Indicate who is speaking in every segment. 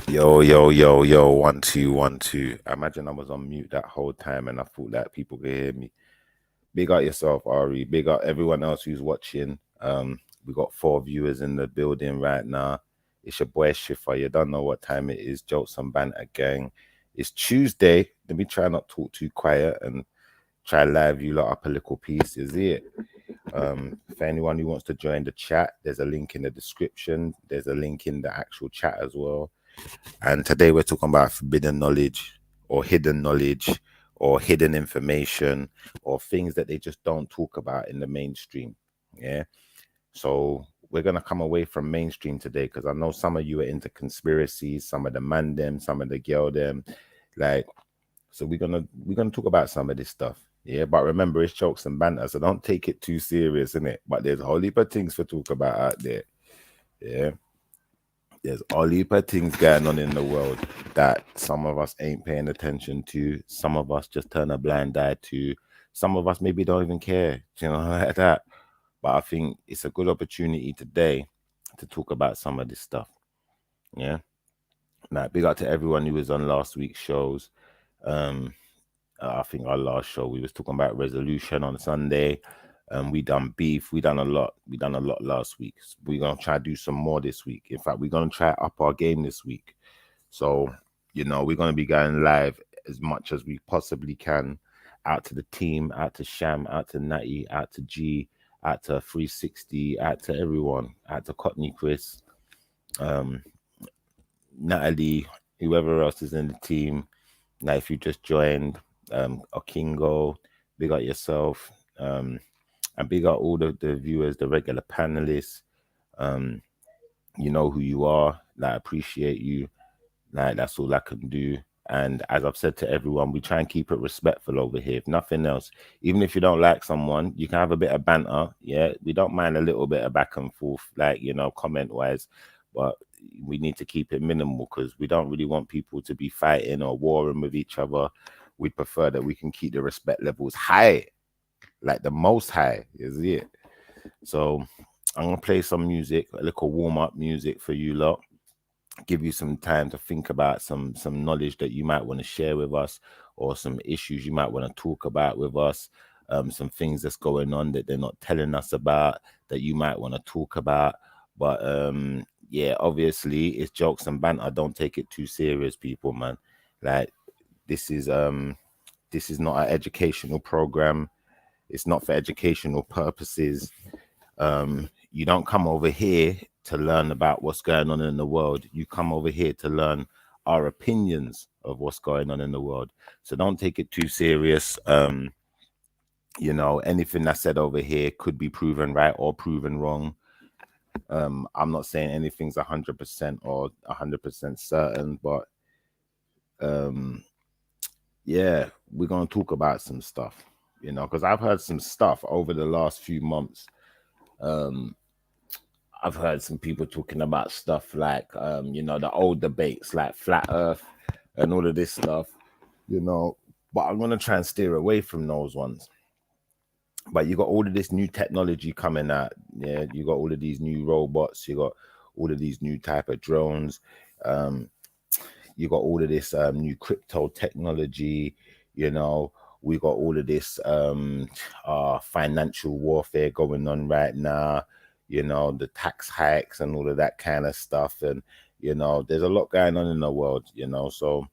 Speaker 1: Yo, yo, yo, yo, 1 2 1 2. I imagine I was on mute that whole time and I thought that people could hear me. Big up yourself, Ari. Big up everyone else who's watching. We got 4 viewers in the building right now. It's your boy Shifa. You don't know what time it is. Jokes and banter gang. It's Tuesday. Let me try not talk too quiet and try live you lot up a little piece. Is it? For anyone who wants to join the chat, there's a link in the description. There's a link in the actual chat as well. And today we're talking about forbidden knowledge or hidden knowledge or hidden information or things that they just don't talk about in the mainstream. Yeah. So we're gonna come away from mainstream today because I know some of you are into conspiracies, some of the man them, some of the girl them. Like, so we're gonna talk about some of this stuff. Yeah, but remember it's jokes and banter, so don't take it too serious, innit? But there's a whole heap of things for talk about out there. Yeah. There's all heap of things going on in the world that some of us ain't paying attention to. Some of us just turn a blind eye to. Some of us maybe don't even care, you know, like that. But I think it's a good opportunity today to talk about some of this stuff. Yeah. Now, big up to everyone who was on last week's shows. Um, I think our last show we was talking about resolution on Sunday. We done beef. We done a lot. We done a lot last week. We're gonna try to do some more this week. In fact, we're gonna try up our game this week. So, we're gonna be going live as much as we possibly can. Out to the team, out to Sham, out to Natty, out to G, out to 360, out to everyone, out to Courtney Chris, um, Natalie, whoever else is in the team. Now, if you just joined, Okingo, big up yourself, and big up all the viewers, the regular panelists. Um, you know who you are. Like, I appreciate you. Like, that's all I can do. And as I've said to everyone, we try and keep it respectful over here. If nothing else, even if you don't like someone, you can have a bit of banter. Yeah, we don't mind a little bit of back and forth, like, comment wise, but we need to keep it minimal because we don't really want people to be fighting or warring with each other. We'd prefer that we can keep the respect levels high, like the most high, is it? So I'm gonna play some music, a little warm up music for you lot, give you some time to think about some knowledge that you might want to share with us or some issues you might want to talk about with us, some things that's going on that they're not telling us about that you might want to talk about. But yeah, obviously it's jokes and banter. Don't take it too serious, people, man. Like, this is not an educational program. It's not for educational purposes. You don't come over here to learn about what's going on in the world. You come over here to learn our opinions of what's going on in the world. So don't take it too serious. Anything that's said over here could be proven right or proven wrong. I'm not saying anything's 100% or 100% certain, but um, yeah, we're gonna talk about some stuff, because I've heard some stuff over the last few months. Um, I've heard some people talking about stuff like, the old debates like flat Earth and all of this stuff, you know. But I'm gonna try and steer away from those ones. But you got all of this new technology coming out. Yeah, you got all of these new robots. You got all of these new type of drones. Um, you got all of this new crypto technology. You know, we got all of this financial warfare going on right now. The tax hikes and all of that kind of stuff. And there's a lot going on in the world. So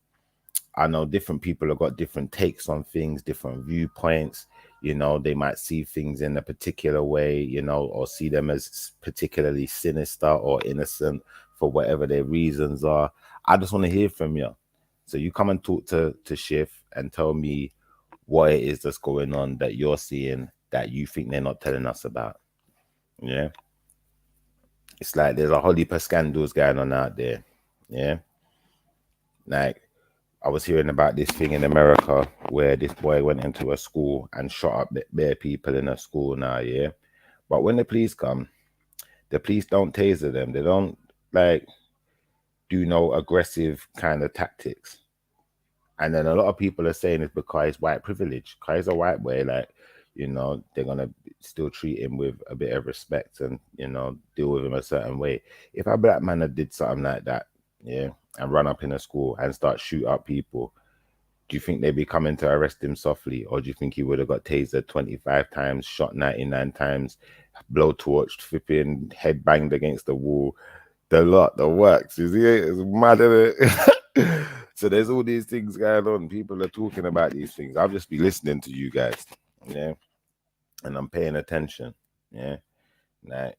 Speaker 1: I know different people have got different takes on things, different viewpoints. They might see things in a particular way, or see them as particularly sinister or innocent for whatever their reasons are. I just want to hear from you. So you come and talk to Shift and tell me what it is that's going on that you're seeing that you think they're not telling us about. Yeah. It's like there's a whole heap of scandals going on out there. Yeah. Like, I was hearing about this thing in America where this boy went into a school and shot up bare people in a school now, yeah. But when the police come, the police don't taser them. They don't like do no aggressive kind of tactics. And then a lot of people are saying it's because it's white privilege. Because he's a white boy, like, they're gonna still treat him with a bit of respect and deal with him a certain way. If a black man had did something like that, yeah, and run up in a school and start shoot up people, do you think they'd be coming to arrest him softly? Or do you think he would have got tasered 25 times, shot 99 times, blowtorched, flipping, head banged against the wall, the works? You see it? It's mad, isn't it? So there's all these things going on. People are talking about these things. I'll just be listening to you guys, yeah, and I'm paying attention, yeah. Like,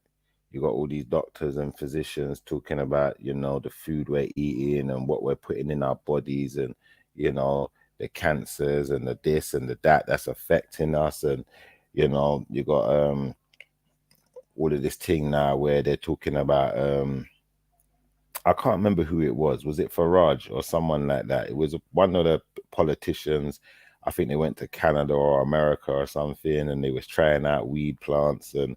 Speaker 1: you got all these doctors and physicians talking about, you know, the food we're eating and what we're putting in our bodies, and, you know, the cancers and the this and the that that's affecting us. And, you know, you got all of this thing now where they're talking about I can't remember who it was. Was it Farage or someone like that? It was one of the politicians. I think they went to Canada or America or something, and they was trying out weed plants, and,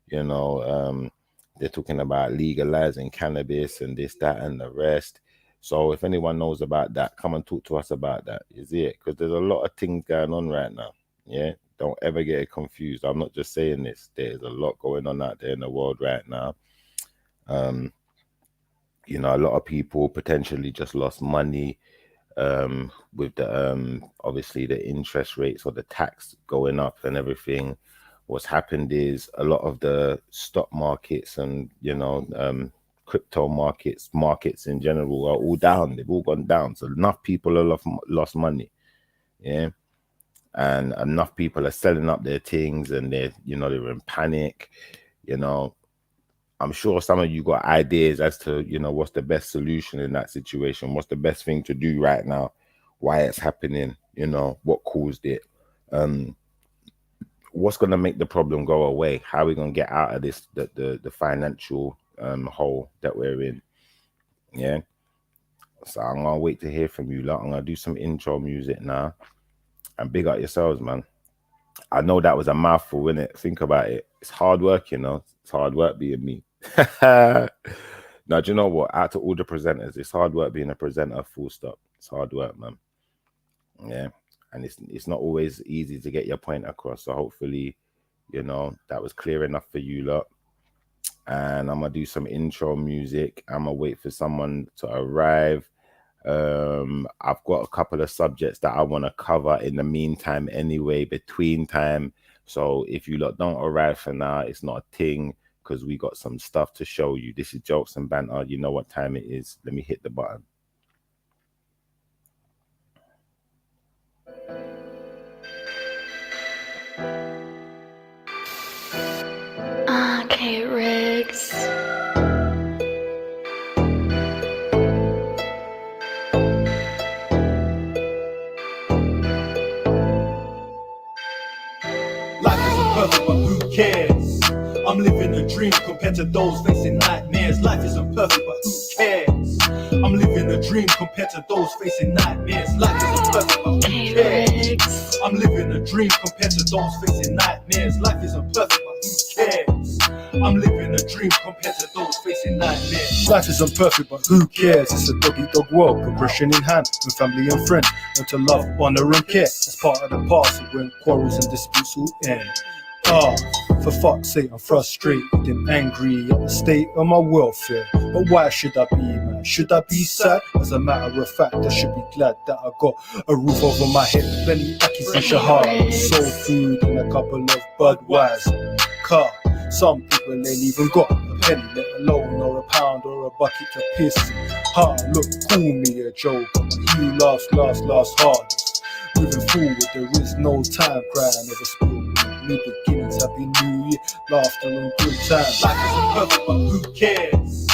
Speaker 1: you know, they're talking about legalizing cannabis and this, that, and the rest. So if anyone knows about that, come and talk to us about that. Is it? Because there's a lot of things going on right now. Yeah. Don't ever get it confused. I'm not just saying this. There's a lot going on out there in the world right now. You know, a lot of people potentially just lost money with the obviously the interest rates or the tax going up and everything. What's happened is a lot of the stock markets and, you know, crypto markets in general are all down. They've all gone down. So enough people have lost money, yeah, and enough people are selling up their things, and they're in panic. You know, I'm sure some of you got ideas as to, you know, what's the best solution in that situation. What's the best thing to do right now? Why it's happening? You know, what caused it? What's going to make the problem go away? How are we going to get out of this, the financial hole that we're in? Yeah. So I'm going to wait to hear from you lot. I'm going to do some intro music now. And big up yourselves, man. I know that was a mouthful, innit? Think about it. It's hard work, you know. It's hard work being me. Now, do you know what? Out to all the presenters, it's hard work being a presenter, full stop. It's hard work, man. Yeah. And it's not always easy to get your point across. So hopefully, you know, that was clear enough for you lot. And I'm going to do some intro music. I'm going to wait for someone to arrive. I've got a couple of subjects that I want to cover in the meantime anyway, between time. So if you lot don't arrive for now, it's not a thing, because we got some stuff to show you. This is Jokes and Banter. You know what time it is. Let me hit the button.
Speaker 2: Okay, Riggs.
Speaker 3: Life isn't perfect, but who cares? I'm living a dream compared to those facing nightmares. Life isn't perfect, but who cares? I'm living a dream compared to those facing nightmares. Life isn't perfect, but who cares? I'm living a dream compared to those facing nightmares. Life isn't perfect, but who cares? I'm living a dream compared to those facing nightmares. Life isn't perfect, but who cares? It's a dog-eat-dog world, progression in hand with family and friends. Learn to love, honor and care. That's part of the past, and when quarrels and disputes will end. For fuck's sake, I'm frustrated and angry at the state of my welfare. But why should I be, man? Should I be sad? As a matter of fact, I should be glad that I got a roof over my head, plenty Akis and Shahara, soul food and a couple of Budweiser. Car, some people ain't even got a penny, let alone or a pound or a bucket to piss in. Look, call me a joke, you last hard. Moving forward, there is no time, crying never spill. New beginnings, happy new year, laughter and good times. Life isn't perfect, but who cares?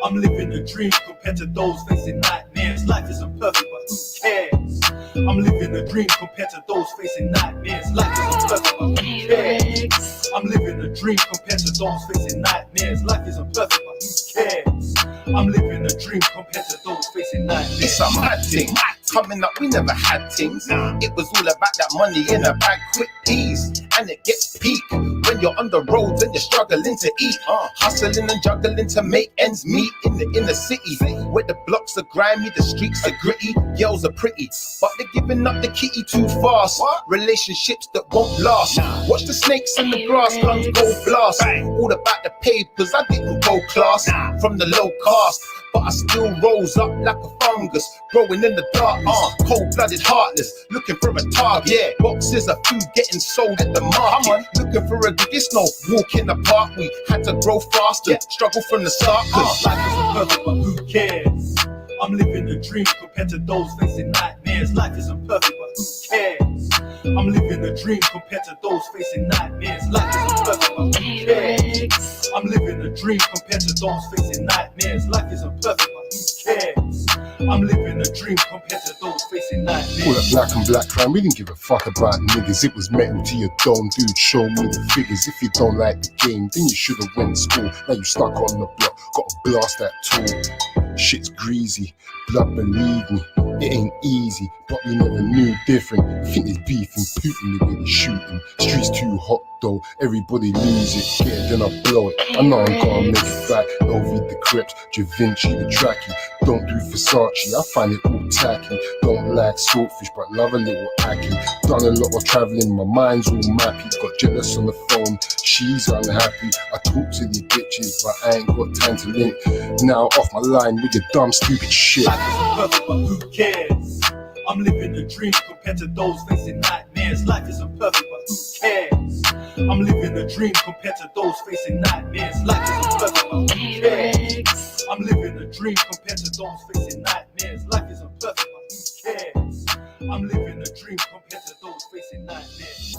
Speaker 3: I'm living a dream compared to those facing nightmares. Life isn't perfect, but who cares? I'm living a dream compared to those facing nightmares. Life isn't perfect, but who cares? I'm living a dream compared to those facing nightmares. Life isn't perfect, but who cares? I'm living a dream compared to those facing nightmares.
Speaker 4: It's a mad thing. Coming up, we never had things. It was all about that money in a bag, quick peas. And it gets peak when you're on the road and you're struggling to eat. Hustling and juggling to make ends meet in the inner city, where the blocks are grimy, the streets are gritty, girls are pretty, but they're giving up the kitty too fast. Relationships that won't last. Watch the snakes in the grass, guns go blast. All about the papers, I didn't go class. From the low caste, but I still rose up like a fungus, growing in the darkness. Cold-blooded, heartless, looking for a target. Yeah, boxes of food getting sold at the market. Looking for a gig, it's no walk in the park. We had to grow faster, struggle from the start.
Speaker 3: Life isn't perfect, but who cares? I'm living a dream compared to those facing nightmares. Life isn't perfect, but who cares? I'm living a dream compared to those facing nightmares. Life isn't perfect, but who cares? I'm living a dream compared to those facing nightmares. Life isn't perfect, but who cares? I'm living a dream compared to those facing
Speaker 2: Call
Speaker 3: nightmares.
Speaker 2: it black and black crime, we didn't give a fuck about niggas. It was metal to your dome, dude, show me the figures. If you don't like the game, then you should've went to school. Now you stuck on the block, gotta blast that tool. Shit's greasy, blood, believe me, it ain't easy, but we never knew different. Think there's beef and Putin, the way they shooting. Streets too hot though, everybody lose it, get it, then I blow it. I know I'm gonna make it back. LV the Crips, Da Vinci the Tracky. Don't do Versace, I find it all tacky. Don't like swordfish, but love a little acting. Done a lot of traveling, my mind's all mappy. Got jealous on the phone, she's unhappy. I talk to the bitches, but I ain't got time to link. Now off my line with your dumb stupid shit.
Speaker 3: Life isn't perfect, but who cares? I'm living a dream compared to those facing nightmares. Life isn't perfect, but who cares? I'm living a dream compared to those facing nightmares. Life isn't perfect, but who cares? I'm living a dream compared to those facing nightmares. Life isn't perfect, but who cares? I'm living a dream compared to those facing nightmares.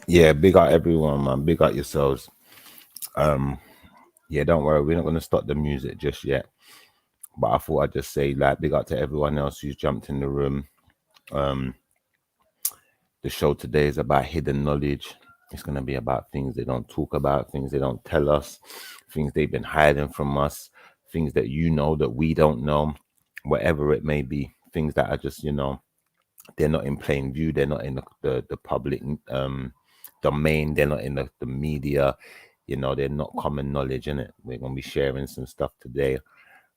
Speaker 1: Yeah, big up everyone, man. Big up yourselves. Yeah, don't worry, we're not gonna stop the music just yet. But I thought I'd just say, like, big up to everyone else who's jumped in the room. The show today is about hidden knowledge. It's gonna be about things they don't talk about, things they don't tell us, things they've been hiding from us, things that you know that we don't know, whatever it may be, things that are just, you know, they're not in plain view, they're not in the public domain, they're not in the media, you know, they're not common knowledge in it. We're gonna be sharing some stuff today.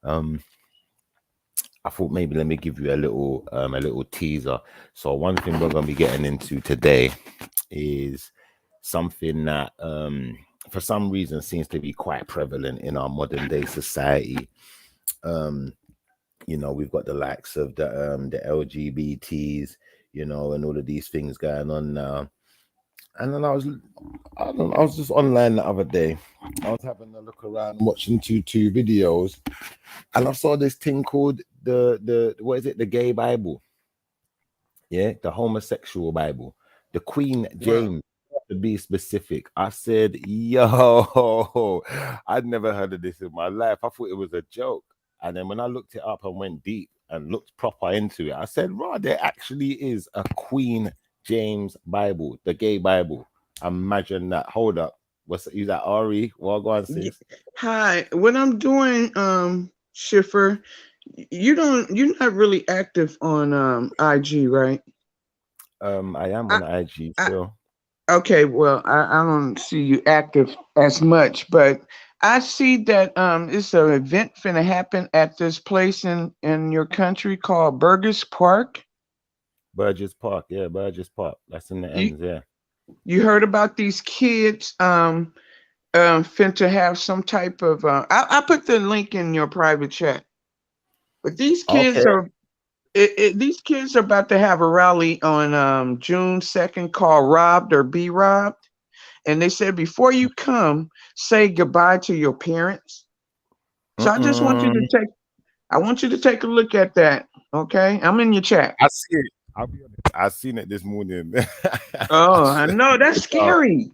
Speaker 1: I thought maybe let me give you a little teaser. So one thing we're gonna be getting into today is something that for some reason seems to be quite prevalent in our modern day society. You know, we've got the likes of the LGBTs, you know, and all of these things going on now. And then I was just online the other day. I was having a look around, watching two videos, and I saw this thing called the what is it? The gay Bible. Yeah, the homosexual Bible, the Queen James, to be specific. I said, yo, I'd never heard of this in my life. I thought it was a joke. And then when I looked it up and went deep and looked proper into it, I said, right, there actually is a Queen James Bible, the gay Bible. Imagine that. Hold up. Is that Ari? Well, go on, sis.
Speaker 5: Hi, what I'm doing, Schiffer, you're not really active on IG, right?
Speaker 1: I am on IG still.
Speaker 5: Okay, well, I don't see you active as much, but I see that it's an event finna happen at this place in your country called Burgess Park.
Speaker 1: Burgess Park, yeah, Burgess Park. That's in the ends, yeah.
Speaker 5: You heard about these kids finna have some type of I put the link in your private chat. But these kids are these kids are about to have a rally on June 2nd called Robbed or Be Robbed. And they said before you come, say goodbye to your parents. So I just want you to take a look at that. Okay. I'm in your chat.
Speaker 1: I see it. I'll be honest. I seen it this morning.
Speaker 5: Oh, I know, that's scary.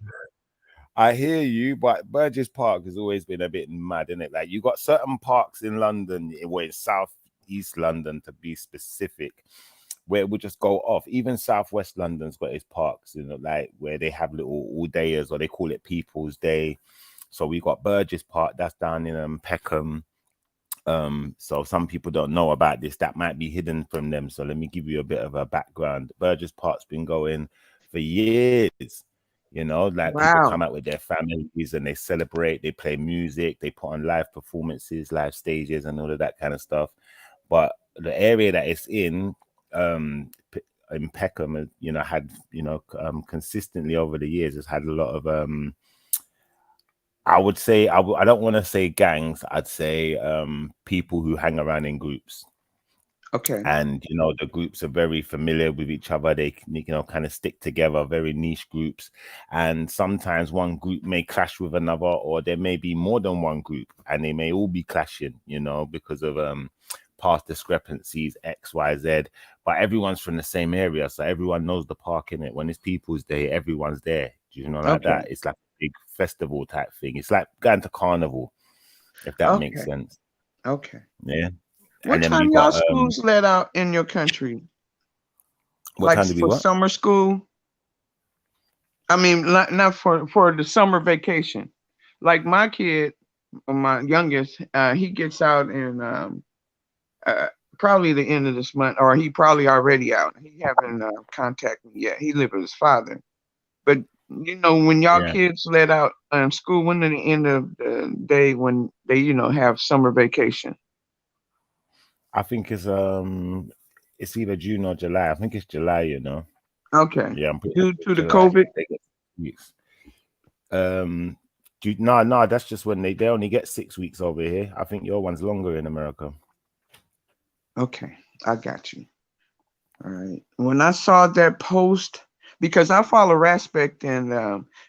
Speaker 1: I hear you, but Burgess Park has always been a bit mad, isn't it? Like, you got certain parks in London, in South East London to be specific, where it would just go off. Even Southwest London's got its parks, you know, like where they have little all-dayers, or they call it People's Day. So we got Burgess Park, that's down in Peckham. So some people don't know about this, that might be hidden from them. So let me give you a bit of a background. Burgess Park's been going for years. You know, like people come out with their families and they celebrate, they play music, they put on live performances, live stages, and all of that kind of stuff. But the area that it's in, in Peckham, you know, had, you know, consistently over the years has had a lot of I would say I don't want to say gangs. I'd say people who hang around in groups.
Speaker 5: Okay.
Speaker 1: And you know, the groups are very familiar with each other. They, you know, kind of stick together, very niche groups. And sometimes one group may clash with another, or there may be more than one group, and they may all be clashing, you know, because of past discrepancies, X, Y, Z. But everyone's from the same area, so everyone knows the park in it. When it's People's Day, everyone's there. You know, like that. It's like a big festival type thing. It's like going to carnival, if that makes sense.
Speaker 5: Okay.
Speaker 1: Yeah.
Speaker 5: What
Speaker 1: And then
Speaker 5: time
Speaker 1: we
Speaker 5: y'all
Speaker 1: got
Speaker 5: schools let out in your country?
Speaker 1: what
Speaker 5: Like
Speaker 1: time do we
Speaker 5: for
Speaker 1: what?
Speaker 5: summer school? I mean, not for the summer vacation. Like my kid, my youngest, he gets out in probably the end of this month, or he probably already out. He haven't contacted me yet. He live with his father. But you know, when y'all
Speaker 1: Yeah.
Speaker 5: kids let out school, when at the end of the day when they, you know, have summer vacation?
Speaker 1: I think it's either June or July. I think it's July, you know.
Speaker 5: Okay.
Speaker 1: Yeah, I'm pretty
Speaker 5: Due
Speaker 1: sure
Speaker 5: to the
Speaker 1: July.
Speaker 5: COVID?
Speaker 1: They get 6 weeks. No, that's just when they only get 6 weeks over here. I think your one's longer in America.
Speaker 5: Okay, I got you. All right. When I saw that post, because I follow Raspect and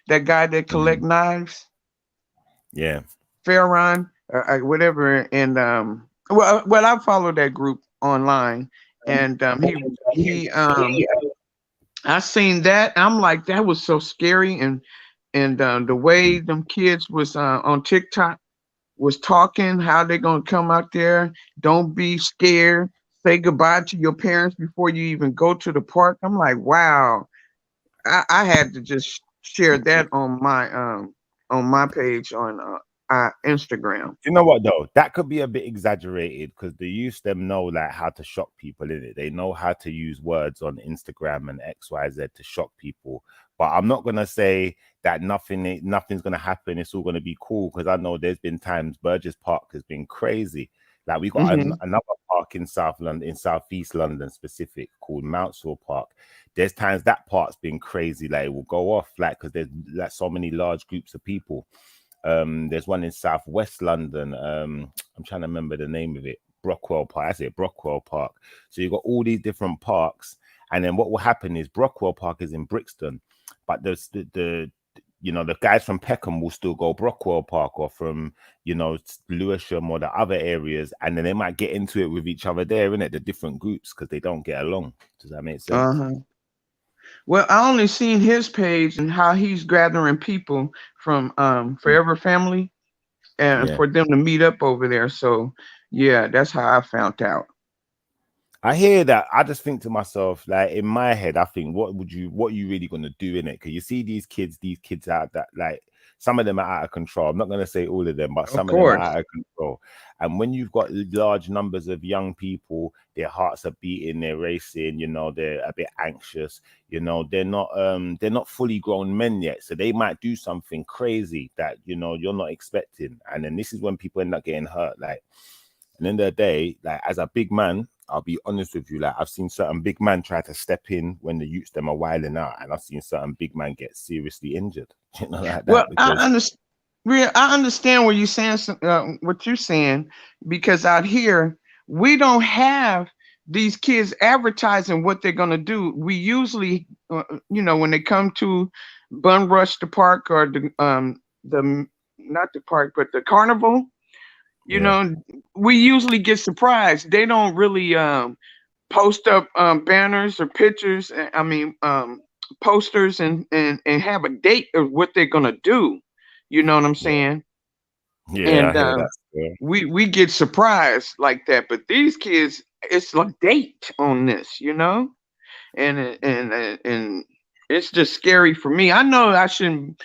Speaker 5: that guy that collect knives,
Speaker 1: Yeah.
Speaker 5: Farron, whatever, and well, I follow that group online, and he I seen that. I'm like, that was so scary, and the way them kids was on TikTok was talking, how they gonna come out there. Don't be scared. Say goodbye to your parents before you even go to the park. I'm like, wow. I had to just share that on my page on Instagram.
Speaker 1: You know what though? That could be a bit exaggerated because the youth them know like how to shock people in it. They know how to use words on Instagram and XYZ to shock people. But I'm not gonna say that nothing's gonna happen. It's all gonna be cool because I know there's been times Burgess Park has been crazy. Like we got another park in South London, in Southeast London specific, called Mountsville Park. There's times that park's been crazy. Like it will go off, like because there's like so many large groups of people. There's one in Southwest London. I'm trying to remember the name of it. Brockwell Park. That's it, Brockwell Park. So you've got all these different parks, and then what will happen is Brockwell Park is in Brixton, but there's the you know, the guys from Peckham will still go Brockwell Park, or from, you know, Lewisham or the other areas, and then they might get into it with each other there, innit? The different groups, because they don't get along. Does that make sense?
Speaker 5: Well, I only seen his page and how he's gathering people from Forever Family and for them to meet up over there. So yeah, that's how I found out.
Speaker 1: I hear that. I just think to myself, like in my head, I think, what are you really gonna do in it? Because you see these kids out that, like, some of them are out of control. I'm not gonna say all of them, but some of them are out of control. And when you've got large numbers of young people, their hearts are beating, they're racing, you know, they're a bit anxious, you know, they're not fully grown men yet. So they might do something crazy that, you know, you're not expecting. And then this is when people end up getting hurt. Like, at the end of the day, like, as a big man, I'll be honest with you, like, I've seen certain big men try to step in when the youths them are wilding out, and I've seen certain big men get seriously injured. You know, like that.
Speaker 5: Well, I understand what you're saying, because out here we don't have these kids advertising what they're gonna do. We usually, you know, when they come to Bun Rush the park, or the not the park but the carnival, you know, we usually get surprised. They don't really post up banners or pictures. I mean, posters and have a date of what they're gonna do. You know what I'm saying?
Speaker 1: Yeah,
Speaker 5: And
Speaker 1: I hear that.
Speaker 5: we get surprised like that. But these kids, it's a date on this, you know, and it's just scary for me. I know I shouldn't,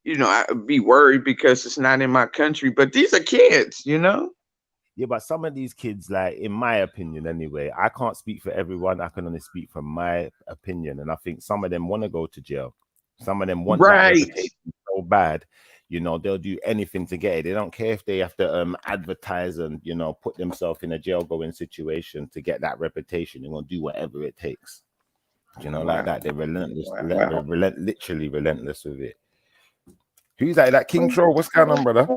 Speaker 5: you know, be worried because it's not in my country, but these are kids, you know.
Speaker 1: Yeah, but some of these kids, like, in my opinion anyway, I can't speak for everyone. I can only speak from my opinion. And I think some of them want to go to jail. Some of them want that reputation so bad, you know, they'll do anything to get it. They don't care if they have to advertise and, you know, put themselves in a jail going situation to get that reputation. They will do whatever it takes. You know,
Speaker 5: Wow.
Speaker 1: like that. They're relentless,
Speaker 5: Wow.
Speaker 1: literally relentless with it. Who's that King Troll? What's going on, brother?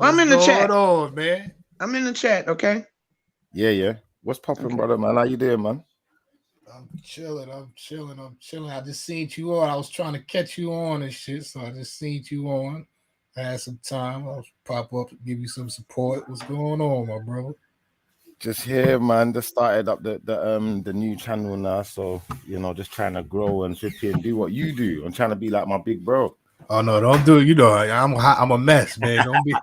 Speaker 5: I'm in the chat.
Speaker 6: On, man?
Speaker 5: I'm in the chat, okay?
Speaker 1: Yeah. What's popping,
Speaker 5: Okay.
Speaker 1: brother, man? How you doing, man?
Speaker 6: I'm chilling. I just seen you on. I was trying to catch you on and shit, so I just seen you on. I had some time. I'll pop up and give you some support. What's going on, my brother?
Speaker 1: Just here, man. Just started up the new channel now, so you know, just trying to grow and do what you do. I'm trying to be like my big bro.
Speaker 6: Oh no, don't do it. You know, I'm a mess, man. Don't be.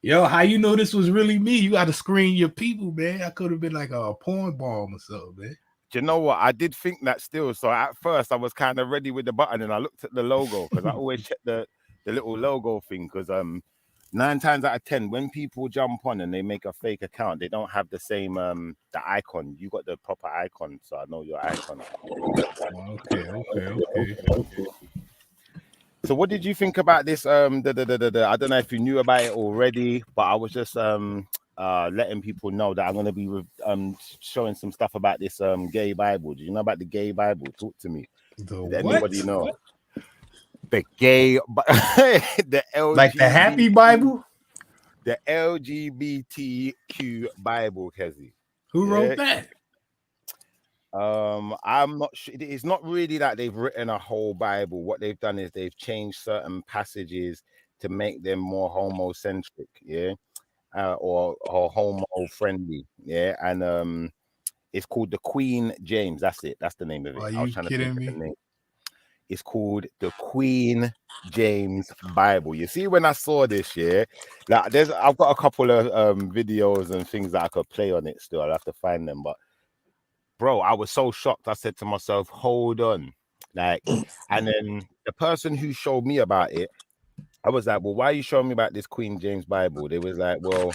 Speaker 6: Yo, how you know this was really me? You got to screen your people, man. I could have been like a porn bomb or something, man.
Speaker 1: Do you know what? I did think that still. So at first I was kind of ready with the button, and I looked at the logo because I always check the little logo thing. Because 9 times out of 10, when people jump on and they make a fake account, they don't have the same the icon. You got the proper icon, so I know your icon.
Speaker 6: Okay.
Speaker 1: So what did you think about this? I don't know if you knew about it already, but I was just letting people know that I'm going to be showing some stuff about this gay Bible. Do you know about the gay Bible? Talk to me. Did anybody know? What? The gay, the LGBT,
Speaker 6: like the Happy Bible,
Speaker 1: the LGBTQ Bible, Kezi.
Speaker 6: Who wrote that?
Speaker 1: I'm not sure. It's not really that they've written a whole Bible. What they've done is they've changed certain passages to make them more homocentric, or homo friendly, and it's called the Queen James. That's it. That's the name of it.
Speaker 6: Are you kidding me?
Speaker 1: It's called the Queen James Bible. You see, when I saw this, like I've got a couple of videos and things that I could play on it still. I'll have to find them, but bro, I was so shocked. I said to myself, hold on. Like, and then the person who showed me about it, I was like, well, why are you showing me about this Queen James Bible? They was like, well,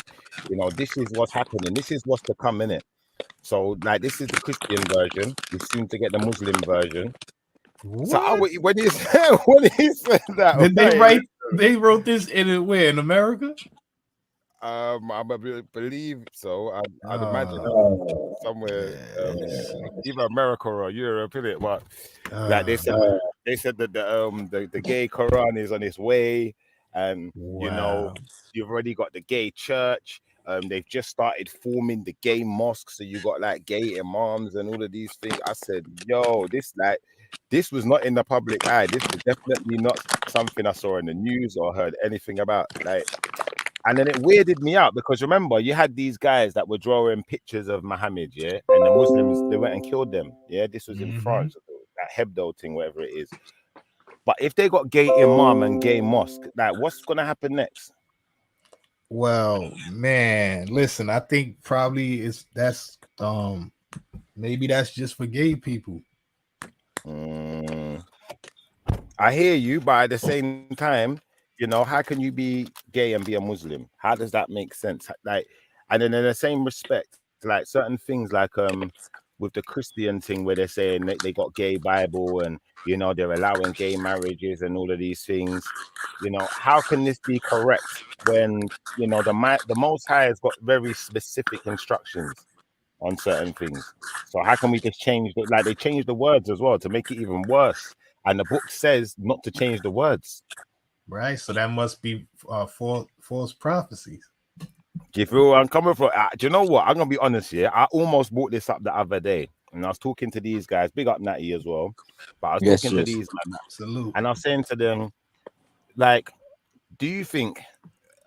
Speaker 1: you know, this is what's happening. This is what's to come in it. So, like, this is the Christian version. We seem to get the Muslim version. What? So when he said that,
Speaker 6: did they wrote this where in America?
Speaker 1: I believe so. I'd imagine somewhere, either America or Europe, innit? But like they said that the gay Quran is on its way, and you know, you've already got the gay church. They've just started forming the gay mosque, so you got like gay imams and all of these things. I said, yo, this was not in the public eye. This was definitely not something I saw in the news or heard anything about. Like. And then it weirded me out because remember, you had these guys that were drawing pictures of Muhammad, and the Muslims, they went and killed them. This was in France, that Hebdo thing, whatever it is. But if they got gay imam and gay mosque, like what's gonna happen next?
Speaker 6: Well, man, listen, I think probably that's maybe that's just for gay people.
Speaker 1: I hear you, but at the same time, you know, how can you be gay and be a Muslim? How does that make sense? Like, and then in the same respect, like certain things like with the Christian thing where they're saying they got gay Bible and you know they're allowing gay marriages and all of these things. You know, how can this be correct when you know the Most High has got very specific instructions on certain things? So how can we just change it? Like they change the words as well to make it even worse. And the book says not to change the words.
Speaker 6: Right, so that must be false prophecies.
Speaker 1: Do you feel I'm coming from? Do you know what? I'm gonna be honest here. I almost brought this up the other day, and I was talking to these guys. Big up Natty as well. But I was talking to these guys,
Speaker 6: salute,
Speaker 1: and I was saying to them, like, do you think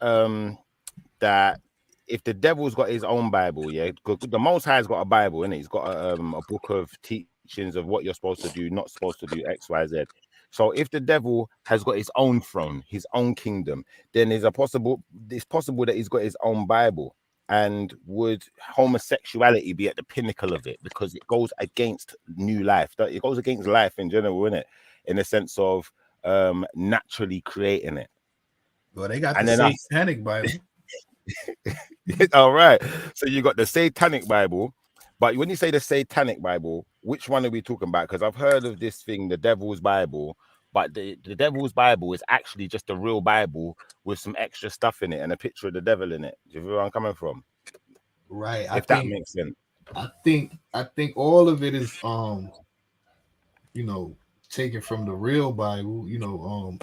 Speaker 1: that if the devil's got his own Bible, the Most High's got a Bible, innit? He's got a book of teachings of what you're supposed to do, not supposed to do, X, Y, Z. So if the devil has got his own throne, his own kingdom, then it's possible that he's got his own Bible. And would homosexuality be at the pinnacle of it because it goes against new life? It goes against life in general, innit? In the sense of naturally creating it.
Speaker 6: Well, they got the Satanic Bible.
Speaker 1: All right. So you got the Satanic Bible. But when you say the Satanic Bible, which one are we talking about? Because I've heard of this thing, the Devil's Bible, but the Devil's Bible is actually just a real Bible with some extra stuff in it and a picture of the devil in it. Do you feel where I'm coming from?
Speaker 6: Right.
Speaker 1: If that makes sense.
Speaker 6: I think all of it is you know, taken from the real Bible, you know,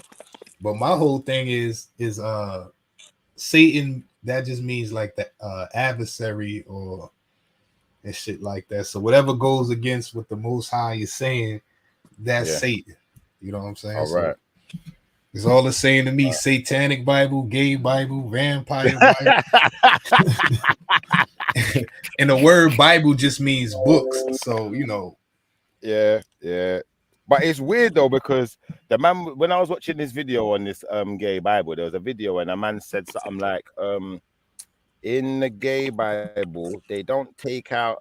Speaker 6: but my whole thing is Satan, that just means like the adversary or and shit like that. So whatever goes against what the Most High is saying, that's
Speaker 1: Yeah.
Speaker 6: Satan. You know what I'm saying?
Speaker 1: All right.
Speaker 6: So it's all the same to me. Satanic Bible, gay Bible, vampire Bible. And the word Bible just means books. So, you know.
Speaker 1: Yeah. But it's weird though, because the man, when I was watching this video on this gay Bible, there was a video and a man said something like, in the gay Bible, they don't take out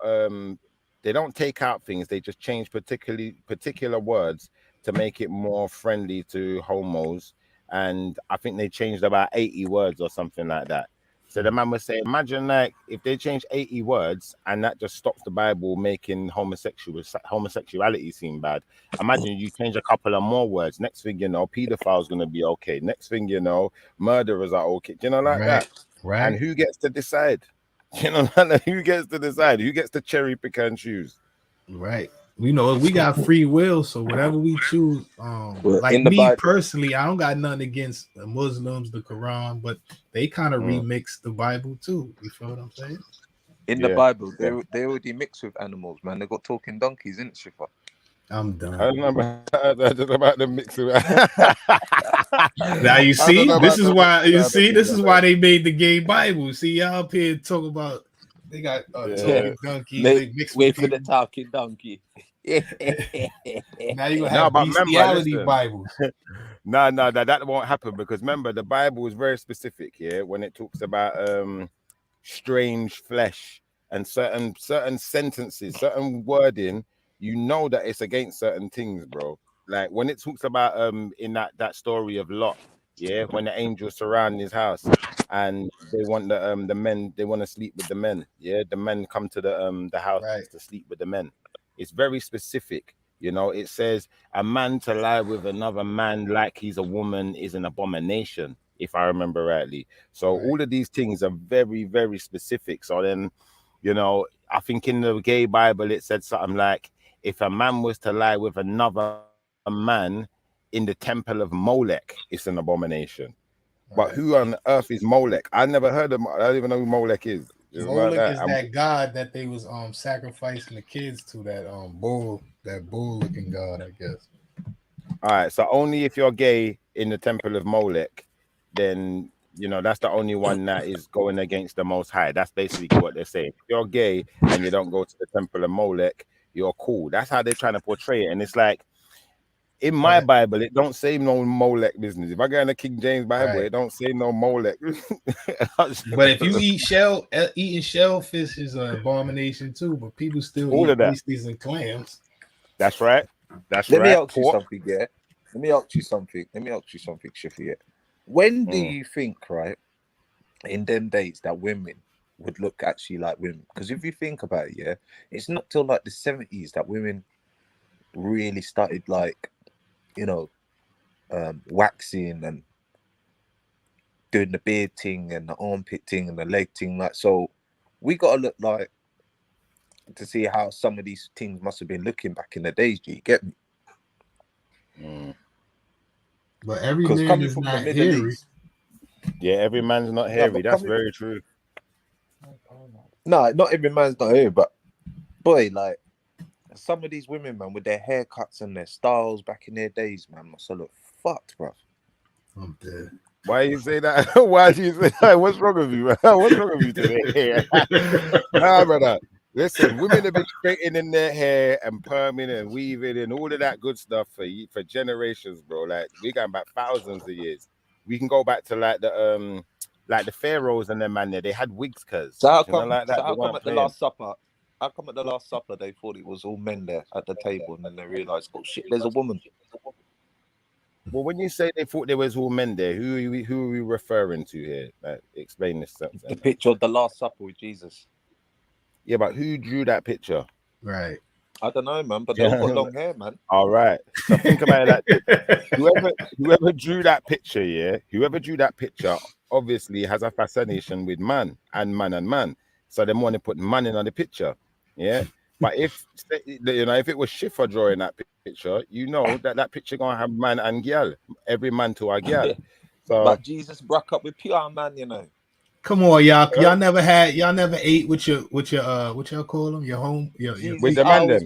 Speaker 1: things, they just change particular words to make it more friendly to homos. And I think they changed about 80 words or something like that. So the man was saying, imagine like if they change 80 words and that just stops the Bible making homosexuality seem bad. Imagine you change a couple of more words. Next thing you know, pedophiles gonna be okay. Next thing you know, murderers are okay. You know, like that.
Speaker 6: Right.
Speaker 1: And who gets to decide? You know, who gets to decide? Who gets to cherry pick and choose?
Speaker 6: Right. You know, we got free will, so whatever we choose. Like me
Speaker 7: Bible,
Speaker 6: personally, I don't got nothing against the Muslims, the Quran, but they kind of remix the Bible too. You feel what I'm saying?
Speaker 7: In the Bible, they already mix with animals, man. They got talking donkeys, isn't it, Shifa?
Speaker 6: I'm done.
Speaker 1: I don't know about the mix of
Speaker 6: Now you see, this is why this is why they made the gay Bible. See, y'all up here talk about they got talking donkeys. They mix
Speaker 7: wait for the talking donkey.
Speaker 6: Now you gonna have bestiality Bibles.
Speaker 1: No, that won't happen, because remember the Bible is very specific here when it talks about strange flesh and certain sentences, certain wording. You know that it's against certain things, bro. Like when it talks about in that story of Lot, when the angels surround his house and they want the men, they want to sleep with the men. The men come to the house to sleep with the men. It's very specific. You know, it says a man to lie with another man like he's a woman is an abomination, if I remember rightly. So all of these things are very, very specific. So then, you know, I think in the gay Bible, it said something like, if a man was to lie with another man in the temple of Molech, it's an abomination. But who on earth is Molech? I never heard of. I don't even know who Molech is.
Speaker 6: Molech is that god that they was sacrificing the kids to, that bull looking god, I guess.
Speaker 1: All right, so only if you're gay in the temple of Molech, then you know that's the only one that is going against the Most High. That's basically what they're saying. If you're gay and you don't go to the temple of Molech, you're cool. That's how they're trying to portray it. And it's like, in my Bible, it don't say no Molech business. If I go in the King James Bible, it don't say no Molech.
Speaker 6: But if you eating shellfish is an abomination too. But people still eat pasties and clams.
Speaker 1: That's right.
Speaker 7: Let me ask you something, Let me ask you something, Shifa. When do you think, right, in them days that women would look actually like women? Because if you think about it, it's not till like the 70s that women really started, like, you know, waxing and doing the beard thing and the armpit thing and the leg thing. Like, so we gotta look like to see how some of these things must have been looking back in the days. Do you get me?
Speaker 6: But every man is not hairy.
Speaker 1: Yeah, every man's not hairy. That's very true.
Speaker 7: No, not every man's not hairy, but boy, like some of these women, man, with their haircuts and their styles back in their days, man, must have looked fucked, bro.
Speaker 6: I'm dead.
Speaker 1: Why you say that? Why do you say that? What's wrong with you, man? What's wrong with you today? Nah, brother. Listen, women have been straightening their hair and perming and weaving and all of that good stuff for generations, bro. Like we going back thousands of years. We can go back to like the pharaohs and them, man. They had wigs, cuz.
Speaker 7: So how come, at the Last Supper? How come at the Last Supper they thought it was all men there at the table, and then they realized, oh shit, there's a woman.
Speaker 1: Well, when you say they thought there was all men there, who are we referring to here? Like, explain this.
Speaker 7: The picture of the Last Supper with Jesus.
Speaker 1: Yeah, but who drew that picture?
Speaker 6: Right.
Speaker 7: I don't know, man, but they all got long hair, man.
Speaker 1: All right. So think about it like this. Whoever drew that picture, whoever drew that picture obviously has a fascination with man and man and man. so they want to put man in on the picture. Yeah. But if if it was Schiffer drawing that picture, that picture gonna have man and girl, every man to a girl. So,
Speaker 7: but Jesus broke up with pure man,
Speaker 6: Come on, y'all. Y'all never ate with your what y'all call them? Your home, your
Speaker 1: with the man them.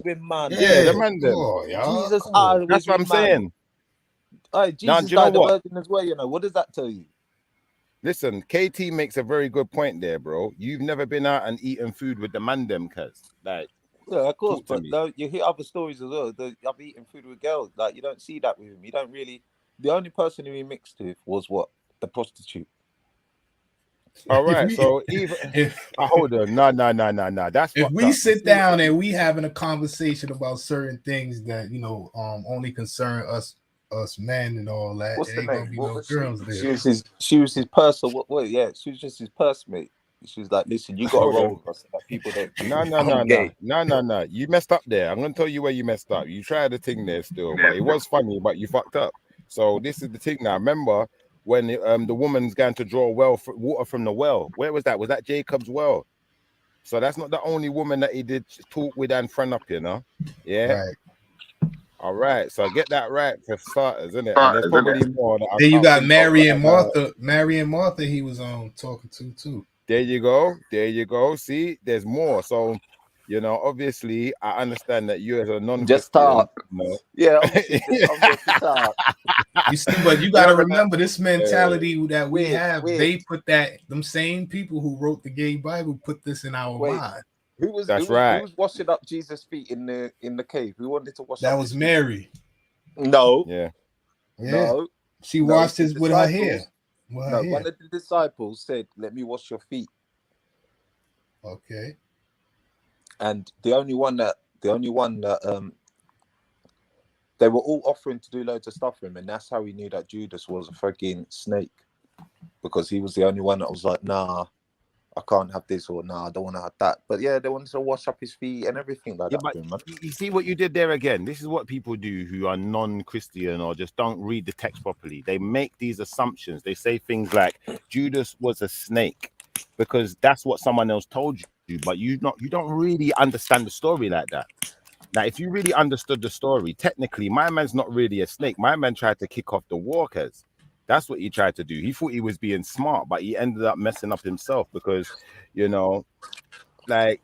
Speaker 6: Yeah,
Speaker 1: the man them.
Speaker 6: Oh, y'all.
Speaker 7: Jesus
Speaker 1: That's what I'm saying.
Speaker 7: Jesus died a virgin as well, What does that tell you?
Speaker 1: Listen, KT makes a very good point there, bro. You've never been out and eaten food with the man them, cuz. Like,
Speaker 7: yeah, of course, but
Speaker 1: me.
Speaker 7: you hear other stories as well. I've eaten food with girls. Like, you don't see that with him. You don't really. The only person who he mixed with was what? The prostitute.
Speaker 1: All right, so even hold on, no. That's
Speaker 6: if we sit down and we having a conversation about certain things that only concern us men and all that.
Speaker 7: What's the name?
Speaker 6: What was girls there.
Speaker 7: She was his purse. What? Yeah, she was just his purse mate. She was like, listen, you got to roll with us. That people don't.
Speaker 1: No. You messed up there. I'm gonna tell you where you messed up. You tried the thing there still, but it was funny, but you fucked up. So this is the thing now. Remember when the woman's going to draw water from the well? Where was that? Was that Jacob's well? So that's not the only woman that he did talk with and friend up, Yeah.
Speaker 6: Right.
Speaker 1: All right, so get that right for starters, isn't it? And there's probably more.
Speaker 6: Then you got Mary and Martha. Mary and Martha, he was talking to too.
Speaker 1: There you go. See, there's more. So, obviously, I understand that you as a non
Speaker 7: just talk. Yeah, just talk.
Speaker 6: You see, but you got to remember this mentality that we have. They put them same people who wrote the gay Bible put this in our mind.
Speaker 7: Who was washing up Jesus' feet in the cave? Who wanted to wash?
Speaker 6: That was Mary.
Speaker 7: No.
Speaker 1: Yeah.
Speaker 6: No. She washed his with her hair.
Speaker 7: One of the disciples said, "Let me wash your feet."
Speaker 6: Okay.
Speaker 7: And the only one that they were all offering to do loads of stuff for him, and that's how he knew that Judas was a fucking snake, because he was the only one that was like, "Nah, I can't have this," or "Nah, I don't want to have that." But yeah, they wanted to wash up his feet and everything like that.
Speaker 1: But you see what you did there again? This is what people do who are non-Christian or just don't read the text properly. They make these assumptions. They say things like Judas was a snake because that's what someone else told you, but you don't really understand the story like that. Now, if you really understood the story, technically, my man's not really a snake. My man tried to kick off the walkers. That's what he tried to do. He thought he was being smart, but he ended up messing up himself because, like,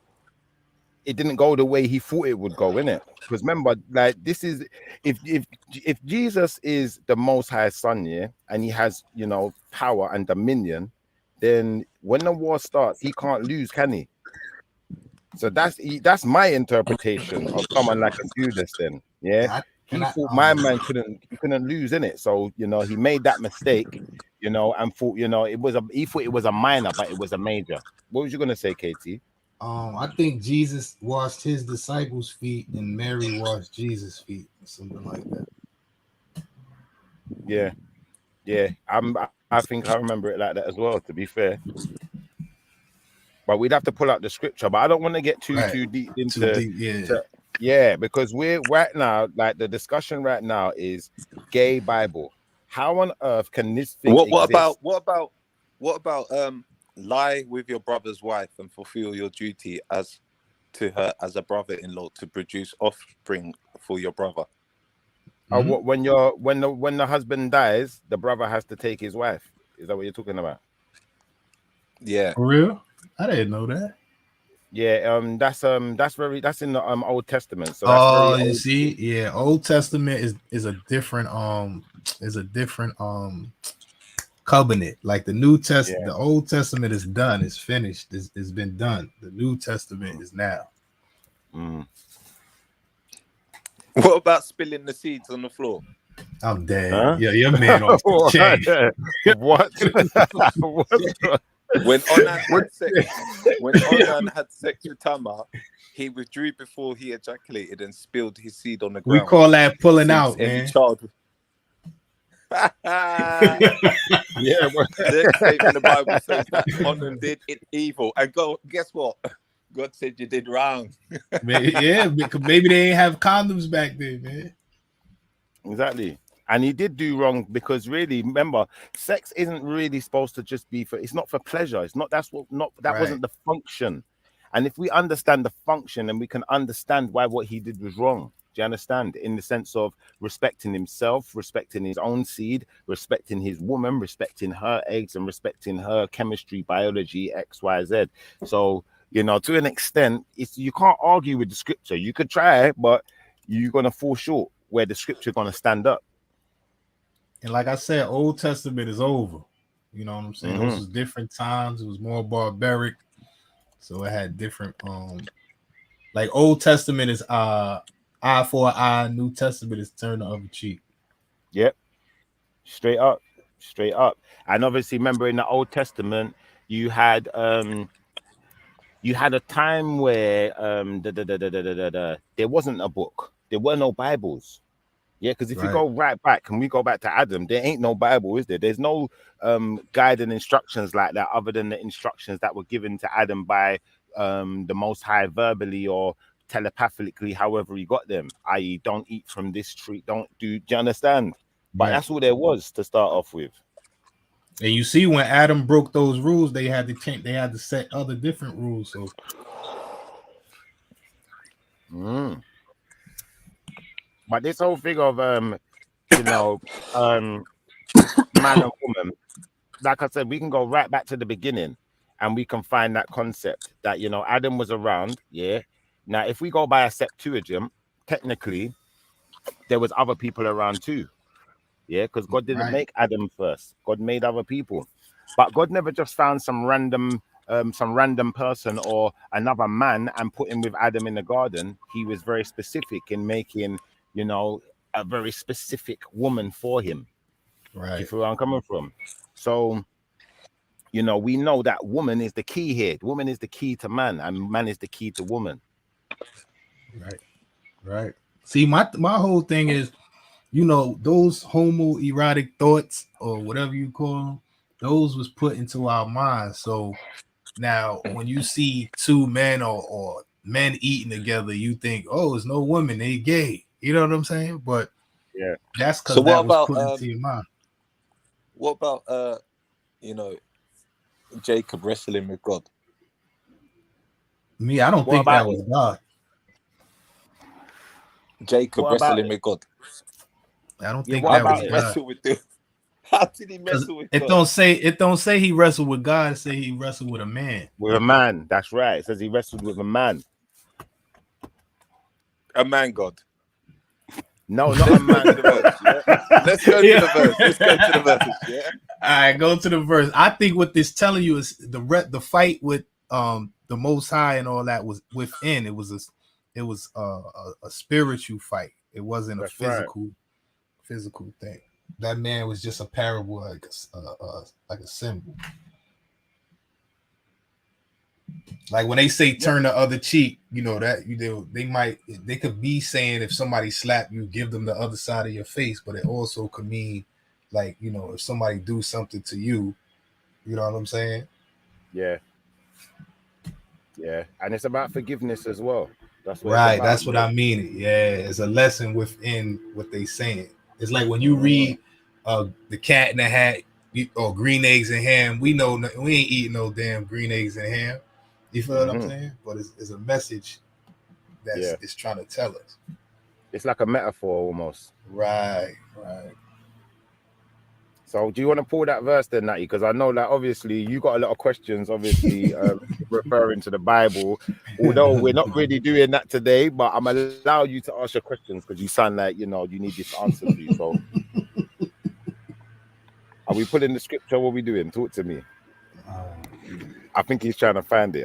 Speaker 1: it didn't go the way he thought it would go, innit? Because remember, like, this is if Jesus is the Most High Son, yeah, and he has, power and dominion, then when the war starts, he can't lose, can he? So that's my interpretation of someone like a Judas. Then, yeah. He thought my man couldn't lose in it, so he made that mistake, and thought he thought it was a minor, but it was a major. What was you gonna say, KT?
Speaker 6: I think Jesus washed his disciples' feet and Mary washed Jesus' feet, or something like that.
Speaker 1: Yeah. I think I remember it like that as well. To be fair, but we'd have to pull out the scripture. But I don't want to get too deep into. Yeah, because we're right now, like the discussion right now is gay Bible. How on earth can this thing exist?
Speaker 7: What about lie with your brother's wife and fulfill your duty to her as a brother-in-law to produce offspring for your brother?
Speaker 1: When the husband dies, the brother has to take his wife. Is that what you're talking about?
Speaker 7: Yeah.
Speaker 6: For real? I didn't know that.
Speaker 1: Yeah, that's in the Old Testament. So that's
Speaker 6: you see, yeah, Old Testament is a different covenant. Like the New Testament, the Old Testament is done, it's finished, it's been done. The New Testament is now.
Speaker 7: What about spilling the seeds on the floor?
Speaker 6: I'm dead. Huh? Yeah, your man off the chain.
Speaker 1: What?
Speaker 7: When Onan had sex with Tamar, he withdrew before he ejaculated and spilled his seed on the ground.
Speaker 6: We call that pulling out, man.
Speaker 1: Yeah,
Speaker 7: the next statement in the Bible says that Onan did it evil, and guess what? God said you did wrong.
Speaker 6: Because maybe they ain't have condoms back then, man.
Speaker 1: Exactly. And he did do wrong because really, remember, sex isn't really supposed to just be it's not for pleasure. It's not, wasn't the function. And if we understand the function, then we can understand why what he did was wrong. Do you understand? In the sense of respecting himself, respecting his own seed, respecting his woman, respecting her eggs, and respecting her chemistry, biology, X, Y, Z. So, you know, to an extent, you can't argue with the scripture. You could try, but you're going to fall short where the scripture going to stand up.
Speaker 6: And like I said, Old Testament is over. You know what I'm saying? Those was different times. It was more barbaric. So it had different, like Old Testament is eye for an eye, New Testament is turn the other cheek.
Speaker 1: Yep. Straight up. And obviously, remember in the Old Testament, you had a time where there wasn't a book. There were no Bibles. Yeah, because if you go right back and we go back to Adam, there ain't no Bible, is there? There's no guiding instructions like that other than the instructions that were given to Adam by the Most High verbally or telepathically, however he got them, i.e. don't eat from this tree, do you understand? But that's all there was to start off with.
Speaker 6: And you see, when Adam broke those rules, they had to change, they had to set other different rules. So
Speaker 1: but this whole thing of man and woman, like I said, we can go right back to the beginning and we can find that concept that, you know, Adam was around. Yeah. Now, if we go by a Septuagint, technically, there was other people around too. Yeah, because God didn't make Adam first. God made other people. But God never just found some random person or another man and put him with Adam in the garden. He was very specific in making, you know, a very specific woman for him.
Speaker 6: Right.
Speaker 1: You feel where I'm coming from? So, you know, we know that woman is the key here. Woman is the key to man, and man is the key to woman.
Speaker 6: Right. See, my whole thing is, you know, those homoerotic thoughts or whatever you call them, those was put into our minds. So now when you see two men or men eating together, you think, oh, it's no woman, they gay. You know what I'm saying? But
Speaker 1: yeah,
Speaker 6: that's because that was put into your mind.
Speaker 7: What about you know, Jacob wrestling with God?
Speaker 6: Me, I don't think that was God.
Speaker 7: Jacob wrestling with God.
Speaker 6: I don't think that was God.
Speaker 7: With him? How did he wrestle with God?
Speaker 6: It don't say he wrestled with God. It say he wrestled with a man.
Speaker 1: With a man, that's right. It says he wrestled with a man.
Speaker 7: A man God.
Speaker 1: No, not a man.
Speaker 7: Let's go to the verse. Let's go to the verse. Yeah.
Speaker 6: All right, go to the verse. I think what this telling you is the fight with the Most High and all that was within. It was a spiritual fight. It wasn't a physical thing. That man was just a parable, like a symbol. Like when they say turn the other cheek, you know that they could be saying if somebody slap you, give them the other side of your face, but it also could mean like, you know, if somebody do something to you, you know what I'm saying?
Speaker 1: Yeah. And it's about forgiveness as well. That's what
Speaker 6: right. That's what I mean. Yeah, it's a lesson within what they saying. It's like when you read The Cat in the Hat or Green Eggs and Ham. We know we ain't eating no damn green eggs and ham. You feel what I'm saying? But it's a message that it's trying to tell us.
Speaker 1: It's like a metaphor almost.
Speaker 6: Right.
Speaker 1: So do you want to pull that verse then, Natty? Because I know that obviously you got a lot of questions, obviously referring to the Bible. Although we're not really doing that today, but I'm allow you to ask your questions because you sound like, you know, you need this answer to you. So are we pulling the scripture? What are we doing? Talk to me. I think he's trying to find it.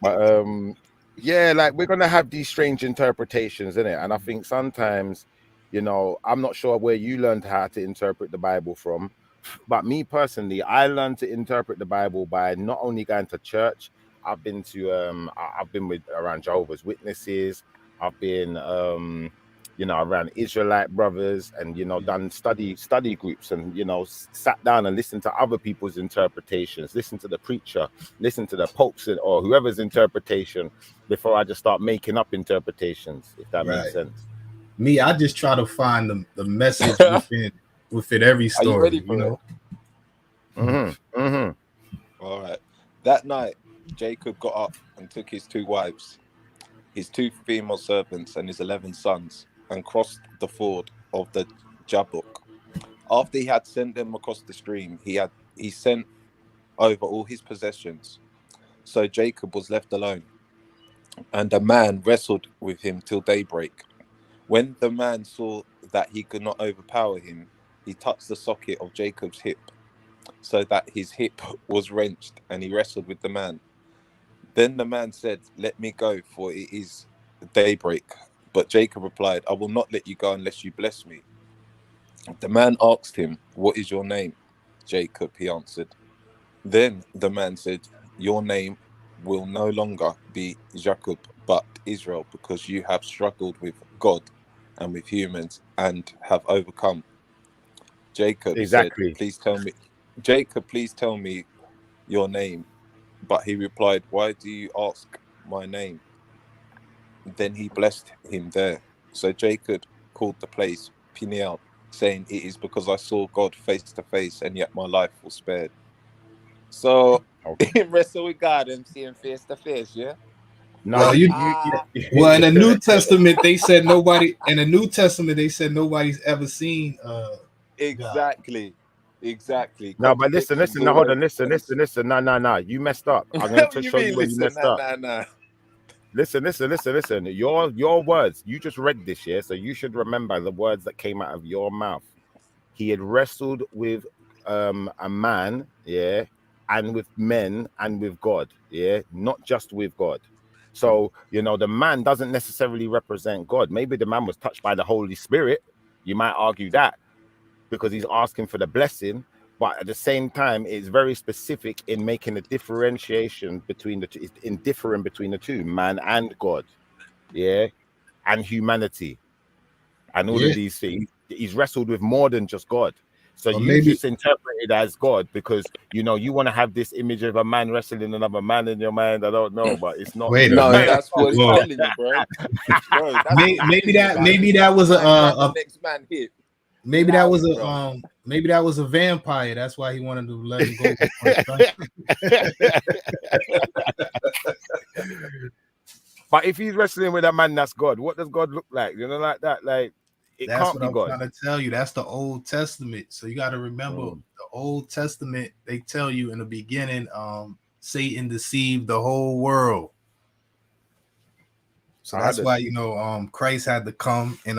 Speaker 1: But yeah, like we're gonna have these strange interpretations, innit? And I think sometimes, you know, I'm not sure where you learned how to interpret the Bible from, but me personally, I learned to interpret the Bible by not only going to church. I've been around Jehovah's Witnesses. I've been you know, around Israelite brothers, and, you know, done study groups, and, you know, sat down and listened to other people's interpretations, listen to the preacher, listen to the popes or whoever's interpretation before I just start making up interpretations, if that makes sense.
Speaker 6: Me, I just try to find the message within every story.
Speaker 7: Are you ready for it? All right. That night, Jacob got up and took his 2 wives, his 2 female servants, and his 11 sons, and crossed the ford of the Jabbok. After he had sent them across the stream, he sent over all his possessions. So Jacob was left alone, and a man wrestled with him till daybreak. When the man saw that he could not overpower him, he touched the socket of Jacob's hip, so that his hip was wrenched, and he wrestled with the man. Then the man said, "Let me go, for it is daybreak." But Jacob replied, "I will not let you go unless you bless me." The man asked him, "What is your name?" "Jacob," he answered. Then the man said, "Your name will no longer be Jacob, but Israel, because you have struggled with God and with humans and have overcome." Jacob
Speaker 1: Exactly.
Speaker 7: said, please tell me your name." But he replied, "Why do you ask my name?" Then he blessed him there. So Jacob called the place Peniel, saying, "It is because I saw God face to face, and yet my life was spared." So
Speaker 1: Okay.
Speaker 7: wrestle with God and see him face to face, yeah.
Speaker 1: No,
Speaker 6: Well, well, in the New Testament, they said nobody. In the New Testament, they said nobody's ever seen.
Speaker 7: Exactly.
Speaker 1: No, but listen,
Speaker 7: Contradictions
Speaker 1: no,
Speaker 7: all
Speaker 1: hold
Speaker 7: over
Speaker 1: on,
Speaker 7: the
Speaker 1: listen,
Speaker 7: place.
Speaker 1: no, you messed up. I'm going
Speaker 7: What
Speaker 1: to
Speaker 7: you
Speaker 1: show
Speaker 7: mean,
Speaker 1: you where you
Speaker 7: listen?
Speaker 1: messed up.
Speaker 7: Nah.
Speaker 1: Listen. Your words, you just read this, yeah? So you should remember the words that came out of your mouth. He had wrestled with a man, yeah, and with men and with God, yeah, not just with God. So, you know, the man doesn't necessarily represent God. Maybe the man was touched by the Holy Spirit. You might argue that because he's asking for the blessing. But at the same time, it's very specific in making a differentiation between the two, in differing between the two, man and God, yeah, and humanity, and all
Speaker 6: Yeah,
Speaker 1: of these things. He's wrestled with more than just God. So
Speaker 6: or
Speaker 1: you
Speaker 6: maybe
Speaker 1: just interpret it as God because you know you want to have this image of a man wrestling another man in your mind. I don't know, but it's not.
Speaker 6: wait a
Speaker 7: No,
Speaker 6: minute.
Speaker 7: that's what it's
Speaker 6: Well,
Speaker 7: telling you, bro. Bro, that's what it's
Speaker 6: maybe
Speaker 7: telling you about.
Speaker 6: that was
Speaker 7: Man grab
Speaker 6: a
Speaker 7: the next man hit.
Speaker 6: maybe
Speaker 7: Allow
Speaker 6: that was
Speaker 7: it,
Speaker 6: a
Speaker 7: bro.
Speaker 6: maybe that was a vampire. That's why he wanted to let him go.
Speaker 1: But if he's wrestling with a man that's God, what does God look like? You know, like that. Like it
Speaker 6: That's
Speaker 1: can't
Speaker 6: what
Speaker 1: be
Speaker 6: I'm
Speaker 1: God.
Speaker 6: trying to tell you. That's the Old Testament. So you got to remember the Old Testament. They tell you in the beginning, Satan deceived the whole world. So that's why Christ had to come and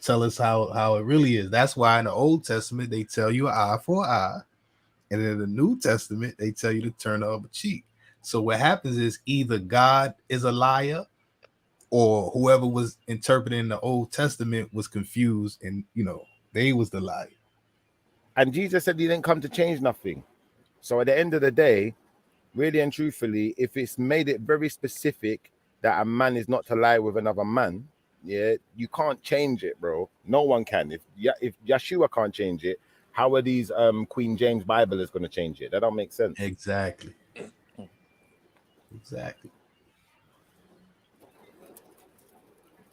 Speaker 6: tell us how it really is. That's why in the Old Testament they tell you an eye for an eye, and in the New Testament they tell you to turn the other cheek. So what happens is either God is a liar, or whoever was interpreting the Old Testament was confused, and they was the liar.
Speaker 1: And Jesus said he didn't come to change nothing. So at the end of the day, really and truthfully, if it's made it very specific that a man is not to lie with another man, yeah, you can't change it, bro. No one can. If Yeshua can't change it, how are these Queen James Bible is going to change it? That don't make sense.
Speaker 6: Exactly.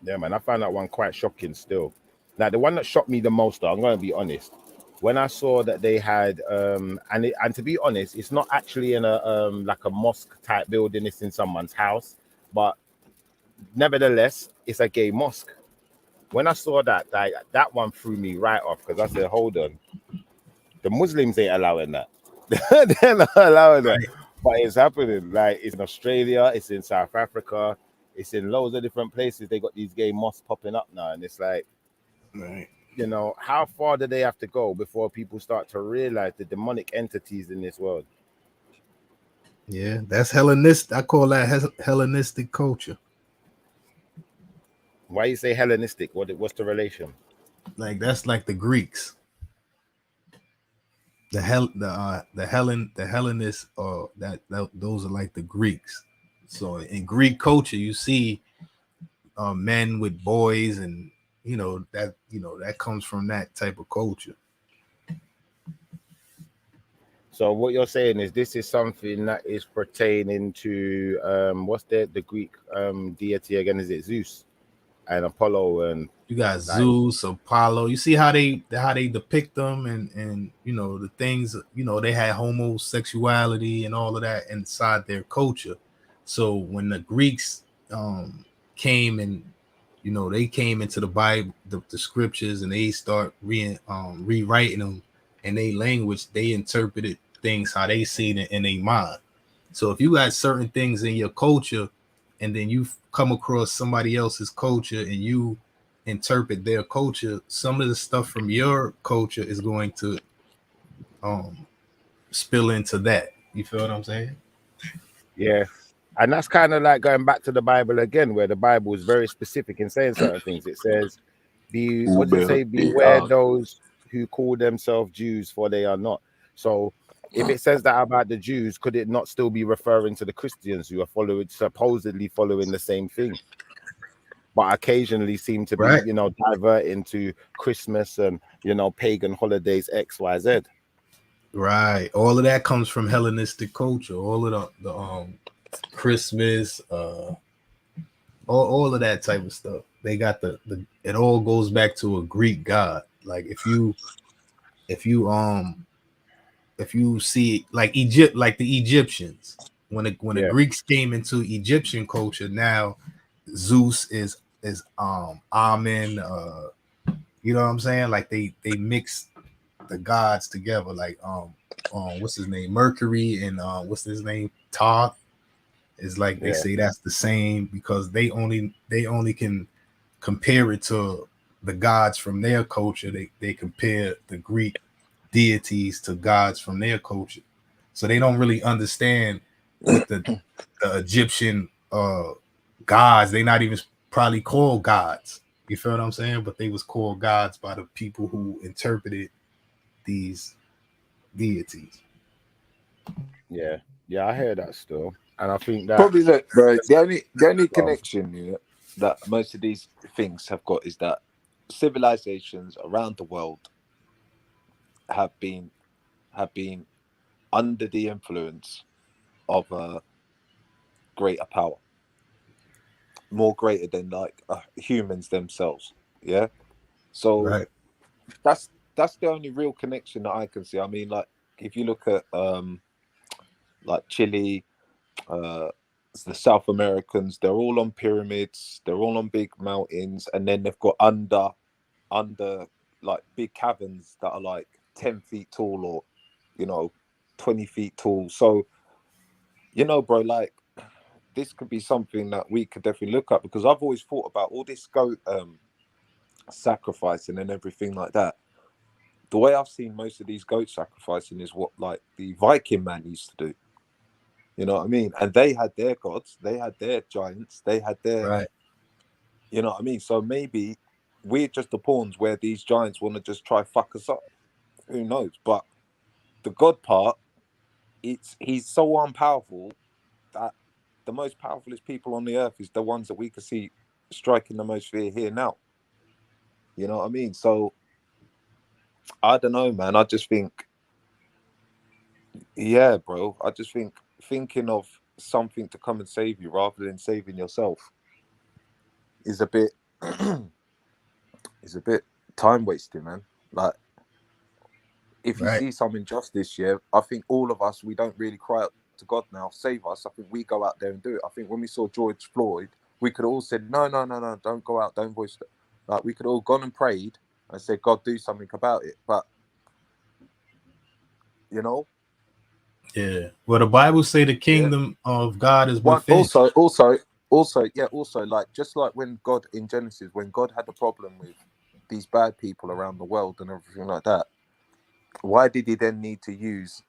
Speaker 1: Yeah, man, I found that one quite shocking still. Now, the one that shocked me the most, though, I'm going to be honest, when I saw that they had, and to be honest, it's not actually in a like a mosque type building, it's in someone's house, but nevertheless, it's a gay mosque. When I saw that, that one threw me right off because I said, hold on, the Muslims ain't allowing that. They're not allowing that. But it's happening. Like it's in Australia, it's in South Africa, it's in loads of different places. They got these gay mosques popping up now, and it's like, you know, how far do they have to go before people start to realize the demonic entities in this world?
Speaker 6: Yeah, that's Hellenistic. I call that Hellenistic culture.
Speaker 1: Why you say Hellenistic? What's the relation?
Speaker 6: Like that's like the Greeks. The Hellenists, or those are like the Greeks. So in Greek culture, you see men with boys, and that comes from that type of culture.
Speaker 1: So what you're saying is this is something that is pertaining to what's the Greek deity again? Is it Zeus? and Apollo and
Speaker 6: you got
Speaker 1: like,
Speaker 6: Zeus, Apollo. You see how they depict them, and you know the things. You know they had homosexuality and all of that inside their culture. So when the Greeks came and you know they came into the Bible, the scriptures, and they start rewriting them in their language, they interpreted things how they seen it in their mind. So if you got certain things in your culture, and then you come across somebody else's culture and you interpret their culture, some of the stuff from your culture is going to spill into that. You feel what I'm saying?
Speaker 1: yeah. And that's kind of like going back to the Bible again, where the Bible is very specific in saying certain things. It says, what does it say? Beware those who call themselves Jews, for they are not. So if it says that about the Jews, could it not still be referring to the Christians who are supposedly following the same thing, but occasionally seem to be,
Speaker 6: Right.
Speaker 1: you know, diverting to Christmas and, you know, pagan holidays, X, Y, Z.
Speaker 6: Right. All of that comes from Hellenistic culture. All of the Christmas, all of that type of stuff. They got the it all goes back to a Greek god. Like if you see like Egypt, like the Egyptians, when the Greeks came into Egyptian culture, now Zeus is Amen. You know what I'm saying? Like they mix the gods together, like what's his name, Mercury, and what's his name, Thoth. Is like they say that's the same because they only can compare it to the gods from their culture. They compare the Greek deities to gods from their culture, so they don't really understand what the Egyptian gods. They not even probably called gods. You feel what I'm saying? But they was called gods by the people who interpreted these deities.
Speaker 1: Yeah, I hear that still, and I think that
Speaker 7: probably look, bro. The only connection that most of these things have got is that civilizations around the world have been under the influence of a greater power, more greater than like humans themselves. Yeah, so
Speaker 6: right.
Speaker 7: That's the only real connection that I can see. I mean, like if you look at like Chile, the South Americans, they're all on pyramids, they're all on big mountains, and then they've got under like big caverns that are like 10 feet tall or, you know, 20 feet tall. So, you know, bro, like this could be something that we could definitely look at, because I've always thought about all this goat sacrificing and everything like that. The way I've seen most of these goat sacrificing is what like the Viking man used to do. You know what I mean? And they had their gods, they had their giants, they had their,
Speaker 6: right.
Speaker 7: You know what I mean? So maybe we're just the pawns where these giants want to just try fuck us up. Who knows? But the God part, he's so unpowerful that the most powerfulest people on the earth is the ones that we can see striking the most fear here now. You know what I mean? So I don't know, man. I just think, yeah, bro. I just think thinking of something to come and save you rather than saving yourself is a bit time wasting, man. Like if you see some injustice, yeah, I think all of us, we don't really cry out to God now, save us. I think we go out there and do it. I think when we saw George Floyd, we could all said, no, don't go out, don't voice it. Like we could all gone and prayed and said, God, do something about it. But you know,
Speaker 6: yeah. Well, the Bible say the kingdom of God is within.
Speaker 7: Also, like just like when God in Genesis, when God had a problem with these bad people around the world and everything like that, why did he then need to use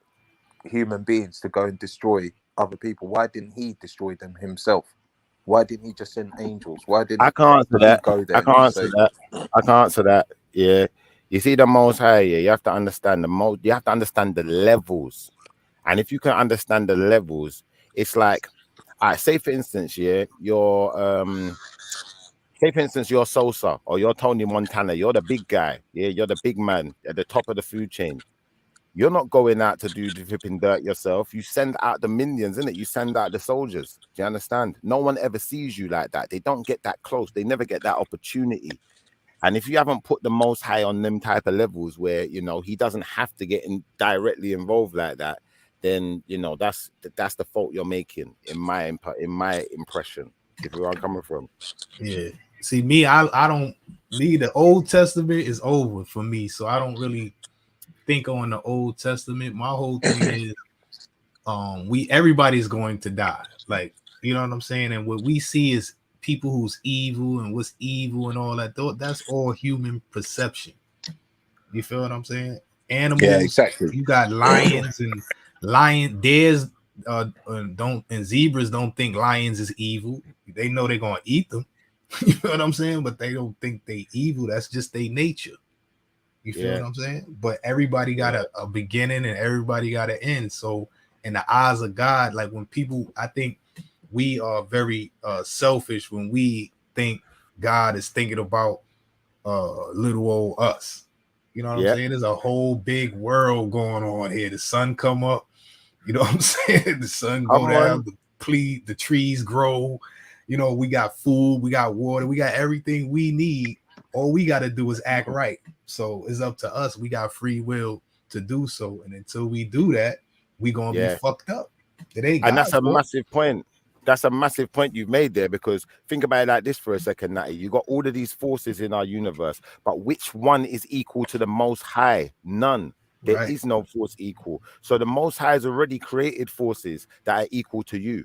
Speaker 7: human beings to go and destroy other people? Why didn't he destroy them himself? Why didn't he just send angels? Why didn't
Speaker 1: I can't answer that?
Speaker 7: Go there
Speaker 1: I can't answer that. I can't answer that. Yeah, you see the Most High. Yeah, you have to understand you have to understand the levels, and if you can understand the levels, it's like, say for instance, yeah, you're Sosa or you're Tony Montana. You're the big guy. Yeah, you're the big man at the top of the food chain. You're not going out to do the flipping dirt yourself. You send out the minions, innit? You send out the soldiers. Do you understand? No one ever sees you like that. They don't get that close. They never get that opportunity. And if you haven't put the Most High on them type of levels where, you know, he doesn't have to get directly involved like that, then, you know, that's the fault you're making in my impression. If you are coming from.
Speaker 6: Yeah. See, me, I don't need the Old Testament is over for me. So I don't really think on the Old Testament. My whole thing is everybody's going to die. Like, you know what I'm saying? And what we see is people who's evil and what's evil and all that. That's all human perception. You feel what I'm saying? Animals,
Speaker 7: Yeah, exactly.
Speaker 6: You got lions and there's and zebras don't think lions is evil. They know they're gonna eat them. You know what I'm saying? But they don't think they evil. That's just their nature. You feel what I'm saying? But everybody got a beginning and everybody got an end. So in the eyes of God, like when people, I think we are very selfish when we think God is thinking about little old us. You know what I'm saying? There's a whole big world going on here. The sun come up, you know what I'm saying? The sun go down, the trees grow. You know, we got food, we got water, we got everything we need. All we got to do is act right. So it's up to us. We got free will to do so. And until we do that, we going to be fucked up. It ain't
Speaker 1: and that's a massive point. That's a massive point you've made there, because think about it like this for a second, Natty. You got all of these forces in our universe, but which one is equal to the Most High? None. There is no force equal. So the Most High has already created forces that are equal to you.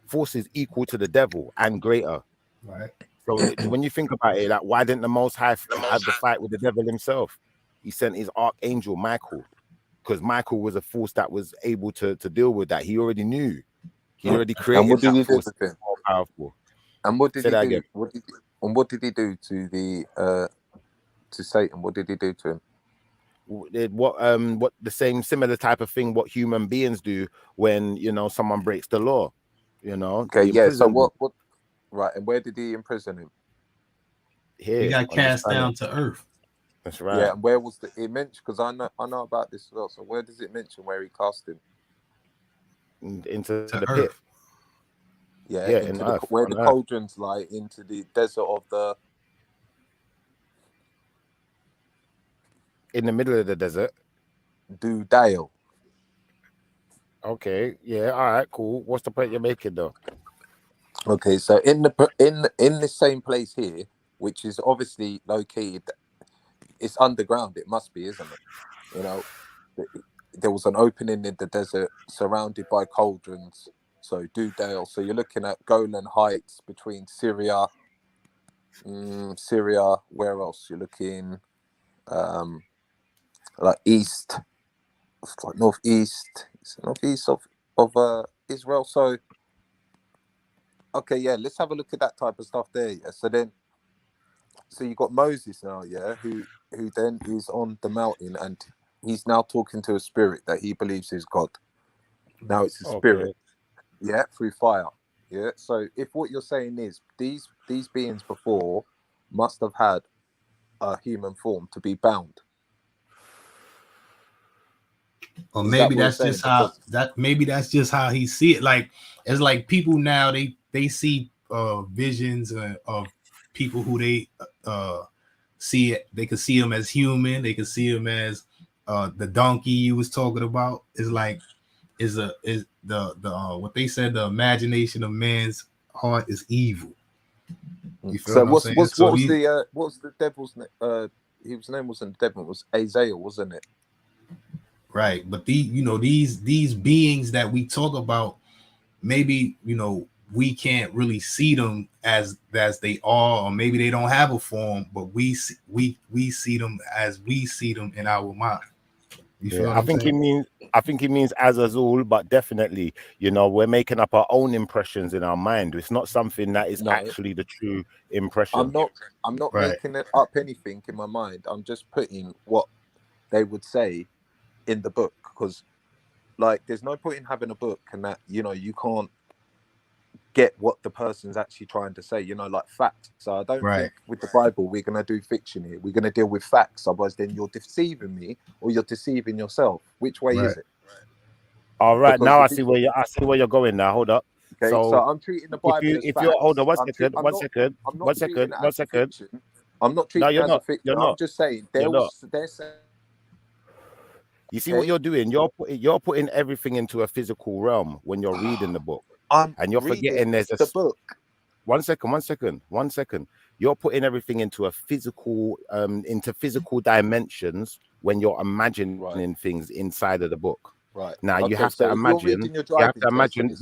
Speaker 1: Forces equal to the devil and greater.
Speaker 6: Right.
Speaker 1: So when you think about it, like, why didn't the Most High have the fight with the devil himself? He sent his archangel Michael, because Michael was a force that was able to deal with that. He already knew. He already created.
Speaker 7: And what did he do
Speaker 1: with him? More powerful.
Speaker 7: And what did he do? What did he do to the to Satan? What did he do to him?
Speaker 1: What the same similar type of thing what human beings do when, you know, someone breaks the law, you know.
Speaker 7: Okay, yeah. So what right, and where did he imprison him?
Speaker 1: Here,
Speaker 6: he got cast down to earth.
Speaker 1: That's right.
Speaker 7: Yeah, and where was it mentioned? Because I know about this as well. So where does it mention where he cast him?
Speaker 1: Into the
Speaker 6: earth.
Speaker 1: pit.
Speaker 7: Yeah,
Speaker 1: into
Speaker 7: earth, where the cauldrons lie, into the desert of the.
Speaker 1: In the middle of the desert.
Speaker 7: Dale.
Speaker 1: Okay, yeah, all right, cool. What's the point you're making though?
Speaker 7: Okay, so in the same place here, which is obviously located, it's underground. It must be, isn't it? You know, there was an opening in the desert surrounded by cauldrons. So Dale. So you're looking at Golan Heights between Syria. Where else? You're looking, like east, like northeast of Israel. So okay, yeah, let's have a look at that type of stuff there. Yeah. So you got Moses now, yeah, who then is on the mountain and he's now talking to a spirit that he believes is God. Now it's a spirit, yeah, through fire, yeah. So if what you're saying is these beings before must have had a human form to be bound.
Speaker 6: Or maybe that's just how maybe that's just how he see it. Like it's like people now they see visions of people who they see it. They can see them as human. They can see them as the donkey you was talking about. Is like is the what they said, the imagination of man's heart is evil. You feel
Speaker 7: so
Speaker 6: what
Speaker 7: what's the devil's name? His name wasn't the devil, it was Azazel, wasn't it?
Speaker 6: Right, but these beings that we talk about, maybe we can't really see them as they are, or maybe they don't have a form, but we see them as we see them in our mind.
Speaker 1: I think he means Azazul, but definitely, we're making up our own impressions in our mind. It's not something that is actually the true impression.
Speaker 7: I'm not making it up anything in my mind. I'm just putting what they would say in the book, because like there's no point in having a book and that you can't get what the person's actually trying to say, you know, like fact. So I don't think with the Bible we're going to do fiction here. We're going to deal with facts. Otherwise, then you're deceiving me or you're deceiving yourself. Which way is it?
Speaker 1: All right,
Speaker 7: Because
Speaker 1: now
Speaker 7: if
Speaker 1: I see where you're going now. Hold up.
Speaker 7: Okay, so I'm treating the Bible as
Speaker 1: if
Speaker 7: facts.
Speaker 1: you're hold on one
Speaker 7: I'm
Speaker 1: second,
Speaker 7: I'm
Speaker 1: one
Speaker 7: not-
Speaker 1: second,
Speaker 7: I'm not
Speaker 1: one
Speaker 7: treating
Speaker 1: second,
Speaker 7: it
Speaker 1: one
Speaker 7: as a
Speaker 1: second.
Speaker 7: fiction. I'm not
Speaker 1: No,
Speaker 7: treating
Speaker 1: you're
Speaker 7: it as a
Speaker 1: not.
Speaker 7: fiction.
Speaker 1: You're
Speaker 7: I'm
Speaker 1: not.
Speaker 7: just saying
Speaker 1: You're not.
Speaker 7: they're saying,
Speaker 1: You see what
Speaker 7: Okay.
Speaker 1: you're doing? You're putting everything into a physical realm when you're reading the book,
Speaker 7: I'm
Speaker 1: and you're
Speaker 7: reading
Speaker 1: forgetting there's a
Speaker 7: the book.
Speaker 1: One second. You're putting everything into a physical, into physical dimensions when you're imagining things inside of the book.
Speaker 7: Right.
Speaker 1: Now you
Speaker 7: Okay,
Speaker 1: have
Speaker 7: so
Speaker 1: to
Speaker 7: if you're
Speaker 1: imagine.
Speaker 7: reading your
Speaker 1: You have
Speaker 7: driving
Speaker 1: to
Speaker 7: test and
Speaker 1: imagine.
Speaker 7: it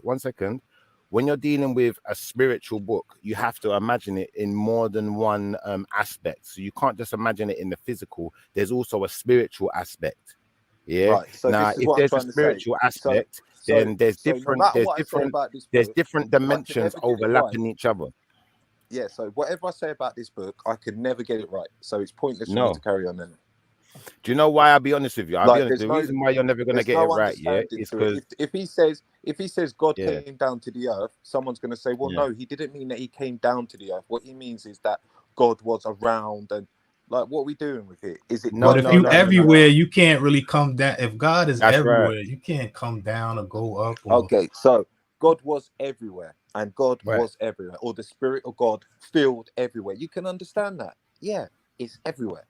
Speaker 1: One second. When you're dealing with a spiritual book, you have to imagine it in more than one aspect. So you can't just imagine it in the physical. There's also a spiritual aspect. Yeah.
Speaker 7: Right. So
Speaker 1: Now,
Speaker 7: this is
Speaker 1: if
Speaker 7: what I'm
Speaker 1: there's a
Speaker 7: trying to say.
Speaker 1: spiritual aspect, then there's
Speaker 7: no
Speaker 1: different.
Speaker 7: matter
Speaker 1: There's
Speaker 7: what I say
Speaker 1: different.
Speaker 7: about this
Speaker 1: There's
Speaker 7: book,
Speaker 1: different
Speaker 7: I can
Speaker 1: dimensions
Speaker 7: never get it right.
Speaker 1: overlapping each other.
Speaker 7: Yeah, so whatever I say about this book, I can never get it right. So it's pointless for me
Speaker 1: No.
Speaker 7: to carry on then.
Speaker 1: Do you know why? I'll be honest with you. I'll be honest.
Speaker 7: There's
Speaker 1: The
Speaker 7: no-
Speaker 1: reason why you're never gonna
Speaker 7: There's
Speaker 1: get
Speaker 7: no
Speaker 1: it right, yeah,
Speaker 7: understanding
Speaker 1: is
Speaker 7: to it.
Speaker 1: because
Speaker 7: If he says God
Speaker 1: Yeah.
Speaker 7: came down to the earth, someone's going to say, well,
Speaker 1: Yeah.
Speaker 7: no, he didn't mean that he came down to the earth. What he means is that God was around, and like, what are we doing with it? Is it
Speaker 1: No,
Speaker 6: But
Speaker 7: God
Speaker 6: if
Speaker 1: no,
Speaker 7: came
Speaker 6: you
Speaker 1: no,
Speaker 7: down
Speaker 1: no,
Speaker 7: to
Speaker 1: no.
Speaker 7: the
Speaker 6: everywhere,
Speaker 7: earth?
Speaker 6: you can't really come down. If God is
Speaker 1: That's right.
Speaker 6: everywhere, you can't come down or go up. Or,
Speaker 7: Okay, so God was everywhere, and God
Speaker 6: Right.
Speaker 7: was everywhere, or the Spirit of God filled everywhere. You can understand that. Yeah, it's everywhere.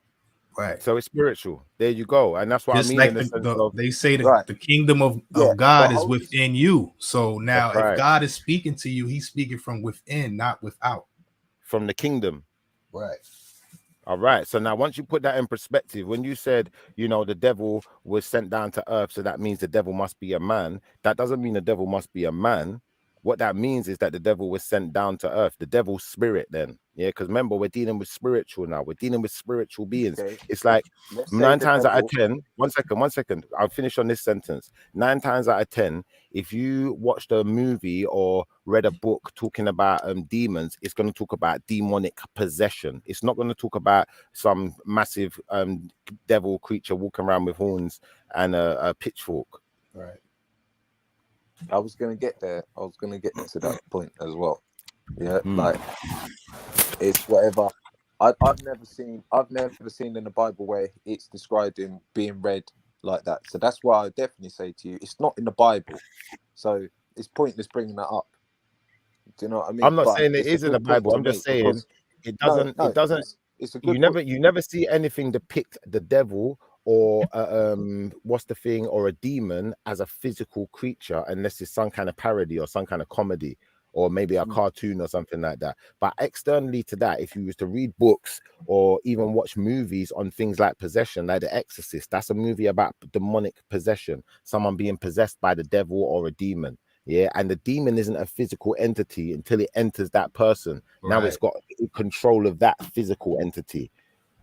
Speaker 6: right.
Speaker 1: So it's spiritual. There you go, and that's what
Speaker 6: Just
Speaker 1: I mean
Speaker 6: like
Speaker 1: in the sense
Speaker 6: the
Speaker 1: of
Speaker 6: they say
Speaker 7: Right.
Speaker 6: the kingdom of
Speaker 7: Yeah,
Speaker 6: God
Speaker 7: but
Speaker 6: is
Speaker 7: Holy
Speaker 6: within you. So now,
Speaker 1: That's right.
Speaker 6: if God is speaking to you, He's speaking from within, not without.
Speaker 1: from the kingdom.
Speaker 6: Right.
Speaker 1: All right. So now, once you put that in perspective, when you said, you know, the devil was sent down to earth, so that means the devil must be a man. That doesn't mean the devil must be a man. What that means is that the devil was sent down to earth, the devil's spirit, then. Yeah, because remember, we're dealing with spiritual now. We're dealing with spiritual beings.
Speaker 7: Okay.
Speaker 1: It's like
Speaker 7: Let's say
Speaker 1: 9
Speaker 7: the
Speaker 1: times out of
Speaker 7: devil-
Speaker 1: 10. One second. I'll finish on this sentence. 9 times out of 10, if you watched a movie or read a book talking about demons, it's going to talk about demonic possession. It's not going to talk about some massive devil creature walking around with horns and a pitchfork.
Speaker 6: Right.
Speaker 7: I was going to get there. I was going to get to that point as well. Yeah, like it's whatever. I've never seen in the Bible where it's described in being read like that. So that's why I definitely say to you, it's not in the Bible. So it's pointless bringing that up. Do you know what I mean?
Speaker 1: I'm not
Speaker 7: But
Speaker 1: saying it
Speaker 7: it's a
Speaker 1: is in the
Speaker 7: good point
Speaker 1: Bible.
Speaker 7: to
Speaker 1: I'm just
Speaker 7: make
Speaker 1: saying
Speaker 7: because-
Speaker 1: it doesn't.
Speaker 7: No,
Speaker 1: it doesn't.
Speaker 7: It's a good
Speaker 1: You
Speaker 7: point.
Speaker 1: never see anything depict the devil or what's the thing, or a demon as a physical creature, unless it's some kind of parody or some kind of comedy or maybe a cartoon or something like that. But externally to that, if you was to read books or even watch movies on things like possession, like The Exorcist, that's a movie about demonic possession, someone being possessed by the devil or a demon. Yeah, and the demon isn't a physical entity until it enters that person. Now it's got control of that physical entity,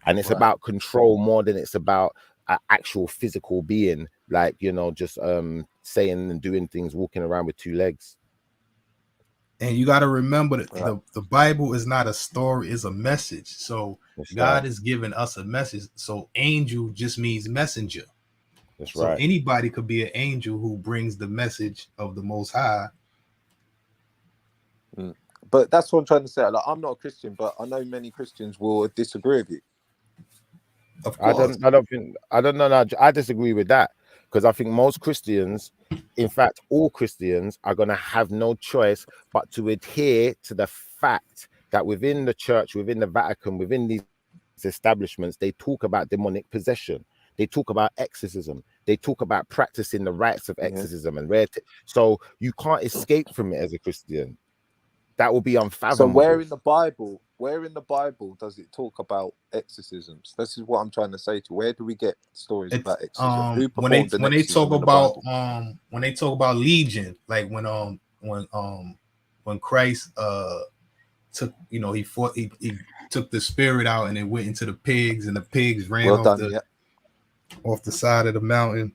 Speaker 1: and it's about control more than it's about an actual physical being, like, you know, just saying and doing things, walking around with 2 legs.
Speaker 6: And you got to remember that the Bible is not a story, it's a message. So
Speaker 1: That's
Speaker 6: God
Speaker 1: right.
Speaker 6: is giving us a message. So angel just means messenger.
Speaker 1: That's
Speaker 6: So
Speaker 1: right.
Speaker 6: anybody could be an angel who brings the message of the Most High.
Speaker 7: But that's what I'm trying to say. Like, I'm not a Christian, but I know many Christians will disagree with you.
Speaker 6: Of
Speaker 1: I
Speaker 6: course.
Speaker 1: don't know. I disagree with that, because I think most Christians, in fact, all Christians, are going to have no choice but to adhere to the fact that within the church, within the Vatican, within these establishments, they talk about demonic possession. They talk about exorcism. They talk about practicing the rites of exorcism and so you can't escape from it as a Christian. That will be unfathomable.
Speaker 7: So where in the Bible does it talk about exorcisms? This is what I'm trying to say to you. Where do we get stories about exorcism? Who
Speaker 6: When they
Speaker 7: performed an
Speaker 6: when they
Speaker 7: exorcism
Speaker 6: talk
Speaker 7: in the
Speaker 6: about
Speaker 7: Bible?
Speaker 6: when they talk about Legion, like when Christ took, you know, he took the spirit out and it went into the pigs, and the pigs ran off the side of the mountain.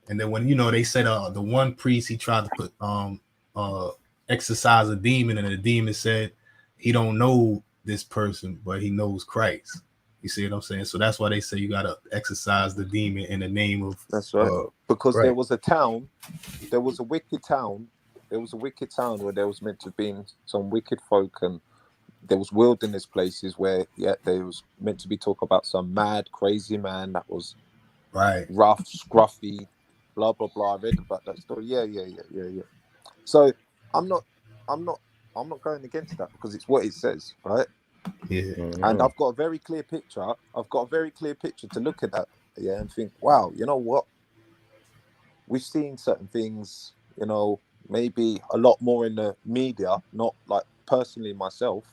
Speaker 6: And then when, you know, they said the one priest, he tried to put exorcise a demon, and the demon said he don't know this person, but he knows Christ. You see what I'm saying? So that's why they say you gotta exercise the demon in the name of.
Speaker 7: That's right. Because
Speaker 6: right.
Speaker 7: there was a town, there was a wicked town where there was meant to be some wicked folk, and there was wilderness places where there was meant to be talk about some mad, crazy man that was
Speaker 6: right,
Speaker 7: rough, scruffy, blah blah blah. I read about that story. Yeah. So I'm not going against that because it's what it says, right?
Speaker 6: Yeah.
Speaker 7: And I've got a very clear picture. To look at that, yeah, and think, wow, you know what? We've seen certain things, you know, maybe a lot more in the media, not like personally myself.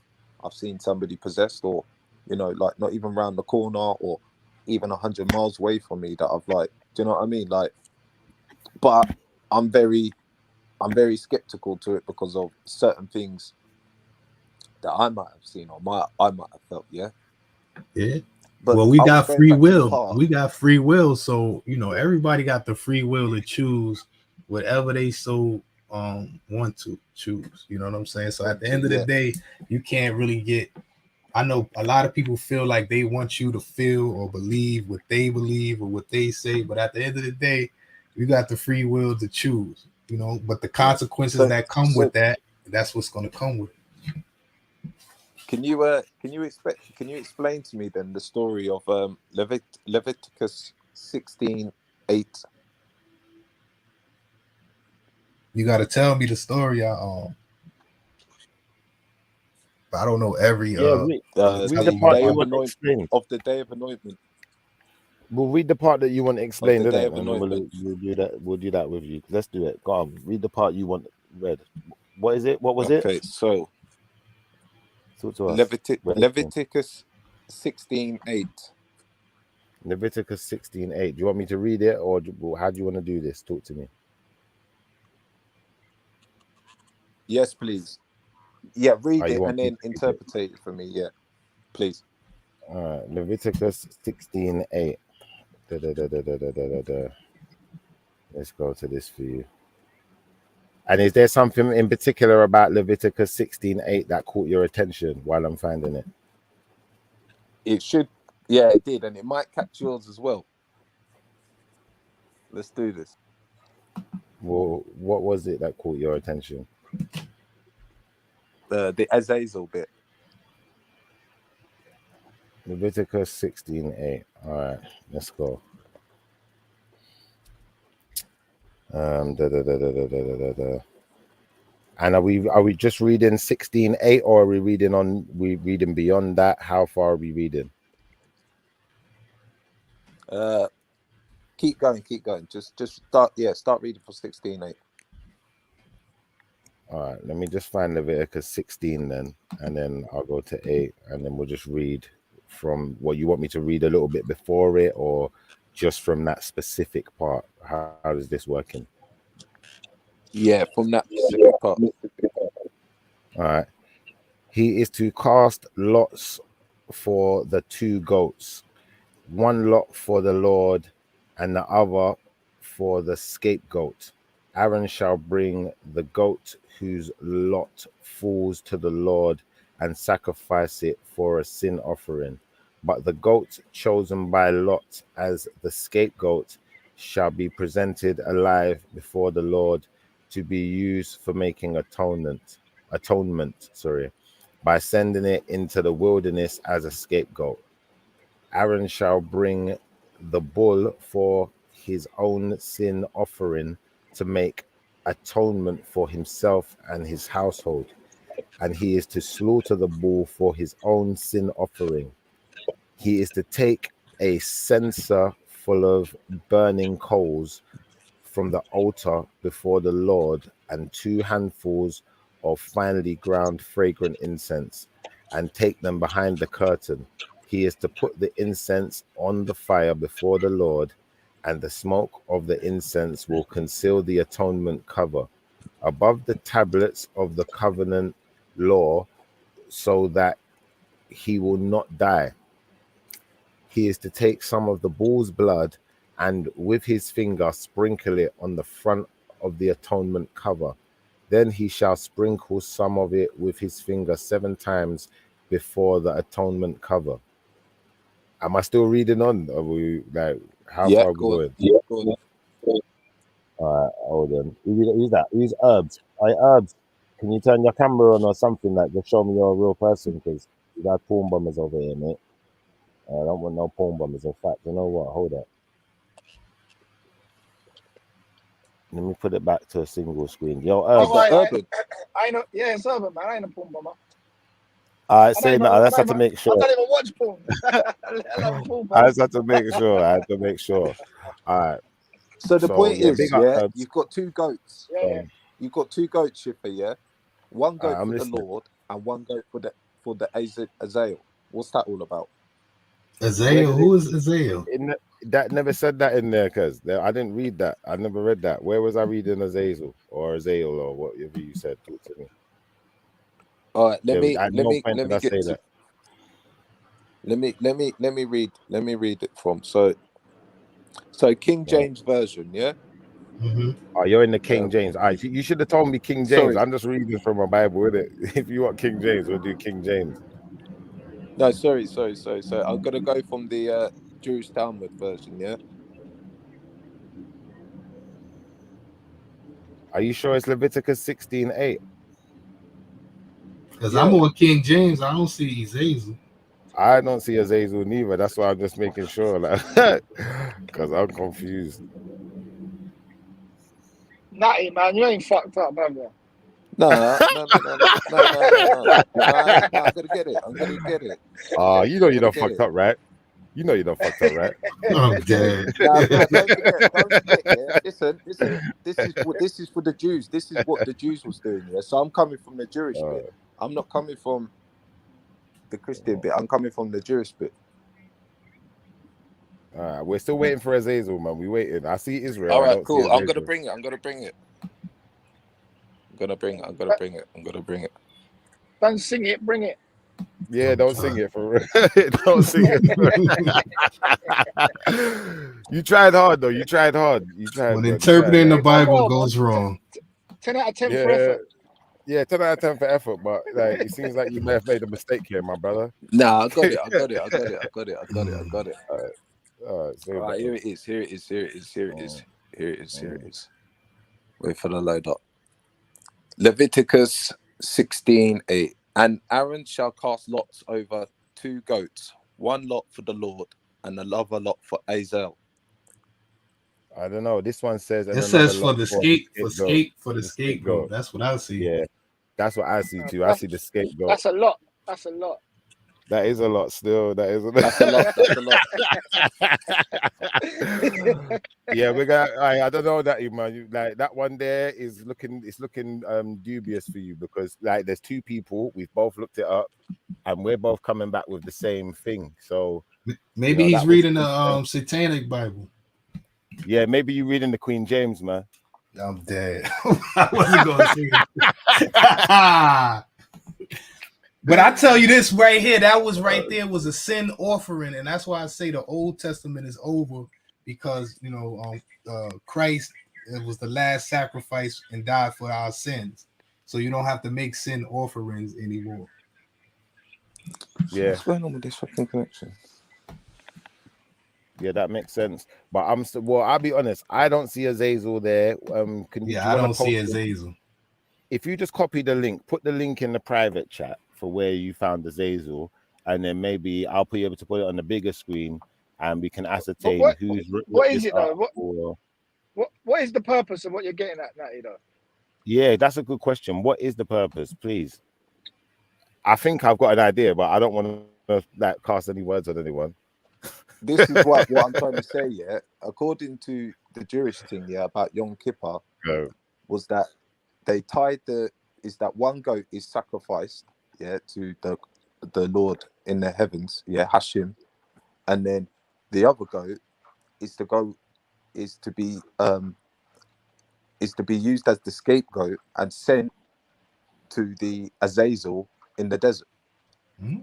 Speaker 7: I've seen somebody possessed, or, you know, like not even around the corner or even 100 miles away from me that I've like, do you know what I mean? Like, but I'm very skeptical to it because of certain things that I might have seen or I might have felt, yeah. But
Speaker 6: well, we got free will. We got free will, so you know everybody got the free will to choose whatever they so want to choose. You know what I'm saying? So at the end of the day, you can't really get. I know a lot of people feel like they want you to feel or believe what they believe or what they say, but at the end of the day, you got the free will to choose. You know, but the consequences that come with that's what's going to come with it.
Speaker 7: Can you explain to me then the story of Leviticus 16:8?
Speaker 6: You got to tell me the story. I don't know every
Speaker 1: read the part you want to explain
Speaker 7: of the Day of Anointment.
Speaker 1: We'll read the part that you want to explain,
Speaker 7: Day
Speaker 1: and we'll do that. We'll do that with you. Let's do it. Go on, read the part you want read. What is it? What was it?
Speaker 7: Okay, so Leviticus 16:8.
Speaker 1: Leviticus 16:8. Do you want me to read it, or how do you want to do this? Talk to me.
Speaker 7: Yes, please. Yeah, read it and then interpret it for me. Yeah, please.
Speaker 1: All right, Leviticus 16:8. Let's go to this for you. And is there something in particular about Leviticus 16:8 that caught your attention while I'm finding it?
Speaker 7: It should. Yeah, it did, and it might catch yours as well. Let's do this.
Speaker 1: Well, what was it that caught your attention?
Speaker 7: The Azazel bit.
Speaker 1: Leviticus 16:8. All right, let's go. And are we just reading 16:8, or are we reading beyond that? How far are we reading?
Speaker 7: Keep going. Just start reading for 16:8.
Speaker 1: All right, let me just find Leviticus 16 then, and then I'll go to 8, and then we'll just read from what you want me to read a little bit before it, or just from that specific part. How is this working?
Speaker 7: Yeah, from that specific part.
Speaker 1: All right. He is to cast lots for the 2 goats, one lot for the Lord and the other for the scapegoat. Aaron shall bring the goat whose lot falls to the Lord and sacrifice it for a sin offering. But the goat chosen by Lot as the scapegoat shall be presented alive before the Lord to be used for making atonement, by sending it into the wilderness as a scapegoat. Aaron shall bring the bull for his own sin offering to make atonement for himself and his household, and he is to slaughter the bull for his own sin offering. He is to take a censer full of burning coals from the altar before the Lord, and 2 handfuls of finely ground fragrant incense, and take them behind the curtain. He is to put the incense on the fire before the Lord, and the smoke of the incense will conceal the atonement cover above the tablets of the covenant law, so that he will not die. He is to take some of the bull's blood and with his finger sprinkle it on the front of the atonement cover. Then he shall sprinkle some of it with his finger 7 times before the atonement cover. Am I still reading on? Are we like how
Speaker 7: Yeah,
Speaker 1: far are we
Speaker 7: go on.
Speaker 1: going?
Speaker 7: Yeah, go on.
Speaker 1: All right, hold on. Who's that? Who's Herbs? Hey, Herbs, can you turn your camera on or something? Like, just show me you're a real person, because you got porn bombers over here, mate. I don't want no porn bombers. In fact, you know what? Hold up. Let me put it back to a single screen. Yo, Herbs.
Speaker 7: Is that Urban?
Speaker 8: I know. Yeah, it's Urban, man. I ain't a porn bomber.
Speaker 1: All right, say that. Let's have to make sure.
Speaker 8: I don't even watch porn. I love porn
Speaker 1: I
Speaker 8: bombers.
Speaker 1: just have to make sure. I have to make sure. All right.
Speaker 7: So the point is,
Speaker 1: big up,
Speaker 7: yeah,
Speaker 1: Herbs.
Speaker 7: you've got two goats.
Speaker 8: Yeah.
Speaker 7: You've got two goats, Shipper, yeah? One goat
Speaker 1: I'm
Speaker 7: for
Speaker 1: listening.
Speaker 7: the Lord and one goat for the Azael. What's that all about?
Speaker 6: Azael, who is Azael?
Speaker 1: That never said that in there, because I didn't read that. I never read that. Where was I reading Azazel or whatever you said? Talk to me.
Speaker 7: All right, let me read it from. So King James version, yeah.
Speaker 1: Oh, you're in the King James. All right, you should have told me King James.
Speaker 7: Sorry.
Speaker 1: I'm just reading from my Bible, with it. If you want King James, we'll do King James.
Speaker 7: No, sorry. I'm gonna go from the Jewish Talmud version, yeah.
Speaker 1: Are you sure it's Leviticus 16:8?
Speaker 6: Because I'm on King James. I don't see Azazel.
Speaker 1: I don't see Azazel neither. That's why I'm just making sure, like, because I'm confused.
Speaker 8: Natty, man, you ain't fucked up, have you?
Speaker 7: No. I'm gonna get it.
Speaker 1: Oh, you know you don't fucked up, right? You know you don't fucked up, right?
Speaker 6: I'm dead.
Speaker 7: Don't forget, yeah. Listen. This is for the Jews. This is what the Jews was doing, yeah. So I'm coming from the Jewish bit. I'm not coming from the Christian bit. I'm coming from the Jewish bit.
Speaker 1: All right, we're still waiting for Azazel, man. We waiting. I see Israel.
Speaker 7: All right, cool. I'm gonna bring it.
Speaker 8: Don't sing it, bring it.
Speaker 1: Yeah, don't sing it for real. Don't sing it. You tried hard, though. You tried hard.
Speaker 6: When interpreting the Bible goes wrong.
Speaker 8: 10 out of 10 for effort.
Speaker 1: Yeah, 10 out of 10 for effort, but like it seems like you may have made a mistake here, my brother.
Speaker 7: Nah, I got it.
Speaker 1: All right,
Speaker 7: here it is. Wait for the load up. Leviticus 16:8. And Aaron shall cast lots over 2 goats, one lot for the Lord and another lot for Azazel.
Speaker 1: I don't know. This one says
Speaker 6: it says for the scapegoat. That's what I see.
Speaker 1: Yeah, that's what I see too. I see the scapegoat.
Speaker 8: That's a lot.
Speaker 1: That is a lot still.
Speaker 7: That's a lot.
Speaker 1: Yeah, we got. I don't know that, man. Like that one there is looking. It's looking dubious for you, because like there's 2 people. We've both looked it up, and we're both coming back with the same thing. So
Speaker 6: maybe he's reading the Satanic Bible.
Speaker 1: Yeah, maybe you're reading the Queen James, man.
Speaker 6: I'm dead. I wasn't gonna say it. But I tell you this right here, that was right there was a sin offering, and that's why I say the Old Testament is over, because Christ was the last sacrifice and died for our sins, so you don't have to make sin offerings anymore.
Speaker 1: Yeah.
Speaker 7: What's going on with this fucking connection?
Speaker 1: Yeah, that makes sense. But I'll be honest, I don't see Azazel there.
Speaker 6: I don't see Azazel.
Speaker 1: If you just copy the link, put the link in the private chat for where you found Azazel, and then maybe I'll be able to put it on the bigger screen, and we can ascertain who's.
Speaker 8: What is it though? What is the purpose of what you're getting at, Natty, though?
Speaker 1: Yeah, that's a good question. What is the purpose, please? I think I've got an idea, but I don't want to like cast any words on anyone.
Speaker 7: This is what I'm trying to say, yeah. According to the Jewish thing, yeah, about Yom Kippur, was that they tied is that one goat is sacrificed, yeah, to the Lord in the heavens, yeah, Hashem, and then the other goat is to be used as the scapegoat and sent to the Azazel in the desert.
Speaker 6: Mm-hmm.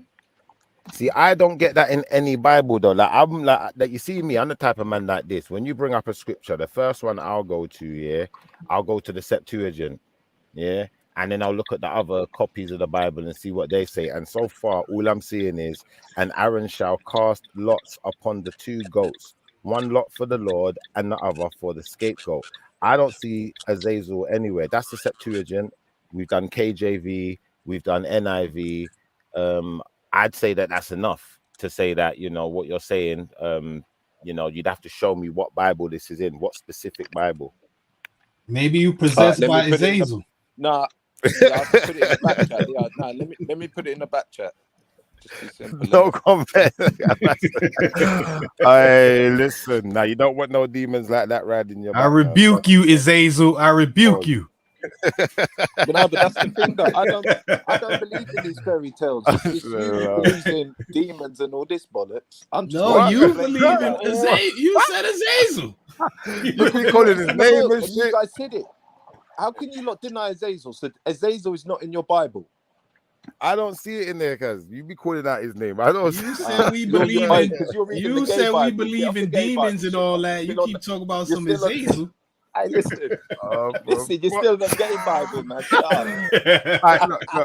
Speaker 1: See, I don't get that in any Bible though. Like I'm like that. You see me, I'm the type of man like this. When you bring up a scripture, the first one I'll go to, I'll go to the Septuagint, and then I'll look at the other copies of the Bible and see what they say. And so far, all I'm seeing is, and Aaron shall cast lots upon the 2 goats, one lot for the Lord and the other for the scapegoat. I don't see Azazel anywhere. That's the Septuagint. We've done KJV, we've done NIV. I'd say that that's enough to say that, you know, what you're saying, you know, you'd have to show me what Bible this is in, what specific Bible.
Speaker 6: Maybe you possessed by Azazel.
Speaker 7: Nah, yeah, I'll put it in the back chat. Yeah, nah, let me put it in the back chat. Just be simple.
Speaker 1: No comment. Hey, listen, now you don't want no demons like that riding your back.
Speaker 6: I rebuke you, Azazel. I rebuke you.
Speaker 7: But no, but that's the thing though. I don't believe in these fairy tales. It's you who believes in demons and all this bollocks.
Speaker 6: You believe in Azazel. You said Azazel.
Speaker 1: You keep calling his name and shit.
Speaker 7: You guys said it. How can you not deny Azazel? So Azazel is not in your Bible.
Speaker 1: I don't see it in there, cuz you be calling out his name. I don't.
Speaker 6: You said we believe in. You said we believe in demons and all that. You keep talking about some Azazel.
Speaker 7: Hey, listen, listen. You're still in the gay Bible, man. Shut up.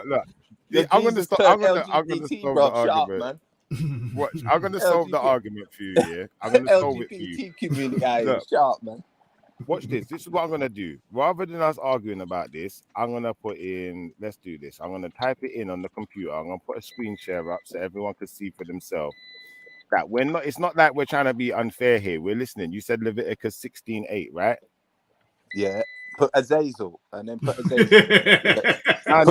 Speaker 1: Look. Yeah, I'm gonna stop. I'm gonna solve the argument. Watch. I'm gonna solve the argument for you. Yeah, I'm gonna solve it for you.
Speaker 7: Community, shut up, man.
Speaker 1: Watch this. This is what I'm gonna do. Rather than us arguing about this, I'm gonna put in. Let's do this. I'm gonna type it in on the computer. I'm gonna put a screen share up so everyone can see for themselves. That we're not. It's not like we're trying to be unfair here. We're listening. You said Leviticus 16:8, right?
Speaker 7: Yeah. Put Azazel and then put Azazel.
Speaker 1: No.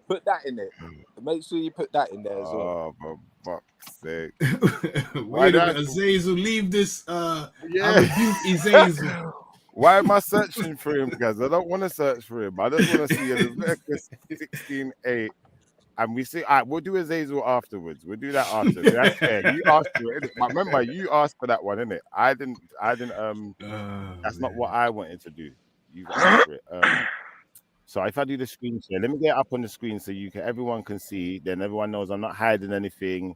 Speaker 1: Put
Speaker 7: that in it. Make sure you put that in there as well.
Speaker 1: Oh, for fuck's sake.
Speaker 6: Wait a minute, Azazel, leave this. I rebuke Azazel.
Speaker 1: Why am I searching for him? Because I don't want to search for him. I just want to see Leviticus 16:8. And we say, all right, we'll do Azazel afterwards. We'll do that after. That's fair. You asked for it. But remember, you asked for that one, innit? I didn't. That's not what I wanted to do. You asked for it. So if I do the screen share, let me get up on the screen so everyone can see. Then everyone knows I'm not hiding anything.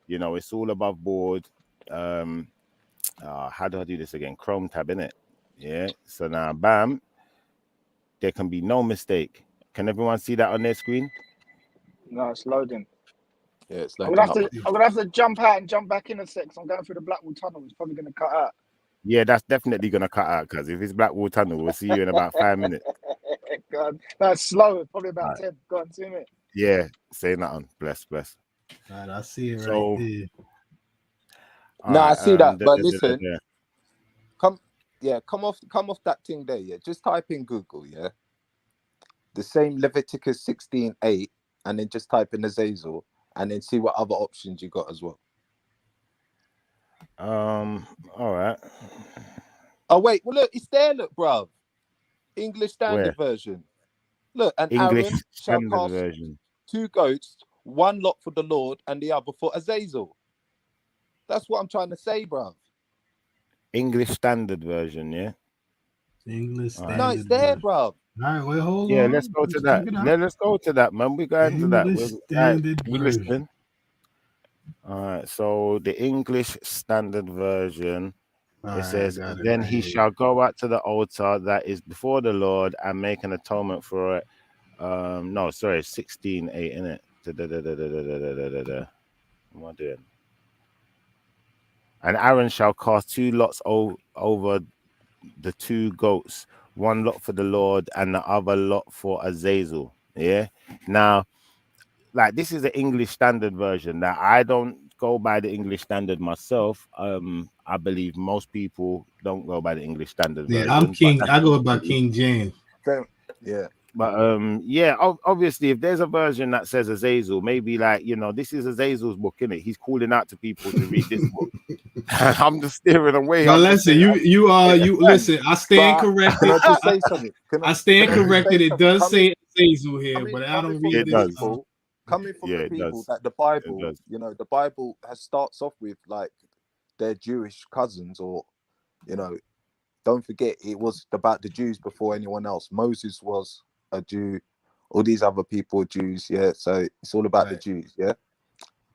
Speaker 1: You know, it's all above board. How do I do this again? Chrome tab, innit? Yeah. So now, bam. There can be no mistake. Can everyone see that on their screen?
Speaker 8: No, it's loading.
Speaker 7: Yeah, it's
Speaker 8: I'm
Speaker 7: loading.
Speaker 8: gonna have to jump out and jump back in a sec. I'm going through the Blackwall Tunnel. It's probably gonna cut out.
Speaker 1: Yeah, that's definitely gonna cut out because if it's Blackwall Tunnel, we'll see you in about 5 minutes.
Speaker 8: God, that's slow. Probably about 10. Go on, 2 minutes.
Speaker 1: Yeah, say nothing. Bless.
Speaker 6: Right, I see it
Speaker 1: So,
Speaker 6: right there.
Speaker 7: No, I see that. But listen, come off that thing there. Yeah, just type in Google. Yeah, the same Leviticus 16:8. And then just type in Azazel and then see what other options you got as well.
Speaker 1: All right.
Speaker 7: Oh, wait. Well, look, it's there, look, bruv. English Standard Version. Look, and
Speaker 1: English
Speaker 7: Aaron
Speaker 1: Standard
Speaker 7: shall cast
Speaker 1: Version.
Speaker 7: 2 goats, one lot for the Lord and the other for Azazel. That's what I'm trying to say, bruv.
Speaker 1: English Standard Version, yeah?
Speaker 6: English Standard.
Speaker 7: No, it's there, bruv.
Speaker 6: All right, wait, hold on.
Speaker 1: Yeah, let's go to that. Let's go to that, man. We're going to that. We're listening. All right, so the English Standard Version, it says, then he shall go out to the altar that is before the Lord and make an atonement for it. No, sorry, 16:8, isn't it? What am I doing? And Aaron shall cast 2 lots over the 2 goats, one lot for the Lord and the other lot for Azazel. Yeah. Now, like, this is the English Standard Version. Now, I don't go by the English Standard myself. I believe most people don't go by the English Standard Version.
Speaker 6: Yeah, I'm King. I go by King James.
Speaker 7: Yeah.
Speaker 1: But obviously, if there's a version that says Azazel, maybe like, you know, this is Azazel's book, innit? He's calling out to people to read this book. I'm just steering away.
Speaker 6: Well, listen, you listen. I stand corrected. I stand corrected. It does say Azazel here, but I don't read this.
Speaker 7: Coming from the people that the Bible, you know, the Bible starts off with like their Jewish cousins, or, you know, don't forget it was about the Jews before anyone else. Moses was a Jew, all these other people are Jews, yeah. So it's all about the Jews, yeah.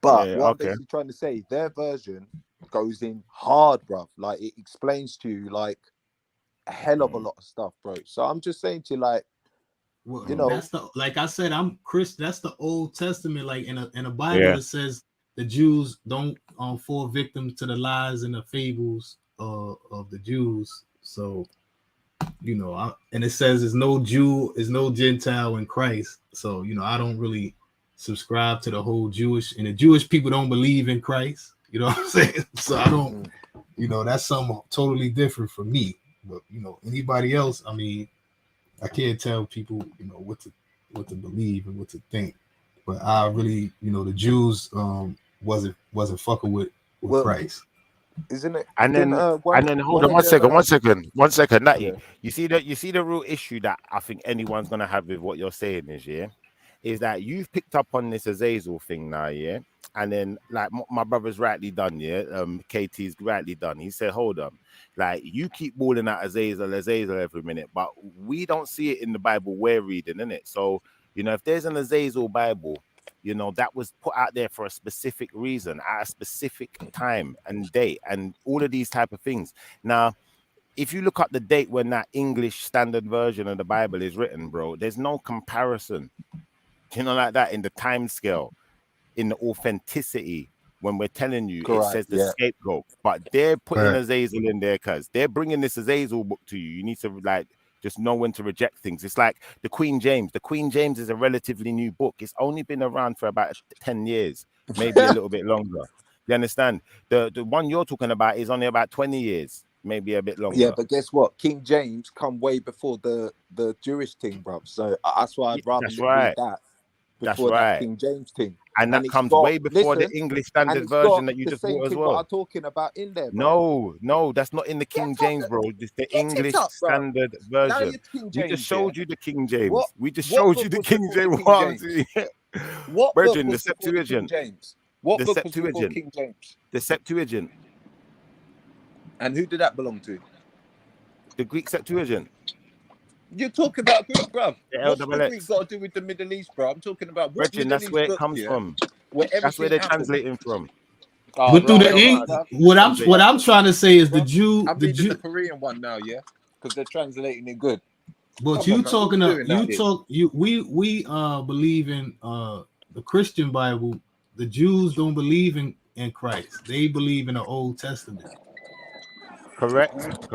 Speaker 7: But what I'm basically trying to say, their version goes in hard, bruv. Like, it explains to you, like, a hell of a lot of stuff, bro. So I'm just saying to you, like,
Speaker 9: well,
Speaker 7: you know,
Speaker 9: that's the, like I said, I'm Chris. That's the Old Testament. Like in a Bible, it says the Jews don't fall victim to the lies and the fables of the Jews. So, you know, and it says there's no Jew, is no Gentile in Christ. So, you know, I don't really subscribe to the whole Jewish, and the Jewish people don't believe in Christ. You know what I'm saying? So I don't, you know, that's something totally different for me. But you know, anybody else, I mean, I can't tell people, you know, what to believe and what to think. But I really, you know, the Jews wasn't fucking with Christ.
Speaker 7: Isn't it?
Speaker 1: And then hold on one second, Natty. Yeah. You see the real issue that I think anyone's gonna have with what you're saying is that you've picked up on this Azazel thing now, yeah. And then, like, my brother's rightly done, yeah. KT's rightly done. He said, hold on, like, you keep balling out Azazel every minute, but we don't see it in the Bible we're reading, innit? So, you know, if there's an Azazel Bible, you know, that was put out there for a specific reason, at a specific time and date, and all of these type of things. Now, if you look at the date when that English Standard Version of the Bible is written, bro, there's no comparison, you know, like that in the time scale, in the authenticity, when we're telling you it says the scapegoat, but they're putting Azazel in there because they're bringing this Azazel book to you. You need to, like, just know when to reject things. It's like the Queen James. The Queen James is a relatively new book. It's only been around for about 10 years, maybe a little bit longer. You understand? The one you're talking about is only about 20 years, maybe a bit longer.
Speaker 7: Yeah, but guess what? King James come way before the Jewish thing, bro. So that's why I'd rather read that before that King James thing.
Speaker 1: And that comes way before the English Standard Version that you just bought as well.
Speaker 7: I'm talking about in there, bro.
Speaker 1: No, that's not in the King James, bro. It's the English Standard Version. We just showed you the King James. We just showed you the King James.
Speaker 7: What
Speaker 1: Brethren,
Speaker 7: book
Speaker 1: the Septuagint.
Speaker 7: What
Speaker 1: the
Speaker 7: book
Speaker 1: Septuagint.
Speaker 7: was before King James?
Speaker 1: The Septuagint.
Speaker 7: And who did that belong to?
Speaker 1: The Greek Septuagint.
Speaker 7: You're talking about Greek, bro. What's the
Speaker 1: LXX.
Speaker 7: Greek got to do with the Middle East, bro? I'm talking about what
Speaker 1: Brethren, that's where it comes from. That's where they're translating from.
Speaker 7: Oh,
Speaker 9: but through the what I'm trying to say is the Jew.
Speaker 7: I'm reading the Korean one now, yeah, because they're translating it good.
Speaker 9: But we believe in the Christian Bible. The Jews don't believe in Christ. They believe in the Old Testament.
Speaker 1: Correct.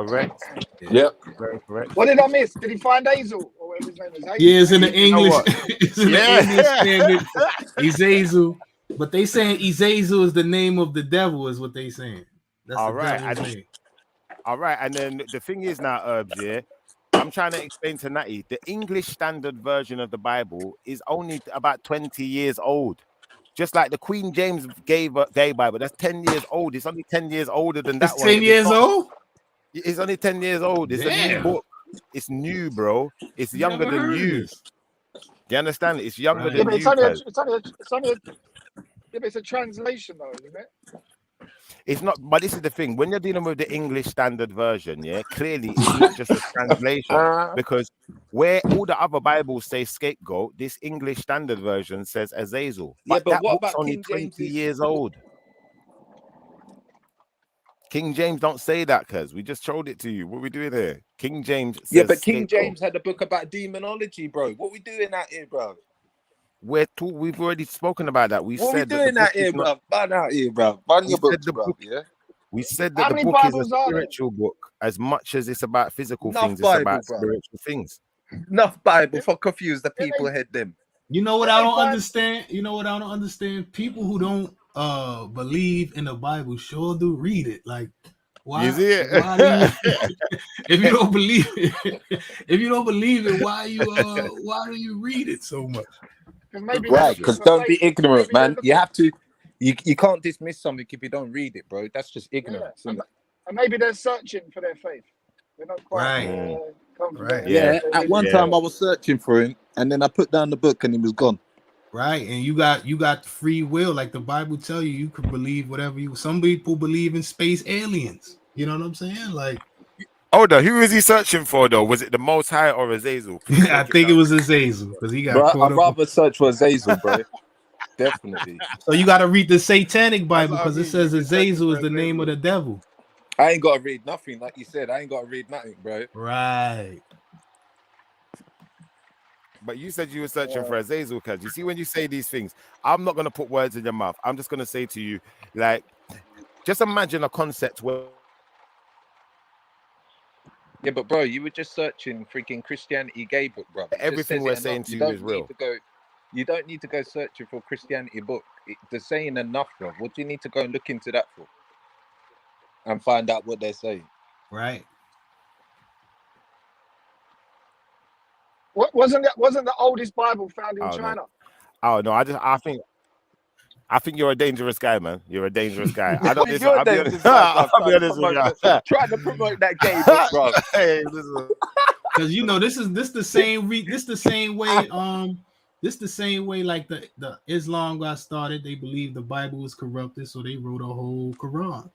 Speaker 7: Yep.
Speaker 1: Correct.
Speaker 8: What did I miss? Did he find Hazel? Or whatever his name is? Hazel?
Speaker 9: Yeah, it's in the English. It's in the English standard. Azazel. But they saying Azazel is the name of the devil, is what they saying. That's
Speaker 1: all right. And then the thing is now, Herbs, yeah, I'm trying to explain to Natty, the English Standard Version of the Bible is only about 20 years old. Just like the Queen James Gay Bible, that's 10 years old. It's only 10 years older than that
Speaker 9: one. 10 years old?
Speaker 1: It's only 10 years old. It's a new book. It's new, bro. It's younger than you. Do you understand? It's younger than you.
Speaker 8: It's a translation, though, isn't it?
Speaker 1: It's not, but this is the thing. When you're dealing with the English Standard Version, yeah, clearly it's not just a translation, because where all the other Bibles say scapegoat, this English Standard Version says Azazel. But that book's only 20 years old. King James don't say that, cuz we just showed it to you. What are we doing here? King James says
Speaker 7: yeah, but King James had a book about demonology, bro. What we doing out here, bro?
Speaker 1: We've already spoken about that. We
Speaker 7: what
Speaker 1: said
Speaker 7: we doing out here, bro? Burn out here, bro. Burn your books, bro. Yeah.
Speaker 1: We said that the book is a spiritual book as much as it's about physical things. It's about spiritual things.
Speaker 7: Enough Bible for confuse the people head them.
Speaker 9: You know what I don't understand? People who don't believe in the Bible sure do read it. Like, why?
Speaker 1: Is it?
Speaker 9: If you don't believe it, why do you read it so much?
Speaker 7: Right, because don't be ignorant, man. You have to. You can't dismiss something if you don't read it, bro. That's just ignorance.
Speaker 8: Yeah. And maybe they're searching for their faith. They're not quite
Speaker 9: right.
Speaker 7: Yeah. At one time, I was searching for him, and then I put down the book, and he was gone.
Speaker 9: Right, and you got free will, like the Bible tell you. You can believe whatever you. Some people believe in space aliens. You know what I'm saying? Like,
Speaker 1: who is he searching for though? Was it the Most High or Azazel?
Speaker 9: I think it was Azazel because he got.
Speaker 7: I'd rather search for Azazel, bro. Definitely.
Speaker 9: So you got to read the Satanic Bible because it says Azazel is the name of the devil.
Speaker 7: I ain't got to read nothing, like you said. I ain't got to read nothing, bro.
Speaker 9: Right.
Speaker 1: But you said you were searching for Azazel, cuz you see when you say these things, I'm not gonna put words in your mouth. I'm just gonna say to you, like, just imagine a concept where.
Speaker 7: Yeah, but bro, you were just searching freaking Christianity gay book, bro.
Speaker 1: Everything we're saying to you is real.
Speaker 7: You don't need to go searching for Christianity book. They're saying enough, bro. What do you need to go and look into that for? And find out what they're saying.
Speaker 9: Right.
Speaker 8: What wasn't the oldest Bible found in China?
Speaker 1: Oh no, I think you're a dangerous guy, man. You're a dangerous guy. I don't listen. I'll be honest with you.
Speaker 7: Trying to promote that gay book, bro.
Speaker 1: Hey, listen.
Speaker 9: Because you know this the same way like the Islam got started. They believe the Bible was corrupted, so they wrote a whole Quran.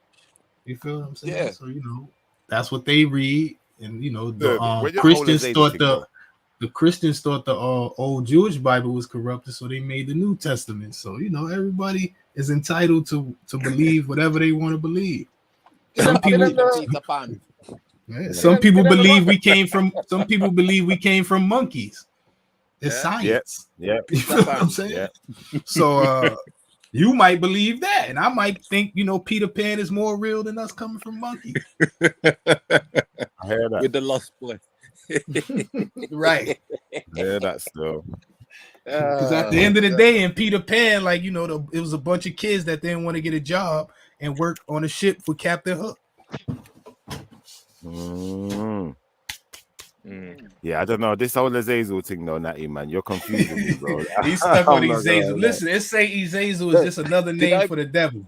Speaker 9: You feel what I'm saying?
Speaker 7: Yeah.
Speaker 9: So you know that's what they read, and you know the Christians thought the old Jewish Bible was corrupted, so they made the New Testament. So you know everybody is entitled to believe whatever they want to believe. Some people believe we came from. Some people believe we came from monkeys. It's science.
Speaker 1: Yeah.
Speaker 9: You feel what I'm saying?
Speaker 1: Yeah.
Speaker 9: So you might believe that, and I might think Peter Pan is more real than us coming from monkeys.
Speaker 1: I hear that.
Speaker 7: With the Lost Boy.
Speaker 9: Right.
Speaker 1: Yeah, that's still.
Speaker 9: Because at the end of the day, in Peter Pan, like it was a bunch of kids that didn't want to get a job and work on a ship for Captain Hook.
Speaker 1: Yeah, I don't know. This whole Azazel thing, though, Natty, man, you're confusing me, bro.
Speaker 9: He's stuck on Azazel. Listen, it say Azazel is just another name for the devil.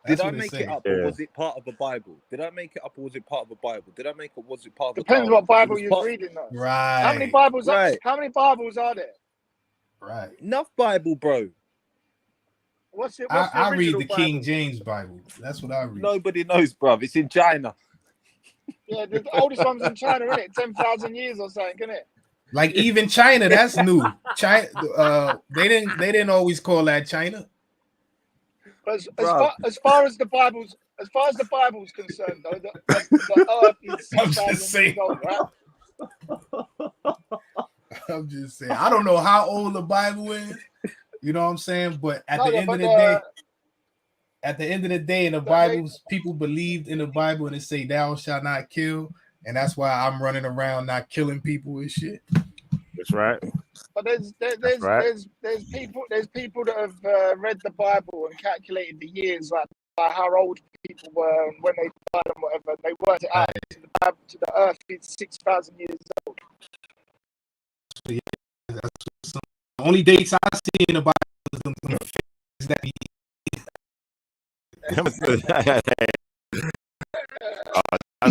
Speaker 7: Did I make it up, or was it part of the Bible? Did I make it up, or was it part of the Bible? Did I make it? Was it part of the
Speaker 8: Depends what Bible you're reading, though.
Speaker 9: Right.
Speaker 8: How many Bibles? How many Bibles are there?
Speaker 9: Right.
Speaker 7: Enough Bible, bro.
Speaker 8: What's the
Speaker 9: I read the
Speaker 8: Bible?
Speaker 9: King James Bible. That's what I read.
Speaker 7: Nobody knows, bro. It's in China.
Speaker 8: Yeah, the oldest one's in China, isn't it? 10,000 years or something, isn't it?
Speaker 9: Like even China, that's new. China, they didn't always call that China.
Speaker 8: As far as the Bible's concerned, though, the earth is 6,000 years old, right?
Speaker 9: I'm just saying. I don't know how old the Bible is. You know what I'm saying? But at the end of the day, in the Bible, people believed in the Bible and it say thou shalt not kill, and that's why I'm running around not killing people and shit.
Speaker 1: That's right.
Speaker 8: But there's people that have read the Bible and calculated the years, like how old people were and when they died and whatever. They worked it out to the earth is 6,000 years old.
Speaker 9: Yeah, that's the only dates I see in the Bible is that
Speaker 1: that's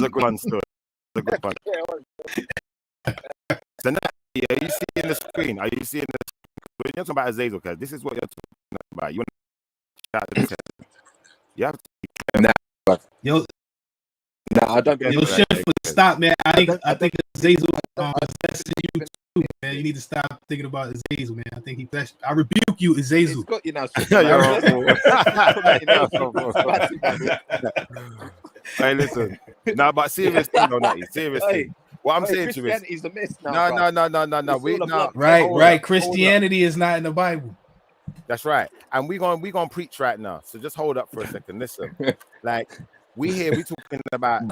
Speaker 1: a good one, still. That's a good one. So now, are you seeing the screen? Are you seeing the screen? When you're talking about Azazel, because this is what you're talking about. You want to chat to the test. You have to.
Speaker 9: Yo,
Speaker 7: I don't get
Speaker 9: yo, Chef, stop, man. I think Azazel is you too, man. You need to stop thinking about Azazel, man. I think he flashed. I rebuke you, Azazel.
Speaker 7: It's got you now.
Speaker 1: Hey, listen. No, but seriously, no, Natty. Seriously. What I'm saying to you is
Speaker 7: a myth now.
Speaker 1: No.
Speaker 9: Right. Christianity is not in the Bible.
Speaker 1: That's right. And we're gonna preach right now. So just hold up for a second. Listen, like we talking about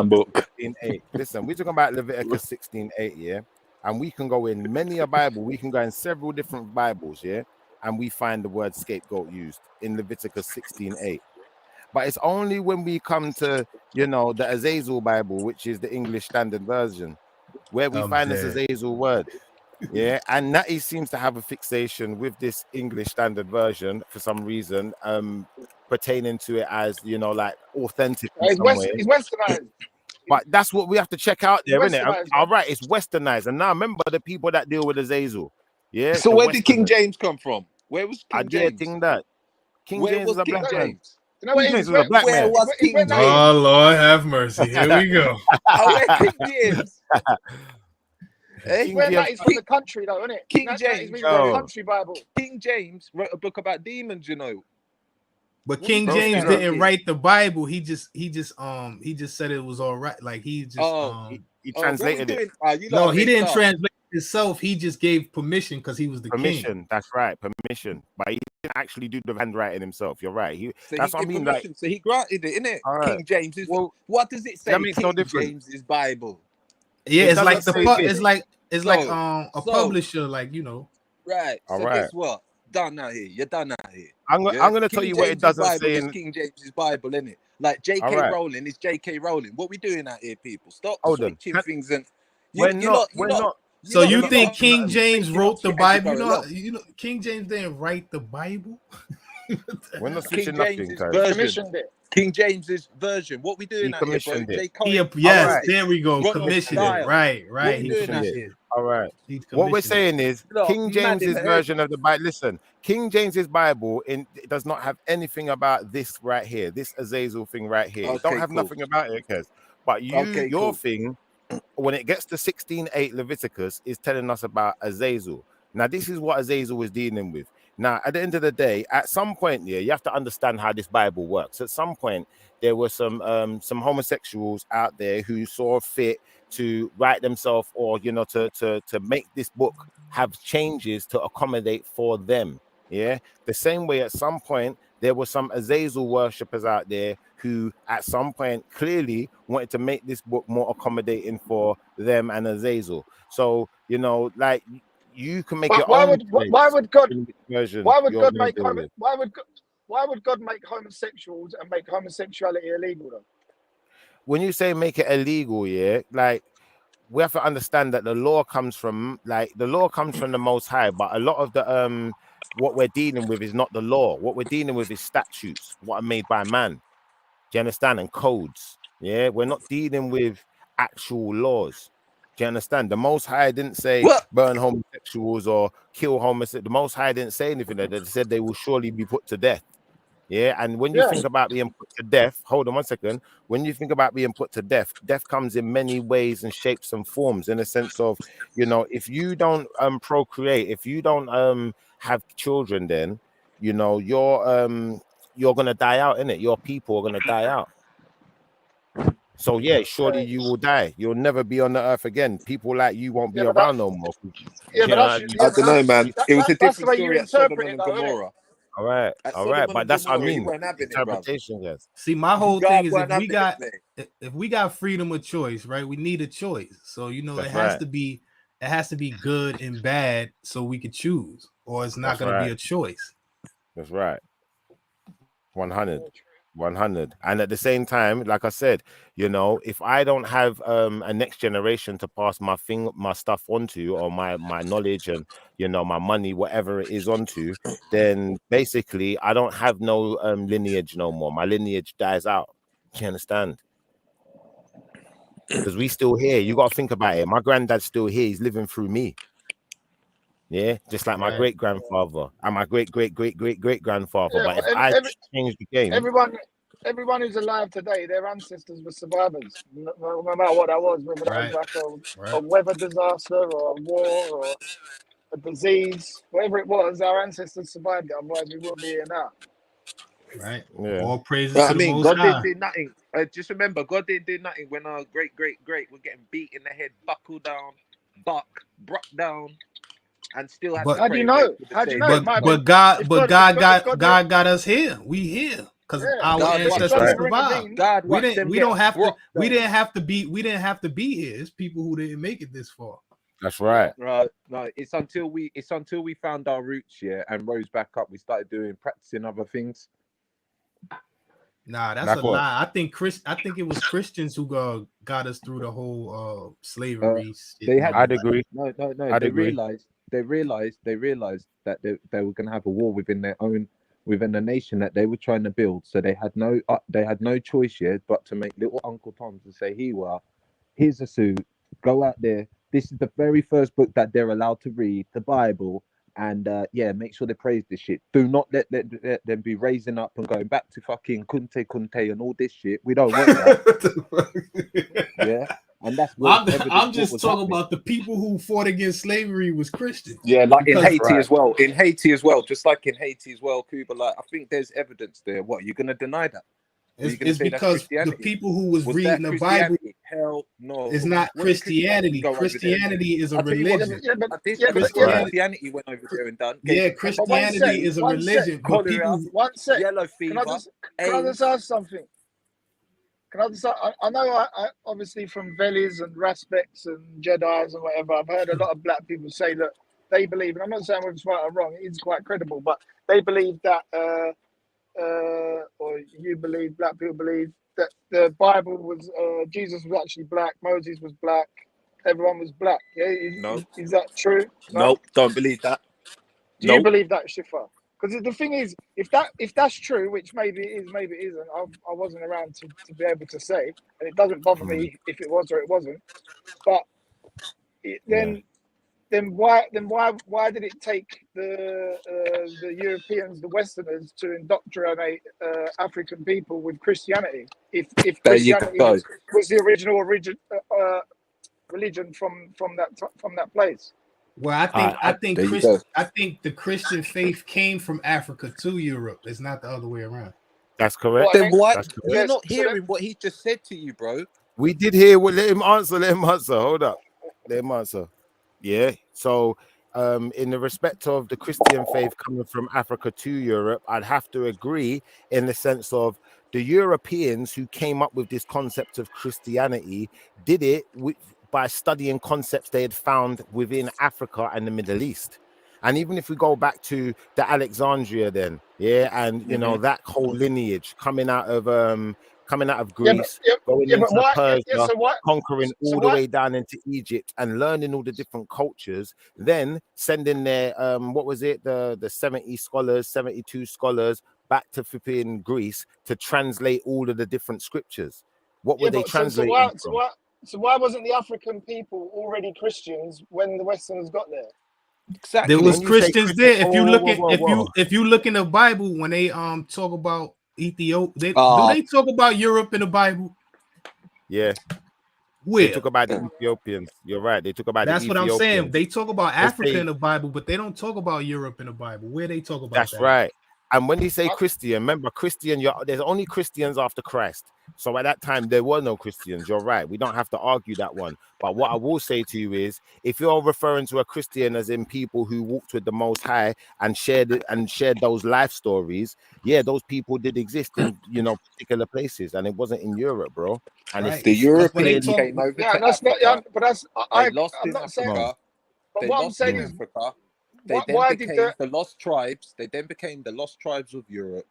Speaker 7: book.
Speaker 1: 16:8. Listen, we're talking about Leviticus 16:8, yeah. And we can go in many a Bible. We can go in several different Bibles, yeah. And we find the word scapegoat used in Leviticus 16:8. But it's only when we come to, the Azazel Bible, which is the English Standard Version, where we find this Azazel word. Yeah, and Natty seems to have a fixation with this English Standard Version for some reason, pertaining to it as, like authentic.
Speaker 8: He's westernized.
Speaker 1: But that's what we have to check out there, isn't it? All right, it's westernized. And now remember the people that deal with Azazel. Yeah.
Speaker 7: So where did King James come from? Where was King James?
Speaker 1: King James is a black man.
Speaker 8: King James was a black man.
Speaker 9: Oh, Lord have mercy. Here we go.
Speaker 7: Where King James?
Speaker 8: That is from the country, though, isn't it?
Speaker 7: King James,
Speaker 8: country Bible.
Speaker 7: King James wrote a book about demons,
Speaker 6: But
Speaker 7: What
Speaker 6: King
Speaker 7: we doing
Speaker 6: James
Speaker 7: out
Speaker 6: didn't
Speaker 7: here?
Speaker 6: write the Bible. He just said it was all right. Like he just
Speaker 1: He
Speaker 7: what we
Speaker 1: translated it.
Speaker 7: doing? You lot
Speaker 6: no,
Speaker 7: are
Speaker 6: he
Speaker 7: messed
Speaker 6: didn't
Speaker 7: up.
Speaker 6: translate it himself. He just gave permission because he was the king.
Speaker 1: Permission. That's right. Permission. But he didn't actually do the handwriting himself. You're right.
Speaker 7: So
Speaker 1: That's
Speaker 7: he
Speaker 1: what I
Speaker 7: gave
Speaker 1: mean.
Speaker 7: permission.
Speaker 1: Like,
Speaker 7: So he granted it, innit?
Speaker 1: all right.
Speaker 7: King James is.
Speaker 1: Well,
Speaker 7: What does it say?
Speaker 1: that makes no
Speaker 7: King
Speaker 1: difference.
Speaker 7: James's Bible.
Speaker 6: Yeah,
Speaker 1: It
Speaker 6: it's like
Speaker 1: doesn't say this.
Speaker 6: it's like
Speaker 7: So-
Speaker 6: a
Speaker 7: so-
Speaker 6: publisher, like you know.
Speaker 7: Right.
Speaker 1: All
Speaker 7: So
Speaker 1: right.
Speaker 7: guess what? Done out here. You're done out here.
Speaker 1: I'm
Speaker 7: Yeah?
Speaker 1: going to tell
Speaker 7: King
Speaker 1: you what it
Speaker 7: James's
Speaker 1: doesn't
Speaker 7: Bible
Speaker 1: say
Speaker 7: is
Speaker 1: in.
Speaker 7: King James's Bible, innit? Like
Speaker 1: All
Speaker 7: J.K.
Speaker 1: right.
Speaker 7: Rowling is J.K. Rowling. What we doing out here, people? Stop
Speaker 1: Hold on.
Speaker 7: switching things and
Speaker 1: We're not.
Speaker 6: So
Speaker 1: You're
Speaker 6: you
Speaker 1: not
Speaker 6: think
Speaker 1: taking
Speaker 6: King
Speaker 1: nothing.
Speaker 6: James wrote the
Speaker 7: as you
Speaker 6: Bible?
Speaker 7: go
Speaker 6: You know, King James didn't write the Bible.
Speaker 1: We're not
Speaker 7: King
Speaker 1: switching nothing,
Speaker 7: James's
Speaker 1: guys.
Speaker 7: version.
Speaker 8: Commissioned it.
Speaker 7: King James's version. What we doing
Speaker 1: He
Speaker 7: out here, bro?
Speaker 1: commissioned it.
Speaker 7: J. Cole.
Speaker 6: Yes,
Speaker 1: Alright.
Speaker 6: there we go.
Speaker 7: Ronald
Speaker 6: Commissioned
Speaker 7: Style.
Speaker 6: it. Right.
Speaker 7: What we
Speaker 6: He
Speaker 7: doing out
Speaker 6: commissioned it.
Speaker 7: here?
Speaker 1: All right.
Speaker 6: He
Speaker 1: What we're
Speaker 6: commissioned it.
Speaker 1: saying is
Speaker 7: You lot
Speaker 1: King
Speaker 7: mad in
Speaker 1: James's
Speaker 7: the head.
Speaker 1: version of the Bible. Listen, King James's Bible it does not have anything about this right here, this Azazel thing right here. It don't
Speaker 7: Okay,
Speaker 1: have
Speaker 7: cool.
Speaker 1: nothing about it, Kez. But
Speaker 7: Okay,
Speaker 1: your
Speaker 7: cool.
Speaker 1: thing, when it gets to 16:8 Leviticus, is telling us about Azazel. Now, this is what Azazel was dealing with. Now, at the end of the day, at some point, you have to understand how this Bible works. At some point, there were some homosexuals out there who saw fit to write themselves, or to make this book have changes to accommodate for them. Yeah, the same way at some point there were some Azazel worshippers out there who, at some point, clearly wanted to make this book more accommodating for them and Azazel. So like. You can make
Speaker 8: But
Speaker 1: your
Speaker 8: why
Speaker 1: own.
Speaker 8: would God
Speaker 1: version
Speaker 8: why would
Speaker 1: you're
Speaker 8: God
Speaker 1: gonna
Speaker 8: make
Speaker 1: deal with.
Speaker 8: why would God make homosexuals and make homosexuality illegal though?
Speaker 1: When you say make it illegal, yeah, like we have to understand that the law comes from the Most High, but a lot of the what we're dealing with is not the law. What we're dealing with is statutes, what are made by man. Do you understand? And codes. Yeah, we're not dealing with actual laws. Do you understand? The Most High didn't say burn homosexuals or kill homosexuals. The Most High didn't say anything. They said they will surely be put to death. Yeah, and when you think about being put to death, hold on one second. When you think about being put to death, death comes in many ways and shapes and forms. In a sense of, if you don't procreate, if you don't have children, then you're gonna die out, innit? Your people are gonna die out. So yeah, surely you will die. You'll never be on the earth again. People like you won't be around no more.
Speaker 8: Yeah, but
Speaker 7: I don't know, man. It was a
Speaker 8: that's the
Speaker 7: different
Speaker 8: way you
Speaker 7: story at Sodom
Speaker 8: interpret
Speaker 7: and
Speaker 8: it, though, innit?
Speaker 7: Gomorrah.
Speaker 1: All right,
Speaker 7: At
Speaker 1: all
Speaker 7: Sodom
Speaker 1: right,
Speaker 7: and
Speaker 1: but that's what I
Speaker 7: Gomorrah, he
Speaker 1: mean.
Speaker 7: weren't having it, bruv.
Speaker 1: Interpretation, yes.
Speaker 6: See, my whole
Speaker 7: God
Speaker 6: thing is
Speaker 7: weren't
Speaker 6: if we got freedom of choice, right? We need a choice. So
Speaker 1: That's
Speaker 6: it has
Speaker 1: right.
Speaker 6: to be good and bad so we could choose, or it's not
Speaker 1: That's
Speaker 6: gonna be
Speaker 1: right.
Speaker 6: a choice.
Speaker 1: That's right. 100. And at the same time, like I said, if I don't have a next generation to pass my stuff onto, or my knowledge and my money, whatever it is, onto, then basically I don't have no lineage no more. My lineage dies out. Do you understand? Because we still here. You got to think about it. My granddad's still here. He's living through me. Yeah, just like my
Speaker 6: Right.
Speaker 1: great grandfather and my great grandfather.
Speaker 8: Yeah,
Speaker 1: but if
Speaker 8: and
Speaker 1: I change the game,
Speaker 8: everyone who's alive today, their ancestors were survivors, no matter what that was, whether that was like a weather disaster or a war or a disease, whatever it was, our ancestors survived it. Otherwise, we wouldn't be here now.
Speaker 6: Right.
Speaker 1: Yeah.
Speaker 6: All praises
Speaker 7: But
Speaker 6: to
Speaker 7: I
Speaker 6: the
Speaker 7: mean,
Speaker 6: Most
Speaker 7: God
Speaker 6: High.
Speaker 7: didn't do nothing. Just remember, God didn't do nothing when our great were getting beat in the head, buckled down, brock down, and still had
Speaker 6: But-
Speaker 7: to
Speaker 8: How do
Speaker 7: pray
Speaker 8: you
Speaker 7: and
Speaker 8: know?
Speaker 7: wait for the
Speaker 8: How do you
Speaker 7: change.
Speaker 8: know? It might have
Speaker 6: But
Speaker 8: been-
Speaker 6: God
Speaker 8: if
Speaker 6: God got us here. We here because
Speaker 8: Yeah,
Speaker 6: our
Speaker 7: God
Speaker 6: ancestors
Speaker 7: watched
Speaker 8: them.
Speaker 6: survived.
Speaker 7: God
Speaker 6: We
Speaker 7: watched
Speaker 6: didn't.
Speaker 7: them
Speaker 6: We
Speaker 7: get
Speaker 6: don't have to.
Speaker 7: brock
Speaker 6: We
Speaker 7: down.
Speaker 6: didn't have to be. We didn't have to be here. It's people who didn't make it this far.
Speaker 1: that's right.
Speaker 7: Right, no, it's until we found our roots, and rose back up. We started practicing other things.
Speaker 6: Nah, that's
Speaker 1: Like
Speaker 6: a
Speaker 1: what?
Speaker 6: lie. I think it was Christians who got us through the whole slavery. shit.
Speaker 7: They had.
Speaker 1: I'd agree.
Speaker 7: No.
Speaker 1: I'd
Speaker 7: They
Speaker 1: agree.
Speaker 7: realized that they were going to have a war within the nation that they were trying to build. So they had no choice yet but to make little Uncle Tom to say, here's a suit. Go out there. This is the very first book that they're allowed to read, the Bible. And make sure they praise this shit. Do not let them be raising up and going back to fucking kunte and all this shit. We don't want that. Yeah. And that's what
Speaker 9: I'm just talking about the people who fought against slavery was Christians.
Speaker 7: Yeah, like in Haiti
Speaker 1: right.
Speaker 7: as well. In Haiti as well, just like in Haiti as well, Cuba. Like I think there's evidence there. What, you're gonna deny that?
Speaker 9: It's because the people who was reading the Bible,
Speaker 7: hell no,
Speaker 9: it's not Christianity. Christianity is a religion.
Speaker 7: Christianity went over there and done.
Speaker 9: Yeah, Christianity is a religion. But people,
Speaker 8: one sec.
Speaker 7: Yellow fever.
Speaker 8: Can I just ask something? I know I obviously from Velis and Raspects and Jedis and whatever, I've heard a lot of black people say that they believe, and I'm not saying whether it's right or wrong, it's quite credible, but they believe that, or you believe, black people believe that the Bible was, Jesus was actually black, Moses was black, everyone was black. Yeah, is that true?
Speaker 7: No, don't believe that.
Speaker 8: Do you believe that, Shifa? Because the thing is, if that's true, which maybe it is, maybe it isn't, I wasn't around to be able to say, and it doesn't bother me if it was or it wasn't. But then why did it take the Europeans, the Westerners, to indoctrinate African people with Christianity? If Christianity was the original religion from that place.
Speaker 9: Well, I think the Christian faith came from Africa to Europe. It's not the other way around.
Speaker 1: That's correct.
Speaker 7: Then why
Speaker 1: you're
Speaker 7: not hearing what he just said to you, bro?
Speaker 1: We did hear. Let him answer. Hold up. Let him answer. Yeah. So, in the respect of the Christian faith coming from Africa to Europe, I'd have to agree in the sense of the Europeans who came up with this concept of Christianity did it by studying concepts they had found within Africa and the Middle East. And even if we go back to the Alexandria then, and you know, that whole lineage coming out of Greece, going into Persia, conquering all the way down into Egypt and learning all the different cultures, then sending their the 72 scholars back to flipping Greece to translate all of the different scriptures. What were they translating from?
Speaker 8: So why wasn't the African people already Christians when the Westerners got there?
Speaker 7: Exactly.
Speaker 9: There was Christians there. If you look in the Bible, when they talk about Ethiopia, do they talk about Europe in the Bible?
Speaker 1: Yeah.
Speaker 9: Where?
Speaker 1: They talk about the Ethiopians. You're right. They talk about
Speaker 9: that's
Speaker 1: the
Speaker 9: what
Speaker 1: Ethiopians.
Speaker 9: I'm saying. They talk about Africa in the Bible, but they don't talk about Europe in the Bible. Where they talk about
Speaker 1: that's right. And when you say Christian, remember Christian, there's only Christians after Christ. So at that time, there were no Christians. You're right. We don't have to argue that one. But what I will say to you is, if you're referring to a Christian as in people who walked with the Most High and shared those life stories, those people did exist in particular places, and it wasn't in Europe, bro. And
Speaker 7: if the Europeans came over,
Speaker 8: I'm not saying.
Speaker 7: But what I'm saying is, they then became the lost tribes. They then became the lost tribes of Europe,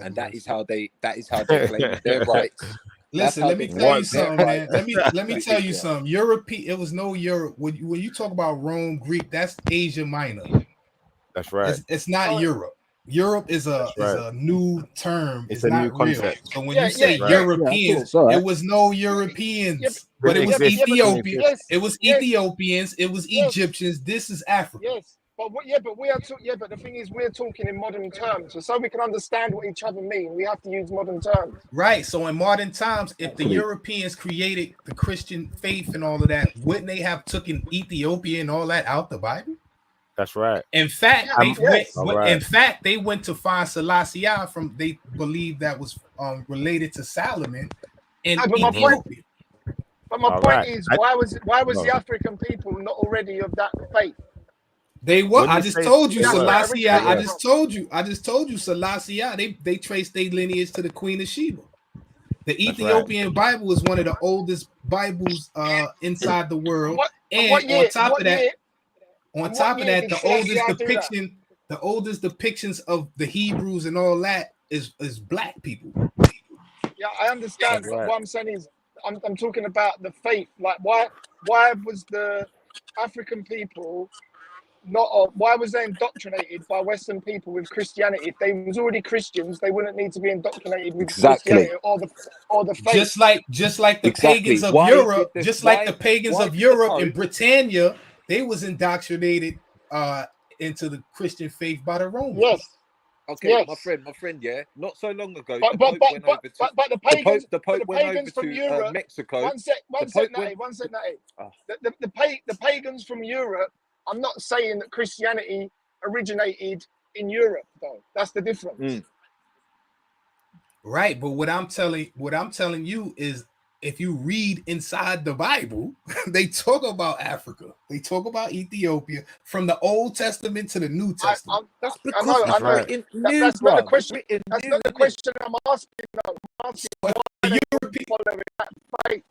Speaker 7: and that is how they claimed their rights.
Speaker 9: Listen, let me tell you something, man. Let me tell you something. It was no Europe. When you talk about Rome, Greek, that's Asia Minor.
Speaker 1: That's right.
Speaker 9: It's not Europe. Europe is a new term.
Speaker 1: It's a new concept.
Speaker 9: So when you say Europeans, it was no Europeans, but it was Ethiopians. It was Ethiopians. It was Egyptians. This is Africa.
Speaker 8: Yes. But the thing is, we're talking in modern terms, so we can understand what each other mean. We have to use modern terms,
Speaker 9: right? So in modern times, if the Europeans created the Christian faith and all of that, wouldn't they have taken Ethiopia and all that out the Bible?
Speaker 1: That's right.
Speaker 9: In fact, they went to find Selassie from. They believed that was related to Solomon in Ethiopia.
Speaker 8: But my point is, why was the African people not already of that faith?
Speaker 9: They were. I just told you, Selassie. I just told you, Selassie. They traced their lineage to the Queen of Sheba. The Ethiopian Bible is one of the oldest Bibles inside the world. On top of that, the oldest depictions of the Hebrews and all that is black people.
Speaker 8: Yeah, I understand. Right. What I'm saying is, I'm talking about the faith. Like, why was the African people why was they indoctrinated by Western people with Christianity? If they was already Christians, they wouldn't need to be indoctrinated with Christianity or the faith.
Speaker 9: Just like the pagans of Europe, the pagans of Europe in Britannia, they was indoctrinated into the Christian faith by the Romans.
Speaker 8: Yes.
Speaker 7: Okay,
Speaker 8: Yes.
Speaker 7: my friend, yeah. Not so long ago,
Speaker 8: But
Speaker 7: the Pope went over to
Speaker 8: the pagans,
Speaker 7: the Pope
Speaker 8: the
Speaker 7: went over
Speaker 8: pagans from
Speaker 7: to
Speaker 8: Europe.
Speaker 7: Mexico.
Speaker 8: One sec, Natty.
Speaker 7: Oh.
Speaker 8: The pagans from Europe. I'm not saying that Christianity originated in Europe, though. That's the difference.
Speaker 6: Right, but what I'm telling you is, if you read inside the Bible, they talk about Africa. They talk about Ethiopia from the Old Testament to the New Testament.
Speaker 7: That's because
Speaker 8: I know. That's not the question. That's not the question I'm asking. Though. I'm asking why they following that faith.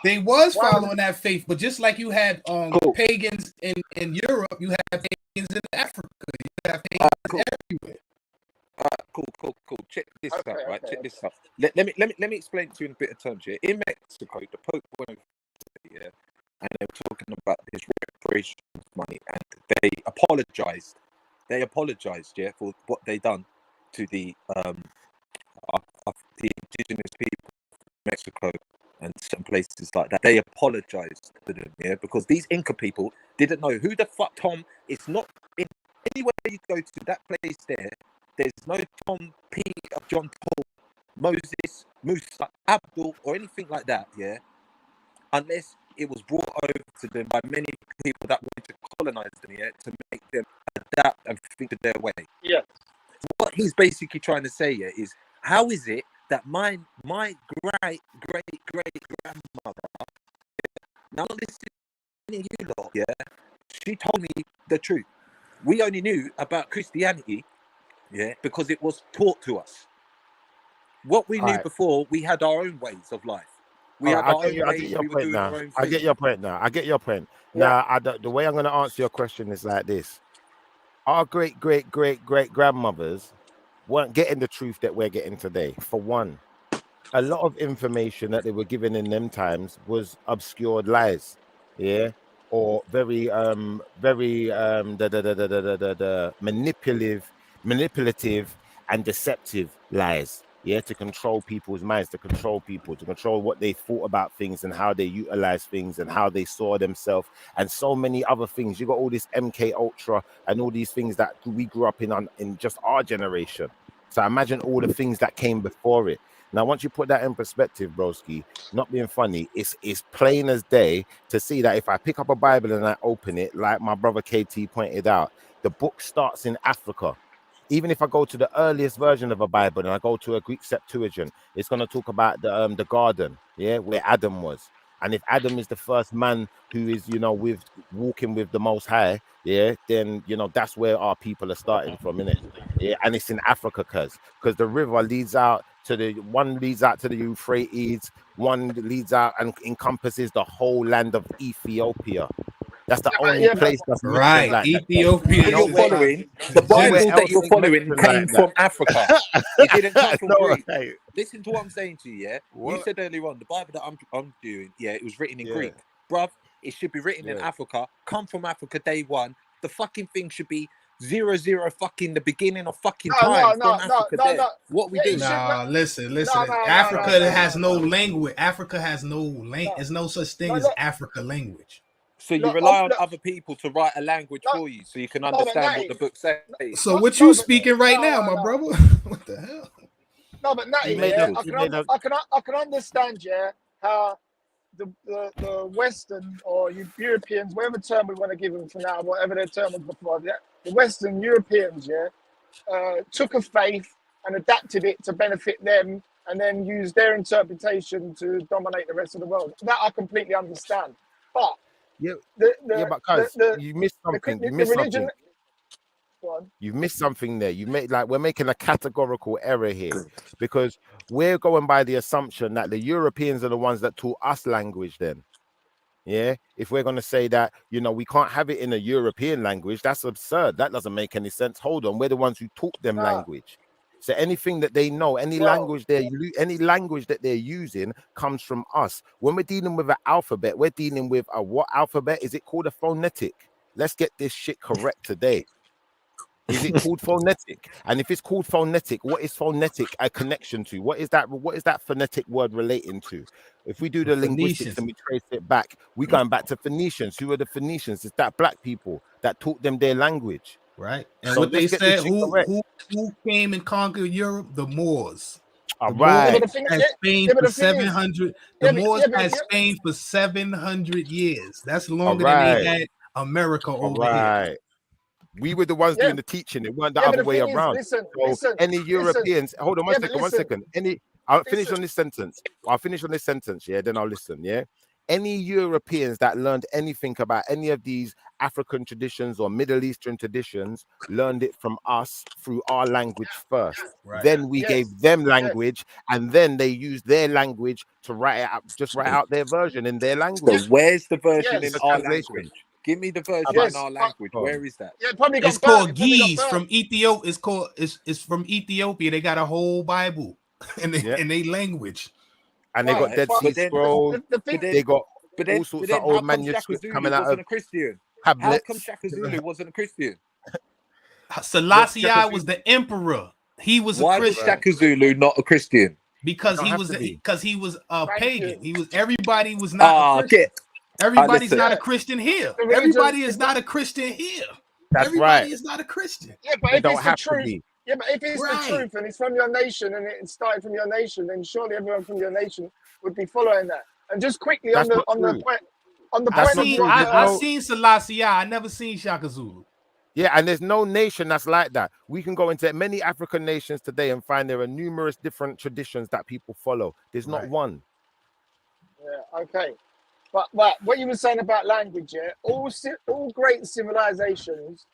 Speaker 6: They was following that faith, but just like you had pagans in Europe, you have pagans in Africa. You have pagans everywhere.
Speaker 7: Cool. Check this out, right? Check this out. Let me explain to you in a bit of terms here. In Mexico, the Pope went over there, and they were talking about this reparations money, and they apologized. They apologized, yeah, for what they done to the indigenous people of Mexico and some places like that. They apologized to them, yeah, because these Inca people didn't know who the fuck Tom. It's not in anywhere you go to that place there. There's no Tom, Peter, John, Paul, Moses, Musa, Abdul, or anything like that, yeah? Unless it was brought over to them by many people that wanted to colonize them, yeah? To make them adapt and think of their way.
Speaker 8: Yeah.
Speaker 7: What he's basically trying to say here is, how is it that my great grandmother, now listening to you lot, yeah? She told me the truth. We only knew about Christianity, yeah, because it was taught to us. What we knew before, we had our own ways of life. We had our own ways. We were doing our own thing.
Speaker 1: I get your point now. Now, the way I'm going to answer your question is like this: our great grandmothers weren't getting the truth that we're getting today. For one, a lot of information that they were given in them times was obscured lies, yeah, or very manipulative and deceptive lies, yeah, to control people's minds, to control what they thought about things and how they utilize things and how they saw themselves and so many other things. You got all this MK Ultra and all these things that we grew up in just our generation. So imagine all the things that came before it. Now, once you put that in perspective, broski, not being funny, it's plain as day to see that if I pick up a Bible and I open it, like my brother KT pointed out, the book starts in Africa. Even if I go to the earliest version of a Bible and I go to a Greek Septuagint, it's going to talk about the garden, yeah, where Adam was. And if Adam is the first man who is, with walking with the Most High, yeah, then, that's where our people are starting from, innit? Yeah, and it's in Africa, because the river leads out to the Euphrates, one leads out and encompasses the whole land of Ethiopia. That's the only place that's
Speaker 6: right.
Speaker 1: Like
Speaker 6: Ethiopia.
Speaker 7: You're following the Bible that you're following came from Africa. It didn't come from Greek. Right. Listen to what I'm saying to you. Yeah, you said earlier on the Bible that I'm doing. Yeah, it was written in Greek, bruv. It should be written in Africa. Come from Africa, day one. The fucking thing should be 00 fucking the beginning of fucking time from Africa. What we do?
Speaker 6: Nah, listen. Africa has no language. Africa has no language. There's no such thing as Africa language.
Speaker 7: So you rely on other people to write a language for you, so you can understand what the book says.
Speaker 6: So what you speaking right now, my brother? What the hell?
Speaker 8: No, but Natty, I can understand, yeah, how the Western or Europeans, whatever term we want to give them for now, whatever their term was before, yeah, the Western Europeans, yeah, took a faith and adapted it to benefit them, and then used their interpretation to dominate the rest of the world. That I completely understand, but.
Speaker 1: You missed something. You've missed something there. We're making a categorical error here, because we're going by the assumption that the Europeans are the ones that taught us language then. Yeah, if we're going to say that, we can't have it in a European language, that's absurd. That doesn't make any sense. Hold on, we're the ones who taught them language. So anything that they know, any language that they're using comes from us. When we're dealing with an alphabet, we're dealing with a what alphabet? Is it called a phonetic? Let's get this shit correct today. Is it called phonetic? And if it's called phonetic, what is phonetic a connection to? What is that phonetic word relating to? If we do the linguistics and we trace it back, we're going back to Phoenicians. Who are the Phoenicians? It's that black people that taught them their language.
Speaker 9: right? And
Speaker 1: So
Speaker 9: what they
Speaker 1: let's get this
Speaker 9: said,
Speaker 1: shit correct.
Speaker 9: who came and conquered Europe? The Moors.
Speaker 1: All
Speaker 9: The
Speaker 1: right.
Speaker 9: Moors had Spain for 700. The Moors had Spain for 700 years. That's longer than they had America over here.
Speaker 1: We were the ones doing the teaching. It weren't the other way around. Any Europeans, hold on 1 second. I'll finish on this sentence. Yeah, then I'll listen. Yeah. Any Europeans that learned anything about any of these African traditions or Middle Eastern traditions learned it from us through our language first.
Speaker 9: Right.
Speaker 1: Then we gave them language, and then they used their language to write it out, just write out their version in their language.
Speaker 7: So where's the version in our
Speaker 1: translation.
Speaker 7: language? Give me the version in our language. Where is that?
Speaker 9: It's called Geese from Ethiopia. It's from Ethiopia. They got a whole Bible in their language.
Speaker 1: And they got Dead Sea Scrolls. They got all sorts of old manuscripts coming out of
Speaker 7: Christian.
Speaker 1: tablets.
Speaker 7: How come Shaka Zulu wasn't a Christian?
Speaker 9: Selassie was the emperor. He was
Speaker 7: Why
Speaker 9: a Christian.
Speaker 7: was Shaka Zulu not a Christian?
Speaker 9: Because he was a pagan. Everybody was not a Christian. Everybody's not a Christian here. Everybody is not a Christian here. Everybody is not a Christian.
Speaker 8: Yeah, but if it's the truth, but if it's the truth and it's from your nation and it started from your nation, then surely everyone from your nation would be following that. And just quickly on the point,
Speaker 9: I've seen Selassie. I never seen Shaka Zulu.
Speaker 1: Yeah, and there's no nation that's like that. We can go into many African nations today and find there are numerous different traditions that people follow. There's not one.
Speaker 8: Yeah, okay. But what you were saying about language, yeah, all great civilizations,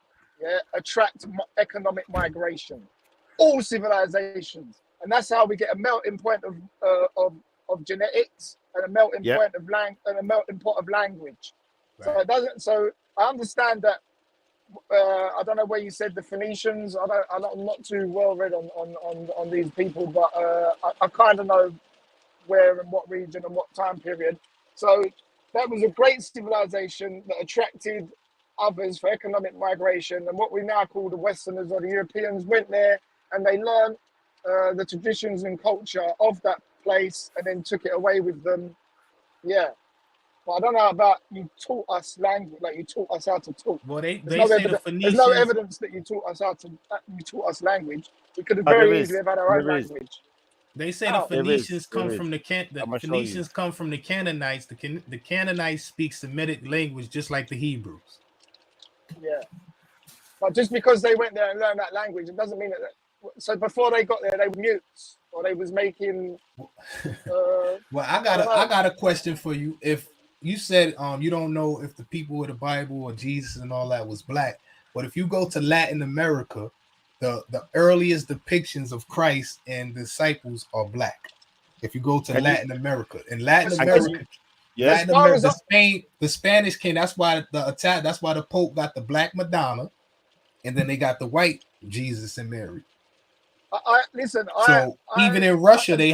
Speaker 8: yeah, attract economic migration. All civilizations, and that's how we get a melting point of genetics and a melting point of language. Right. So it doesn't. So I understand that. I don't know where you said the Phoenicians. I'm not too well read on these people, but I kind of know where and what region and what time period. So that was a great civilization that attracted others for economic migration, and what we now call the Westerners or the Europeans went there and they learned the traditions and culture of that place and then took it away with them. Yeah. But I don't know about you taught us language, like you taught us how to talk.
Speaker 9: Well, there's
Speaker 8: no evidence that you taught us language. We could have very easily have had our own language.
Speaker 9: They say the Phoenicians come from the Phoenicians come from the Canaanites. The Canaanites speak Semitic language just like the Hebrews.
Speaker 8: Yeah, but just because they went there and learned that language, it doesn't mean that. So before they got there, they were mutes or they was making.
Speaker 9: Well, I got a question for you. If you said you don't know if the people of the Bible or Jesus and all that was black, but if you go to Latin America, the earliest depictions of Christ and disciples are black. If you go to Latin America, the Spanish king. That's why the Pope got the black Madonna, and then they got the white Jesus and Mary. Even in Russia they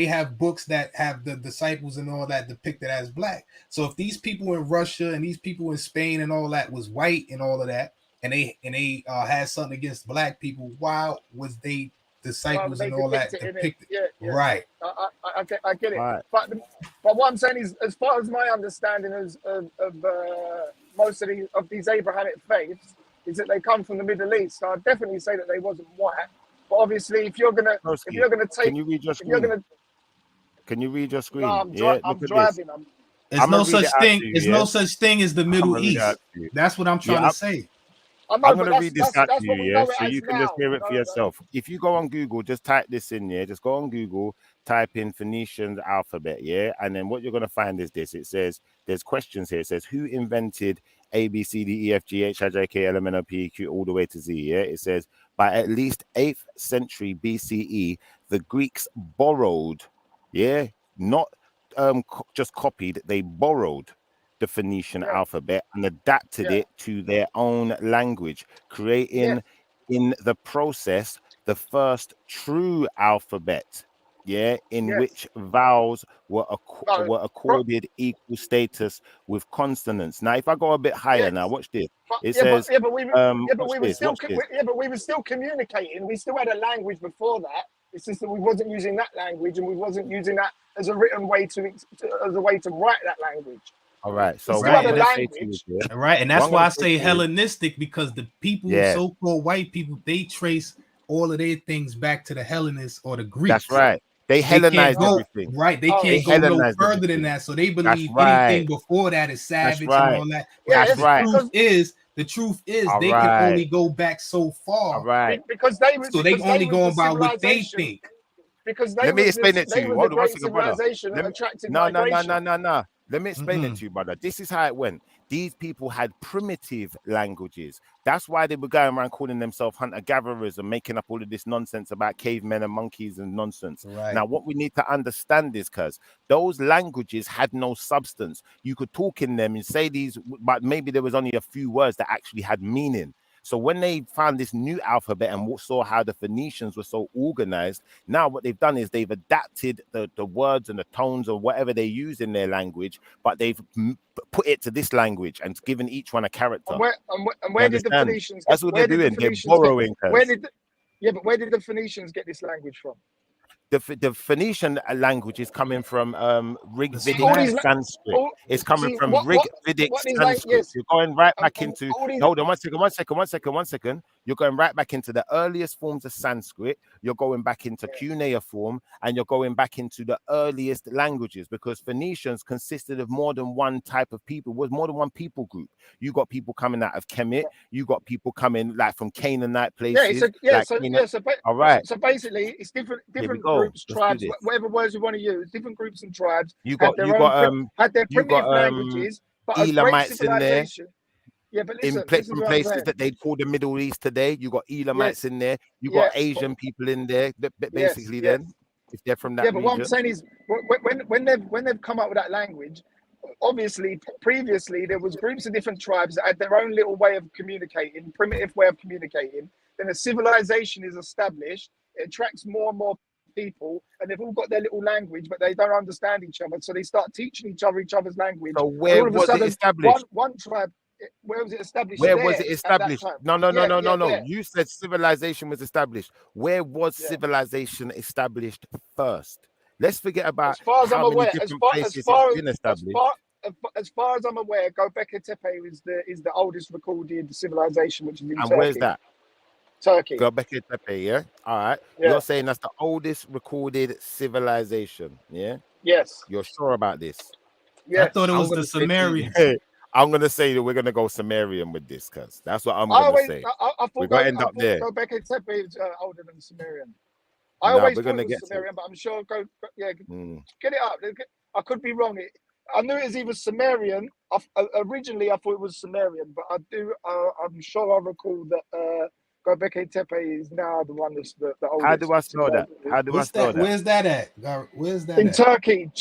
Speaker 9: have books that have the disciples and all that depicted as black. So if these people in Russia and these people in Spain and all that was white and all of that, and they had something against black people, why was they disciples and all that depicted?
Speaker 8: Yeah.
Speaker 9: Right.
Speaker 8: I get it. Right. But what I'm saying is, as far as my understanding of most of these Abrahamic faiths, is that they come from the Middle East. So I'd definitely say that they wasn't white. But obviously, if you're gonna take,
Speaker 1: can you read your screen? Can you read your screen?
Speaker 8: No, I'm driving.
Speaker 9: There's no such thing. There's no such thing as the Middle East. That's what I'm trying to say.
Speaker 1: I'm going to read this out to you, yeah, so you can just hear it for yourself. If you go on Google, just type this in, yeah, just go on Google, type in Phoenician alphabet, yeah, and then what you're going to find is this. It says, there's questions here. It says, who invented A, B, C, D, E, F, G, H, I, J, K, L, M, N, O, P, Q, all the way to Z, yeah? It says, by at least 8th century BCE, the Greeks borrowed, yeah, not just copied, they borrowed the Phoenician alphabet and adapted it to their own language, creating in the process the first true alphabet, which vowels were accorded equal status with consonants. Now, if I go a bit higher now, watch this. It says,
Speaker 8: but we were still communicating. We still had a language before that. It's just that we wasn't using that language, and we wasn't using that as a written way to write that language.
Speaker 1: All right. So
Speaker 8: still
Speaker 1: what
Speaker 8: had
Speaker 1: I'm
Speaker 8: a
Speaker 1: gonna say to you
Speaker 8: language.
Speaker 1: is, yeah,
Speaker 9: Right, and
Speaker 1: what
Speaker 9: that's
Speaker 1: I'm
Speaker 9: why
Speaker 1: gonna
Speaker 9: I
Speaker 1: say
Speaker 9: say
Speaker 1: to you is,
Speaker 9: Hellenistic, because the people,
Speaker 1: yeah,
Speaker 9: so-called white people, they trace all of their things back to the Hellenists or the
Speaker 1: that's
Speaker 9: Greeks.
Speaker 1: right. They
Speaker 9: They can't
Speaker 1: Hellenized
Speaker 9: go
Speaker 1: everything.
Speaker 9: right. They
Speaker 8: Oh,
Speaker 1: They
Speaker 9: can't go no
Speaker 1: Hellenized
Speaker 9: further than
Speaker 1: everything.
Speaker 9: that. So they
Speaker 1: That's
Speaker 9: believe
Speaker 1: right.
Speaker 9: anything before that is
Speaker 1: That's
Speaker 9: savage and
Speaker 1: right.
Speaker 9: all that.
Speaker 8: yeah,
Speaker 1: That's
Speaker 9: The
Speaker 1: right.
Speaker 9: truth is,
Speaker 1: All
Speaker 9: they can only
Speaker 1: right.
Speaker 9: go back so
Speaker 1: All
Speaker 9: far.
Speaker 1: right.
Speaker 8: because they
Speaker 9: So they only
Speaker 8: was the
Speaker 9: going by what they
Speaker 8: civilization.
Speaker 9: think.
Speaker 8: Because they
Speaker 1: Let me
Speaker 8: was
Speaker 1: explain it to
Speaker 8: they
Speaker 1: you.
Speaker 8: was the
Speaker 1: Hold on one
Speaker 8: great
Speaker 1: second, brother.
Speaker 8: civilization that
Speaker 1: Let me,
Speaker 8: attracted
Speaker 1: no.
Speaker 8: migration.
Speaker 1: Let me explain it to you, brother. This is how it went. These people had primitive languages. That's why they were going around calling themselves hunter-gatherers and making up all of this nonsense about cavemen and monkeys and nonsense.
Speaker 9: Right.
Speaker 1: Now, what we need to understand is, because those languages had no substance. You could talk in them and say these, but maybe there was only a few words that actually had meaning. So when they found this new alphabet and saw how the Phoenicians were so organized, now what they've done is they've adapted the words and the tones or whatever they use in their language, but they've put it to this language and given each one a character.
Speaker 8: And where did the Phoenicians?
Speaker 1: That's what they're doing. They're borrowing.
Speaker 8: Where did the Phoenicians get this language from?
Speaker 1: The Phoenician language is coming from
Speaker 8: Sumer.
Speaker 1: Rigvedic Sanskrit. It's coming from Rigvedic Sanskrit.
Speaker 8: Yes.
Speaker 1: You're going right back into. Hold on, one second. You're going right back into the earliest forms of Sanskrit. You're going back into cuneiform, and you're going back into the earliest languages, because Phoenicians consisted of more than one type of people. Was more than one people group. You got people coming out of Kemet. You got people coming like from Canaanite places. All right.
Speaker 8: So basically, it's different groups, tribes, whatever words you want to use. Different groups and tribes had their primitive languages, but
Speaker 1: Elamites in there.
Speaker 8: Yeah, but listen,
Speaker 1: from places that they'd call the Middle East today, you got Elamites in there. You got Asian people in there. Basically, then if they're from that
Speaker 8: but
Speaker 1: region.
Speaker 8: what I'm saying is, when they've come up with that language, obviously previously there was groups of different tribes that had their own little way of communicating, primitive way of communicating. Then a civilization is established. It attracts more and more people, and they've all got their little language, but they don't understand each other, so they start teaching each other's language.
Speaker 1: So where was it established?
Speaker 8: One tribe. Where was it established?
Speaker 1: Where was it established? No. You said civilization was established. Where was civilization established first? Let's forget about
Speaker 8: as far as
Speaker 1: how
Speaker 8: I'm
Speaker 1: many
Speaker 8: aware,
Speaker 1: different places it's been established.
Speaker 8: As far as I'm aware, Göbekli Tepe is the oldest recorded civilization, which is in Turkey.
Speaker 1: Where's that?
Speaker 8: Turkey.
Speaker 1: Göbekli Tepe, yeah? All right. Yeah. You're saying that's the oldest recorded civilization, yeah?
Speaker 8: Yes.
Speaker 1: You're sure about this?
Speaker 8: Yes.
Speaker 9: I thought it was the Sumerians.
Speaker 1: I'm going to say that we're going to go Sumerian with this, because that's what I'm going to say. We're going to end up there.
Speaker 8: Göbekli Tepe is older than Sumerian. I always thought it was Sumerian, but I'm sure. Get it up. I could be wrong. I knew it was either Sumerian. Originally, I thought it was Sumerian, but I'm sure I recall that Göbekli Tepe is now the one that's the oldest.
Speaker 1: How do I spell that?
Speaker 9: Where's that at? Where's that
Speaker 8: in
Speaker 9: at?
Speaker 8: Turkey?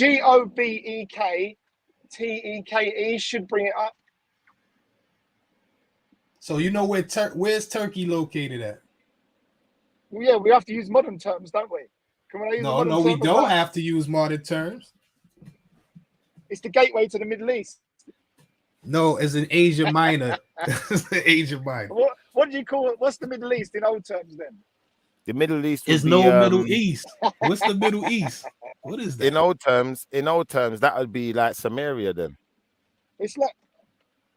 Speaker 8: Göbekteke should bring it up.
Speaker 9: So you know where's Turkey located at?
Speaker 8: Well, yeah, we have to use modern terms, don't we?
Speaker 9: No, we don't have to use modern terms.
Speaker 8: It's the gateway to the Middle East.
Speaker 9: No, it's an Asia Minor. Asia Minor.
Speaker 8: What do you call it? What's the Middle East in old terms then?
Speaker 1: The Middle East
Speaker 9: is Middle East. What's the Middle East? What is that?
Speaker 1: In old terms, that would be like Samaria then.
Speaker 8: It's Arabia.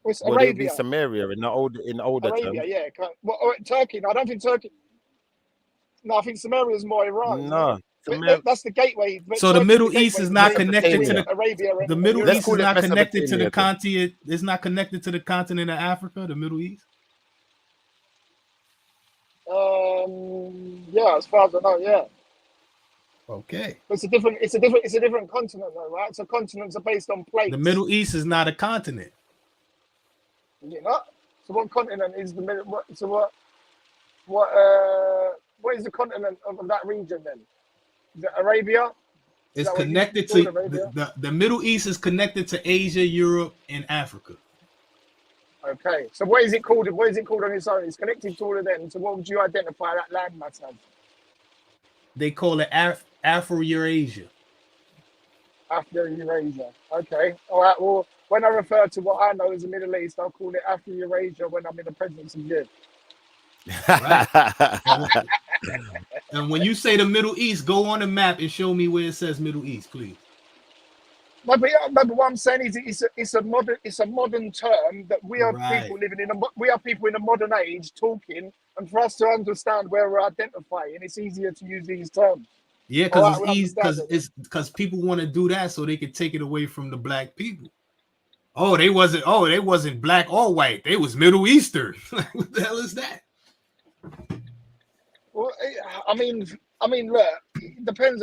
Speaker 1: It would be Samaria in older
Speaker 8: Arabia,
Speaker 1: terms.
Speaker 8: yeah. Well, Turkey. No, I don't think Turkey. No, I think Samaria is more Iran.
Speaker 1: No.
Speaker 8: That's the gateway.
Speaker 9: So the Middle East is not connected to the
Speaker 8: Arabia.
Speaker 9: The Middle East is not connected to the continent. It's not connected to the continent of Africa. The Middle East.
Speaker 8: Yeah, as far as I know, yeah.
Speaker 9: Okay.
Speaker 8: It's a different continent, though, right? So continents are based on plates.
Speaker 9: The Middle East is not a continent.
Speaker 8: You know. So what continent is the middle? So what is the continent of that region then? Is it Arabia?
Speaker 9: It's connected to the Middle East is connected to Asia, Europe, and Africa.
Speaker 8: Okay, so what is it called? What is it called on its own? It's connected to all of them. So what would you identify that landmass as?
Speaker 9: They call it Afro-Eurasia.
Speaker 8: Afro-Eurasia. Okay. All right. Well, when I refer to what I know as the Middle East, I'll call it Afro-Eurasia when I'm in the presence of you.
Speaker 9: Right. And when you say the Middle East, go on the map and show me where it says Middle East, please.
Speaker 8: but what I'm saying is, it's a modern term that we are people living in a modern age talking, and for us to understand where we're identifying, it's easier to use these terms.
Speaker 9: Yeah, because it's easy, because people want to do that so they can take it away from the black people. Oh, they wasn't black or white. They was Middle Eastern. What the hell is that?
Speaker 8: Well, I mean, look, it depends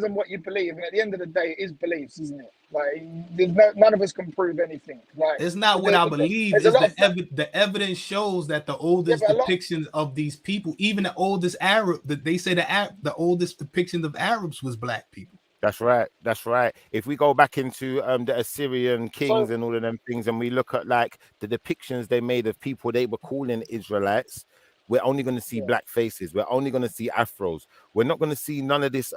Speaker 8: on what you believe. And at the end of the day, it is beliefs, isn't it? Like, none of us can prove anything. Like,
Speaker 9: it's not what I believe. It's the evidence shows that the oldest depictions of these people, even the oldest Arab, that they say the oldest depiction of Arabs was black people.
Speaker 1: That's right. That's right. If we go back into the Assyrian kings and all of them things, and we look at like the depictions they made of people they were calling Israelites, we're only going to see black faces. We're only going to see afros. We're not going to see none of this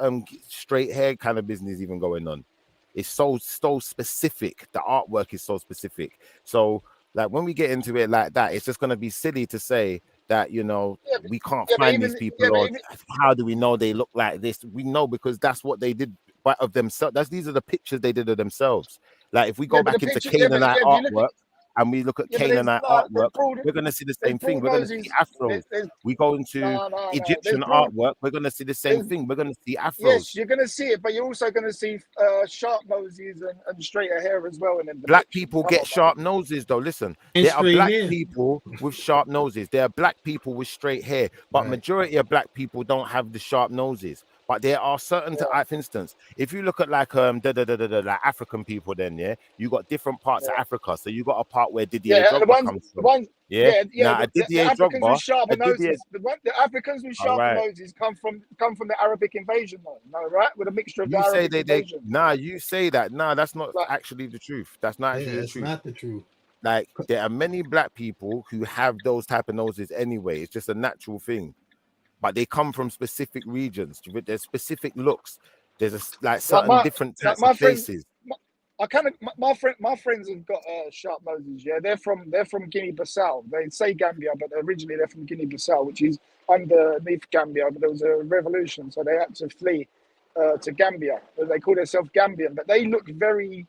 Speaker 1: straight hair kind of business even going on. It's so specific. The artwork is so specific. So like when we get into it like that, it's just going to be silly to say that, you know, we can't find these people. Or how do we know they look like this? We know because that's what they did of themselves. These are the pictures they did of themselves. Like if we go back into Canaanite artwork, and we look at Canaanite artwork, we're going to see the same thing. We're going to see afros. We go into Egyptian artwork, we're going to see the same thing. We're going to see afros.
Speaker 8: Yes, you're going to see it, but you're also going to see sharp noses and straighter hair as well.
Speaker 1: Black people get sharp noses, though. Listen, there are black people with sharp noses. There are black people with straight hair, but majority of black people don't have the sharp noses. But there are certain, for instance, if you look at like like African people, then you got different parts of Africa. So you got a part where Didier Drogba comes from.
Speaker 8: The Africans with sharp noses come from the Arabic invasion, though. No, right? With a mixture of Arabic invasion.
Speaker 1: You say that. That's not actually the truth. That's not actually the truth.
Speaker 9: Not the truth.
Speaker 1: Like there are many black people who have those type of noses anyway. It's just a natural thing. But they come from specific regions with their specific looks. There's certain different types of faces.
Speaker 8: My friends have got sharp noses. Yeah, they're from Guinea-Bissau. They say Gambia, but originally they're from Guinea-Bissau, which is underneath Gambia. But there was a revolution, so they had to flee to Gambia. They call themselves Gambian, but they look very.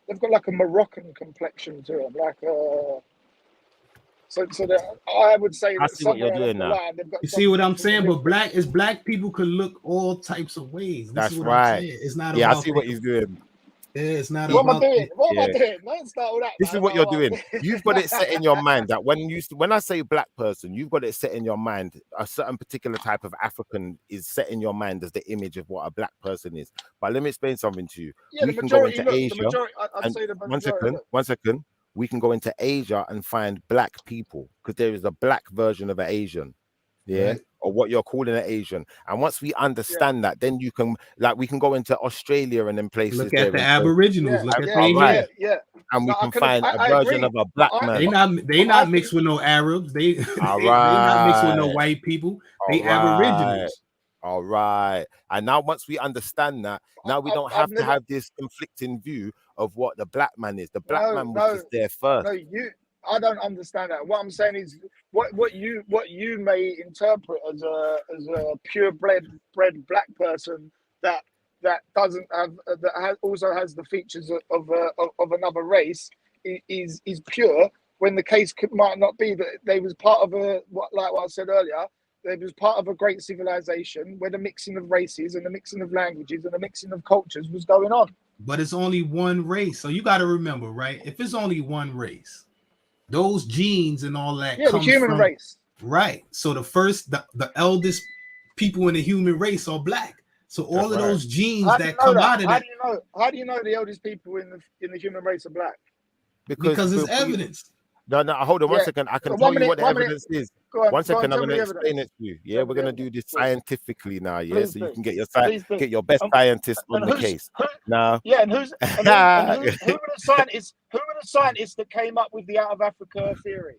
Speaker 8: They've got like a Moroccan complexion to them, like So I would say
Speaker 1: I see what you're doing now.
Speaker 9: You see what I'm saying? But black people could look all types of ways.
Speaker 1: That's right. I'm saying.
Speaker 9: It's not.
Speaker 1: Yeah, I see what he's doing.
Speaker 9: Yeah, it's not.
Speaker 8: What am I doing? What am I doing? Don't start with that.
Speaker 1: This is what you're doing. You've got it set in your mind that when I say black person, you've got it set in your mind. A certain particular type of African is set in your mind as the image of what a black person is. But let me explain something to you.
Speaker 8: Yeah,
Speaker 1: we can go into Asia. One second. We can go into Asia and find black people because there is a black version of an Asian, or what you're calling an Asian. And once we understand that, then we can go into Australia and then places.
Speaker 9: Look at the Aboriginals. Look at
Speaker 1: and we can find a version of a black man.
Speaker 9: They not mixed with no Arabs. They not mixed with no white people. They Aboriginals.
Speaker 1: All right. And now once we understand that, now we don't have to have this conflicting view of what the black man is. The black man was just there first.
Speaker 8: I don't understand that. What I'm saying is what you may interpret as a purebred black person that doesn't have also has the features of another race is pure, when the case might not be that they was part of what I said earlier. They was part of a great civilization where the mixing of races and the mixing of languages and the mixing of cultures was going on.
Speaker 9: But it's only one race. So you got to remember, right? If it's only one race, those genes and all that.
Speaker 8: Yeah, the human race.
Speaker 9: Right. So the eldest people in the human race are black. So all of those genes that come out of that.
Speaker 8: How do you know the eldest people in the human race are black?
Speaker 9: Because it's evidence.
Speaker 1: No, hold on 1 second. I can tell you what the evidence is. One second, I'm going to explain it to you. Yeah, we're going to do this scientifically now. Yeah, so you can get your best scientists on the case. Now,
Speaker 8: and who were the scientists that came up with the out of Africa theory?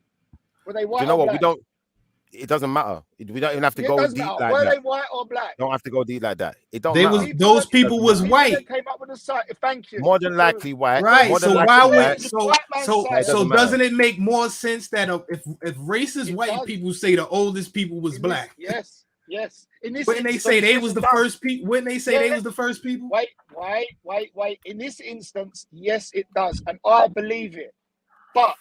Speaker 8: Were they white?
Speaker 1: Do you know what? We don't. It doesn't matter. We don't even have to go deep like that.
Speaker 8: Were they white or black?
Speaker 1: Don't have to go deep like that. It don't matter.
Speaker 9: Those people was white.
Speaker 8: They came up with the thank you.
Speaker 1: More than likely white.
Speaker 9: Right. So why would so doesn't it make more sense that if racist white people say the oldest people was black?
Speaker 8: Yes. Yes. In this
Speaker 9: Wouldn't they
Speaker 8: instance,
Speaker 9: say they
Speaker 8: yes,
Speaker 9: was
Speaker 8: it
Speaker 9: the
Speaker 8: does.
Speaker 9: first people? Wouldn't they say they was the first people?
Speaker 8: Wait. In this instance, yes, it does. And I believe it. But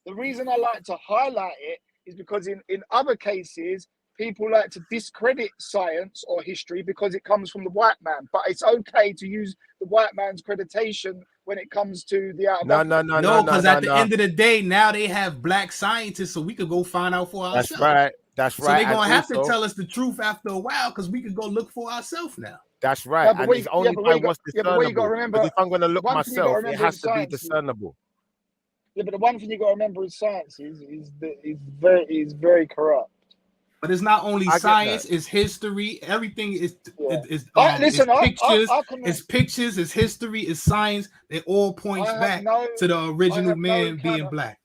Speaker 8: the reason I like to highlight it is because in other cases, people like to discredit science or history because it comes from the white man. But it's okay to use the white man's accreditation when it comes to the out of Africa.
Speaker 9: No, because at the end of the day, now they have black scientists, so we could go find out for ourselves.
Speaker 1: That's right. That's right.
Speaker 9: So they're gonna
Speaker 1: And
Speaker 9: have to
Speaker 1: also-
Speaker 9: tell us the truth after a while because we could go look for ourselves now.
Speaker 1: That's right.
Speaker 8: Yeah, but
Speaker 1: and
Speaker 8: what
Speaker 1: it's
Speaker 8: you-
Speaker 1: only
Speaker 8: yeah, but
Speaker 1: by
Speaker 8: what you got-
Speaker 1: what's
Speaker 8: yeah, but what you
Speaker 1: discernible.
Speaker 8: gotta remember-
Speaker 1: Because if I'm going to look
Speaker 8: one thing you gotta
Speaker 1: myself, it
Speaker 8: remember
Speaker 1: has
Speaker 8: in
Speaker 1: to be
Speaker 8: science is-
Speaker 1: discernible.
Speaker 8: Yeah, but the one thing you got to remember with science is very corrupt.
Speaker 9: But it's not only
Speaker 1: I get
Speaker 9: science;
Speaker 1: that.
Speaker 9: it's history. Everything is
Speaker 8: Listen,
Speaker 9: it's pictures.
Speaker 8: I can-
Speaker 9: It's pictures. It's history. It's science. It all points
Speaker 8: I have
Speaker 9: back
Speaker 8: no-
Speaker 9: to the
Speaker 8: I
Speaker 9: original
Speaker 8: have no
Speaker 9: man being
Speaker 8: counter-
Speaker 9: black.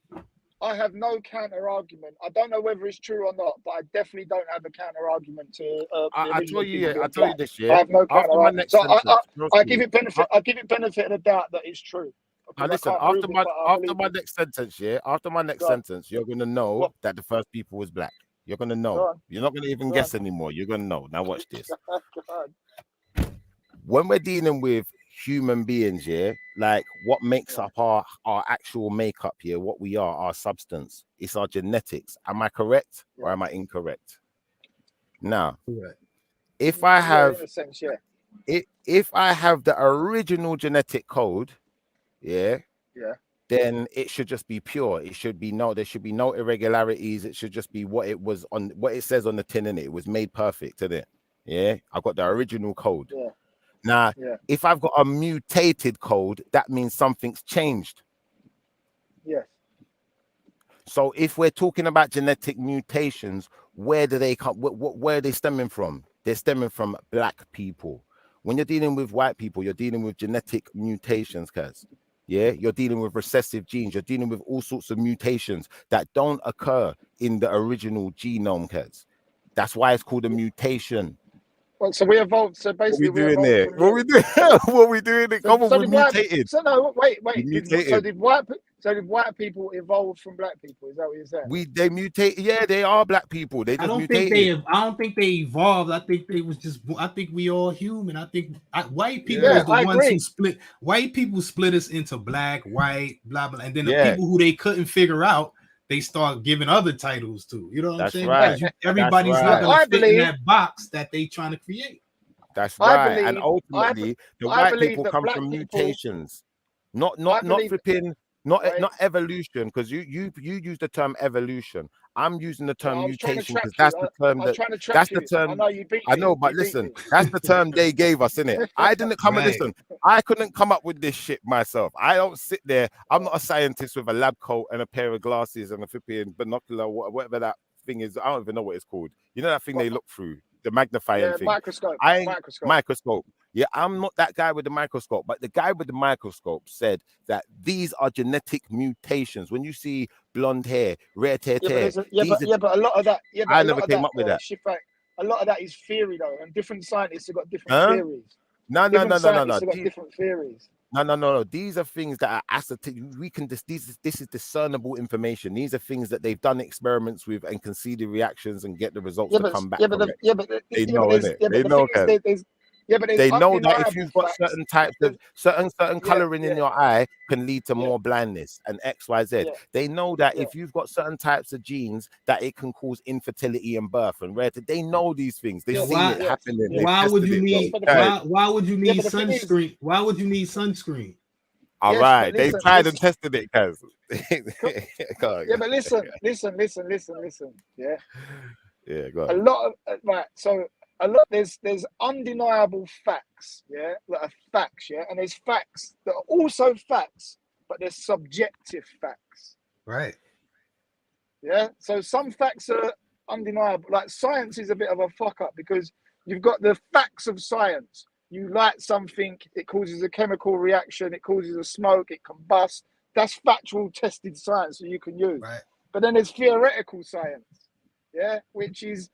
Speaker 8: I have no counter argument. I don't know whether it's true or not, but I definitely don't have a counter argument to. The
Speaker 1: I
Speaker 8: original
Speaker 1: tell you,
Speaker 8: people
Speaker 1: yeah,
Speaker 8: being
Speaker 1: I tell you
Speaker 8: black.
Speaker 1: this,
Speaker 8: I
Speaker 1: yeah.
Speaker 8: have no
Speaker 1: After
Speaker 8: counter
Speaker 1: my
Speaker 8: argument.
Speaker 1: next
Speaker 8: So
Speaker 1: sentence, trust
Speaker 8: I
Speaker 1: me.
Speaker 8: give it benefit. I give it benefit of the doubt that it's true.
Speaker 1: Now
Speaker 8: Because I
Speaker 1: listen,
Speaker 8: can't
Speaker 1: after
Speaker 8: prove it,
Speaker 1: my
Speaker 8: but I
Speaker 1: after
Speaker 8: believe
Speaker 1: my
Speaker 8: it.
Speaker 1: next sentence, yeah, after my next
Speaker 8: Go on.
Speaker 1: sentence, you're gonna know
Speaker 8: What?
Speaker 1: that the first people was black. You're gonna
Speaker 8: Go
Speaker 1: know.
Speaker 8: on.
Speaker 1: You're not gonna even
Speaker 8: Go
Speaker 1: guess
Speaker 8: on.
Speaker 1: anymore. You're gonna know. Now watch this.
Speaker 8: God.
Speaker 1: When we're dealing with human beings, yeah, like what makes up our actual makeup here, what we are, our substance, it's our genetics. Am I correct or am I incorrect? Now, if I
Speaker 8: Yeah,
Speaker 1: have
Speaker 8: in a sense, yeah.
Speaker 1: if I have the original genetic code, yeah, then it should just be pure. It should be there should be no irregularities. It should just be what it was on what it says on the tin, in it. It was made perfect, isn't it? Yeah, I got the original code.
Speaker 8: Yeah.
Speaker 1: Now,
Speaker 8: Yeah.
Speaker 1: if I've got a mutated code, that means something's changed.
Speaker 8: Yes.
Speaker 1: So if we're talking about genetic mutations, where do they come? Where are they stemming from? They're stemming from black people. When you're dealing with white people, you're dealing with genetic mutations, cuz. Yeah, you're dealing with recessive genes. You're dealing with all sorts of mutations that don't occur in the original genome, cuz. That's why it's called a mutation.
Speaker 8: Well, so we evolved. So
Speaker 1: What
Speaker 8: basically,
Speaker 1: we doing there?
Speaker 8: from
Speaker 1: What we doing? What we doing? Come on, we
Speaker 8: did white-
Speaker 1: mutated.
Speaker 8: So no, wait.
Speaker 1: We
Speaker 8: So
Speaker 1: mutated.
Speaker 8: did white people evolve from black people? Is that what you're saying?
Speaker 1: They mutate. Yeah, they are black people. They
Speaker 9: I
Speaker 1: just
Speaker 9: don't
Speaker 1: mutated.
Speaker 9: think they evolved. I think they was just. I think we all human. I think white people
Speaker 8: Yeah,
Speaker 9: is the
Speaker 8: I
Speaker 9: ones
Speaker 8: agree.
Speaker 9: who split. White people split us into black, white, blah blah, and then the
Speaker 1: Yeah.
Speaker 9: people who they couldn't figure out, they start giving other titles to. You know what
Speaker 1: That's
Speaker 9: I'm saying?
Speaker 1: right.
Speaker 9: Because everybody's
Speaker 1: That's
Speaker 9: not
Speaker 1: right.
Speaker 9: gonna
Speaker 8: I
Speaker 9: fit in
Speaker 8: believe-
Speaker 9: that box that they trying to create.
Speaker 1: That's
Speaker 8: I
Speaker 1: right. And
Speaker 8: believe-
Speaker 1: ultimately, the
Speaker 8: I
Speaker 1: white
Speaker 8: believe
Speaker 1: people
Speaker 8: that
Speaker 1: come
Speaker 8: black
Speaker 1: from
Speaker 8: people-
Speaker 1: mutations, not
Speaker 8: believe-
Speaker 1: flipping,
Speaker 8: Right.
Speaker 1: not evolution. Because you use the term evolution. I'm using the term
Speaker 8: I was trying to
Speaker 1: mutation
Speaker 8: trap
Speaker 1: because
Speaker 8: you.
Speaker 1: that's the term
Speaker 8: I was
Speaker 1: that
Speaker 8: trying to trap
Speaker 1: that's the
Speaker 8: you.
Speaker 1: term.
Speaker 8: I know you beat
Speaker 1: I
Speaker 8: me.
Speaker 1: know, but
Speaker 8: You beat
Speaker 1: listen,
Speaker 8: me.
Speaker 1: that's the term they gave us, innit? I didn't come and
Speaker 9: Right.
Speaker 1: listen. I couldn't come up with this shit myself. I don't sit there. I'm not a scientist with a lab coat and a pair of glasses and a flipping binocular, whatever that thing is. I don't even know what it's called. You know that thing they look through, the magnifying
Speaker 8: Yeah,
Speaker 1: thing.
Speaker 8: microscope.
Speaker 1: I ain't
Speaker 8: Microscope.
Speaker 1: microscope. Yeah, I'm not that guy with the microscope, but the guy with the microscope said that these are genetic mutations. When you see blonde hair, red hair,
Speaker 8: But a lot of that. Yeah, but
Speaker 1: I
Speaker 8: a
Speaker 1: never
Speaker 8: lot of
Speaker 1: came
Speaker 8: that,
Speaker 1: up with that.
Speaker 8: Shifra, a lot of that is theory though, and different scientists have got different
Speaker 1: Huh?
Speaker 8: theories.
Speaker 1: No.
Speaker 8: Different scientists have got different theories.
Speaker 1: No. These are things that are ascertained. We can this is discernible information. These are things that they've done experiments with and can see the reactions and get the results to come back. They know, innit? They know, guys. They know that if you've got certain types of certain coloring in your eye can lead to more blindness and XYZ.
Speaker 8: Yeah.
Speaker 1: They know that if you've got certain types of genes that it can cause infertility and birth and rare. They know these things. They've seen it happening. They've
Speaker 9: Why would
Speaker 1: tested
Speaker 9: you
Speaker 1: it.
Speaker 9: need?
Speaker 1: Guys,
Speaker 9: Why would you need
Speaker 8: but the thing is-
Speaker 9: sunscreen? Why would you need sunscreen?
Speaker 1: all
Speaker 8: Yes,
Speaker 1: right,
Speaker 8: but
Speaker 1: they've
Speaker 8: listen,
Speaker 1: tried
Speaker 8: listen.
Speaker 1: and tested it, guys.
Speaker 8: Yeah, but listen. Yeah,
Speaker 1: Yeah, go
Speaker 8: a
Speaker 1: on.
Speaker 8: lot of right. So a lot there's undeniable facts. Yeah, that are facts. Yeah, and there's facts that are also facts, but there's subjective facts.
Speaker 9: Right.
Speaker 8: Yeah, so some facts are undeniable. Like science is a bit of a fuck up because you've got the facts of science. You light something, it causes a chemical reaction, it causes a smoke, it combusts. That's factual tested science that you can use.
Speaker 9: Right.
Speaker 8: But then there's theoretical science, yeah, which is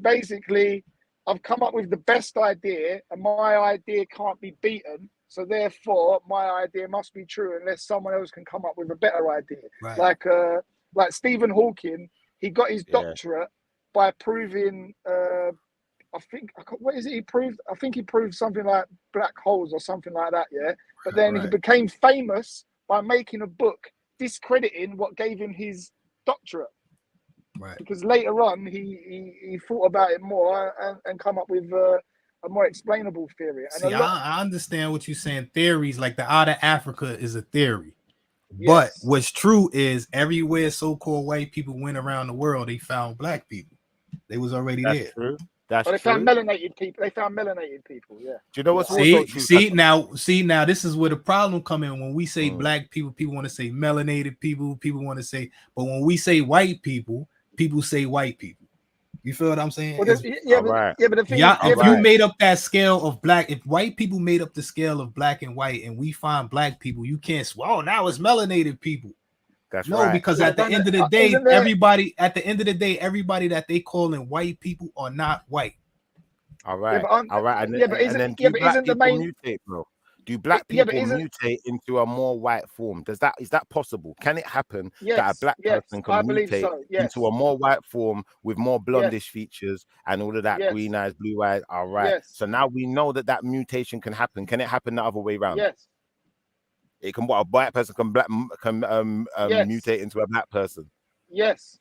Speaker 8: basically I've come up with the best idea and my idea can't be beaten. So therefore my idea must be true unless someone else can come up with a better idea.
Speaker 9: Right.
Speaker 8: Like Stephen Hawking, he got his doctorate by proving what is it he proved? I think he proved something like black holes or something like that, yeah? But then he became famous by making a book discrediting what gave him his doctorate.
Speaker 6: Right.
Speaker 8: Because later on, he thought about it more and come up with a more explainable theory. And
Speaker 6: See, I understand what you're saying. Theories like the out of Africa is a theory. But what's true is everywhere so-called white people went around the world, they found black people. They was already there.
Speaker 1: True. That's
Speaker 8: they found melanated people. They found melanated people. Yeah.
Speaker 1: Do you know what's
Speaker 6: see now? This is where the problem come in. When we say black people, people want to say melanated people. People want to say, but when we say white people, people say white people. You feel what I'm saying?
Speaker 8: Well, but the thing
Speaker 6: if you made up that scale of black, if white people made up the scale of black and white, and we find black people, you can't. Oh, now it's melanated people.
Speaker 1: That's
Speaker 6: no, because at the end of the day, everybody that they calling white people are not white.
Speaker 1: All right, all right. And then do black people mutate, bro? Do black people mutate into a more white form? Is that possible? Can it happen that a black person can mutate into a more white form with more blondish features and all of that green eyes, blue eyes? All right. So now we know that mutation can happen. Can it happen the other way around?
Speaker 8: Yes.
Speaker 1: It can. What, a white person can mutate into a black person?
Speaker 8: Yes.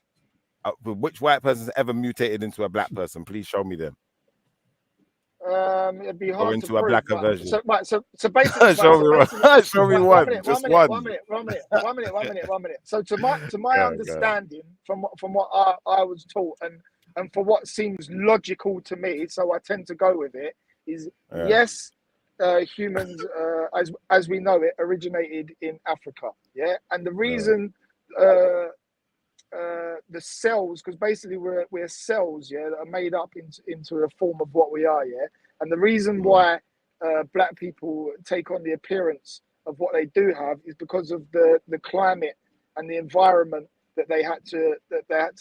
Speaker 1: Which white person's ever mutated into a black person? Please show me them.
Speaker 8: It'd be hard
Speaker 1: or into
Speaker 8: to
Speaker 1: a
Speaker 8: prove,
Speaker 1: blacker version.
Speaker 8: So basically,
Speaker 1: show me one. Just one.
Speaker 8: One minute. So to my understanding, from what I was taught, and for what seems logical to me, so I tend to go with it. Is yes, humans, as we know it, originated in Africa. Yeah, and the reason the cells, because basically we're cells, that are made up into a form of what we are, and the reason why black people take on the appearance of what they do have is because of the climate and the environment that they had to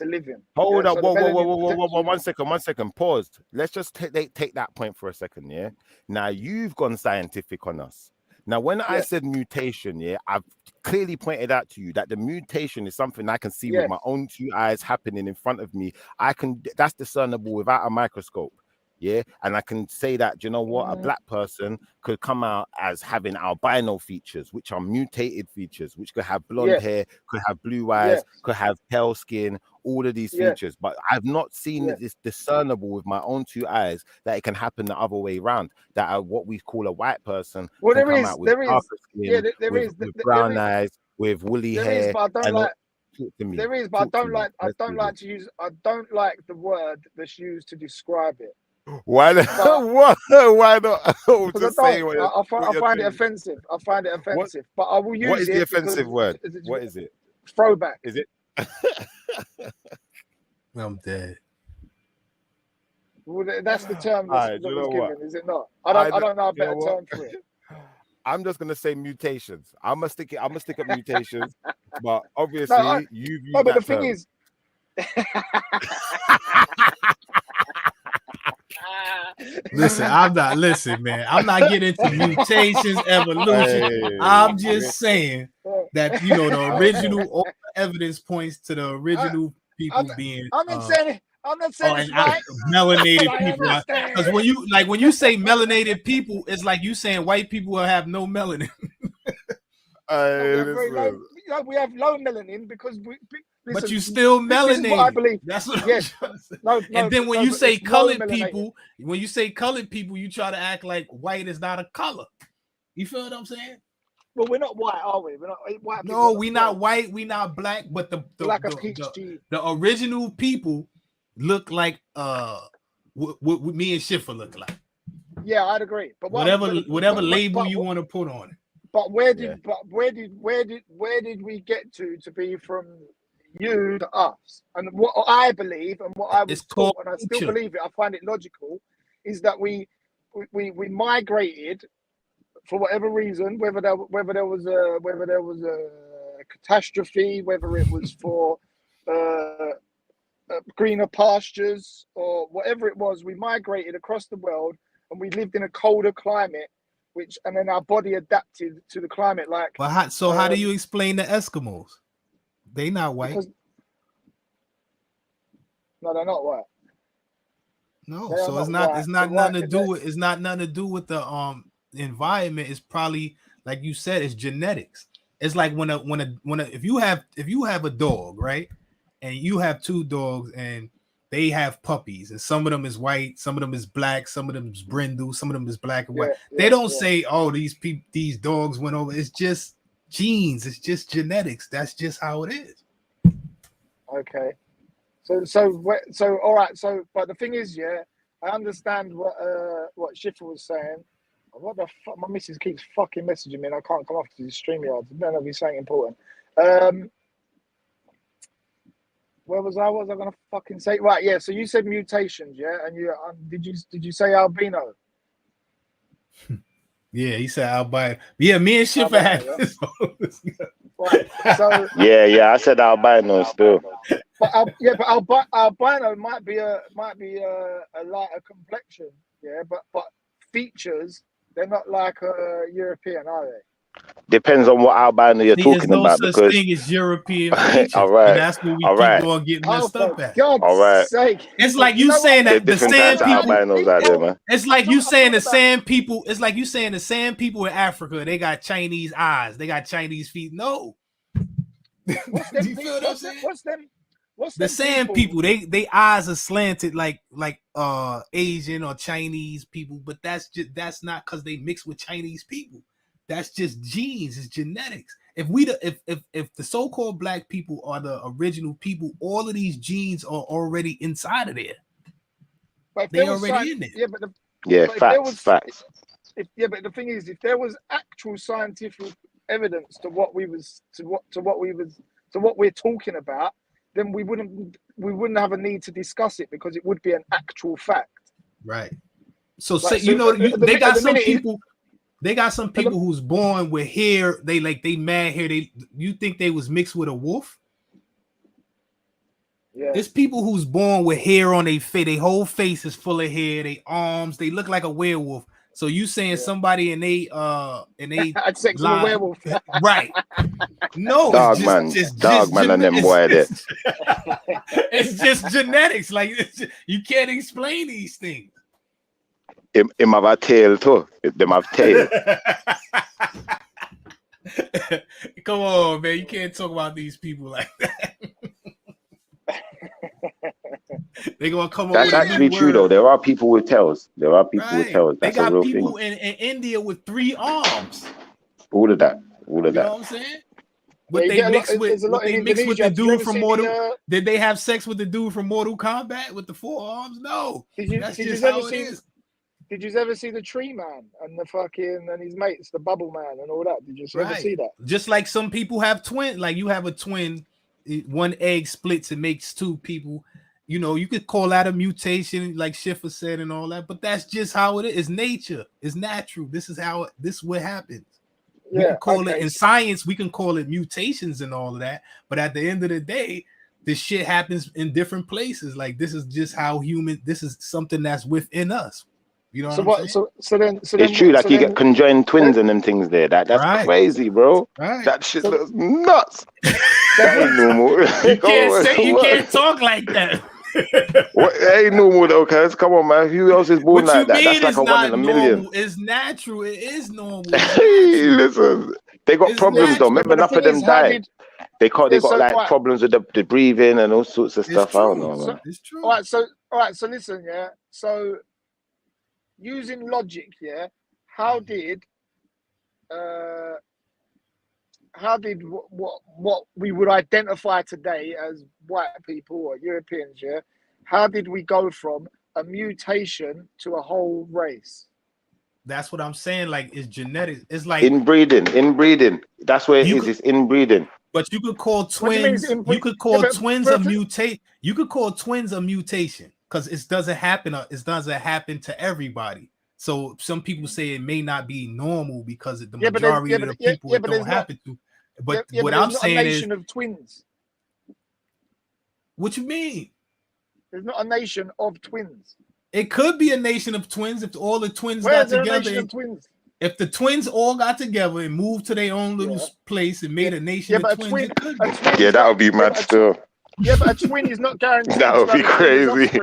Speaker 8: live in.
Speaker 1: Hold up, whoa, 1 second, pause. Let's just take that point for a second, yeah. Now you've gone scientific on us. Now, when I said mutation, I've clearly pointed out to you that the mutation is something I can see with my own two eyes happening in front of me. That's discernible without a microscope. Yeah, and I can say that, you know what, a black person could come out as having albino features, which are mutated features, which could have blonde hair, could have blue eyes, could have pale skin, all of these features. But I've not seen this discernible with my own two eyes that it can happen the other way around. That what we call a white person can come out with darker skin, with brown eyes, with woolly hair.
Speaker 8: There is, but I don't like the word that's used to describe it.
Speaker 1: Why not? Why not?
Speaker 8: I find it offensive. But I will use it.
Speaker 1: What is the offensive word? What is it?
Speaker 8: Throwback.
Speaker 1: Is it?
Speaker 6: I'm dead.
Speaker 8: Well, that's the term that was given, is it not? I don't know a better term for it.
Speaker 1: I'm just gonna say mutations. I'm gonna stick up mutations, but obviously you've used
Speaker 8: but the thing is.
Speaker 6: Listen, man. I'm not getting into mutations, evolution. I'm just saying that the original evidence points to the original people being.
Speaker 8: I'm not saying it's right.
Speaker 6: Melanated people. Because when you say melanated people, it's like you saying white people will have no melanin.
Speaker 8: We have low melanin because we. Listen,
Speaker 6: but you still melanated.
Speaker 8: What I believe.
Speaker 6: That's what
Speaker 8: yes.
Speaker 6: And then when you say colored people, you try to act like white is not a color. You feel what I'm saying?
Speaker 8: Well, we're not white, are we? We're not white.
Speaker 6: No, we're not white. We're not black. But the original people look like what me and Schiffer look like.
Speaker 8: Yeah, I'd agree. But
Speaker 6: whatever label you want to put on it.
Speaker 8: But where did we get to be from? You to us, and what I believe and what I was taught, and I still believe it, I find it logical, is that we migrated for whatever reason, whether there was a catastrophe, whether it was for greener pastures or whatever it was, we migrated across the world and we lived in a colder climate, and then our body adapted to the climate.
Speaker 6: How do you explain the Eskimos? They not white.
Speaker 8: No, they're not white.
Speaker 9: No, so it's not. It's not nothing to do with. It's not nothing to do with the environment. It's probably like you said. It's genetics. It's like when if you have a dog, right, and you have two dogs and they have puppies, and some of them is white, some of them is black, some of them is brindle, some of them is black and white. They don't say, "Oh, these dogs went over." It's just genes. It's just genetics. That's just how it is.
Speaker 8: Okay. So all right. So, but the thing is, yeah, I understand what Schiffer was saying. What the fuck? My missus keeps fucking messaging me, and I can't come off to the StreamYard. I don't know if he's saying important. Where was I? What was I gonna fucking say? Right, yeah. So you said mutations, yeah, and you did you say albino?
Speaker 9: Yeah, he said albino. Yeah, me and Schiffer had this.
Speaker 8: Right. So
Speaker 1: yeah, I said albino still.
Speaker 8: But albino might be a lighter complexion, yeah. But features, they're not like a European, are they?
Speaker 1: Depends on what albino you're talking about.
Speaker 9: There's no
Speaker 1: because
Speaker 9: such thing as European features.
Speaker 1: all right,
Speaker 9: and that's what we keep on getting messed up at.
Speaker 8: God's sake.
Speaker 9: It's like you saying that the sand people.
Speaker 1: Albinos out there, man.
Speaker 9: It's like you saying the sand people. It's like you saying the sand people in Africa. They got Chinese eyes. They got Chinese feet. No.
Speaker 8: What's them? What's
Speaker 9: the sand people? They eyes are slanted like Asian or Chinese people, but that's not because they mix with Chinese people. That's just genes. It's genetics. If the so-called black people are the original people, all of these genes are already inside of there. They already in there.
Speaker 1: Facts.
Speaker 8: But the thing is, if there was actual scientific evidence to what we're talking about, then we wouldn't have a need to discuss it because it would be an actual fact.
Speaker 9: Right. So they got some people. They got some people who's born with hair. They mad hair. You think they was mixed with a wolf?
Speaker 8: Yeah.
Speaker 9: There's people who's born with hair on their face. Their whole face is full of hair. Their arms, they look like a werewolf. So you saying somebody and they
Speaker 8: had sex with a werewolf,
Speaker 9: right? No,
Speaker 1: dog man and them boy there.
Speaker 9: It's just genetics. Like you can't explain these things.
Speaker 1: Him have a tail too. Them have tail.
Speaker 9: Come on, man. You can't talk about these people like that. They're gonna come.
Speaker 1: That's actually true, though. There are people with tails. With tails. That's
Speaker 9: they got
Speaker 1: a real
Speaker 9: people
Speaker 1: thing.
Speaker 9: in India with 3 arms.
Speaker 1: All of that.
Speaker 9: You know what I'm saying? But they mixed with the dude from Mortal. Did they have sex with the dude from Mortal Kombat with the 4 arms? No. Did you
Speaker 8: ever see the Tree Man and the fucking and his mates, the Bubble Man and all that? Did you ever see that?
Speaker 9: Just like some people have twins, like you have a twin, one egg splits and makes 2 people. You know, you could call that a mutation, like Schiffer said, and all that. But that's just how it is. It's nature. It's natural. This is what happens. We can call it in science. We can call it mutations and all of that. But at the end of the day, this shit happens in different places. Like this is just how human. This is something that's within us. You know what I'm saying?
Speaker 8: So then
Speaker 1: it's true. Like you get conjoined twins and them things there. That's crazy, bro.
Speaker 9: Right.
Speaker 1: That shit looks nuts. That ain't normal.
Speaker 9: You can't talk like that.
Speaker 1: What ain't normal though, cuz come on, man. Who else is born like that? That's like a 1 in a million.
Speaker 9: It's natural. It is normal.
Speaker 1: Hey, listen, they got problems though. Remember, enough of them died. They got like problems with the breathing and all sorts of stuff. I don't know, man.
Speaker 8: It's true. All right. So listen, yeah. So using logic, yeah. How did what we would identify today as white people or Europeans, yeah? How did we go from a mutation to a whole race?
Speaker 9: That's what I'm saying. Like it's genetics. It's like
Speaker 1: inbreeding. That's where it is. It's inbreeding.
Speaker 9: But you could call twins. You could call twins a mutate. You could call twins a mutation because it doesn't happen. It doesn't happen to everybody. So some people say it may not be normal because the majority of the people it don't happen to. But what I'm saying is,
Speaker 8: nation of twins.
Speaker 9: What you mean?
Speaker 8: There's not a nation of twins.
Speaker 9: It could be a nation of twins if all the twins got together. If the twins all got together and moved to their own little place and made a nation of twins,
Speaker 1: that would be mad still.
Speaker 8: Yeah, but a twin is not guaranteed.
Speaker 1: That would be crazy.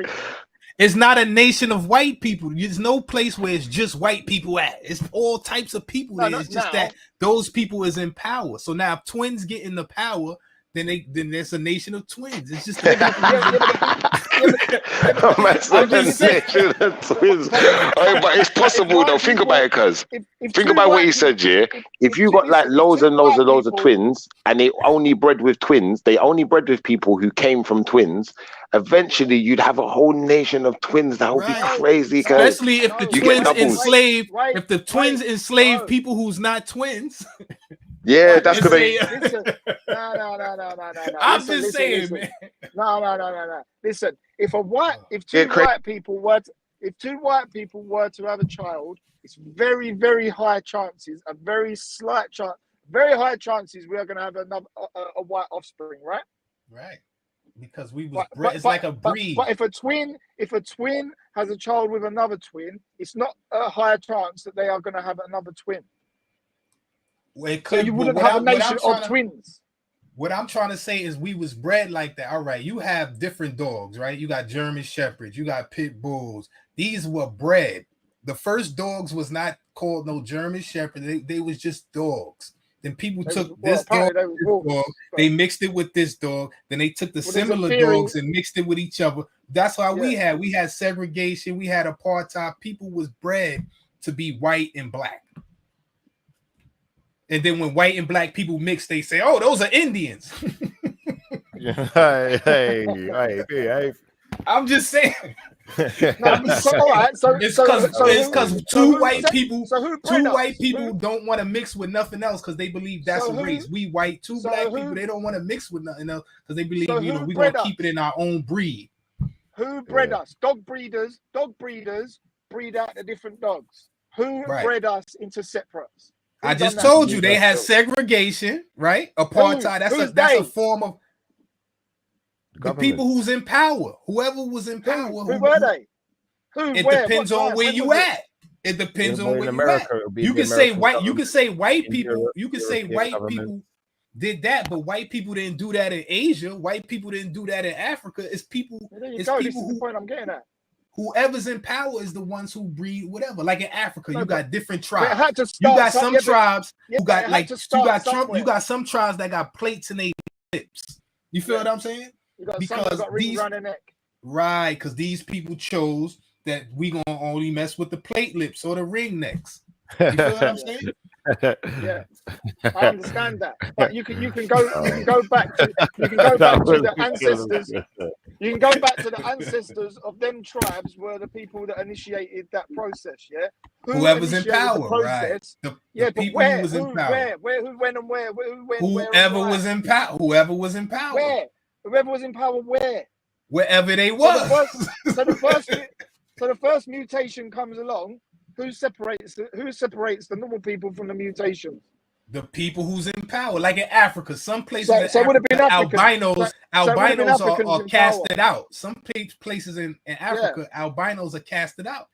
Speaker 9: It's not a nation of white people. There's no place where it's just white people at. It's all types of people.
Speaker 8: No,
Speaker 9: It's just that those people is in power. So now if twins get in the power, then there's a nation of twins. It's just
Speaker 10: I'm just saying. Twins. But it's possible though. Think about it, cuz. Think about what he said, yeah. If you got like loads and loads of twins, and they only bred with twins, they only bred with people who came from twins. Eventually, you'd have a whole nation of twins. That would be crazy,
Speaker 9: especially if the twins enslave. If the twins enslave people who's not twins.
Speaker 10: Yeah, that's gonna be.
Speaker 8: No.
Speaker 9: I'm just saying, man.
Speaker 8: No. Listen, if two white people were to have a child, it's very, very high chances, a very slight chance, very high chances we are going to have a white offspring, right?
Speaker 9: Right. Because it's like a breed.
Speaker 8: But if a twin has a child with another twin, it's not a higher chance that they are going to have another twin.
Speaker 9: Well,
Speaker 8: so you wouldn't have a nation of twins.
Speaker 9: What I'm trying to say is we was bred like that. All right, you have different dogs, right? You got German Shepherds, you got Pit Bulls. These were bred. The first dogs was not called no German Shepherd. They was just dogs. Then people took this dog, they mixed it with this dog. Then they took the similar dogs and mixed it with each other. That's why we had segregation. We had apartheid. People was bred to be white and black. And then when white and black people mix, they say, "Oh, those are Indians."
Speaker 1: Hey.
Speaker 9: I'm just saying.
Speaker 8: It's
Speaker 9: because two white people don't want to mix with nothing else because they believe that's a race. We white, black people, they don't want to mix with nothing else because they believe we're gonna keep it in our own breed.
Speaker 8: Who bred us? Dog breeders breed out the different dogs. Who bred us into separates?
Speaker 9: I just told you they had segregation, right? Apartheid. That's a form of the people who's in power. Whoever was in power.
Speaker 8: Who were they?
Speaker 9: It depends on where you at. It depends on where you at. You can say white. You can say white people. You can say white people did that, but white people didn't do that in Asia. White people didn't do that in Africa. It's people. It's people
Speaker 8: this is the point I'm getting at.
Speaker 9: Whoever's in power is the ones who breed whatever. Like in Africa, you got different tribes. You got some tribes who got like you got Trump. You got some tribes that got plates in their lips. You feel what I'm saying?
Speaker 8: Because these
Speaker 9: right, because these people chose that we gonna only mess with the plate lips or the ring necks. You feel what I'm saying?
Speaker 8: Yeah, I understand that, but you can go back to the ancestors. You can go back to the ancestors of them tribes were the people that initiated that process. Yeah,
Speaker 9: whoever's in power, right?
Speaker 8: But where? Who went and where?
Speaker 9: Whoever was in power. Whoever was in power.
Speaker 8: Where? Whoever was in power. Where?
Speaker 9: Wherever they was.
Speaker 8: So the first mutation comes along. Who separates the normal people from the mutations?
Speaker 9: The people who's in power, like in Africa. Some places
Speaker 8: would have been
Speaker 9: albinos are casted out. Some places in Africa, albinos are casted out.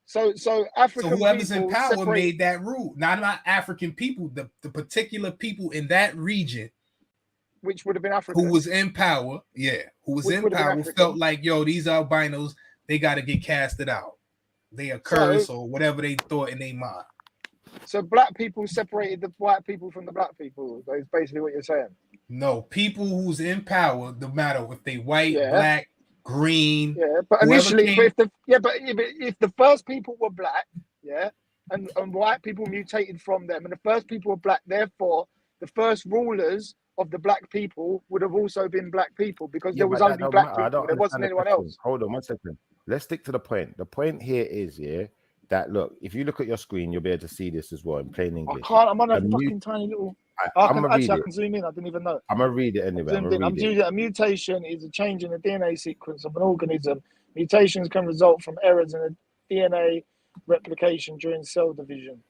Speaker 8: So African
Speaker 9: whoever's in power made that rule. Not African people, the particular people in that region,
Speaker 8: which would have been Africa,
Speaker 9: who was in power, felt like, yo, these albinos, they got to get casted out. They are cursed or whatever they thought in their mind.
Speaker 8: So black people separated the white people from the black people. That's basically what you're saying.
Speaker 9: No, people who's in power, no matter if they white, black, green.
Speaker 8: Yeah, but initially, if the first people were black, and white people mutated from them, and the first people were black, therefore the first rulers of the black people would have also been black people because there was only black people. There wasn't anyone else.
Speaker 1: Hold on 1 second. Let's stick to the point. The point here is, that look, if you look at your screen, you'll be able to see this as well in plain English.
Speaker 8: I can't. I'm on a fucking tiny little. I can zoom in. I didn't even know.
Speaker 1: I'm gonna read it anyway.
Speaker 8: A mutation is a change in the DNA sequence of an organism. Mutations can result from errors in the DNA replication during cell division,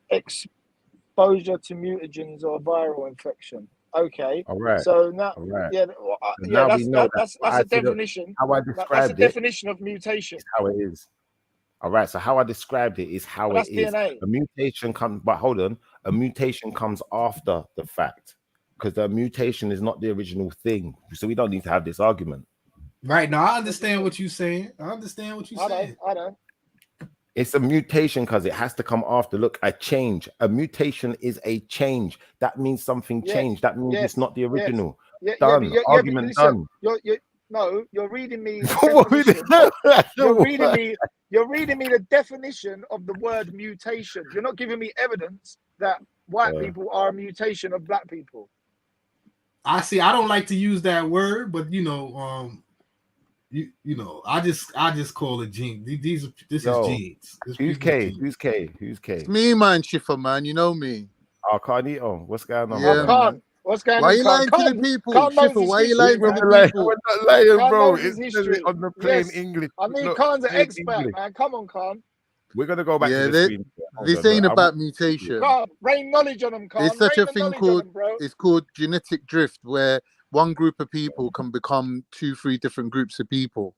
Speaker 8: exposure to mutagens or viral infection. Okay.
Speaker 1: All right.
Speaker 8: So now, that's a definition.
Speaker 1: How I described
Speaker 8: that's a definition of mutation.
Speaker 1: How it is. All right. So how I described it is how it is.
Speaker 8: DNA.
Speaker 1: A mutation comes, but hold on. A mutation comes after the fact because the mutation is not the original thing. So we don't need to have this argument.
Speaker 9: Right now, I understand what you're saying. I
Speaker 8: don't.
Speaker 1: It's a mutation because it has to come after. Look, a change. A mutation is a change. That means something changed. That means it's not the original. Done. Argument done.
Speaker 8: You're reading me. You're reading me the definition of the word mutation. You're not giving me evidence that white people are a mutation of black people.
Speaker 9: I see. I don't like to use that word, but you know, I just call it genes. This is genes.
Speaker 1: Who's K?
Speaker 11: It's me, man, Schiffer, man. You know me.
Speaker 1: Oh, Carnito. What's going on?
Speaker 11: Yeah,
Speaker 8: What's going on?
Speaker 11: Why are you lying to the people? Schiffer, why are you lying to the people?
Speaker 1: We're not lying, bro. It's on the plain English.
Speaker 8: I mean, Khan's an expert, man. Come on, Khan.
Speaker 1: We're gonna go back to the screen.
Speaker 11: This ain't about mutation.
Speaker 8: Khan, rain knowledge on them, Khan.
Speaker 11: It's such a thing called genetic drift, where one group of people can become 2-3 different groups of people.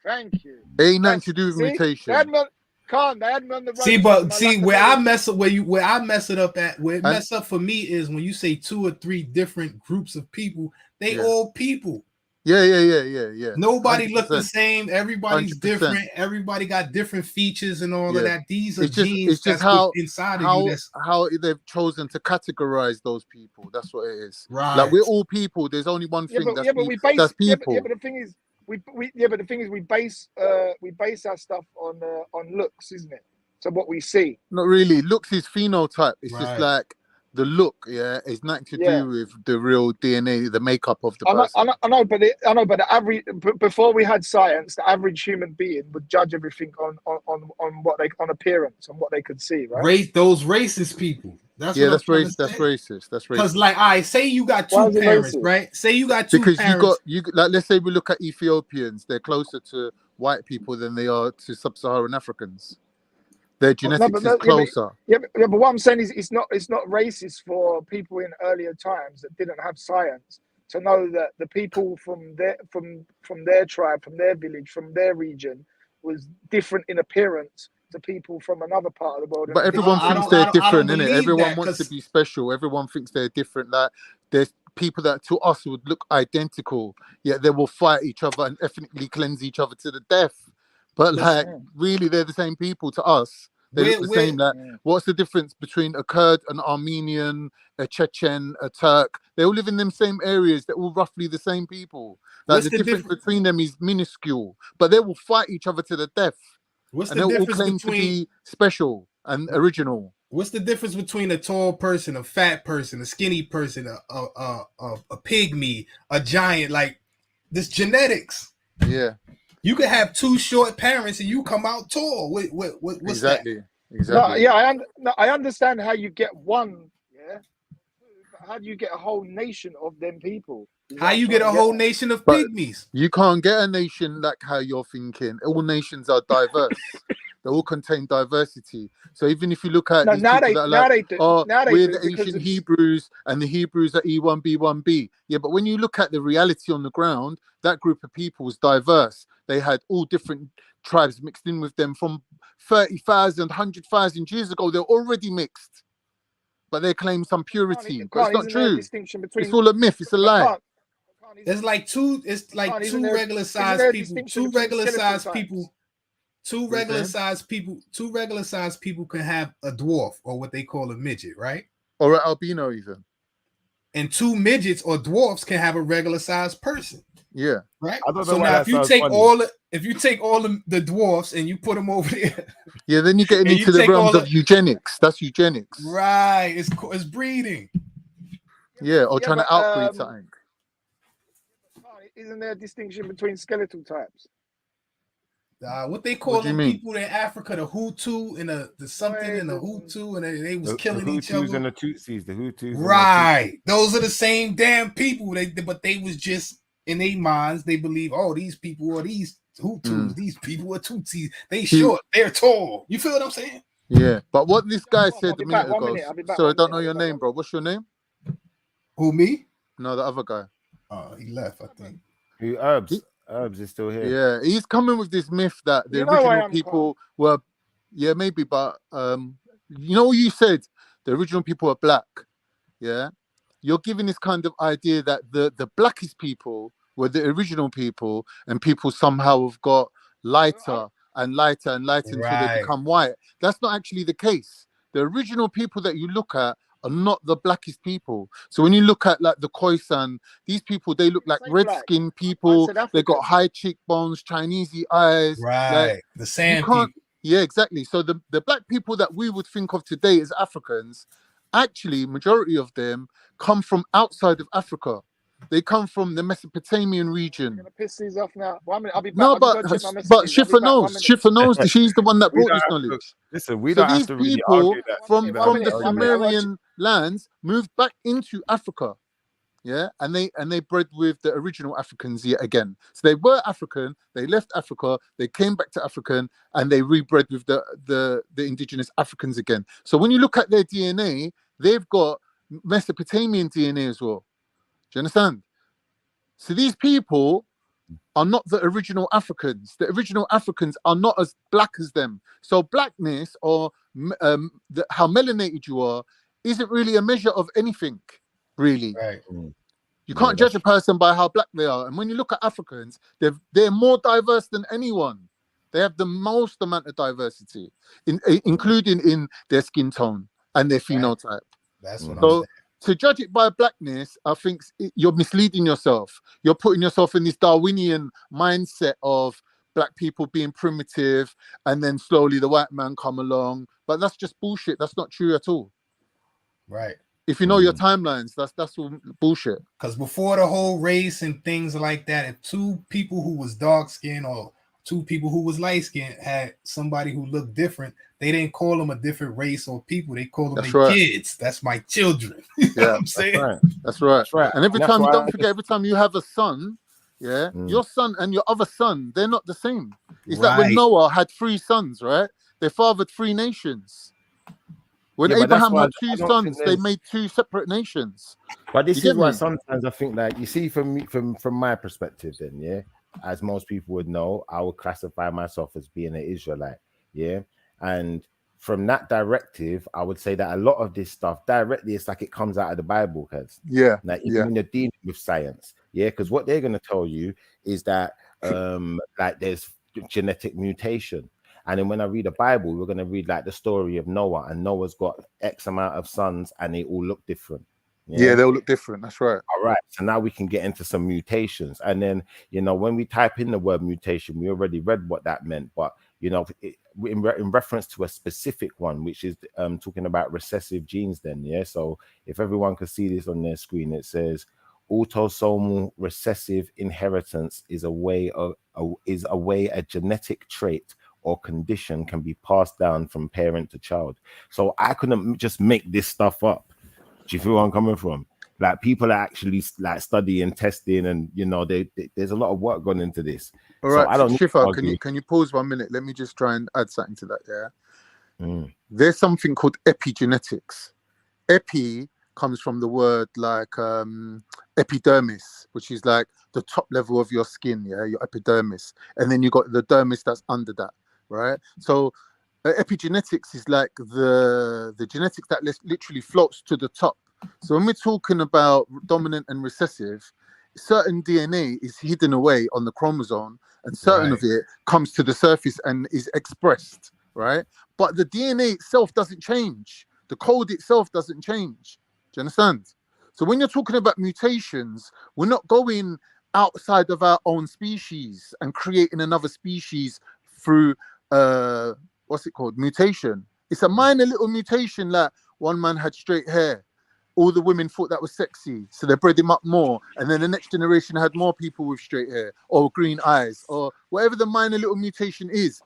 Speaker 8: Thank you.
Speaker 11: It ain't nothing to do with mutation.
Speaker 9: Where I mess it up at, where it mess up for me is when you say 2 or 3 different groups of people, they all people.
Speaker 11: Yeah.
Speaker 9: Nobody look the same. Everybody's 100%. Different. Everybody got different features and all of that. These are genes.
Speaker 11: It's just how inside of you. How they've chosen to categorize those people. That's what it is.
Speaker 9: Right.
Speaker 11: Like we're all people. There's only one thing that's people.
Speaker 8: But the thing is, we base our stuff on looks, isn't it? So what we see.
Speaker 11: Not really. Looks is phenotype. It's just like the look, it's nothing to do with the real DNA, the makeup of the person.
Speaker 8: I know, but the average before we had science, the average human being would judge everything on what they on appearance, on what they could see, right?
Speaker 9: Those racist people. That's
Speaker 11: racist. That's racist.
Speaker 9: Because, like, I say you got 2 parents, right? Say you got 2 parents.
Speaker 11: You like, let's say we look at Ethiopians. They're closer to white people than they are to sub-Saharan Africans. Their genetics is closer.
Speaker 8: But what I'm saying is, it's not racist for people in earlier times that didn't have science to know that the people from their tribe, from their village, from their region was different in appearance to people from another part of the world.
Speaker 11: But everyone thinks they're different, innit? Everyone wants to be special. Everyone thinks they're different. Like there's people that to us would look identical, yet they will fight each other and ethnically cleanse each other to the death. But like, really, they're the same people to us. They look the same. What's the difference between a Kurd, an Armenian, a Chechen, a Turk? They all live in them same areas. They're all roughly the same people. Like the difference between them is minuscule, but they will fight each other to the death.
Speaker 9: What's
Speaker 11: and
Speaker 9: the
Speaker 11: they'll all
Speaker 9: difference
Speaker 11: claim to be special and original.
Speaker 9: What's the difference between a tall person, a fat person, a skinny person, a pygmy, a giant? Like this genetics.
Speaker 11: Yeah.
Speaker 9: You could have 2 short parents and you come out tall. What's
Speaker 11: exactly.
Speaker 9: that?
Speaker 11: Exactly.
Speaker 8: No, I understand how you get one. Yeah. How do you get a whole nation of them people?
Speaker 9: How you get a whole nation of pygmies?
Speaker 11: You can't get a nation like how you're thinking. All nations are diverse. They all contain diversity. So even if you look at we're the ancient Hebrews, and the Hebrews are E1B1B. Yeah, but when you look at the reality on the ground, that group of people was diverse. They had all different tribes mixed in with them from 30,000, 100,000 years ago. They're already mixed, but they claim some purity. But it's not true. It's all a myth. It's a lie.
Speaker 9: It's like two regular sized people. Two regular sized people can have a dwarf, or what they call a midget, right?
Speaker 11: Or an albino even.
Speaker 9: And 2 midgets or dwarfs can have a regular sized person.
Speaker 11: Yeah.
Speaker 9: Right. So now if you take all the dwarfs and you put them over there.
Speaker 11: Yeah, then you're getting into the realms of eugenics. That's eugenics.
Speaker 9: Right. It's breeding.
Speaker 11: Yeah, or trying to outbreed something.
Speaker 8: Isn't there a distinction between skeletal types?
Speaker 9: What they call them people in Africa, the Hutu and the something in the Hutu, and they was killing each other.
Speaker 1: The Hutus and the Tutsis, the Hutus.
Speaker 9: Right. Those are the same damn people. But they was just in their minds, they believe, oh, these people are these Hutus, these people are Tutsis. They short, they're tall. You feel what I'm saying?
Speaker 11: Yeah. But what this guy said a minute ago. Sorry, I don't know your name, bro. What's your name?
Speaker 9: Who, me?
Speaker 11: No, the other guy.
Speaker 9: He left, I think.
Speaker 1: Who, Herbs? Herbs is still here.
Speaker 11: Yeah, he's coming with this myth that the original people were, maybe, but you know what you said? The original people are black. Yeah, you're giving this kind of idea that the blackest people were the original people, and people somehow have got lighter and lighter and lighter until they become white. That's not actually the case. The original people that you look at are not the blackest people. So when you look at like the Khoisan, these people, they look like red-skinned people. They got high cheekbones, Chinesey eyes.
Speaker 6: Right, the sand people.
Speaker 11: Yeah, exactly. So the black people that we would think of today as Africans, actually, majority of them come from outside of Africa. They come from the Mesopotamian region.
Speaker 8: I'm gonna piss these off now. 1 minute, I'll be back.
Speaker 11: No, but Shifa knows. Shifa knows that she's the one that brought this knowledge.
Speaker 1: Listen, we don't have to really argue that.
Speaker 11: From the Sumerian lands moved back into Africa. Yeah, and they bred with the original Africans yet again. So they were African, they left Africa, they came back to African, and they rebred with the indigenous Africans again. So when you look at their DNA, they've got Mesopotamian DNA as well. Do you understand? So these people are not the original Africans. The original Africans are not as black as them. So blackness or how melanated you are isn't really a measure of anything. Really, you can't judge a person by how black they are. And when you look at Africans, they're more diverse than anyone. They have the most amount of diversity, including in their skin tone and their phenotype.
Speaker 6: That's what I'm saying.
Speaker 11: To judge it by blackness, I think you're misleading yourself. You're putting yourself in this Darwinian mindset of black people being primitive, and then slowly the white man come along. But that's just bullshit. That's not true at all.
Speaker 6: Right.
Speaker 11: If you know your timelines, that's all bullshit.
Speaker 6: Because before the whole race and things like that, if two people who was dark skinned or two people who was light skinned had somebody who looked different, they didn't call them a different race or people. They called them kids. That's my children. You know what I'm saying?
Speaker 11: That's right. And every time, don't forget, every time you have a son, your son and your other son, they're not the same. It's like when Noah had 3 sons, right? They fathered 3 nations. When Abraham had 2 sons, they made 2 separate nations.
Speaker 1: But this is why sometimes I think that, you see, from my perspective, then, as most people would know, I would classify myself as being an Israelite, and from that directive, I would say that a lot of this stuff directly, it's like it comes out of the Bible, because like when you're dealing with science, because what they're going to tell you is that like there's genetic mutation. And then when I read the Bible, we're going to read like the story of Noah, and Noah's got X amount of sons, and they all look different.
Speaker 11: Yeah, they all look different. That's right.
Speaker 1: All right. So now we can get into some mutations. And then, when we type in the word mutation, we already read what that meant. But, in reference to a specific one, which is talking about recessive genes then, So if everyone could see this on their screen, it says autosomal recessive inheritance is a way a genetic trait or condition can be passed down from parent to child. So I couldn't just make this stuff up. Do you feel where I'm coming from? Like, people are actually like studying, testing, and there's a lot of work gone into this.
Speaker 11: All right, so I don't. Shifa, can you pause 1 minute? Let me just try and add something to that. There's something called epigenetics. Epi comes from the word like epidermis, which is like the top level of your skin, your epidermis, and then you got the dermis that's under that. Right, so epigenetics is like the genetics that literally floats to the top. So when we're talking about dominant and recessive, certain DNA is hidden away on the chromosome, and certain of it comes to the surface and is expressed, right? But the DNA itself doesn't change. The code itself doesn't change. Do you understand? So when you're talking about mutations, we're not going outside of our own species and creating another species through what's it called? Mutation. It's a minor little mutation. Like, one man had straight hair. All the women thought that was sexy, so they bred him up more. And then the next generation had more people with straight hair or green eyes or whatever the minor little mutation is.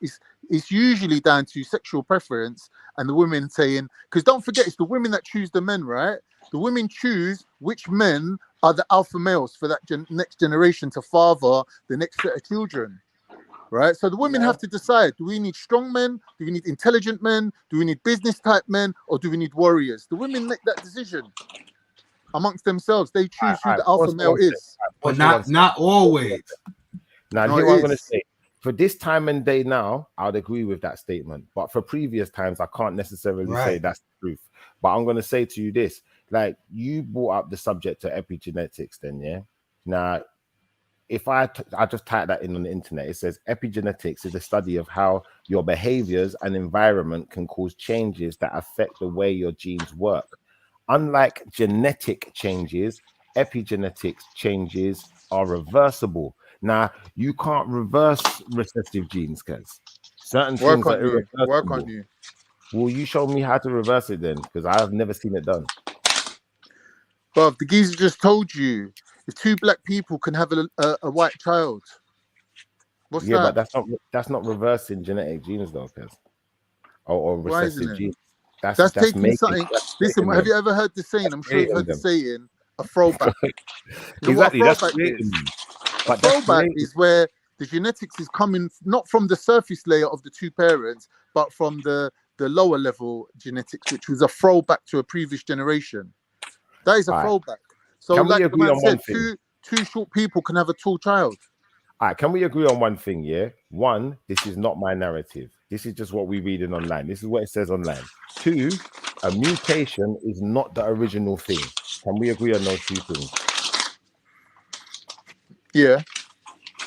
Speaker 11: It's usually down to sexual preference and the women saying, because don't forget, it's the women that choose the men, right? The women choose which men are the alpha males for that next generation to father the next set of children. Right, so the women have to decide: do we need strong men? Do we need intelligent men? Do we need business type men? Or do we need warriors? The women make that decision amongst themselves. They choose who the alpha male is,
Speaker 9: but not always.
Speaker 1: Now, here's what I'm going to say. For this time and day now, I'd agree with that statement. But for previous times, I can't necessarily say that's the truth. But I'm going to say to you this: like, you brought up the subject of epigenetics, then, Now, if I just type that in on the internet, it says epigenetics is the study of how your behaviors and environment can cause changes that affect the way your genes work. Unlike genetic changes, epigenetics changes are reversible. Now, you can't reverse recessive genes, because certain things are irreversible.
Speaker 11: Why can't you?
Speaker 1: Will you show me how to reverse it then? Because I have never seen it done.
Speaker 11: But the geezer just told you, if two black people can have a white child, what's that?
Speaker 1: But that's not reversing genetic genes though, because or recessive genes.
Speaker 11: That's taking something. Listen, have you ever heard the saying? I'm sure you've heard the saying, a throwback.
Speaker 1: Exactly.
Speaker 11: A throwback is where the genetics is coming not from the surface layer of the two parents, but from the lower level genetics, which was a throwback to a previous generation. That is a throwback. So,
Speaker 1: can
Speaker 11: like
Speaker 1: we agree
Speaker 11: the man
Speaker 1: on
Speaker 11: said,
Speaker 1: one thing?
Speaker 11: two short people can have a tall child.
Speaker 1: All right, can we agree on one thing? Yeah. One, this is not my narrative. This is just what we're reading online. This is what it says online. Two, a mutation is not the original thing. Can we agree on those two things?
Speaker 11: Yeah.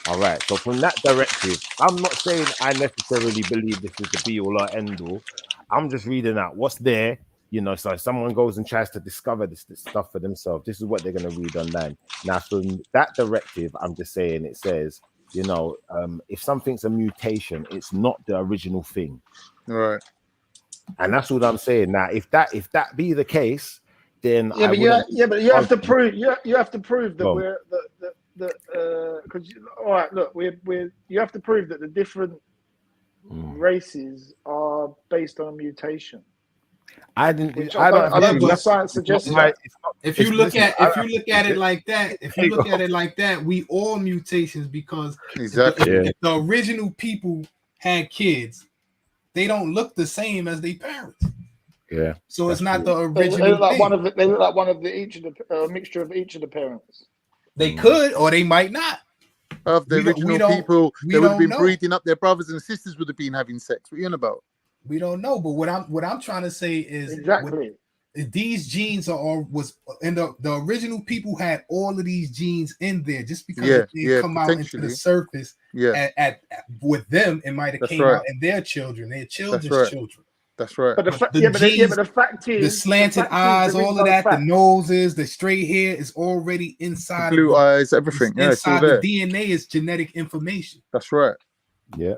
Speaker 1: All right. So from that directive, I'm not saying I necessarily believe this is the be all or end all. I'm just reading out what's there. You know, so if someone goes and tries to discover this stuff for themselves, this is what they're going to read online. Now, from that directive, I'm just saying it says, you know, if something's a mutation, it's not the original thing.
Speaker 11: Right.
Speaker 1: And that's what I'm saying. Now, if that be the case, then
Speaker 8: but you have to prove you have to prove that we're because all right, look, you have to prove that the different races are based on a mutation.
Speaker 1: I don't
Speaker 8: think science suggests that.
Speaker 9: If you look at it like that, we all mutations, because
Speaker 11: exactly
Speaker 9: if the original people had kids, they don't look the same as their parents.
Speaker 1: Yeah.
Speaker 9: So it's not the original.
Speaker 8: They look like one of a mixture of each of the parents.
Speaker 9: They could, or they might not.
Speaker 11: Of the original people, they would have been breeding up their brothers and sisters, would have been having sex. What are you on about?
Speaker 9: We don't know, but what I'm trying to say is
Speaker 8: exactly
Speaker 9: these genes was and the original people had all of these genes in there. Just because they come out into the surface, at with them, it might have came out in their children, their children's children.
Speaker 11: That's right.
Speaker 8: But the fact is,
Speaker 9: the slanted eyes, all of that, the noses, the straight hair is already inside.
Speaker 11: The blue eyes, everything. Yeah, it's all there.
Speaker 9: The DNA is genetic information.
Speaker 11: That's right.
Speaker 1: Yeah.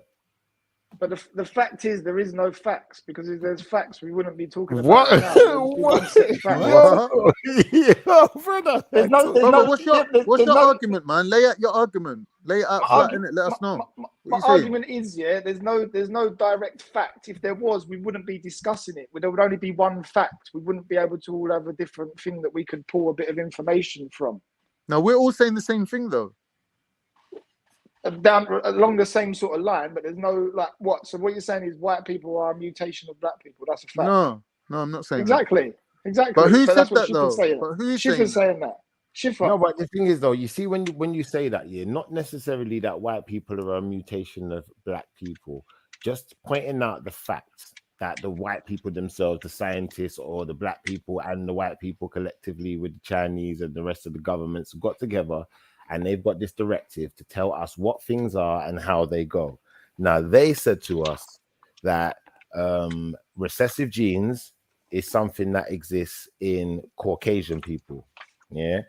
Speaker 8: But the fact is, there is no facts, because if there's facts, we wouldn't be talking about
Speaker 11: what?
Speaker 8: What?
Speaker 11: Yeah, brother. What's your argument, man? Lay out your argument. Lay it out flat, innit? Let us know.
Speaker 8: My argument is, there's no direct fact. If there was, we wouldn't be discussing it. There would only be one fact. We wouldn't be able to all have a different thing that we could pull a bit of information from.
Speaker 11: Now, we're all saying the same thing, though.
Speaker 8: Down along the same sort of line, but there's no what. So what you're saying is white people are a mutation of black people. That's a fact.
Speaker 11: No, I'm not saying
Speaker 8: exactly.
Speaker 11: But who said that though?
Speaker 8: But who's saying that? Schiffer.
Speaker 1: No, but the thing is though, you see when you say that, not necessarily that white people are a mutation of black people. Just pointing out the fact that the white people themselves, the scientists, or the black people and the white people collectively with the Chinese and the rest of the governments got together. And they've got this directive to tell us what things are and how they go. Now, they said to us that recessive genes is something that exists in Caucasian people, and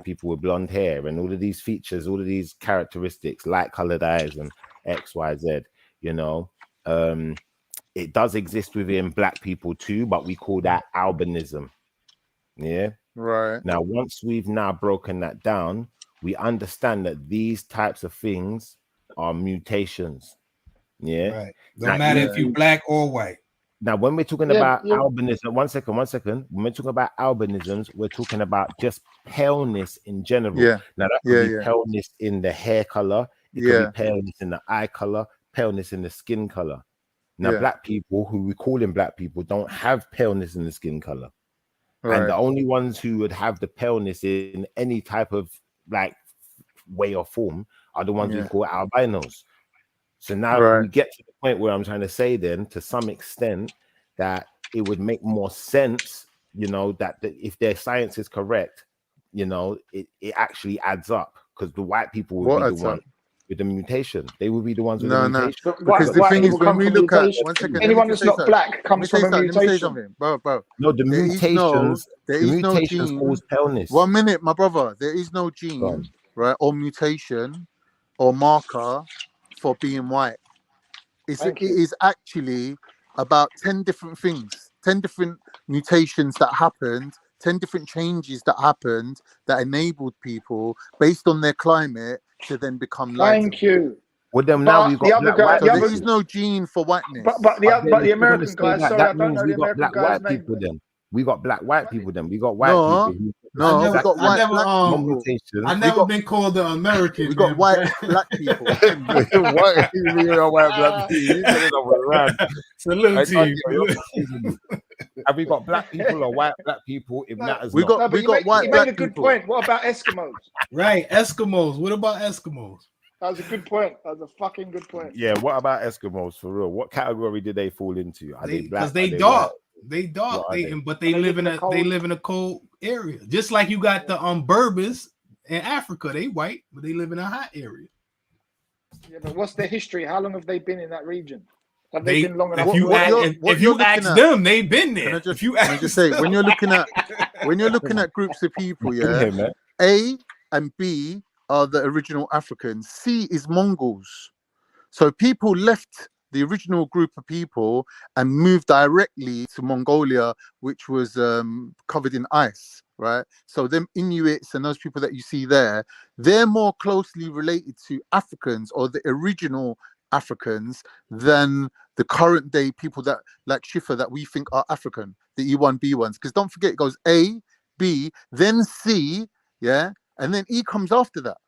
Speaker 1: people with blonde hair and all of these features, all of these characteristics, light-colored eyes and X, Y, Z, it does exist within black people too, but we call that albinism,
Speaker 11: Right.
Speaker 1: Now, once we've now broken that down, we understand that these types of things are mutations.
Speaker 9: Right. No matter if you're black or white.
Speaker 1: Now, when we're talking about albinism, one second. When we're talking about albinisms, we're talking about just paleness in general.
Speaker 11: Yeah.
Speaker 1: Now, that could be paleness in the hair color. It could be paleness in the eye color, paleness in the skin color. Now, black people, who we call in black people, don't have paleness in the skin color. Right. And the only ones who would have the paleness in any type of way or form are the ones we call albinos. So now we get to the point where I'm trying to say then, to some extent, that it would make more sense, that if their science is correct, it actually adds up. because the white people would be the ones with the mutation. They would be the ones with the mutation.
Speaker 11: Because the thing is, when we look at
Speaker 8: anyone that's not black comes from a mutation.
Speaker 11: Let me say something, bro.
Speaker 1: No, the mutations. There is no gene. Cause paleness.
Speaker 11: 1 minute, my brother. There is no gene, right, or mutation, or marker for being white. It is actually about 10 different things, 10 different mutations that happened, 10 different changes that happened that enabled people based on their climate to then become lighter.
Speaker 8: Thank you.
Speaker 1: With them now, we got black white.
Speaker 11: There is no gene for whiteness.
Speaker 8: But the American guys, sorry, I don't know the American guy's name.
Speaker 1: Then we got black white people. Then we got white people.
Speaker 11: No, we got white black people.
Speaker 9: I've never been called the American.
Speaker 11: We got white black people.
Speaker 1: White black people.
Speaker 9: Salute to you.
Speaker 1: Have we got black people or white black people? If matters,
Speaker 11: we got white black people.
Speaker 8: You made a good point. What about Eskimos?
Speaker 9: Right, Eskimos. What about Eskimos?
Speaker 8: That was a good point. That was a fucking good point.
Speaker 1: Yeah, what about Eskimos for real? What category did they fall into? Are they black?
Speaker 9: Because they dark. They dark. But they live in a cold area. Just like you got the Berbers in Africa. They white, but they live in a hot area.
Speaker 8: Yeah, but what's their history? How long have they been in that region? Have they been long enough?
Speaker 9: If you ask them, they've been there.
Speaker 11: If you just say when you're looking at groups of people, yeah, A and B are the original Africans. C is Mongols. So people left the original group of people and moved directly to Mongolia, which was covered in ice, right? So them Inuits and those people that you see there, they're more closely related to Africans or the original Africans than the current day people that like Schiffer that we think are African, the E1B ones. Because don't forget, it goes A, B, then C, yeah, and then E comes after that.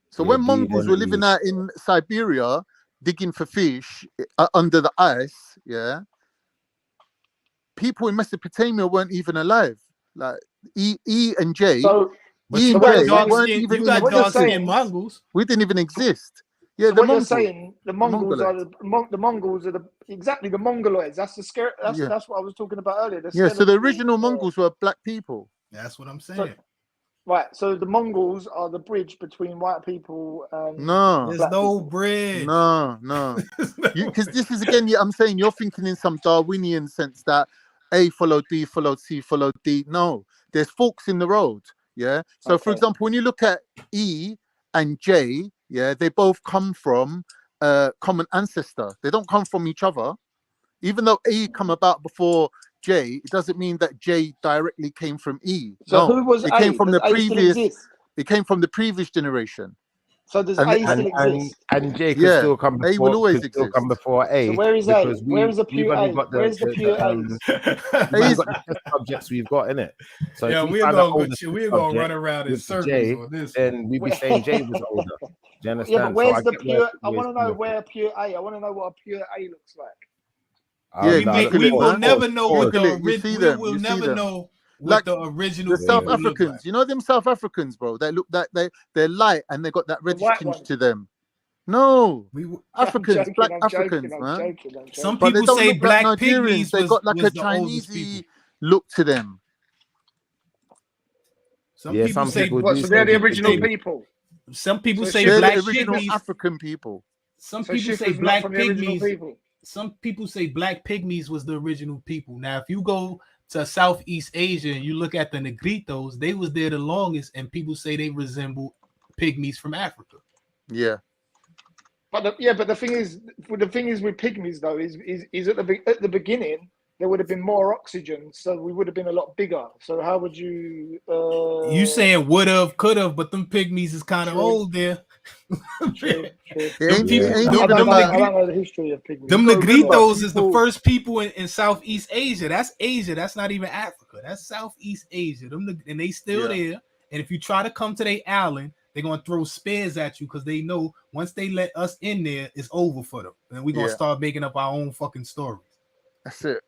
Speaker 11: So when Mongols were living out in Siberia, digging for fish under the ice, yeah, people in Mesopotamia weren't even alive. Like E and J.
Speaker 8: So,
Speaker 11: E and J weren't even
Speaker 9: you got dark-skinned Mongols.
Speaker 11: We didn't even exist. Yeah,
Speaker 8: so
Speaker 11: the
Speaker 8: what
Speaker 11: Mongols.
Speaker 8: You're saying the Mongols are the Mongols are exactly the Mongoloids. That's the scare. That's what I was talking about earlier.
Speaker 11: Yeah, so the original Mongols were black people.
Speaker 9: That's what I'm saying.
Speaker 8: Right, so the Mongols are the bridge between white people and
Speaker 11: no,
Speaker 9: there's no bridge.
Speaker 11: No, because this is again. I'm saying you're thinking in some Darwinian sense that A followed B followed C followed D. No, there's forks in the road. Yeah. So for example, when you look at E and J, yeah, they both come from a common ancestor. They don't come from each other. Even though E come about before J, it doesn't mean that J directly came from E.
Speaker 8: So who was
Speaker 11: it
Speaker 8: A?
Speaker 11: came from
Speaker 8: Does
Speaker 11: the
Speaker 8: A
Speaker 11: previous.
Speaker 8: still exist?
Speaker 11: It came from the previous generation.
Speaker 8: So does A still exist?
Speaker 1: And J can still come before.
Speaker 11: A will always exist.
Speaker 1: Still come before A.
Speaker 8: So where is A? Where is the pure A? Where's the pure A?
Speaker 1: We've got the test subjects we've got in it. So
Speaker 9: yeah, we're gonna run around in circles
Speaker 1: J,
Speaker 9: on this.
Speaker 1: and we'd be saying J was older. Do you understand?
Speaker 8: Yeah, but where's the pure? I want to know where pure A. I want to know what a pure A looks like.
Speaker 9: We will never know what the original.
Speaker 11: We'll
Speaker 9: never know what the original.
Speaker 11: The South Africans, you know them South Africans, bro. They look that they're light and they got that reddish tinge to them. No, Africans, black Africans, man.
Speaker 9: Some people say black pygmies.
Speaker 11: They got like a Chinese look to them.
Speaker 9: Some people say
Speaker 8: so they're the original people.
Speaker 9: Some people say black pygmies.
Speaker 11: African people.
Speaker 9: Some people say black pygmies. Some people say black pygmies was the original people. Now, if you go to Southeast Asia and you look at the Negritos, they was there the longest, and people say they resemble pygmies from Africa.
Speaker 11: Yeah.
Speaker 8: But the thing is with pygmies though is at the beginning there would have been more oxygen, so we would have been a lot bigger. So how would you?
Speaker 9: You saying would have, could have, but them pygmies is kind of old there.
Speaker 8: I don't know the history of pygmies.
Speaker 9: Them Negritos is the first people in Southeast Asia. That's Asia. That's not even Africa. That's Southeast Asia. And they still there. And if you try to come to their island, they're gonna throw spears at you because they know once they let us in there, it's over for them. And we're gonna start making up our own fucking stories.
Speaker 11: That's it.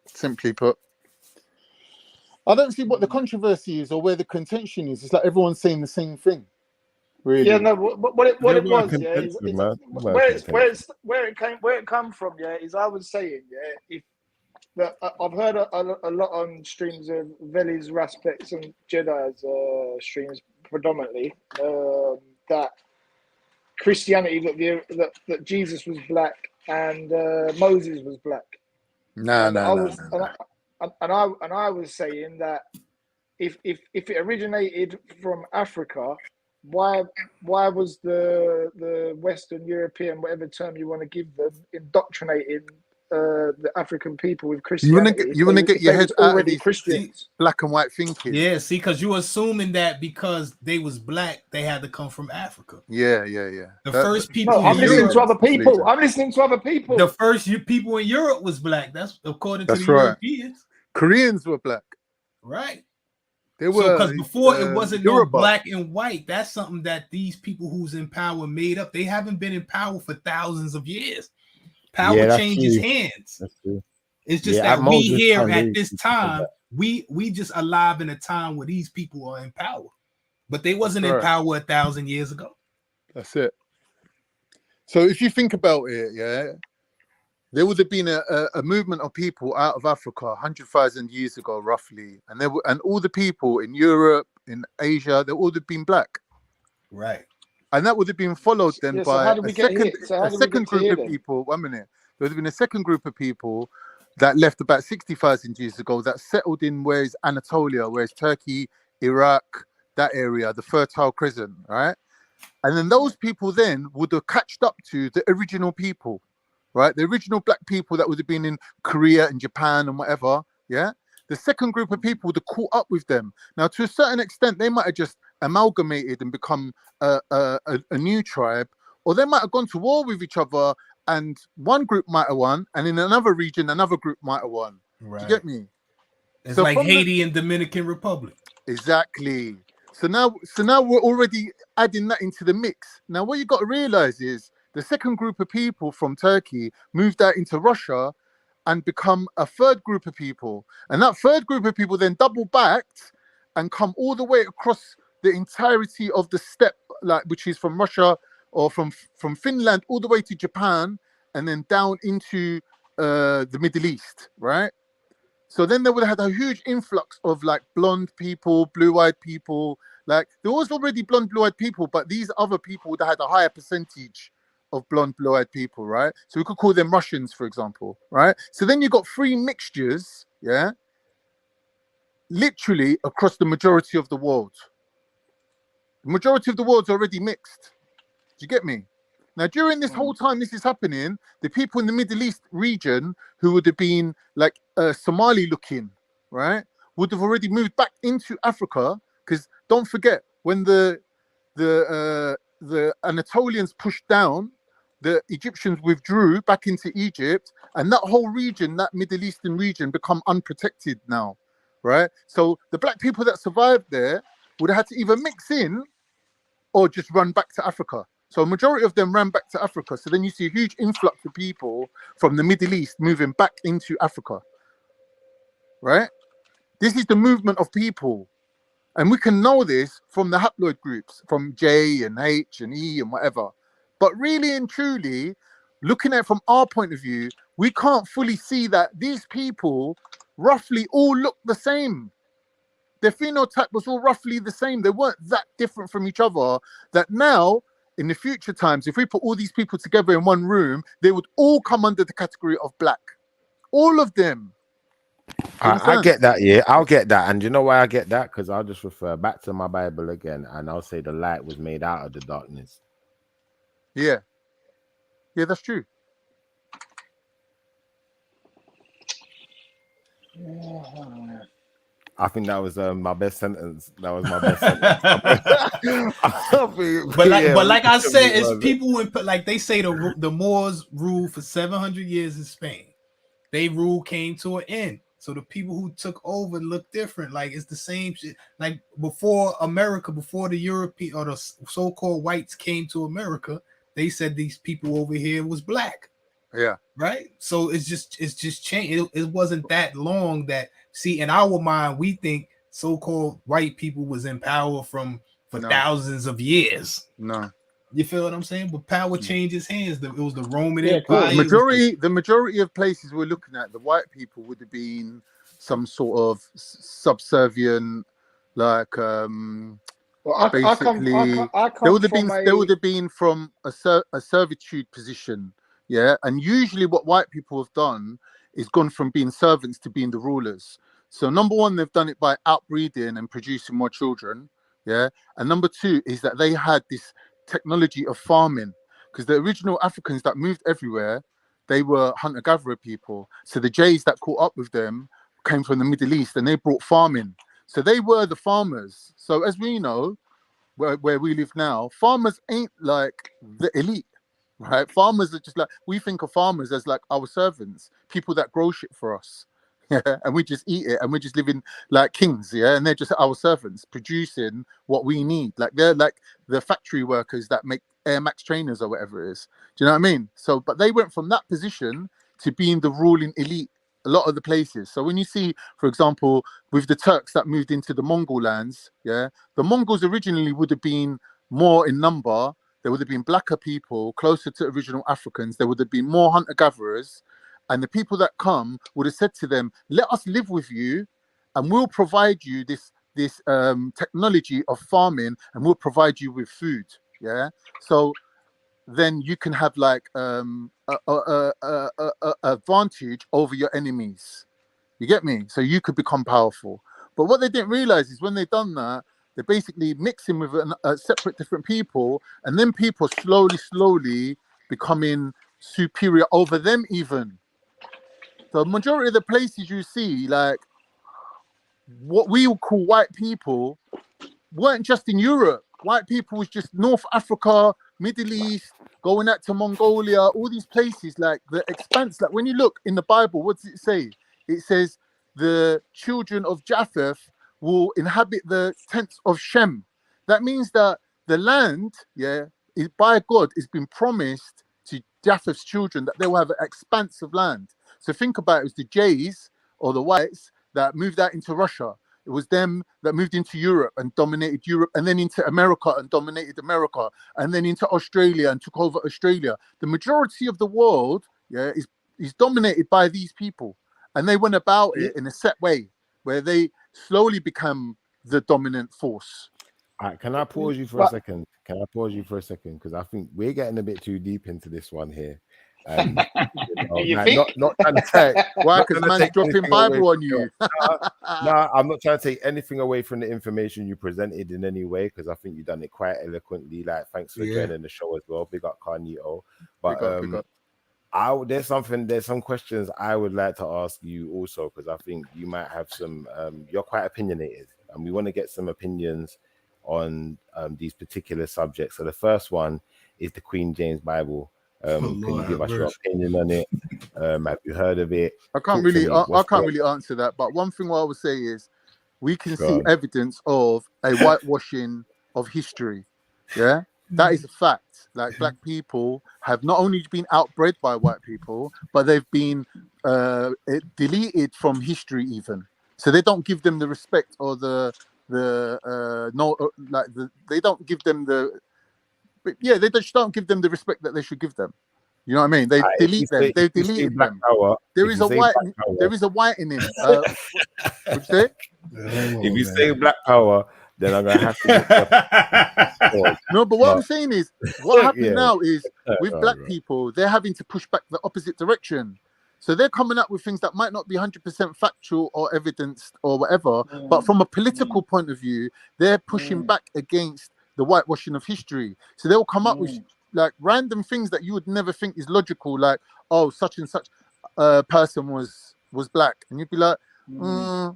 Speaker 11: Simply put. I don't see what the controversy is or where the contention is. It's like everyone's saying the same thing. Really?
Speaker 8: Yeah, no. What it was, where it came from, is I was saying, if that I've heard a lot on streams of Veli's, Raspets, and Jedi's streams predominantly that Christianity that Jesus was black and Moses was black.
Speaker 11: No.
Speaker 8: And I was saying that if it originated from Africa, why was the Western European, whatever term you want to give them, indoctrinating the African people with Christianity?
Speaker 11: You want to get your head out of these
Speaker 8: Christians,
Speaker 11: black and white thinking.
Speaker 9: Yeah, see, because you're assuming that because they was black, they had to come from Africa.
Speaker 11: Yeah.
Speaker 9: The first people.
Speaker 8: No, I'm listening to other people. I'm listening to other people.
Speaker 9: The first people in Europe was black. That's according to the Europeans.
Speaker 11: Koreans were black.
Speaker 9: Right.
Speaker 11: They were
Speaker 9: because before it wasn't no black and white. That's something that these people who's in power made up. They haven't been in power for thousands of years. Power changes hands.
Speaker 1: That's true.
Speaker 9: It's just that we here at this time, we just alive in a time where these people are in power, but they wasn't in power 1,000 years ago.
Speaker 11: That's it. So if you think about it, there would have been a movement of people out of Africa 100,000 years ago, roughly, and all the people in Europe, in Asia, they would have been black,
Speaker 9: right?
Speaker 11: And that would have been followed then by a second group of people. 1 minute. There would have been a second group of people that left about 60,000 years ago that settled in where's Anatolia, where's Turkey, Iraq, that area, the Fertile Crescent, right? And then those people then would have catched up to the original people, right? The original black people that would have been in Korea and Japan and whatever, yeah? The second group of people would have caught up with them. Now, to a certain extent, they might have just amalgamated and become a new tribe, or they might have gone to war with each other, and one group might have won, and in another region, another group might have won. Right. Do you get me?
Speaker 9: It's so like Haiti and Dominican Republic.
Speaker 11: Exactly. So now we're already adding that into the mix. Now, what you got to realize is the second group of people from Turkey moved out into Russia and become a third group of people. And that third group of people then double backed and come all the way across the entirety of the steppe, like which is from Russia or from Finland all the way to Japan and then down into the Middle East, right? So then they would have had a huge influx of like blonde people, blue-eyed people. Like there was already blonde, blue-eyed people, but these other people would have had a higher percentage of blonde, blue-eyed people, right? So we could call them Russians, for example, right? So then you got three mixtures, literally across the majority of the world. The majority of the world's already mixed. Do you get me? Now, during this whole time this is happening, the people in the Middle East region who would have been like Somali looking, right, would have already moved back into Africa. Because don't forget, when the Anatolians pushed down, the Egyptians withdrew back into Egypt, and that whole region, that Middle Eastern region, become unprotected now, right? So the black people that survived there would have had to either mix in or just run back to Africa. So a majority of them ran back to Africa. So then you see a huge influx of people from the Middle East moving back into Africa, right? This is the movement of people. And we can know this from the haploid groups, from J and H and E and whatever. But really and truly, looking at it from our point of view, we can't fully see that these people roughly all look the same. Their phenotype was all roughly the same. They weren't that different from each other. That now, in the future times, if we put all these people together in one room, they would all come under the category of black. All of them.
Speaker 1: I get that, yeah. I'll get that. And you know why I get that? Because I'll just refer back to my Bible again, and I'll say the light was made out of the darkness.
Speaker 11: Yeah. Yeah, that's true.
Speaker 1: I think that was my best sentence. That was my best sentence.
Speaker 9: But like I said, it's people when like they say the Moors ruled for 700 years in Spain. They rule came to an end. So the people who took over look different. Like it's the same shit. Like before America, before the European or the so-called whites came to America, they said these people over here was black.
Speaker 11: Yeah.
Speaker 9: Right. So it's just changed. It wasn't that long that in our mind we think so-called white people was in power for thousands of years.
Speaker 11: No.
Speaker 9: You feel what I'm saying? But power changes hands. It was the Roman Empire.
Speaker 11: The majority of places we're looking at, the white people would have been some sort of subservient, like basically they would have been from a servitude position, yeah. And usually, what white people have done is gone from being servants to being the rulers. So number one, they've done it by outbreeding and producing more children, yeah. And number two is that they had this technology of farming, because the original Africans that moved everywhere, they were hunter-gatherer people. So the Jays that caught up with them came from the Middle East, and they brought farming. So they were the farmers. So as we know, where we live now, farmers ain't like the elite, right? Farmers are just like, we think of farmers as like our servants, people that grow shit for us. Yeah, and we just eat it, and we're just living like kings, yeah, and they're just our servants producing what we need. Like they're like the factory workers that make Air Max trainers or whatever it is. Do you know what I mean? So, but they went from that position to being the ruling elite a lot of the places. So when you see, for example, with the Turks that moved into the Mongol lands, yeah, the Mongols originally would have been more in number. There would have been blacker people closer to original Africans. There would have been more hunter-gatherers. And the people that come would have said to them, let us live with you, and we'll provide you this technology of farming, and we'll provide you with food. Yeah. So then you can have like advantage over your enemies. You get me? So you could become powerful. But what they didn't realize is when they done that, they're basically mixing with separate different people, and then people slowly becoming superior over them even. So majority of the places you see, like what we would call white people, weren't just in Europe. White people was just North Africa, Middle East, going out to Mongolia, all these places, like the expanse. Like when you look in the Bible, what does it say? It says the children of Japheth will inhabit the tents of Shem. That means that the land, yeah, is by God, has been promised to Japheth's children that they will have an expanse of land. So think about it, it was the Jays or the whites that moved out into Russia. It was them that moved into Europe and dominated Europe, and then into America and dominated America, and then into Australia and took over Australia. The majority of the world, yeah, is dominated by these people, and they went about it in a set way where they slowly become the dominant force.
Speaker 1: All right, can I pause you for a second? Because I think we're getting a bit too deep into this one here.
Speaker 8: You think?
Speaker 1: Not trying to take
Speaker 11: why? Because man's dropping Bible on you.
Speaker 1: No, I'm not trying to take anything away from the information you presented in any way, because I think you've done it quite eloquently. Like, thanks for joining the show as well. Big up Carnito. But
Speaker 11: big up.
Speaker 1: there's some questions I would like to ask you also, because I think you might have some. You're quite opinionated, and we want to get some opinions on these particular subjects. So the first one is the Queen James Bible. Can you give us your opinion on it? Have you heard of it?
Speaker 11: I can't really answer that, but one thing I would say is we can see evidence of a whitewashing of history. Yeah, that is a fact. Like black people have not only been outbred by white people, but they've been deleted from history even. So they don't give them the respect or they don't give them the. But yeah, they just don't give them the respect that they should give them. You know what I mean? They delete them. They deleted them. There is a white in him. What'd you say?
Speaker 1: If you say black power, then I'm gonna have to.
Speaker 11: No, but what I'm saying is, what happened now is with black people, they're having to push back the opposite direction. So they're coming up with things that might not be 100% factual or evidenced or whatever, but from a political point of view, they're pushing back against the whitewashing of history. So they'll come up with like random things that you would never think is logical, like, oh, such and such person was black, and you'd be like,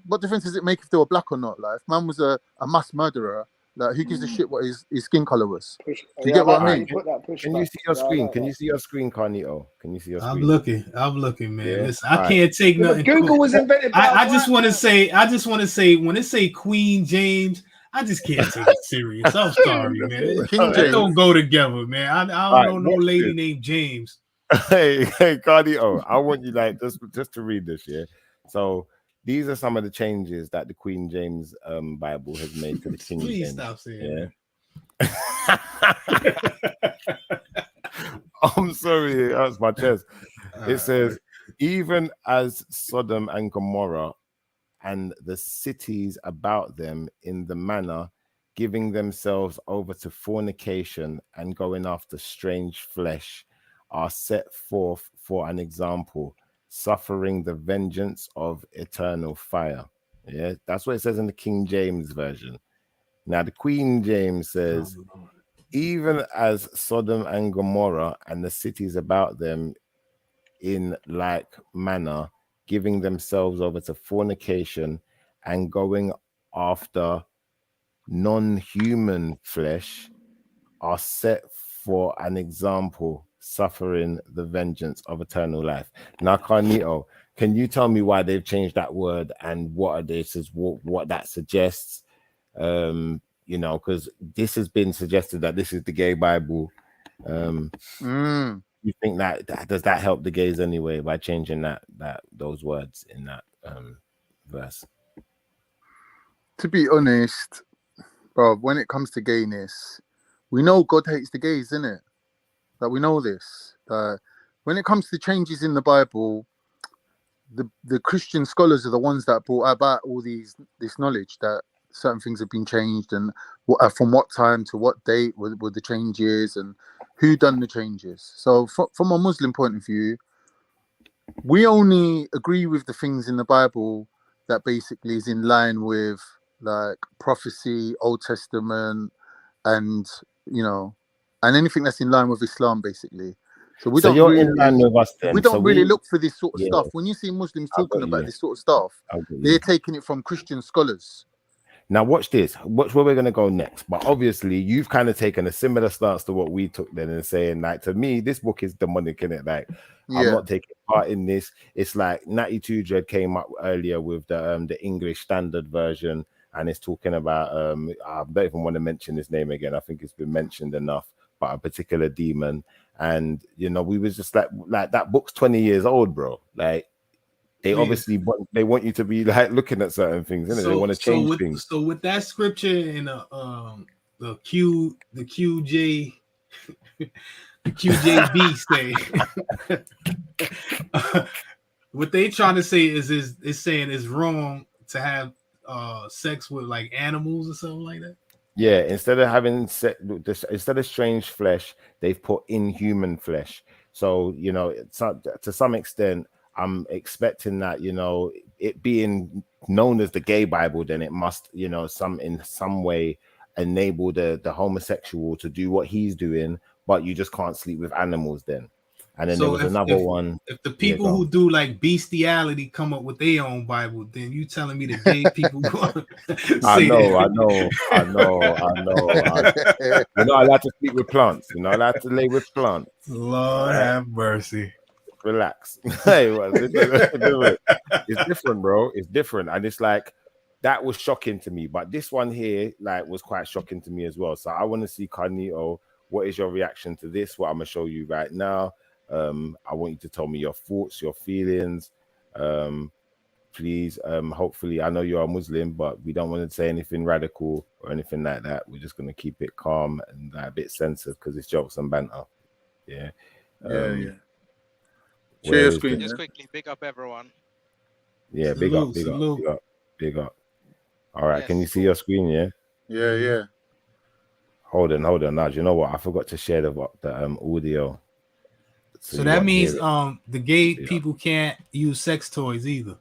Speaker 11: what difference does it make if they were black or not? Like, if man was a mass murderer, like, who gives a shit what his skin color was? Do you get what I mean?
Speaker 1: Can you see your screen? Can you see your screen, Carnito? Can you see your screen?
Speaker 9: I'm looking, man. Yeah. Listen, I can't take nothing.
Speaker 8: Google was invented by
Speaker 9: I just want to say, when it say Queen James, I just can't take it serious. I'm sorry, man. It don't go together, man. I don't know no lady named James.
Speaker 1: Hey, Carnito, I want you just to read this, yeah. So these are some of the changes that the Queen James Bible has made to the King James.
Speaker 9: Please stop saying
Speaker 1: that. I'm sorry, it hurts my chest. It says, even as Sodom and Gomorrah and the cities about them in the manner giving themselves over to fornication and going after strange flesh are set forth for an example, suffering the vengeance of eternal fire. Yeah, that's what it says in the King James Version. Now, the Queen James says, even as Sodom and Gomorrah and the cities about them in like manner, giving themselves over to fornication and going after non-human flesh, are set for an example, suffering the vengeance of eternal life. Now, Carnito, can you tell me why they've changed that word and what that suggests? You know, because this has been suggested that this is the gay Bible. You think that does that help the gays anyway by changing those words in that verse?
Speaker 11: To be honest, bro, when it comes to gayness, we know God hates the gays, isn't it? That we know this. When it comes to changes in the Bible, the Christian scholars are the ones that brought about all this knowledge that certain things have been changed, and from what time to what date were the changes, and who done the changes. So from a Muslim point of view, we only agree with the things in the Bible that basically is in line with like prophecy, Old Testament, and and anything that's in line with Islam, basically. So we don't really,
Speaker 1: in line with us then.
Speaker 11: We don't really look for this sort of stuff. When you see Muslims talking about this sort of stuff, they're taking it from Christian scholars.
Speaker 1: Now watch this. Watch where we're going to go next. But obviously, you've kind of taken a similar stance to what we took then, and saying, like, to me, this book is demonic, innit? Like, I'm not taking part in this. It's like Natty 2 Dread came up earlier with the English Standard Version, and it's talking about I don't even want to mention his name again. I think it's been mentioned enough. But a particular demon, and we was just like that book's 20 years old, bro. Like, they obviously want you to be like looking at certain things, innit? They want to change things.
Speaker 9: So with that scripture in the QJB say, what they trying to say is saying it's wrong to have sex with like animals or something like that.
Speaker 1: Yeah, instead of having instead of strange flesh, they've put inhuman flesh. So to some extent, I'm expecting that it being known as the gay Bible, then it must in some way enable the homosexual to do what he's doing, but you just can't sleep with animals then. And then there was another one.
Speaker 9: If the people who do like bestiality come up with their own Bible, then you telling me the gay people
Speaker 1: I know. You're not allowed to sleep with plants. You're not allowed to lay with plants.
Speaker 9: Lord have mercy.
Speaker 1: Relax. Hey, it's different, bro. It's different. And it's like, that was shocking to me. But this one here, like, was quite shocking to me as well. So I want to see, Carnito, what is your reaction to this? What I'm going to show you right now. I want you to tell me your thoughts, your feelings. Please, hopefully, I know you're a Muslim, but we don't want to say anything radical or anything like that. We're just going to keep it calm and a bit censored because it's jokes and banter. Yeah.
Speaker 11: Cheers,
Speaker 12: just quickly, big up everyone.
Speaker 1: Yeah, big up. All right, can you see your screen?
Speaker 11: Yeah.
Speaker 1: Hold on. Now, do you know what? I forgot to share the audio.
Speaker 9: So that means the gay people can't use sex toys either.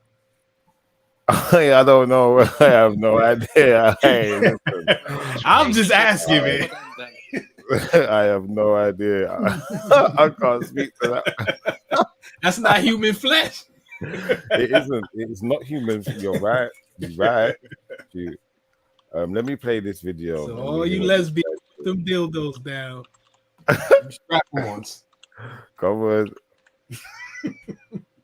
Speaker 1: I don't know. I have no idea.
Speaker 9: I'm just asking, man.
Speaker 1: I have no idea. I can't speak to that.
Speaker 9: That's not human flesh.
Speaker 1: It isn't. It's not human. You're right. Let me play this video.
Speaker 9: So all you lesbians, put them dildos down. Strap-ons.
Speaker 1: Come on.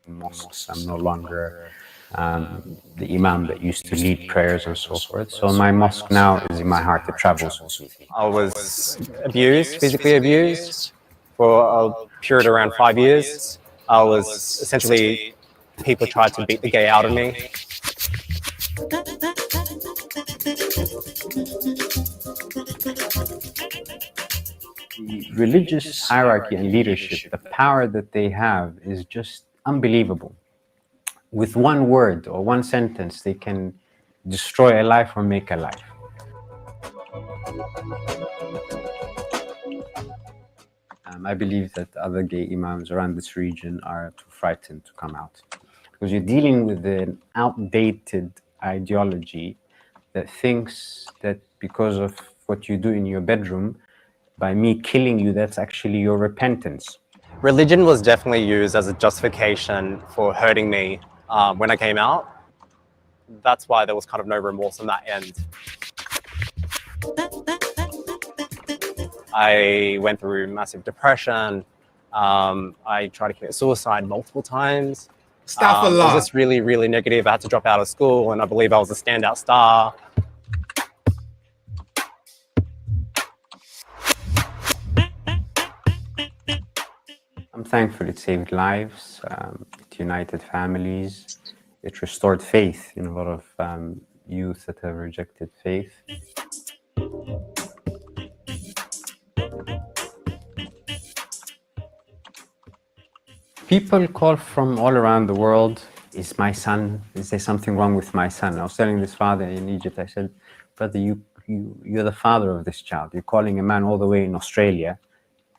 Speaker 13: Mosques. I'm no longer the imam that used to lead prayers and so forth. So my mosque now is in my heart that travels with me. I was abused, physically abused, for a period around 5 years. I was essentially, people tried to beat the gay out of me. religious hierarchy and leadership, the power that they have is just unbelievable. With one word or one sentence, they can destroy a life or make a life. I believe that other gay imams around this region are too frightened to come out, because you're dealing with an outdated ideology that thinks that because of what you do in your bedroom, by me killing you, that's actually your repentance.
Speaker 14: Religion was definitely used as a justification for hurting me when I came out. That's why there was kind of no remorse on that end. I went through massive depression. I tried to commit suicide multiple times.
Speaker 6: Stop a
Speaker 14: It was
Speaker 6: lot.
Speaker 14: just really, really negative. I had to drop out of school, and I believe I was a standout star.
Speaker 13: I'm thankful it saved lives, it united families, it restored faith in a lot of youth that have rejected faith. People call from all around the world, is my son, is there something wrong with my son? I was telling this father in Egypt, I said, brother, you're the father of this child. You're calling a man all the way in Australia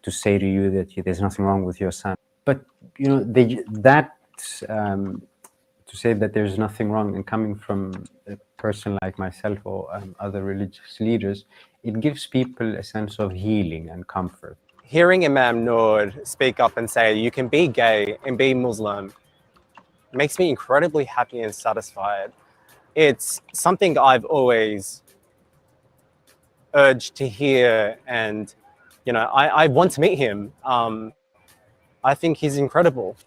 Speaker 13: to say to you that there's nothing wrong with your son. But, you know, to say that there's nothing wrong, and coming from a person like myself or other religious leaders, it gives people a sense of healing and comfort.
Speaker 14: Hearing Imam Noor speak up and say you can be gay and be Muslim makes me incredibly happy and satisfied. It's something I've always urged to hear, and you know, I want to meet him. I think he's incredible.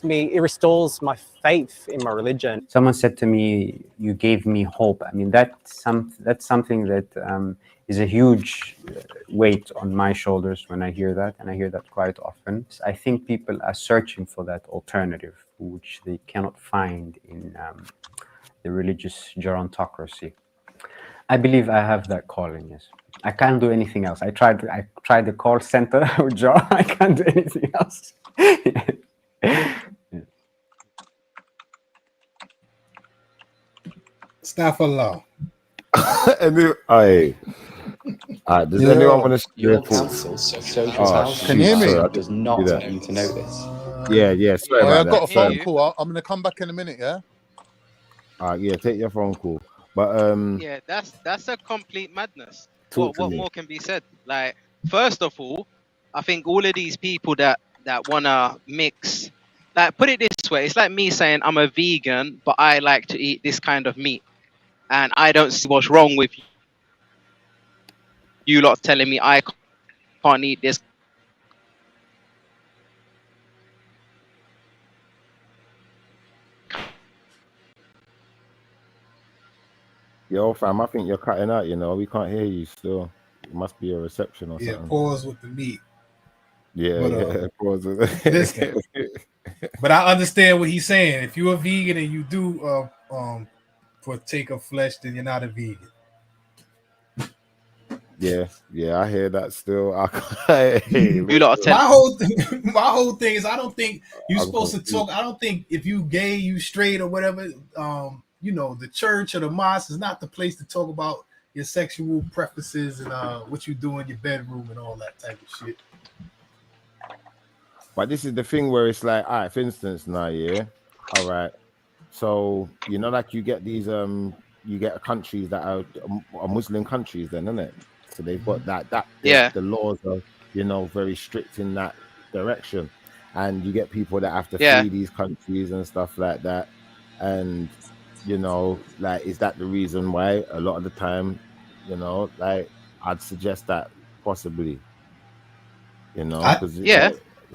Speaker 14: It restores my faith in my religion.
Speaker 13: Someone said to me, you gave me hope. I mean, that's something that is a huge weight on my shoulders when I hear that, and I hear that quite often. I think people are searching for that alternative, which they cannot find in the religious gerontocracy. I believe I have that calling, yes. I can't do anything else. I tried the call center with Joe. I can't do anything else.
Speaker 6: Astaghfirullah.
Speaker 1: Does anyone want to
Speaker 15: Your council, social housing
Speaker 11: can you hear me?
Speaker 15: does not want you to know this.
Speaker 1: Yeah, sorry about
Speaker 11: I've
Speaker 1: that.
Speaker 11: got a phone call. I'm gonna come back in a minute, yeah?
Speaker 1: Yeah, take your phone call. But
Speaker 12: yeah, that's a complete madness.
Speaker 1: Talk
Speaker 12: What
Speaker 1: to me.
Speaker 12: more can be said? Like, first of all, I think all of these people that wanna mix, like, put it this way, it's like me saying I'm a vegan, but I like to eat this kind of meat, and I don't see what's wrong with you lot telling me I can't eat this.
Speaker 1: Yo, fam, I think you're cutting out, you know. We can't hear you still. It must be a reception or
Speaker 6: Yeah,
Speaker 1: something.
Speaker 6: pause with the meat.
Speaker 1: Yeah,
Speaker 6: But,
Speaker 1: pause.
Speaker 6: Listen, but I understand what he's saying. If you're a vegan and you do partake of flesh, then you're not a vegan.
Speaker 1: Yeah, I hear that still.
Speaker 6: My whole thing is, I don't think you're supposed to talk. I don't think if you gay, you straight or whatever, you know, the church or the mosque is not the place to talk about your sexual preferences and what you do in your bedroom and all that type of shit.
Speaker 1: But this is the thing where it's like, all right, for instance, now, yeah, all right. So, you know, like you get these, you get countries that are Muslim countries, then, isn't it? So they've got the laws are, you know, very strict in that direction, and you get people that have to flee these countries and stuff like that, and you know, like, is that the reason why a lot of the time, you know, like, I'd suggest that possibly, you know,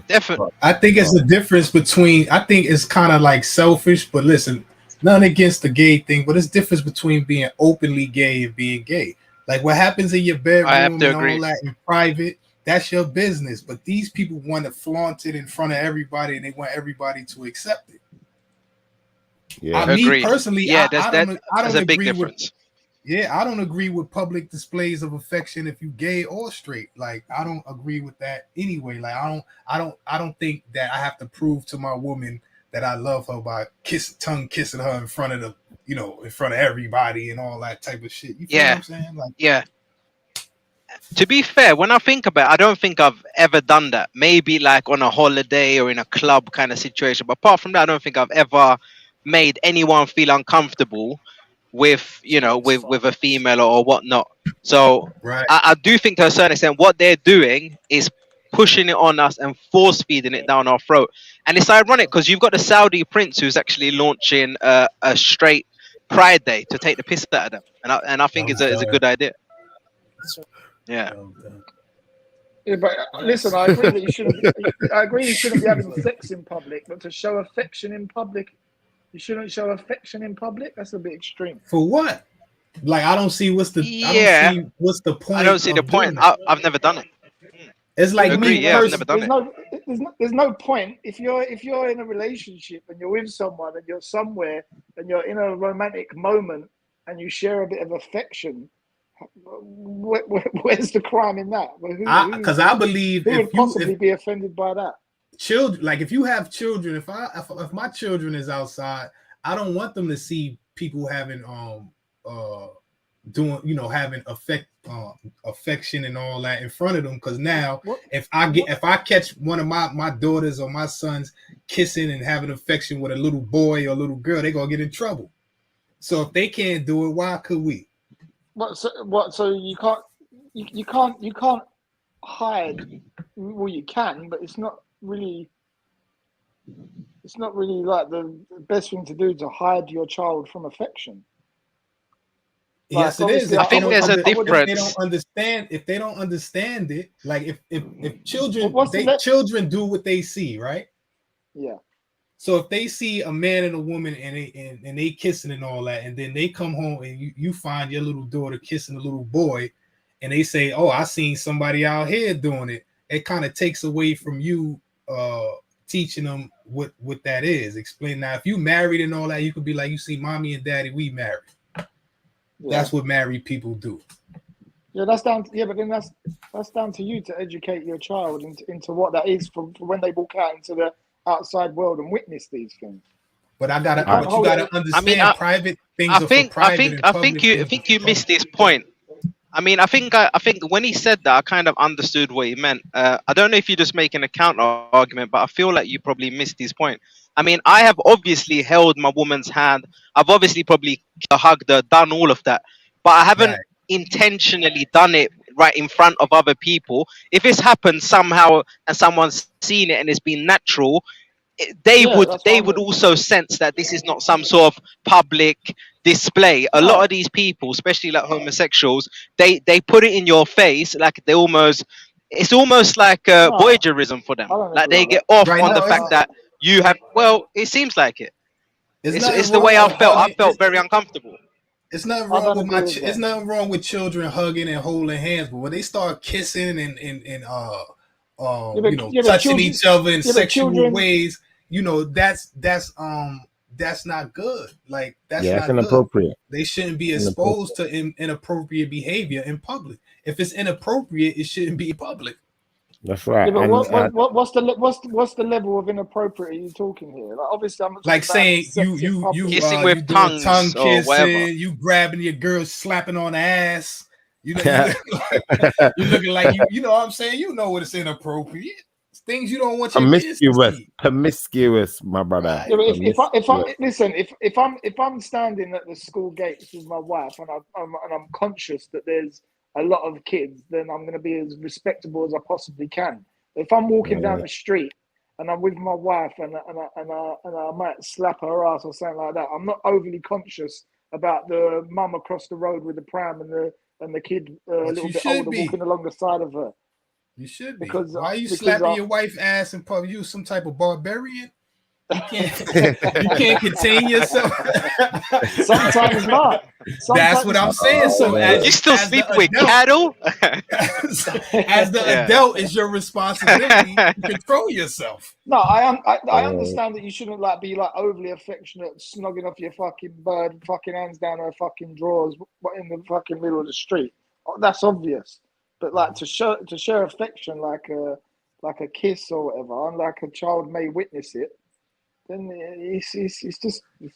Speaker 12: definitely.
Speaker 6: I think it's the difference between, I think it's kind of like selfish, but listen, nothing against the gay thing, but it's difference between being openly gay and being gay. Like, what happens in your bedroom and all that in private, that's your business. But these people want to flaunt it in front of everybody, and they want everybody to accept it.
Speaker 12: Yeah,
Speaker 6: me personally, I don't
Speaker 12: there's a big
Speaker 6: agree
Speaker 12: difference.
Speaker 6: Yeah, I don't agree with public displays of affection if you gay or straight. Like, I don't agree with that anyway. Like, I don't think that I have to prove to my woman that I love her by tongue kissing her in front of the, in front of everybody and all that type of shit. You feel what I'm saying? Like,
Speaker 12: yeah. To be fair, when I think about it, I don't think I've ever done that. Maybe like on a holiday or in a club kind of situation. But apart from that, I don't think I've ever made anyone feel uncomfortable with, with a female or whatnot. So
Speaker 6: right.
Speaker 12: I do think to a certain extent what they're doing is pushing it on us and force feeding it down our throat. And it's ironic because you've got the Saudi prince who's actually launching a straight Pride Day to take the piss out of them. And I think it's a good idea. Yeah.
Speaker 8: Yeah, but listen, I agree that you shouldn't. I agree you shouldn't be having sex in public, but to show affection in public, you shouldn't show affection in public. That's a bit extreme.
Speaker 6: For what? Like, I don't see what's the point.
Speaker 12: I don't see the point. I've never done it.
Speaker 6: It's like
Speaker 12: I've never done
Speaker 8: it. There's no point if you're in a relationship and you're with someone and you're somewhere and you're in a romantic moment and you share a bit of affection. Where's the crime in that?
Speaker 6: Because I believe
Speaker 8: who would possibly be offended by that?
Speaker 6: Children, like if you have children, if my children is outside, I don't want them to see people having having affection and all that in front of them. Because now, if I catch one of my daughters or my sons kissing and having affection with a little boy or a little girl, they're gonna get in trouble. So if they can't do it, why could we?
Speaker 8: So you can't hide. Well, you can, but it's not really like the best thing to do to hide your child from affection.
Speaker 6: Yes, it is.
Speaker 12: I think there's a difference.
Speaker 6: If they don't understand it, like if children do what they see, right?
Speaker 8: Yeah.
Speaker 6: So if they see a man and a woman and they kissing and all that, and then they come home and you find your little daughter kissing a little boy, and they say, "Oh, I seen somebody out here doing it," it kind of takes away from you teaching them what that is. Explain now. If you married and all that, you could be like, "You see, mommy and daddy, we married." Yeah. That's what married people do.
Speaker 8: Yeah, that's down. But then that's down to you to educate your child into what that is for when they walk out into the outside world and witness these things.
Speaker 6: But you gotta understand private things. I
Speaker 12: think you missed this point. I think when he said that, I kind of understood what he meant. I don't know if you're just making a counter argument, but I feel like you probably missed his point. I mean, I have obviously held my woman's hand. I've obviously probably hugged her, done all of that, but I haven't intentionally done it right in front of other people. If it's happened somehow and someone's seen it and it's been natural, they would also sense that this is not some sort of public display. A lot of these people, especially like homosexuals, they put it in your face, like it's almost like voyeurism for them. Like they get off on the fact that you have. Well, it seems like it. It's the way I felt. I felt very uncomfortable.
Speaker 6: It's nothing wrong with it's nothing wrong with children hugging and holding hands, but when they start kissing and touching each other in sexual ways, that's not good. Like that's not
Speaker 1: inappropriate.
Speaker 6: They shouldn't be exposed to inappropriate behavior in public. If it's inappropriate, it shouldn't be public.
Speaker 1: That's right.
Speaker 8: Yeah, but what's the level of inappropriate are you talking here? Like obviously, I'm
Speaker 6: like saying you
Speaker 12: kissing with tongue
Speaker 6: kissing,
Speaker 12: whatever.
Speaker 6: You grabbing your girl, slapping on the ass. You looking like you know what I'm saying. You know what it's inappropriate. It's things you don't want your
Speaker 1: promiscuous, my brother.
Speaker 8: Yeah, if I'm standing at the school gates with my wife and I'm conscious that there's a lot of kids, then I'm going to be as respectable as I possibly can. If I'm walking down the street and I'm with my wife and I might slap her ass or something like that, I'm not overly conscious about the mum across the road with the pram and the kid a little bit older walking along the side of her.
Speaker 6: You should be. Because why are you slapping your wife's ass in public? You some type of barbarian? You can't contain yourself.
Speaker 8: Sometimes not.
Speaker 6: That's what I'm saying. So as
Speaker 12: you still
Speaker 6: as
Speaker 12: sleep
Speaker 6: the
Speaker 12: with
Speaker 6: adult,
Speaker 12: cattle?
Speaker 6: as the adult, it's your responsibility to control yourself.
Speaker 8: No, I understand that you shouldn't like be like overly affectionate, snogging off your fucking bird, fucking hands down her fucking drawers, in the fucking middle of the street. That's obvious. But like to share affection like a kiss or whatever, and like a child may witness it, then it's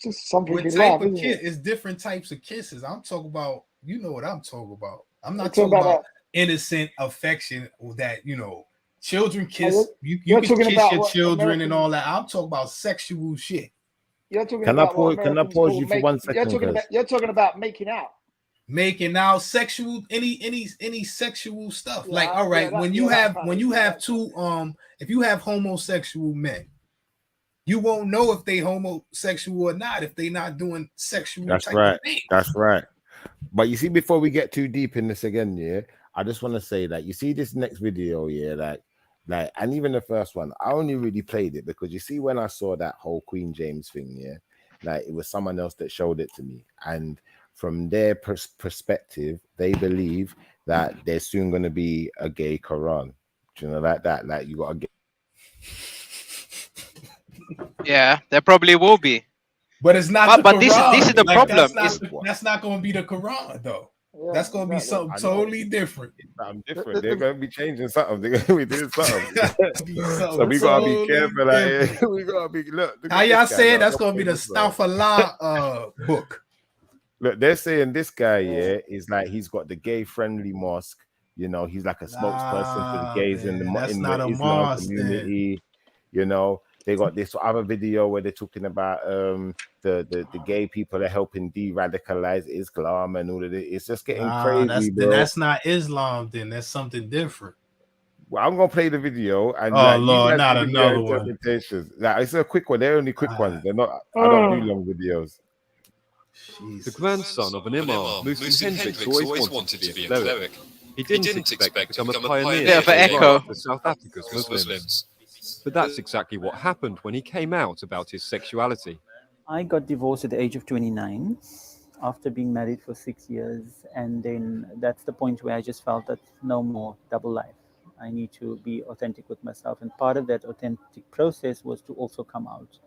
Speaker 8: just something
Speaker 6: What
Speaker 8: in
Speaker 6: type
Speaker 8: life,
Speaker 6: of
Speaker 8: isn't
Speaker 6: kiss?
Speaker 8: it?
Speaker 6: It's different types of kisses. I'm talking about, you know what I'm talking about. I'm
Speaker 8: You're
Speaker 6: not
Speaker 8: talking
Speaker 6: talking
Speaker 8: about
Speaker 6: about innocent affection that, you know, children kiss.
Speaker 8: you're-
Speaker 6: You
Speaker 8: you're
Speaker 6: can
Speaker 8: talking
Speaker 6: kiss
Speaker 8: about
Speaker 6: your
Speaker 8: what
Speaker 6: children and
Speaker 8: American-
Speaker 6: all that. I'm talking about sexual shit.
Speaker 8: You're talking
Speaker 1: Can I
Speaker 8: about what
Speaker 1: pause? Can I
Speaker 8: Americans
Speaker 1: pause
Speaker 8: call
Speaker 1: you for 1 second?
Speaker 8: You're talking about making out.
Speaker 6: Making out, sexual, any sexual stuff.
Speaker 8: Yeah,
Speaker 6: Like, all right,
Speaker 8: yeah, that-
Speaker 6: when
Speaker 8: yeah,
Speaker 6: you
Speaker 8: that
Speaker 6: have
Speaker 8: kind
Speaker 6: when
Speaker 8: of-
Speaker 6: you
Speaker 8: yeah,
Speaker 6: have
Speaker 8: that-
Speaker 6: two if you have homosexual men, you won't know if they homosexual or not if they not doing sexual
Speaker 1: That's
Speaker 6: type
Speaker 1: right.
Speaker 6: of things.
Speaker 1: That's right. But you see, before we get too deep in this again, yeah, I just want to say that you see this next video, yeah, like, and even the first one, I only really played it because you see, when I saw that whole Queen James thing, yeah, like it was someone else that showed it to me, and from their perspective, they believe that there's soon going to be a gay Quran. Do you know, like that? Like you got to get.
Speaker 12: Yeah, there probably will be.
Speaker 6: But it's not.
Speaker 12: But this is the problem.
Speaker 6: That's not going to be the Quran though. That's going to be something totally different.
Speaker 1: I'm different. They're going to be changing something. They're going to be doing something. So we got to be careful. Like, we got to be. Look
Speaker 6: how y'all saying that's going to be the Astaghfirullah book.
Speaker 1: Look, they're saying this guy, yeah, is like he's got the gay-friendly mosque. You know, he's like a spokesperson for the gays in the Islam community. You know, they got this other video where they're talking about the gay people are helping de-radicalize Islam and all of it. It's just getting crazy, bro.
Speaker 9: That's not Islam. Then that's something different.
Speaker 1: Well, I'm gonna play the video and
Speaker 9: Lord, not another one.
Speaker 1: Like, it's a quick one. They're only quick ones. They're not. I don't do long videos.
Speaker 16: The grandson of an imam, Muhsin Hendricks always wanted to be a cleric. He didn't expect to become a pioneer
Speaker 12: for
Speaker 16: South Africa's Muslims. But that's exactly what happened when he came out about his sexuality.
Speaker 17: I got divorced at the age of 29 after being married for 6 years. And then that's the point where I just felt that no more double life. I need to be authentic with myself. And part of that authentic process was to also come out.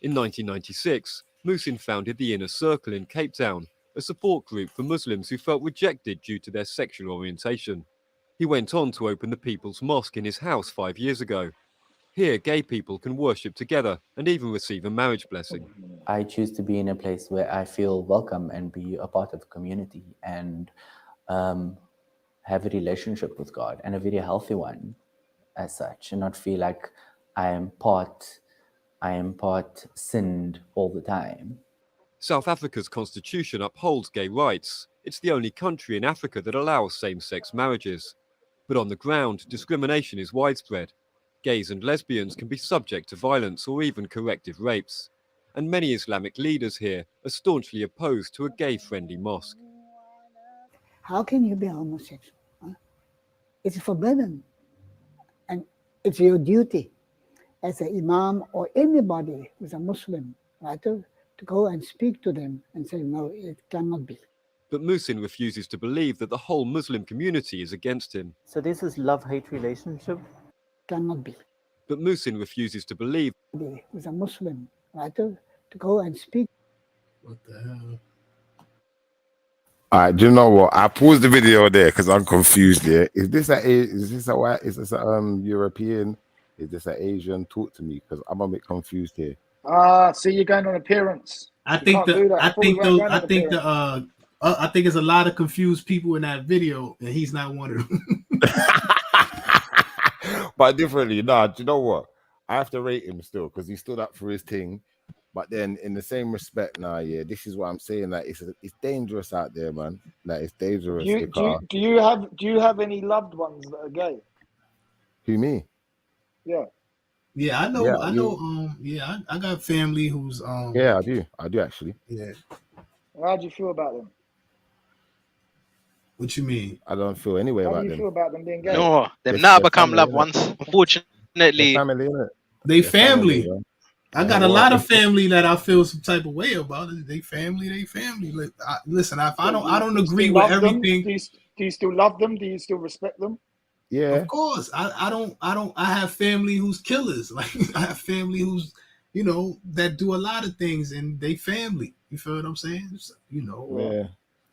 Speaker 16: In 1996, Muhsin founded the Inner Circle in Cape Town, a support group for Muslims who felt rejected due to their sexual orientation. He went on to open the People's Mosque in his house 5 years ago. Here, gay people can worship together and even receive a marriage blessing.
Speaker 15: I choose to be in a place where I feel welcome and be a part of the community and have a relationship with God, and a very healthy one as such, and not feel like I am part sinned all the time.
Speaker 16: South Africa's constitution upholds gay rights. It's the only country in Africa that allows same-sex marriages. But on the ground, discrimination is widespread. Gays and lesbians can be subject to violence or even corrective rapes. And many Islamic leaders here are staunchly opposed to a gay-friendly mosque.
Speaker 18: How can you be homosexual? Huh? It's forbidden. And it's your duty as an imam or anybody who's a Muslim, right, to go and speak to them and say, no, it cannot be.
Speaker 16: But Muhsin refuses to believe that the whole Muslim community is against him.
Speaker 17: So this is love-hate relationship?
Speaker 18: Cannot be.
Speaker 16: But Muhsin refuses to believe
Speaker 18: who's a Muslim, right, to go and speak.
Speaker 9: What the hell?
Speaker 1: All right, do you know what? I paused the video there because I'm confused here. Is this a white? Is this a European? Is this an Asian? Talk to me because I'm a bit confused here.
Speaker 8: See, you're going on appearance.
Speaker 9: I think there's a lot of confused people in that video, and he's not one of them.
Speaker 1: But differently, do you know what? I have to rate him still because he stood up for his thing. But then, in the same respect, yeah, this is what I'm saying. Like, it's dangerous out there, man. Like, it's dangerous.
Speaker 8: Do you have any loved ones that are gay?
Speaker 1: Who, me?
Speaker 8: Yeah.
Speaker 9: Yeah, I know. I got family who's
Speaker 1: Yeah, I do actually.
Speaker 9: Yeah.
Speaker 8: How do you feel about them?
Speaker 9: What you mean?
Speaker 1: I don't feel any way
Speaker 8: How
Speaker 1: about
Speaker 8: do you
Speaker 1: them.
Speaker 8: feel about them being gay?
Speaker 12: No, they've now become loved ones. Unfortunately,
Speaker 1: family, innit?
Speaker 9: They family. I got a lot of family that I feel some type of way about. It. They family. Like, listen, if I don't agree with everything.
Speaker 8: Do you still love them? Do you still respect them?
Speaker 1: Yeah,
Speaker 9: of course. I don't. I have family who's killers. Like I have family who's, that do a lot of things, and they family. You feel what I'm saying? So,
Speaker 1: yeah.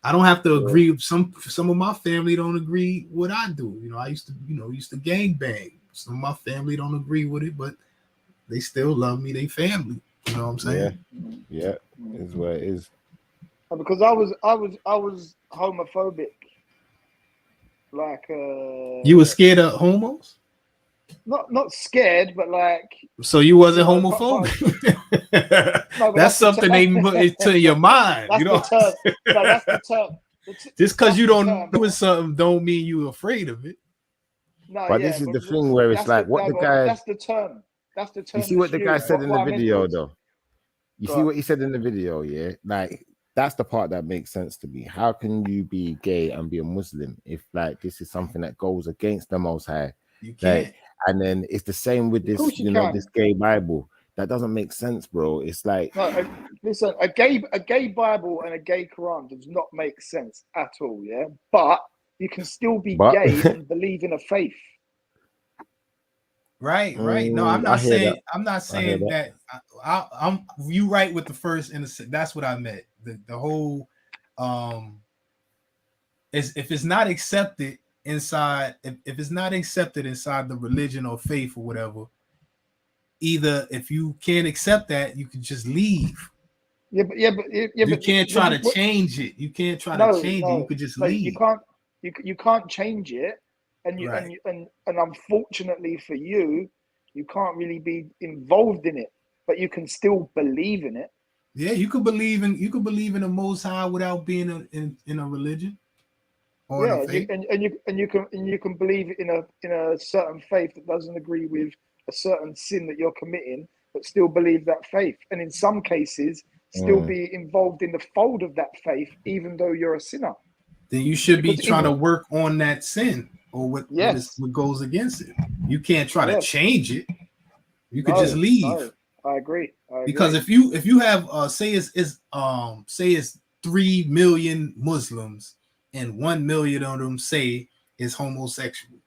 Speaker 9: I don't have to agree with some of my family don't agree what I do. I used to gang bang. Some of my family don't agree with it, but they still love me. They family. You know what I'm saying?
Speaker 1: Yeah, is what it is.
Speaker 8: Because I was homophobic. Like
Speaker 9: you were scared of homos?
Speaker 8: Not scared, but like.
Speaker 9: So you wasn't homophobic? No, that's something they put into your mind.
Speaker 8: That's the term. No, that's the term.
Speaker 9: Just because you don't do something, don't mean you're afraid of it.
Speaker 8: No,
Speaker 1: but this is the thing where it's like what the guy.
Speaker 8: That's the term. That's the term.
Speaker 1: You see what the guy said in the video, though. You see what he said in the video, yeah. Like that's the part that makes sense to me. How can you be gay and be a Muslim if like this is something that goes against the Most High?
Speaker 9: You can't.
Speaker 1: And then it's the same with this, this gay Bible. That doesn't make sense, bro. It's like
Speaker 8: listen, a gay Bible and a gay Quran does not make sense at all, yeah. But you can still be gay and believe in a faith.
Speaker 9: Right. No, I'm not saying. I'm not saying that. I'm you right with the first innocent. That's what I meant. The whole is if it's not accepted inside, if it's not accepted inside the religion or faith or whatever. Either if you can't accept that, you can just leave.
Speaker 8: You
Speaker 9: can't try to change it. You can't try to change it. You could just leave.
Speaker 8: You can't change it, and unfortunately for you, you can't really be involved in it, but you can still believe in it.
Speaker 9: Yeah, you could believe in the Most High without being in a religion. Or
Speaker 8: and you can believe in a certain faith that doesn't agree with a certain sin that you're committing, but still believe that faith, and in some cases still be involved in the fold of that faith, even though you're a sinner.
Speaker 9: Then you should be trying to work on that sin or what goes against it. You can't try to change it. You could just leave.
Speaker 8: No, I agree.
Speaker 9: Because if you have say it's 3 million Muslims and 1 million of them say is homosexuals.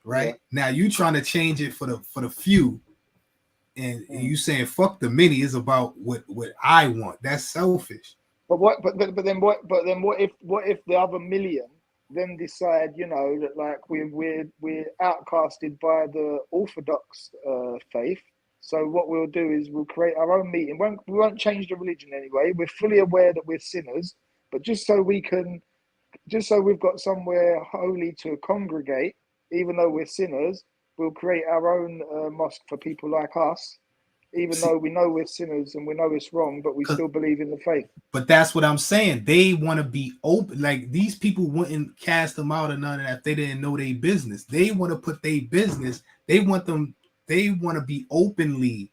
Speaker 9: Right now, you trying to change it for the few, and you saying fuck the many is about what I want. That's selfish.
Speaker 8: But then what if the other million then decide that like we're outcasted by the Orthodox faith? So what we'll do is we'll create our own meeting. We won't change the religion anyway. We're fully aware that we're sinners, but just so we've got somewhere holy to congregate. Even though we're sinners, we'll create our own mosque for people like us, even though we know we're sinners and we know it's wrong, but we still believe in the faith.
Speaker 9: But that's what I'm saying. They want to be open. Like these people wouldn't cast them out or none of that if they didn't know their business. They want to put their business. They want to be openly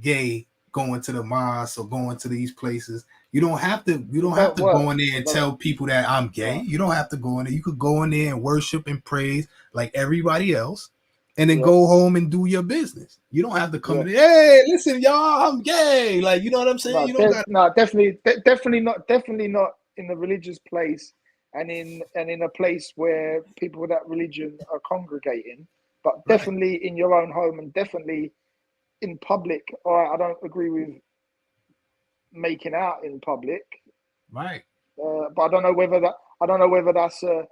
Speaker 9: gay, going to the mosque or going to these places. You don't have to go in there and tell people that I'm gay. You don't have to go in there. You could go in there and worship and praise like everybody else, and then go home and do your business. You don't have to come in. Hey, listen, y'all, I'm gay. Like, you know what I'm saying?
Speaker 8: Definitely not in the religious place and in a place where people with that religion are congregating, but definitely in your own home and definitely in public. I don't agree with making out in public,
Speaker 9: right?
Speaker 8: But I don't know whether that's a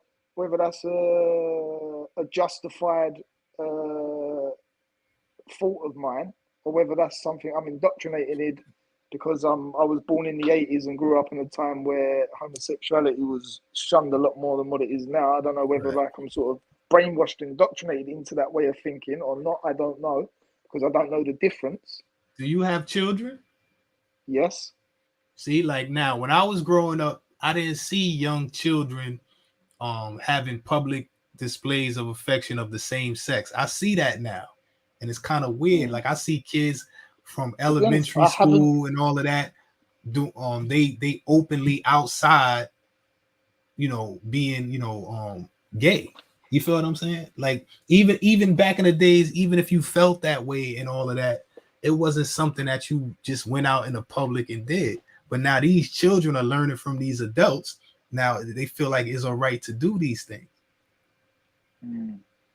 Speaker 8: justified fault of mine, or whether that's something I'm indoctrinated in because I was born in the 80s and grew up in a time where homosexuality was shunned a lot more than what it is now. I don't know whether like I'm sort of brainwashed and indoctrinated into that way of thinking or not. I don't know because I don't know the difference.
Speaker 9: Do you have children?
Speaker 8: Yes.
Speaker 9: See, like now, when I was growing up, I didn't see young children having public displays of affection of the same sex. I see that now, and it's kind of weird. Like I see kids from elementary school and all of that do they openly outside, being gay. You feel what I'm saying? Like even back in the days, even if you felt that way and all of that, it wasn't something that you just went out in the public and did. But now these children are learning from these adults. Now they feel like it's all right to do these things.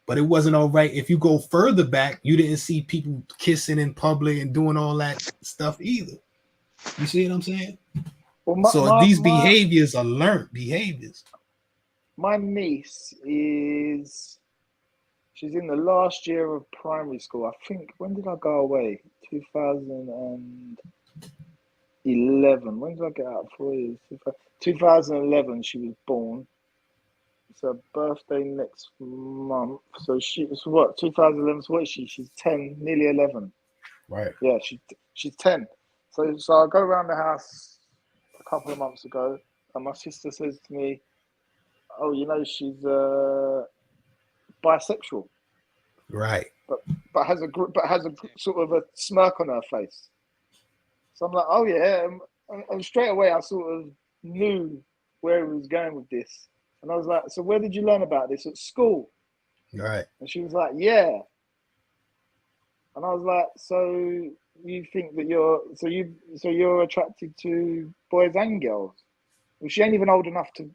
Speaker 9: But it wasn't all right. If you go further back, you didn't see people kissing in public and doing all that stuff either. You see what I'm saying? Well, these behaviors are learned behaviors.
Speaker 8: My niece she's in the last year of primary school. I think, when did I go away? 2011. When did I get out? 4 years. 2011, she was born. It's her birthday next month. So she was what? 2011. So what is she? She's 10, nearly 11.
Speaker 9: Right.
Speaker 8: Yeah, she's 10. So I go around the house a couple of months ago, and my sister says to me, "Oh, you know, she's bisexual."
Speaker 9: Right.
Speaker 8: But has a sort of a smirk on her face. So I'm like, "Oh yeah," and straight away I sort of knew where he was going with this, and I was like, "So where did you learn about this? At school?"
Speaker 9: Right.
Speaker 8: And she was like, "Yeah." And I was like, "So you think that you're attracted to boys and girls?" Well, she ain't even old enough to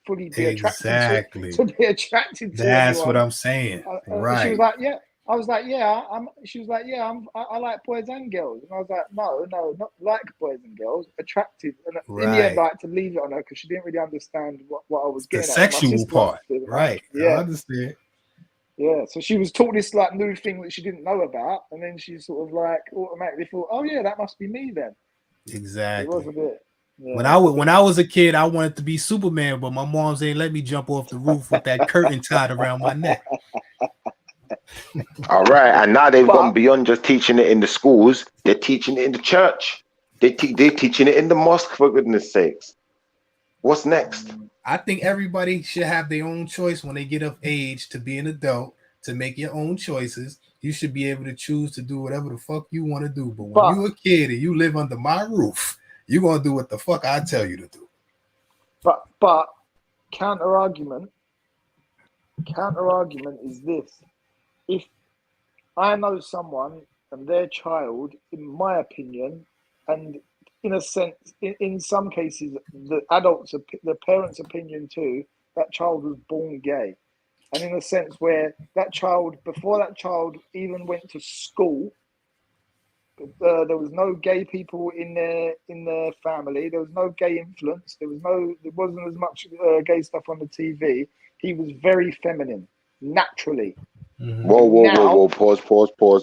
Speaker 8: fully be attracted to be attracted to.
Speaker 9: That's
Speaker 8: anyone.
Speaker 9: what I'm saying. Right.
Speaker 8: She was like, "Yeah." I was like, "Yeah." She was like, "Yeah, I like boys and girls." And I was like, "No, not like boys and girls, attracted." And in the end, I had to leave it on her because she didn't really understand what I was getting
Speaker 9: the
Speaker 8: at.
Speaker 9: sexual part, right?
Speaker 8: Yeah,
Speaker 9: I understand.
Speaker 8: Yeah, so she was taught this like new thing that she didn't know about, and then she sort of like automatically thought, "Oh yeah, that must be me then."
Speaker 9: Exactly.
Speaker 8: It was a bit. Yeah.
Speaker 9: When I was a kid, I wanted to be Superman, but my moms ain't let me jump off the roof with that curtain tied around my neck.
Speaker 10: All right, and now they've gone beyond just teaching it in the schools. They're teaching it in the church. They're teaching it in the mosque, for goodness sakes. What's next?
Speaker 9: I think everybody should have their own choice when they get of age to be an adult, to make your own choices. You should be able to choose to do whatever the fuck you want to do. But when you're a kid and you live under my roof, you're going to do what the fuck I tell you to do.
Speaker 8: But counter argument is this. If I know someone and their child, in my opinion, and in a sense, in some cases, the parents' opinion too, that child was born gay. And in a sense where that child, before that child even went to school, there was no gay people in their family. There was no gay influence. There wasn't as much gay stuff on the TV. He was very feminine, naturally.
Speaker 10: Mm-hmm. Whoa, pause.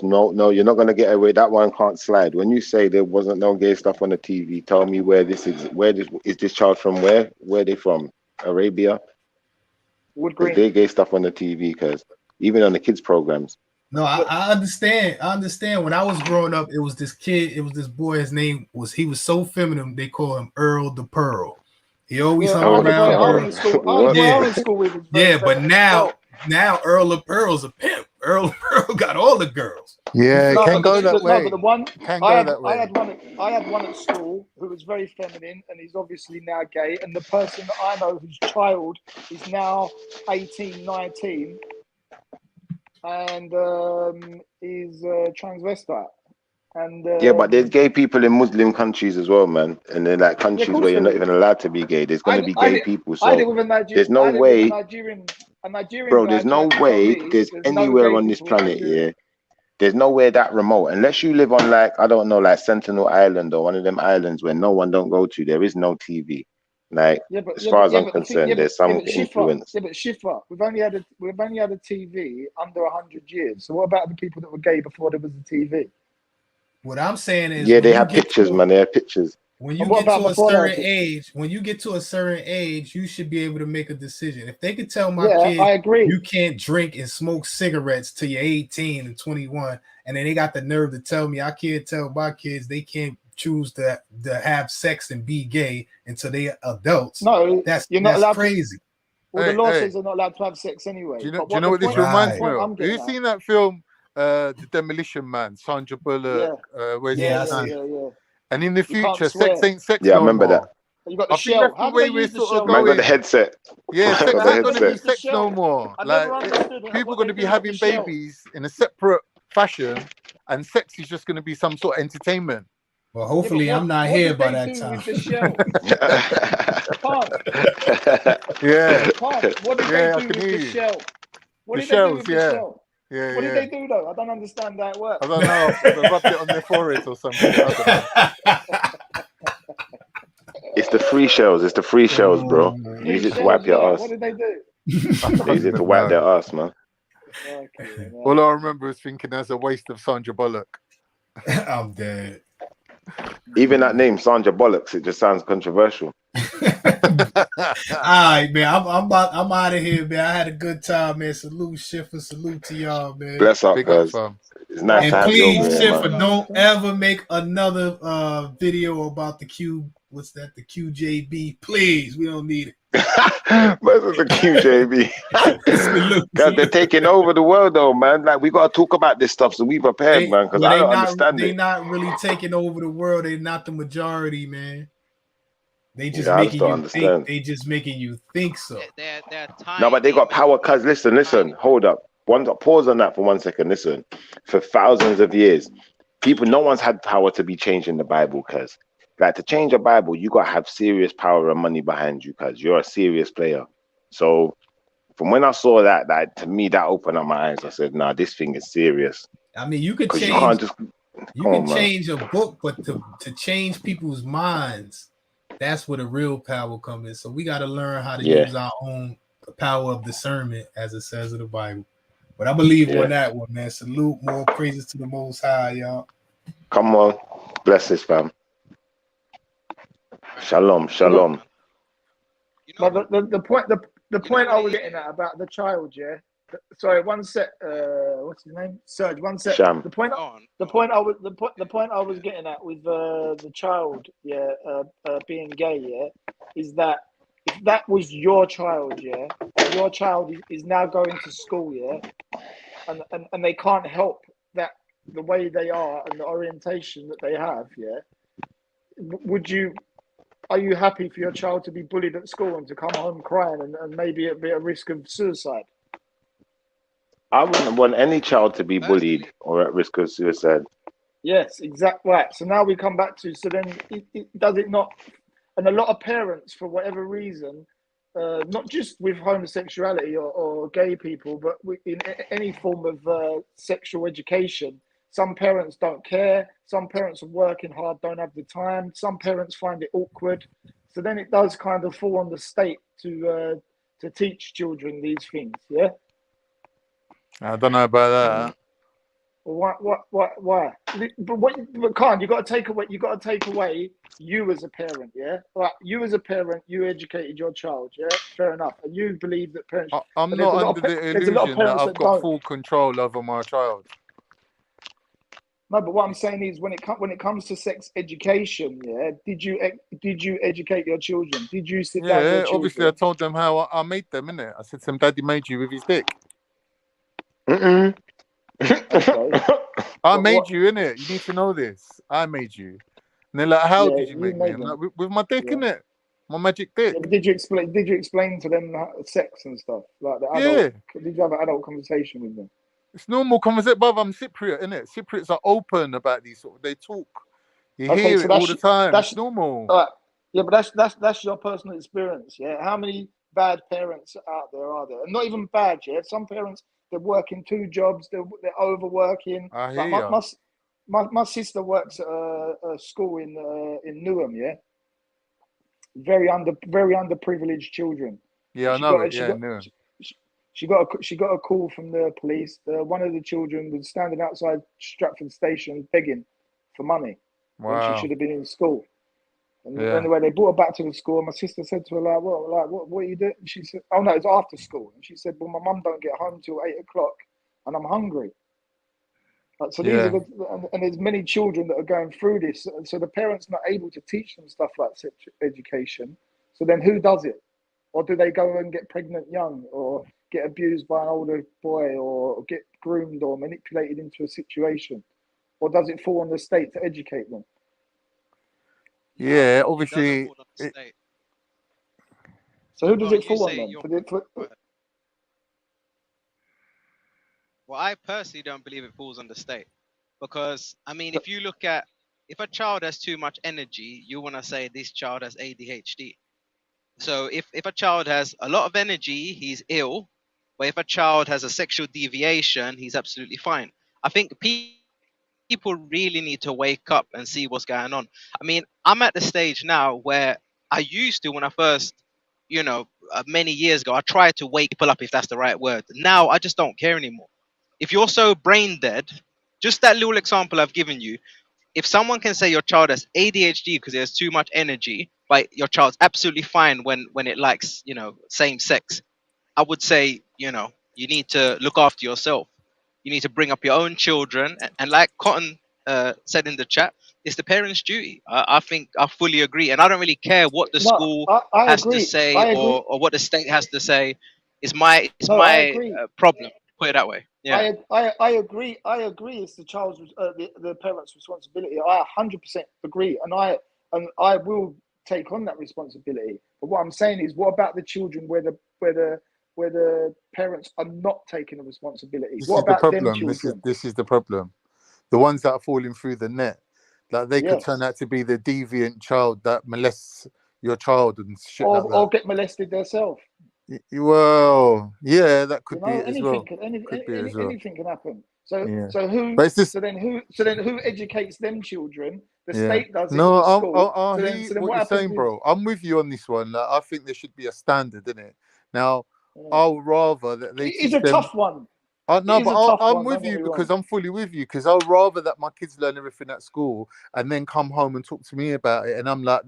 Speaker 10: No, you're not gonna get away. That one can't slide. When you say there wasn't no gay stuff on the TV, tell me where this is. Is this child from? Where are they from? Arabia?
Speaker 8: Wood Green.
Speaker 10: They gay stuff on the TV, because even on the kids programs.
Speaker 9: No, I understand. I understand. When I was growing up, it was this kid. It was this boy. His name was. He was so feminine. They call him Earl the Pearl. He always hung around. Yeah, but now Earl of Pearl's a pimp. Earl of Pearl got all the girls.
Speaker 11: Yeah, it can go that way.
Speaker 8: But the one
Speaker 11: I
Speaker 8: had one at school who was very feminine, and he's obviously now gay. And the person that I know whose child is now 18, 19, and is transvestite. And
Speaker 10: yeah, but there's gay people in Muslim countries as well, man. And they're like countries where you're not even allowed to be gay. There's going to be gay people. So there's no way. Bro, there's no way there's anywhere on this planet here. There's nowhere that remote, unless you live on like, I don't know, like Sentinel Island or one of them islands where no one don't go to. There is no TV. Like, as far as I'm concerned, there's some influence.
Speaker 8: Yeah, but Shifa, we've only had a TV under 100 years. So what about the people that were gay before there was a TV?
Speaker 9: What I'm saying is,
Speaker 10: yeah, they have pictures, man. They have pictures.
Speaker 9: When you get to a certain age, you should be able to make a decision. If they could tell my kid,
Speaker 8: I agree,
Speaker 9: you can't drink and smoke cigarettes till you're 18 and 21, and then they got the nerve to tell me I can't tell my kids they can't choose to have sex and be gay until they adults.
Speaker 8: No,
Speaker 9: that's
Speaker 8: allowed
Speaker 9: crazy.
Speaker 8: Well, the law says they're not allowed to have sex anyway.
Speaker 11: Do you know what this reminds me of? Have you seen that film, The Demolition Man, Sandra Bullock?
Speaker 8: Yeah.
Speaker 11: And in the future, sex ain't sex.
Speaker 10: Yeah, I remember that.
Speaker 8: You got the shell.
Speaker 11: How do we're sort of
Speaker 10: going? The headset.
Speaker 11: Yeah, sex ain't going to be sex no more. Like, people are going to be having babies in a separate fashion, and sex is just going to be some sort of entertainment.
Speaker 6: Well, hopefully I'm not here by that time.
Speaker 11: Yeah.
Speaker 8: What did they do with the shell? What did they do with the shell?
Speaker 11: Yeah,
Speaker 8: what did they do though? I don't understand how it works.
Speaker 11: I don't know. They rubbed it on their foreheads or something. I don't know.
Speaker 10: It's the free shells. It's the free shells, bro. Use it to wipe your ass.
Speaker 8: What did they do?
Speaker 10: Use it to wipe their ass, man.
Speaker 8: Okay,
Speaker 11: All I remember is thinking that's a waste of Sandra Bullock.
Speaker 6: I'm dead.
Speaker 10: Even that name, Sandra Bollocks, it just sounds controversial.
Speaker 6: All right, man. I'm out of here, man. I had a good time, man. Salute, Schiffer. Salute to y'all, man.
Speaker 10: Bless up, guys. It's nice to have you over
Speaker 6: please,
Speaker 10: here,
Speaker 6: Schiffer,
Speaker 10: man.
Speaker 6: don't ever make another video about the Q. What's that? The QJB. Please, we don't need it.
Speaker 10: Where's the QJB? God, they're taking over the world, though, man. Like, we got to talk about this stuff, so we prepared, man, because I don't understand it.
Speaker 6: They're not really taking over the world. They're not the majority, man. They just
Speaker 10: Yeah,
Speaker 6: making you think. They just making you think so.
Speaker 10: No, but they got power, cuz listen, hold up. Pause on that for 1 second. Listen, for thousands of years, no one's had power to be changing the Bible, cuz. Like, to change a Bible, you got to have serious power and money behind you, cuz you're a serious player. So from when I saw that, to me, that opened up my eyes. I said, nah, this thing is serious.
Speaker 6: I mean, you could change.
Speaker 10: You can't just,
Speaker 6: you can change a book, but to change people's minds, that's where the real power comes in. So we got to learn how to use our own power of discernment, as it says in the Bible. But I believe on that one, man. Salute, more praises to the Most High, y'all.
Speaker 10: Come on, bless this, fam. Shalom, shalom.
Speaker 8: But the point I was getting at about the child, Sorry, one sec. What's his name? Serge. One sec.
Speaker 10: Sham.
Speaker 8: The point I was getting at with the child, being gay, is that if that was your child, and your child is now going to school, and they can't help that the way they are and the orientation that they have, are you happy for your child to be bullied at school and to come home crying and maybe be at risk of suicide?
Speaker 10: I wouldn't want any child to be bullied or at risk of suicide.
Speaker 8: Yes, exactly right. So now we come back to, so then does it not, and a lot of parents, for whatever reason, not just with homosexuality or gay people, but in any form of sexual education, some parents don't care. Some parents are working hard, don't have the time. Some parents find it awkward. So then it does kind of fall on the state to teach children these things. Yeah.
Speaker 11: I don't know about that.
Speaker 8: Why? But Khan, you got to take away. You got to take away you as a parent. Yeah. Like, you as a parent, you educated your child. Yeah. Fair enough. And you believe that parents.
Speaker 11: I'm not under the illusion that I've got full control over my child.
Speaker 8: No, but what I'm saying is, when it comes to sex education, did you educate your children? Did you sit down with your children?
Speaker 11: Obviously I told them how I made them, innit? I said to them, Daddy made you with his dick.
Speaker 8: Okay.
Speaker 11: I made you, innit? You need to know this. I made you. And they're like, how did you make me? I'm like, with my dick, innit? My magic dick.
Speaker 8: Yeah, did you explain to them sex and stuff like that? Did you have an adult conversation with them?
Speaker 11: It's normal conversation, brother. I'm Cypriot, innit? Cypriots are open about these sort of, they talk. You hear it all the time. That's normal.
Speaker 8: Yeah, but that's your personal experience, yeah. How many bad parents out there are there? And not even bad, yeah. Some parents, they're working 2 jobs, they're overworking.
Speaker 11: I hear you.
Speaker 8: My sister works at a school in Newham, yeah. Very underprivileged children.
Speaker 11: Yeah, I know it. Yeah, Newham.
Speaker 8: She got a call from the police. One of the children was standing outside Stratford Station begging for money.
Speaker 11: Wow.
Speaker 8: When she should have been in school. And anyway, they brought her back to the school. And my sister said to her, what are you doing? And she said, oh no, it's after school. And she said, well, my mum don't get home till 8 o'clock, and I'm hungry. So these are and there's many children that are going through this. So the parents not able to teach them stuff like sex education. So then who does it? Or do they go and get pregnant young, or get abused by an older boy, or get groomed or manipulated into a situation? Or does it fall on the state to educate them?
Speaker 11: Yeah, obviously.
Speaker 8: So who does it fall on then?
Speaker 12: Well, I personally don't believe it falls on the state. because I mean, if you look at if a child has too much energy, you want to say this child has ADHD. So if a child has a lot of energy, he's ill. But if a child has a sexual deviation, he's absolutely fine. I think people really need to wake up and see what's going on. I mean, I'm at the stage now where I used to, when I first, many years ago, I tried to wake people up, if that's the right word. Now I just don't care anymore. If you're so brain dead, just that little example I've given you, if someone can say your child has ADHD because there's too much energy, but your child's absolutely fine when it likes, same sex, I would say, you need to look after yourself. You need to bring up your own children. And like Cotton said in the chat, it's the parents' duty. I think I fully agree. And I don't really care what the school has to say or what the state has to say. It's my problem. Put it that way. Yeah.
Speaker 8: I agree. It's the child's, the parents' responsibility. I 100% agree. And I will take on that responsibility. But what I'm saying is, what about the children where the parents are not taking the responsibility?
Speaker 11: This
Speaker 8: What
Speaker 11: is the
Speaker 8: about them
Speaker 11: problem.
Speaker 8: children?
Speaker 11: This is the problem. The ones that are falling through the net, like they could turn out to be the deviant child that molests your child and shit like that.
Speaker 8: Or get molested themselves.
Speaker 11: Well, yeah, that could be it as well.
Speaker 8: Anything can happen. So
Speaker 11: Yeah.
Speaker 8: so who?
Speaker 11: But it's just-
Speaker 8: So then who educates them children? The
Speaker 11: Yeah.
Speaker 8: state does it.
Speaker 11: No,
Speaker 8: the school.
Speaker 11: I
Speaker 8: So
Speaker 11: hear
Speaker 8: then
Speaker 11: what
Speaker 8: what
Speaker 11: you're
Speaker 8: happens
Speaker 11: saying,
Speaker 8: is-
Speaker 11: bro. I'm with you on this one. Like, I think there should be a standard, isn't it? Now, I would rather that they
Speaker 8: It's
Speaker 11: teach
Speaker 8: a
Speaker 11: them.
Speaker 8: tough one.
Speaker 11: No,
Speaker 8: It is
Speaker 11: but
Speaker 8: a tough
Speaker 11: I'm
Speaker 8: one,
Speaker 11: with
Speaker 8: don't get
Speaker 11: you
Speaker 8: me
Speaker 11: because
Speaker 8: wrong.
Speaker 11: I'm fully with you because I'd rather that my kids learn everything at school and then come home and talk to me about it. And I'm like,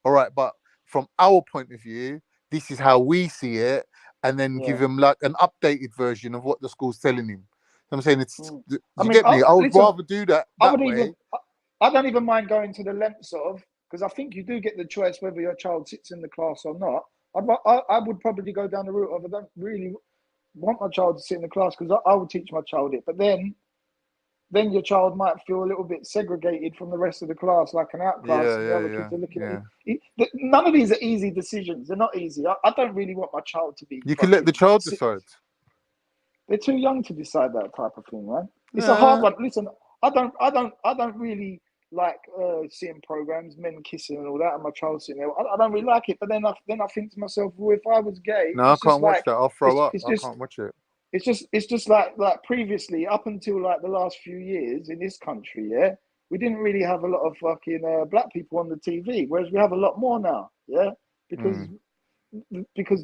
Speaker 11: all right, but from our point of view, this is how we see it, and then give him like an updated version of what the school's telling him. I'm saying it's. You get me? I would rather do that way.
Speaker 8: I don't even mind going to the lengths of, because I think you do get the choice whether your child sits in the class or not. I would probably go down the route of I don't really want my child to sit in the class because I would teach my child it. But then your child might feel a little bit segregated from the rest of the class, like an outcast, and the other kids are looking at you. None of these are easy decisions. They're not easy. I don't really want my child to be.
Speaker 11: You can let the child decide.
Speaker 8: They're too young to decide that type of thing, man. It's a hard one. Listen, I don't really like seeing programs, men kissing and all that, and my child sitting there. I don't really like it. But then I think to myself, well, if I was gay,
Speaker 11: No, I can't watch that. I'll throw up. I can't watch it.
Speaker 8: It's just like previously, up until like the last few years in this country, we didn't really have a lot of fucking black people on the TV, whereas we have a lot more now, because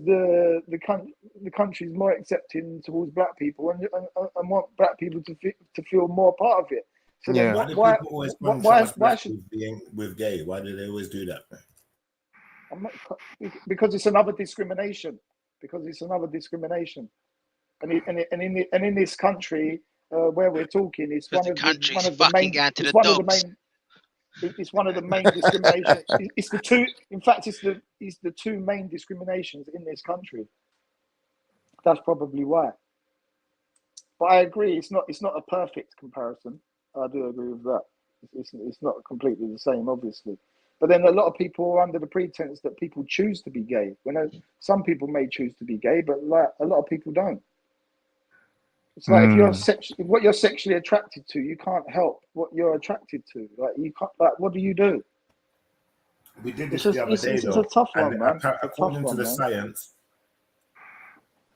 Speaker 8: the country is more accepting towards black people and want black people to feel more part of it. So then
Speaker 19: Why do people always why should being with gay? Why do they always do that?
Speaker 8: Because it's another discrimination. And in this country where we're talking, it's one of the main discriminations. It's the two. In fact, it's the two main discriminations in this country. That's probably why. But I agree, it's not a perfect comparison. I do agree with that. It's not completely the same, obviously. But then a lot of people are under the pretense that people choose to be gay. Some people may choose to be gay, but like a lot of people don't. It's like if what you're sexually attracted to, you can't help what you're attracted to. Like you can't. Like what do you do?
Speaker 19: We did this the other day,
Speaker 8: it's
Speaker 19: though.
Speaker 8: a tough one, man.
Speaker 19: According to the science.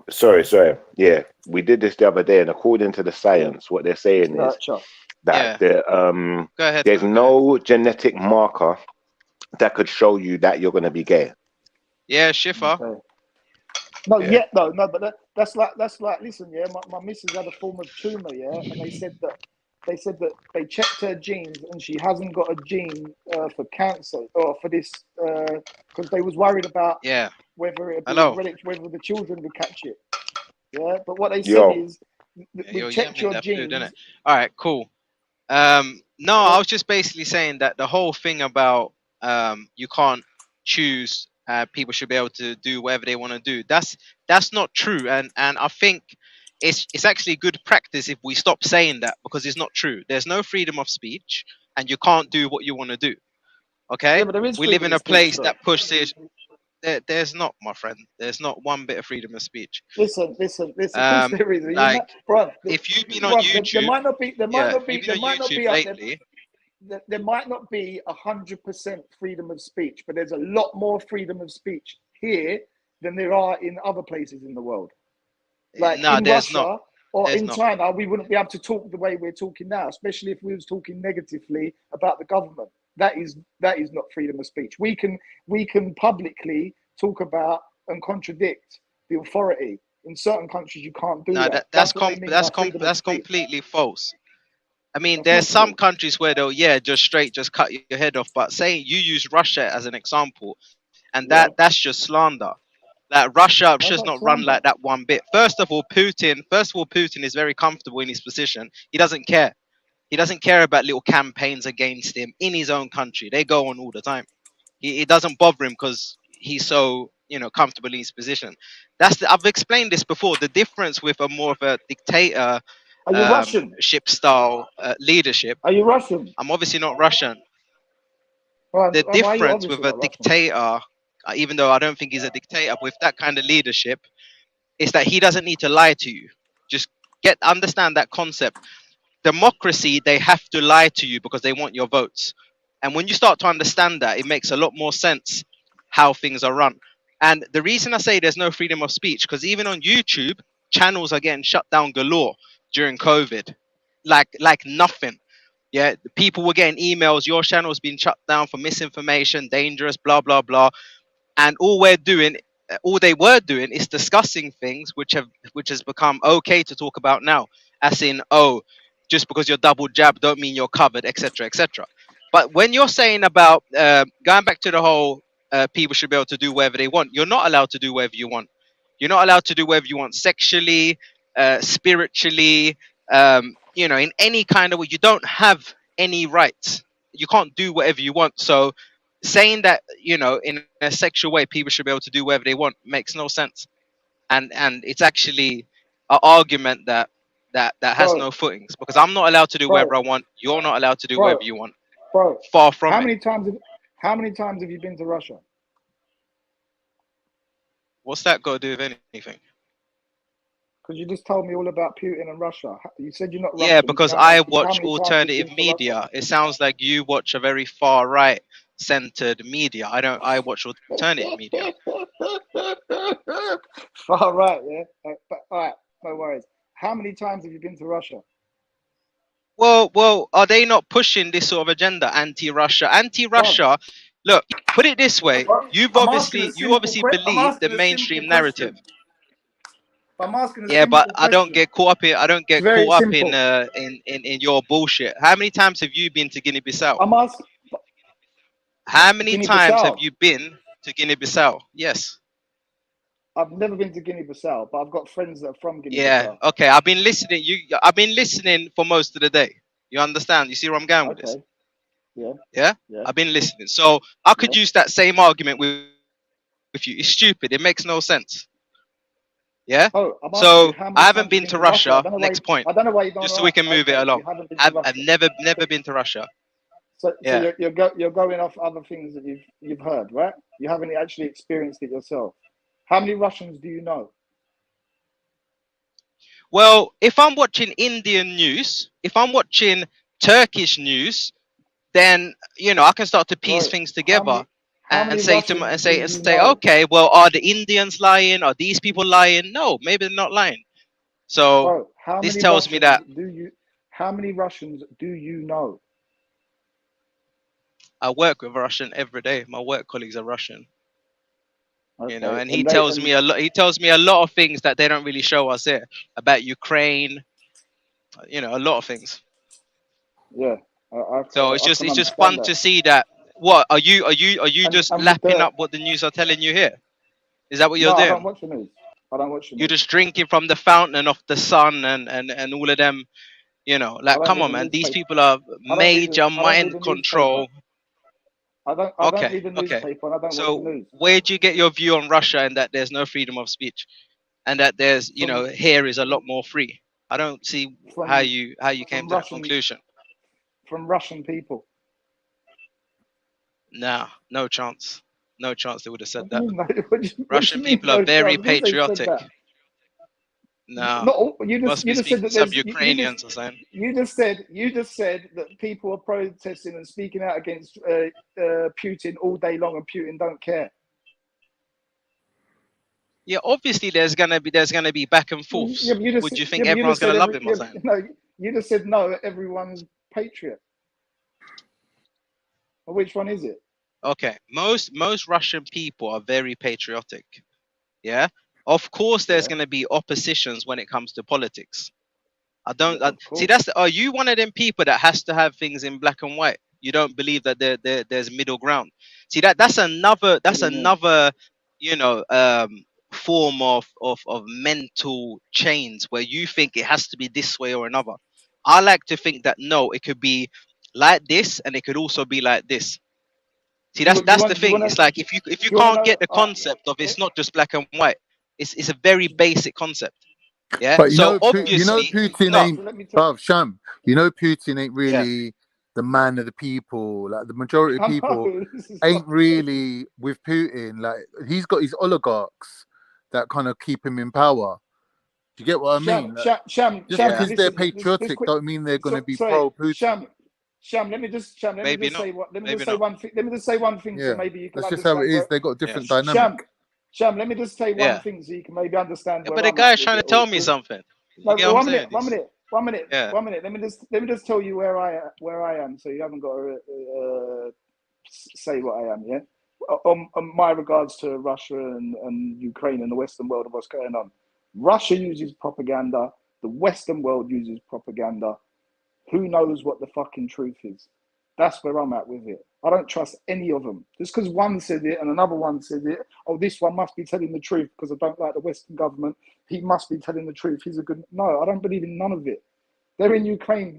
Speaker 10: Sorry. Yeah, we did this the other day, and according to the science, what they're saying is that there's no genetic marker that could show you that you're going to be gay.
Speaker 12: Yeah, Schiffer.
Speaker 8: Okay. No, yet though. No, but that's like. Listen, my missus had a form of tumor, and they said that they checked her genes and she hasn't got a gene for cancer or for this because they was worried about whether it whether the children would catch it. Yeah, but what they said is we checked your genes.
Speaker 12: All right, cool. No, I was just basically saying that the whole thing about you can't choose. People should be able to do whatever they want to do. That's not true, and I think it's actually good practice if we stop saying that because it's not true. There's no freedom of speech, and you can't do what you want to do. Okay,
Speaker 8: Yeah, but there is
Speaker 12: we live in a
Speaker 8: freedom of
Speaker 12: place
Speaker 8: speech,
Speaker 12: that pushes. there's not, my friend. There's not one bit of freedom of speech.
Speaker 8: Listen. Of course there is.
Speaker 12: Like,
Speaker 8: Bro,
Speaker 12: if you've been on YouTube,
Speaker 8: there might not be. There might not be 100% freedom of speech, but there's a lot more freedom of speech here than there are in other places in the world. Like in Russia or in China, we wouldn't be able to talk the way we're talking now, especially if we was talking negatively about the government. That is not freedom of speech. We can publicly talk about and contradict the authority. In certain countries, you can't do that.
Speaker 12: That's completely false. I mean, there's some countries where they'll just cut your head off. But saying you use Russia as an example, and that's just slander. Like Russia should not run like that one bit. First of all, Putin is very comfortable in his position. He doesn't care. He doesn't care about little campaigns against him in his own country. They go on all the time. It doesn't bother him because he's so comfortable in his position. I've explained this before. The difference with a more of a dictator ship style leadership.
Speaker 8: Are you Russian?
Speaker 12: I'm obviously not Russian. The difference with a dictator, even though I don't think he's a dictator, with that kind of leadership, is that he doesn't need to lie to you. Just understand that concept. Democracy, they have to lie to you because they want your votes. And when you start to understand that, it makes a lot more sense how things are run. And the reason I say there's no freedom of speech, because even on YouTube, channels are getting shut down galore during COVID, like nothing. Yeah, people were getting emails, your channel's been shut down for misinformation, dangerous, blah, blah, blah. And all they were doing is discussing things which has become okay to talk about now. As in, just because you're double jabbed don't mean you're covered, etc., etc. But when you're saying about going back to the whole people should be able to do whatever they want, you're not allowed to do whatever you want. You're not allowed to do whatever you want sexually, spiritually, in any kind of way. You don't have any rights. You can't do whatever you want. So saying that, in a sexual way, people should be able to do whatever they want makes no sense. And it's actually an argument that has no footings, because I'm not allowed to do whatever I want. You're not allowed to do whatever you want.
Speaker 8: Bro,
Speaker 12: far from
Speaker 8: how many times have you been to Russia?
Speaker 12: What's that got to do with anything?
Speaker 8: Because you just told me all about Putin and Russia. You said you're not Russian.
Speaker 12: Yeah, because I watch alternative media. It sounds like you watch a very far right centered media. I watch alternative media.
Speaker 8: Far right, yeah. But, all right, no worries. How many times have you been to Russia?
Speaker 12: Well, are they not pushing this sort of agenda, anti-Russia? Anti-Russia. Look, put it this way: you obviously believe the mainstream narrative.
Speaker 8: I'm asking
Speaker 12: but I don't get caught up in. I don't get caught up in your bullshit. How many times have you been to Guinea-Bissau?
Speaker 8: I'm asking.
Speaker 12: How many times have you been to Guinea-Bissau? Yes.
Speaker 8: I've never been to Guinea-Bissau, but I've got friends that are from Guinea-Bissau.
Speaker 12: Yeah. Okay. I've been listening. I've been listening for most of the day. You understand? You see where I'm going with this? Yeah. I've been listening. So I could use that same argument with you. It's stupid. It makes no sense. Yeah. So I haven't been to Russia. Next point.
Speaker 8: I don't know why you don't.
Speaker 12: Just so we can move it along. I've never been to Russia.
Speaker 8: So you're going off other things that you've heard, right? You haven't actually experienced it yourself. How many Russians do you know?
Speaker 12: Well, if I'm watching Indian news, if I'm watching Turkish news, then I can start to piece things together and say okay, well, are the Indians lying? Are these people lying? No, maybe they're not lying. So this tells me that.
Speaker 8: How many Russians do you know?
Speaker 12: I work with Russian every day. My work colleagues are Russian. And he tells me a lot. He tells me a lot of things that they don't really show us here about Ukraine. A lot of things.
Speaker 8: Yeah.
Speaker 12: So it's just fun to see that. What are you just lapping up what the news are telling you here? Is that what you're doing?
Speaker 8: I don't watch the news.
Speaker 12: You're just drinking from the fountain of the sun and all of them. Come on, man. These people are major mind control.
Speaker 8: I don't read the newspaper and I don't watch the news.
Speaker 12: Where do you get your view on Russia and that there's no freedom of speech, and that there's here is a lot more free? I don't see how you came to that conclusion.
Speaker 8: From Russian people.
Speaker 12: No chance. No chance they would have said
Speaker 8: What do you
Speaker 12: that.
Speaker 8: mean, no? What do you
Speaker 12: Russian
Speaker 8: mean,
Speaker 12: people are
Speaker 8: no
Speaker 12: very
Speaker 8: chance? Who said
Speaker 12: patriotic.
Speaker 8: that?
Speaker 12: No,
Speaker 8: Not all, you
Speaker 12: must be
Speaker 8: just said
Speaker 12: speaking
Speaker 8: that
Speaker 12: to some
Speaker 8: there's
Speaker 12: Ukrainians or something.
Speaker 8: you just said that people are protesting and speaking out against Putin all day long, and Putin don't care.
Speaker 12: Yeah, obviously there's gonna be back and forths.
Speaker 8: Yeah, but you just,
Speaker 12: Would you
Speaker 8: yeah,
Speaker 12: think
Speaker 8: but you
Speaker 12: everyone's
Speaker 8: just said
Speaker 12: gonna love him or something?
Speaker 8: no, you just said no. Everyone's patriot. Well, which one is it?
Speaker 12: Okay, most Russian people are very patriotic. Yeah, of course there's gonna be oppositions when it comes to politics. See. Are you one of them people that has to have things in black and white? You don't believe that there's middle ground. See, that's another form of mental chains where you think it has to be this way or another. I like to think that no, it could be like this and it could also be like this. See, that's the thing. It's like if you can't get the concept of it's not just black and white, it's a very basic concept. Yeah.
Speaker 11: But
Speaker 12: So
Speaker 11: Putin ain't Sham. You know Putin ain't really the man of the people. Like the majority of people ain't really with Putin. Like he's got his oligarchs that kind of keep him in power. Do you get what I mean? Like, just because they're patriotic don't mean they're going to be pro Putin.
Speaker 8: Sham, let me just say one thing so maybe you can
Speaker 11: that's
Speaker 8: understand.
Speaker 11: just how it is. They got different dynamic.
Speaker 8: Sham, let me just say one thing so you can maybe understand.
Speaker 12: But the guy's trying to tell me something.
Speaker 8: No, one minute. Let me just tell you where I am, so you haven't got to say what I am. Yeah. On my regards to Russia and Ukraine and the Western world and what's going on. Russia uses propaganda. The Western world uses propaganda. Who knows what the fucking truth is? That's where I'm at with it. I don't trust any of them. Just because one said it and another one said it, oh, this one must be telling the truth because I don't like the Western government. He must be telling the truth. He's a good... No, I don't believe in none of it. They're in Ukraine.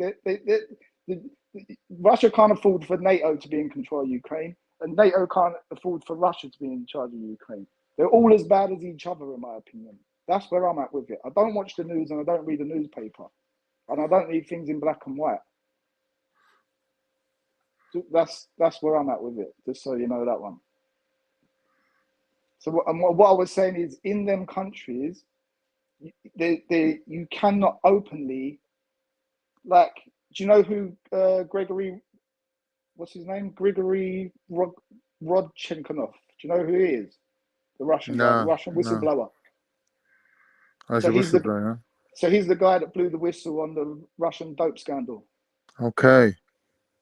Speaker 8: Russia can't afford for NATO to be in control of Ukraine, and NATO can't afford for Russia to be in charge of Ukraine. They're all as bad as each other, in my opinion. That's where I'm at with it. I don't watch the news and I don't read the newspaper. And I don't need things in black and white. That's where I'm at with it, just so you know that one. So what I was saying is, in them countries, you cannot openly, like, do you know who Gregory, what's his name? Gregory Rodchenkov. Do you know who he is? The Russian guy, the Russian whistleblower. So he's the guy that blew the whistle on the Russian dope scandal.
Speaker 11: Okay.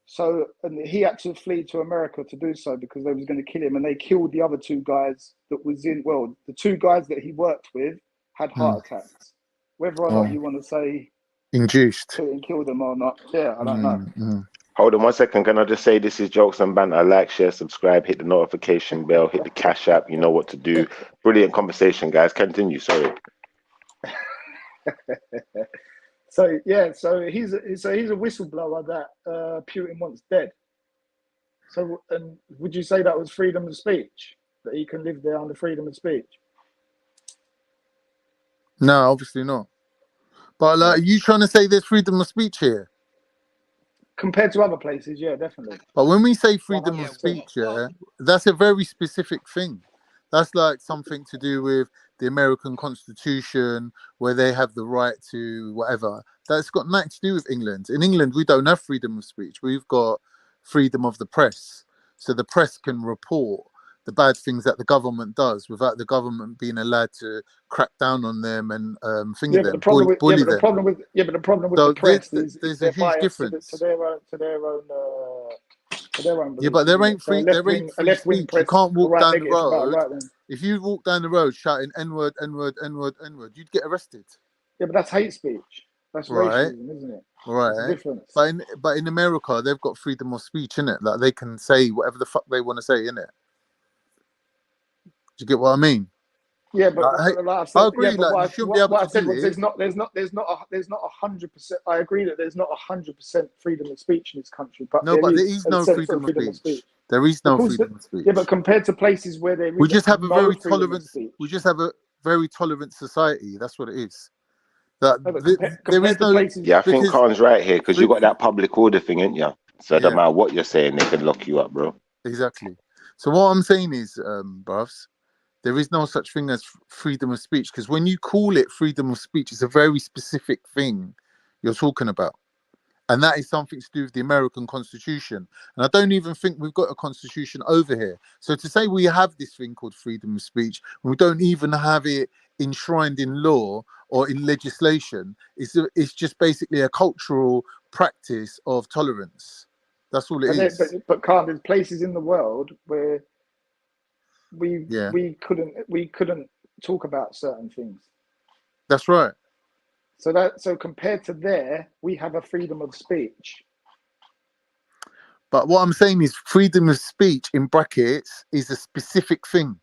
Speaker 8: So, and he had to flee to America to do so because they was going to kill him, and they killed the other two guys that was in. Well, the two guys that he worked with had heart attacks. Whether or not you want to say
Speaker 11: induced,
Speaker 8: killed them or not, yeah, I don't know.
Speaker 10: Hold on 1 second. Can I just say this is Jokes and Banter? Like, share, subscribe, hit the notification bell, hit the Cash App. You know what to do. Brilliant conversation, guys. Continue. Sorry.
Speaker 8: So he's a whistleblower that Putin wants dead. So, and would you say that was freedom of speech, that he can live there under freedom of speech?
Speaker 11: No, obviously not. But like, are you trying to say there's freedom of speech here?
Speaker 8: Compared to other places, yeah, definitely.
Speaker 11: But when we say freedom of speech, that's a very specific thing. That's like something to do with the American Constitution, where they have the right to whatever. That's got nothing to do with England. In England, we don't have freedom of speech. We've got freedom of the press. So the press can report the bad things that the government does without the government being allowed to crack down on them and bully them.
Speaker 8: But the problem with the press is
Speaker 11: there's a huge difference
Speaker 8: to their own.
Speaker 11: Yeah, but there ain't free speech. You can't walk down the road. If you walk down the road shouting N-word, N-word, N-word, N-word, you'd get arrested.
Speaker 8: Yeah, but that's hate speech. That's racism, isn't it?
Speaker 11: Right. But in America, they've got freedom of speech, innit? Like they can say whatever the fuck they want to say, innit? Do you get what I mean?
Speaker 8: Yeah, but like I agree.
Speaker 11: Yeah, but
Speaker 8: what I said was there's not 100%. I agree that there's not 100% freedom of speech in this country, but
Speaker 11: there is no freedom of speech. There is no freedom of speech.
Speaker 8: Yeah, but compared to places where there is,
Speaker 11: we just have a very tolerant. We just have a very tolerant society. That's what it is. There is no.
Speaker 10: Yeah, I think Khan's right here because you got that public order thing, ain't you? So no matter what you're saying, they can lock you up, bro.
Speaker 11: Exactly. So what I'm saying is, bruv, there is no such thing as freedom of speech, because when you call it freedom of speech, it's a very specific thing you're talking about. And that is something to do with the American Constitution. And I don't even think we've got a constitution over here. So to say we have this thing called freedom of speech, we don't even have it enshrined in law or in legislation, it's just basically a cultural practice of tolerance. That's all it is.
Speaker 8: But Carl, there's places in the world where we couldn't talk about certain things.
Speaker 11: That's right.
Speaker 8: So compared to there, we have a freedom of speech.
Speaker 11: But what I'm saying is freedom of speech in brackets is a specific thing.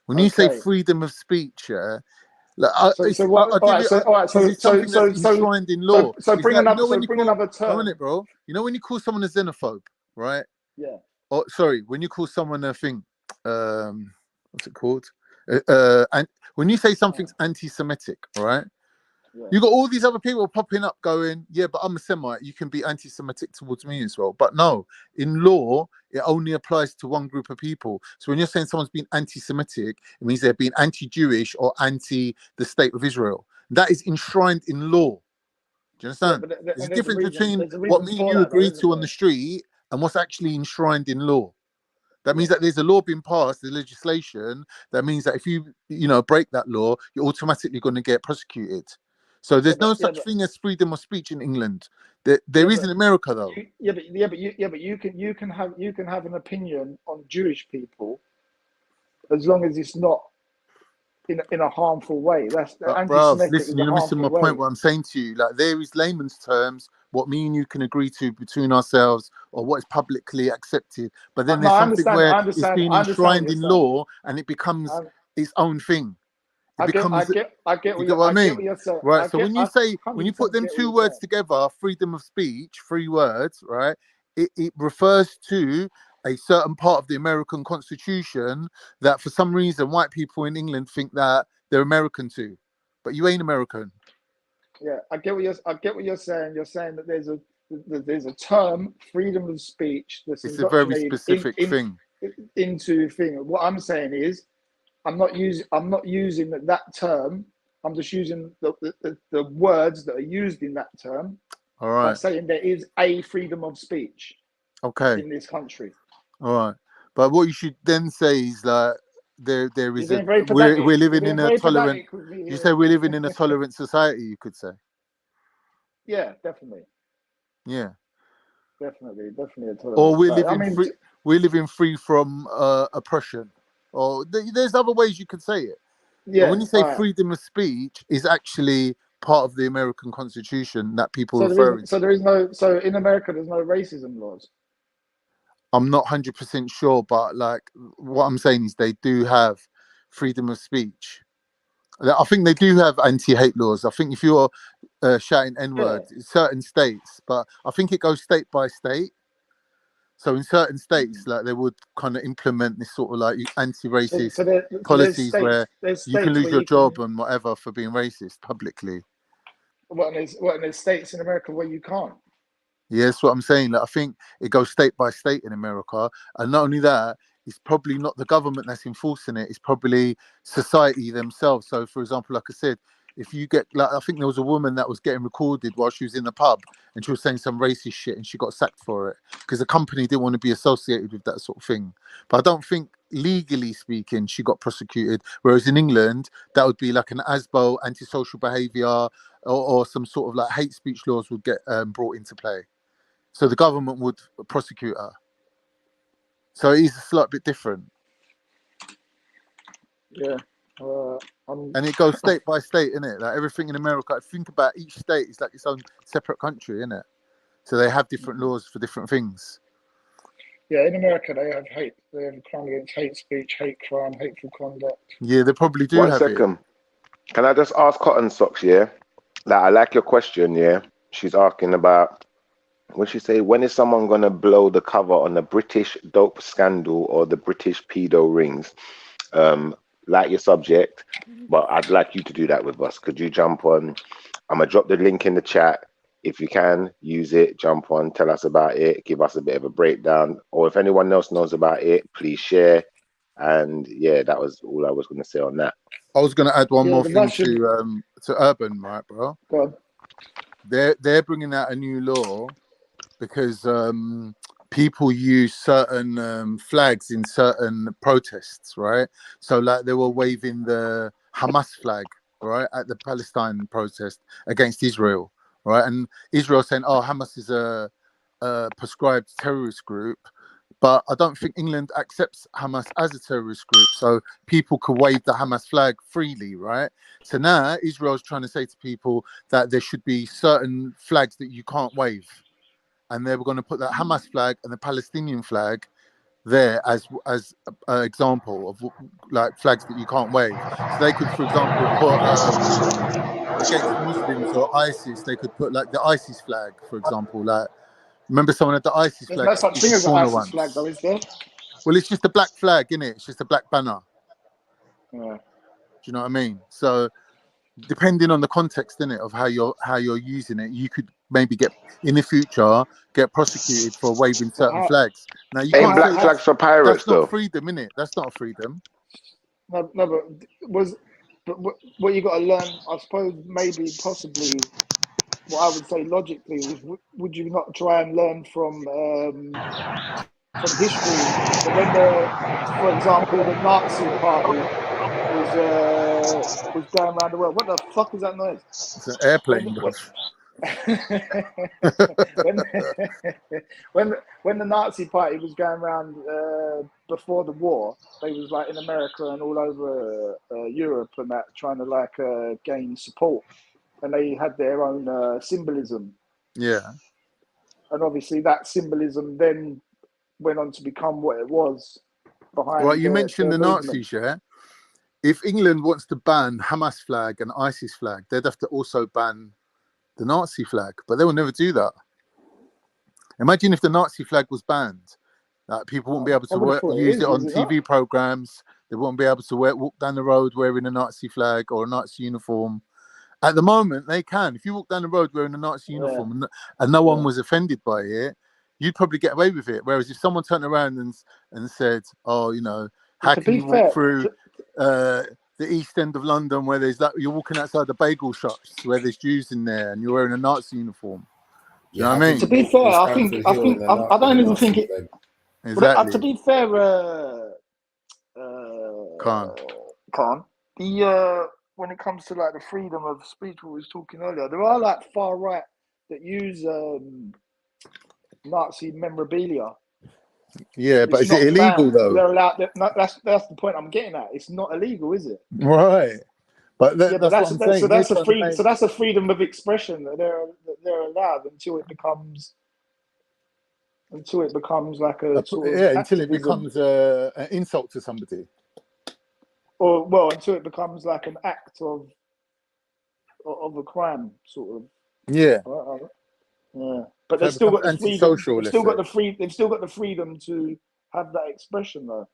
Speaker 11: When you say freedom of speech, it's something that's enshrined in law.
Speaker 8: So bring another term.
Speaker 11: On it, bro. You know when you call someone a xenophobe, right?
Speaker 8: Yeah.
Speaker 11: Or sorry, when you call someone a thing, what's it called? And when you say something's anti-Semitic, right? Yeah. You got all these other people popping up going, yeah, but I'm a Semite. You can be anti-Semitic towards me as well. But no, in law, it only applies to one group of people. So when you're saying someone's been anti-Semitic, it means they're being anti-Jewish or anti the state of Israel. That is enshrined in law. Do you understand?
Speaker 8: Yeah,
Speaker 11: there's a difference between what me and you agree to on the street and what's actually enshrined in law. That means that there's a law being passed, the legislation. That means that if you break that law, you're automatically going to get prosecuted. So there's no such thing as freedom of speech in England. There is in America, though.
Speaker 8: But you can have an opinion on Jewish people as long as it's not in a harmful way.
Speaker 11: Listen, you're missing my point. What I'm saying to you, like, there is layman's terms, what me and you can agree to between ourselves, or what is publicly accepted. But then there's something where it's being enshrined in law, and it becomes its own thing. I get what I mean. Right. So when you put them two words together, freedom of speech, 3 words, right? It refers to a certain part of the American Constitution that for some reason white people in England think that they're American too, but you ain't American.
Speaker 8: Yeah, I get what you're saying. You're saying that there's a term, freedom of speech, that's
Speaker 11: it's a very specific thing.
Speaker 8: Into thing. What I'm saying is, I'm not using that term. I'm just using the words that are used in that term.
Speaker 11: All right.
Speaker 8: I'm saying there is a freedom of speech.
Speaker 11: Okay.
Speaker 8: In this country.
Speaker 11: All right. But what you should then say is that there is we're living in a tolerant. You say we're living in a tolerant society. You could say.
Speaker 8: Yeah, definitely.
Speaker 11: Yeah.
Speaker 8: Definitely a tolerant.
Speaker 11: Or we're living free from oppression. Or there's other ways you could say it. Yeah. But when you say freedom of speech is actually part of the American Constitution that people refer to.
Speaker 8: So in America there's no racism laws.
Speaker 11: I'm not 100% sure, but like what I'm saying is they do have freedom of speech. I think they do have anti-hate laws. I think if you're shouting N-word, certain states, but I think it goes state by state. So in certain states, like they would kind of implement this sort of like anti-racist policies where you can lose your job and whatever for being racist publicly.
Speaker 8: And there's states in America where you can't.
Speaker 11: Yeah, that's what I'm saying. Like, I think it goes state by state in America. And not only that, it's probably not the government that's enforcing it. It's probably society themselves. So, for example, like I said, if you get, like, I think there was a woman that was getting recorded while she was in the pub and she was saying some racist shit and she got sacked for it because the company didn't want to be associated with that sort of thing. But I don't think, legally speaking, she got prosecuted. Whereas in England, that would be like an ASBO, antisocial behaviour, or some sort of like hate speech laws would get brought into play. So the government would prosecute her. So it is a slight bit different.
Speaker 8: Yeah.
Speaker 11: And it goes state by state, innit? Like everything in America, think about each state is like its own separate country, innit? So they have different laws for different things.
Speaker 8: Yeah, in America they have hate. They have a crime against hate speech, hate crime, hateful conduct.
Speaker 11: Yeah, they probably do.
Speaker 10: One
Speaker 11: have
Speaker 10: second.
Speaker 11: It.
Speaker 10: Can I just ask Cotton Socks, yeah? Like, I like your question, yeah? She's asking about, what she say, when is someone going to blow the cover on the British dope scandal or the British pedo rings? Like your subject, but I'd like you to do that with us. Could you jump on? I'm going to drop the link in the chat. If you can use it, jump on, tell us about it, give us a bit of a breakdown, or if anyone else knows about it, please share. And yeah, that was all I was going to say on that.
Speaker 11: I was going to add one more thing to Urban, right, bro?
Speaker 8: Go on.
Speaker 11: They're bringing out a new law because people use certain flags in certain protests, right? So like they were waving the Hamas flag, right, at the Palestine protest against Israel, right? And Israel saying, "Oh, Hamas is a prescribed terrorist group." But I don't think England accepts Hamas as a terrorist group, so people could wave the Hamas flag freely, right? So now Israel's trying to say to people that there should be certain flags that you can't wave, and they were going to put that Hamas flag and the Palestinian flag there as an example of like flags that you can't wave. So they could, for example, put against Muslims or ISIS, they could put like the ISIS flag, for example, like. Remember someone had the ISIS
Speaker 8: There's
Speaker 11: flag?
Speaker 8: no such thing as an ISIS flag, though, is there?
Speaker 11: Well, it's just a black flag, isn't it? It's just a black banner.
Speaker 8: Yeah.
Speaker 11: Do you know what I mean? So, depending on the context, innit, of how you're using it, you could maybe get in the future get prosecuted for waving certain flags. Now, you
Speaker 10: ain't black flags for pirates,
Speaker 11: that's
Speaker 10: though.
Speaker 11: not freedom, innit? That's not freedom.
Speaker 8: No, but what you got to learn, I suppose, maybe, possibly. What I would say logically is, would you not try and learn from history? So when for example, the Nazi Party was going around the world. What the fuck was that noise?
Speaker 11: It's an airplane.
Speaker 8: When the Nazi Party was going around before the war, they was like in America and all over Europe and that, trying to like gain support. And they had their own symbolism.
Speaker 11: Yeah.
Speaker 8: And obviously that symbolism then went on to become what it was behind.
Speaker 11: Well, you mentioned the
Speaker 8: movement.
Speaker 11: Nazis, yeah? If England wants to ban Hamas flag and ISIS flag, they'd have to also ban the Nazi flag, but they will never do that. Imagine if the Nazi flag was banned. Like, people wouldn't be able to use it on TV programs. They wouldn't be able to walk down the road wearing a Nazi flag or a Nazi uniform. At the moment, they can. If you walk down the road wearing a Nazi uniform and no one was offended by it, you'd probably get away with it. Whereas if someone turned around and said, "Oh, you know, how can you walk through the East End of London where there's that? You're walking outside the bagel shops where there's Jews in there and you're wearing a Nazi uniform." You know what I mean?
Speaker 8: To be fair, I don't even think it.
Speaker 11: Exactly.
Speaker 8: To be fair, Khan, when it comes to like the freedom of speech we was talking earlier, there are like far right that use Nazi memorabilia.
Speaker 11: Yeah, but is it illegal though?
Speaker 8: They're allowed. That's the point I'm getting at. It's not illegal, is it?
Speaker 11: Right. But that's what I'm saying.
Speaker 8: So that's a freedom. So that's a freedom of expression that they're allowed until it becomes like a sort of
Speaker 11: until it becomes an insult to somebody.
Speaker 8: Or well, until it becomes like an act of a crime, sort of.
Speaker 11: Yeah.
Speaker 8: Yeah. But they've still got the freedom. They've still got the freedom to have that expression though,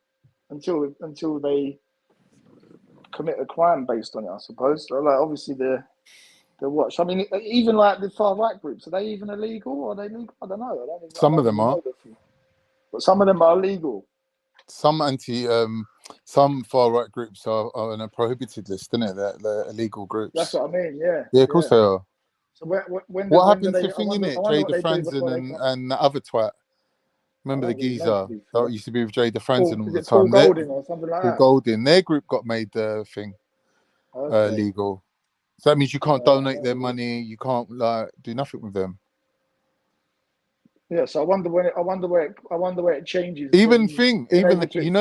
Speaker 8: until they commit a crime based on it, I suppose. So like obviously they're watched. I mean, even like the far right groups, are they even illegal? Are they legal? I don't know.
Speaker 11: Some of them are.
Speaker 8: But some of them are legal.
Speaker 11: Some some far right groups are on a prohibited list, isn't it? They're illegal groups.
Speaker 8: That's what I mean. Yeah.
Speaker 11: Yeah, of course they are.
Speaker 8: So when
Speaker 11: what happened to thinking it? Jay DeFranzen and the other twat. Remember the geezer that used to be with Jay DeFranzen all the time?
Speaker 8: Paul Golding or something like that.
Speaker 11: Paul Golding. Their group got made legal. So that means you can't donate their money. You can't like do nothing with them.
Speaker 8: Yeah, so I wonder where it changes.
Speaker 11: You know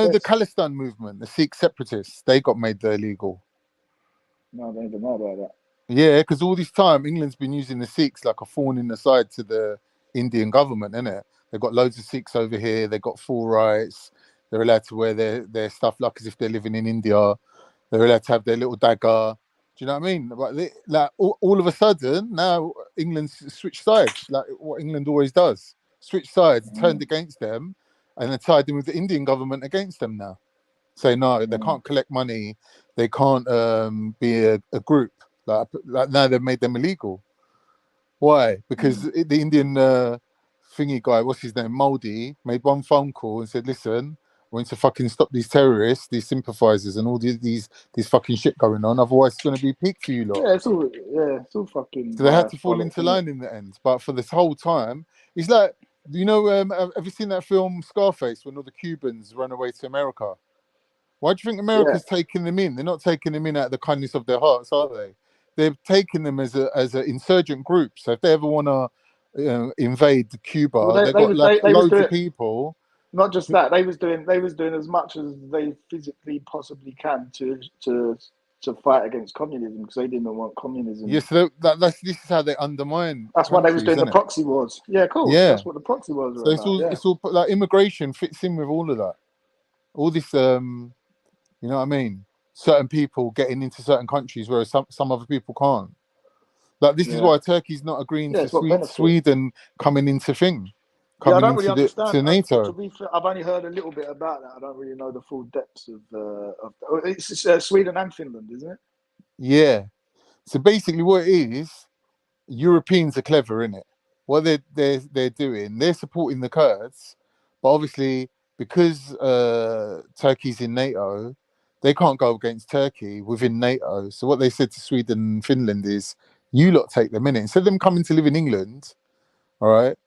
Speaker 11: the Khalistan movement, the Sikh separatists, they got made illegal.
Speaker 8: No, I don't even know about that.
Speaker 11: Yeah, because all this time England's been using the Sikhs like a thorn in the side to the Indian government, innit? They've got loads of Sikhs over here. They've got full rights. They're allowed to wear their stuff like as if they're living in India. They're allowed to have their little dagger. Do you know what I mean? Like all of a sudden now England's switched sides, like what England always does. Switched sides, turned against them, and then tied in with the Indian government against them now. Say no, they can't collect money. They can't be a group. Like now they've made them illegal. Why? Because the Indian thingy guy, what's his name, Modi, made one phone call and said, "Listen, we need to fucking stop these terrorists, these sympathizers, and all these fucking shit going on. Otherwise, it's going to be peak for you lot."
Speaker 8: Yeah, it's all fucking.
Speaker 11: So they had to fall into line in the end. But for this whole time, it's like, you know, have you seen that film Scarface when all the Cubans run away to America? Why do you think America's taking them in? They're not taking them in out of the kindness of their hearts, are they? They're taking them as an insurgent group. So if they ever want to invade Cuba, they've got loads of people.
Speaker 8: Not just that, they was doing as much as they physically possibly can to fight against communism, because they didn't want communism.
Speaker 11: Yes, yeah, so this is how they undermine.
Speaker 8: That's why they was doing the proxy wars. Yeah, cool. Yeah, that's what the proxy wars were. So
Speaker 11: it's all like immigration fits in with all of that. All this, you know what I mean? Certain people getting into certain countries, whereas some other people can't. Like this is why Turkey's not agreeing to Sweden coming into thing.
Speaker 8: I don't really understand.
Speaker 11: To NATO.
Speaker 8: To be fair, I've only heard a little bit about that. I don't really know the full depths of it's Sweden and Finland, isn't it?
Speaker 11: Yeah. So basically, what it is, Europeans are clever, innit? What they're doing, they're supporting the Kurds, but obviously because Turkey's in NATO, they can't go against Turkey within NATO. So what they said to Sweden and Finland is, you lot take them in it. Instead of them coming to live in England, all right,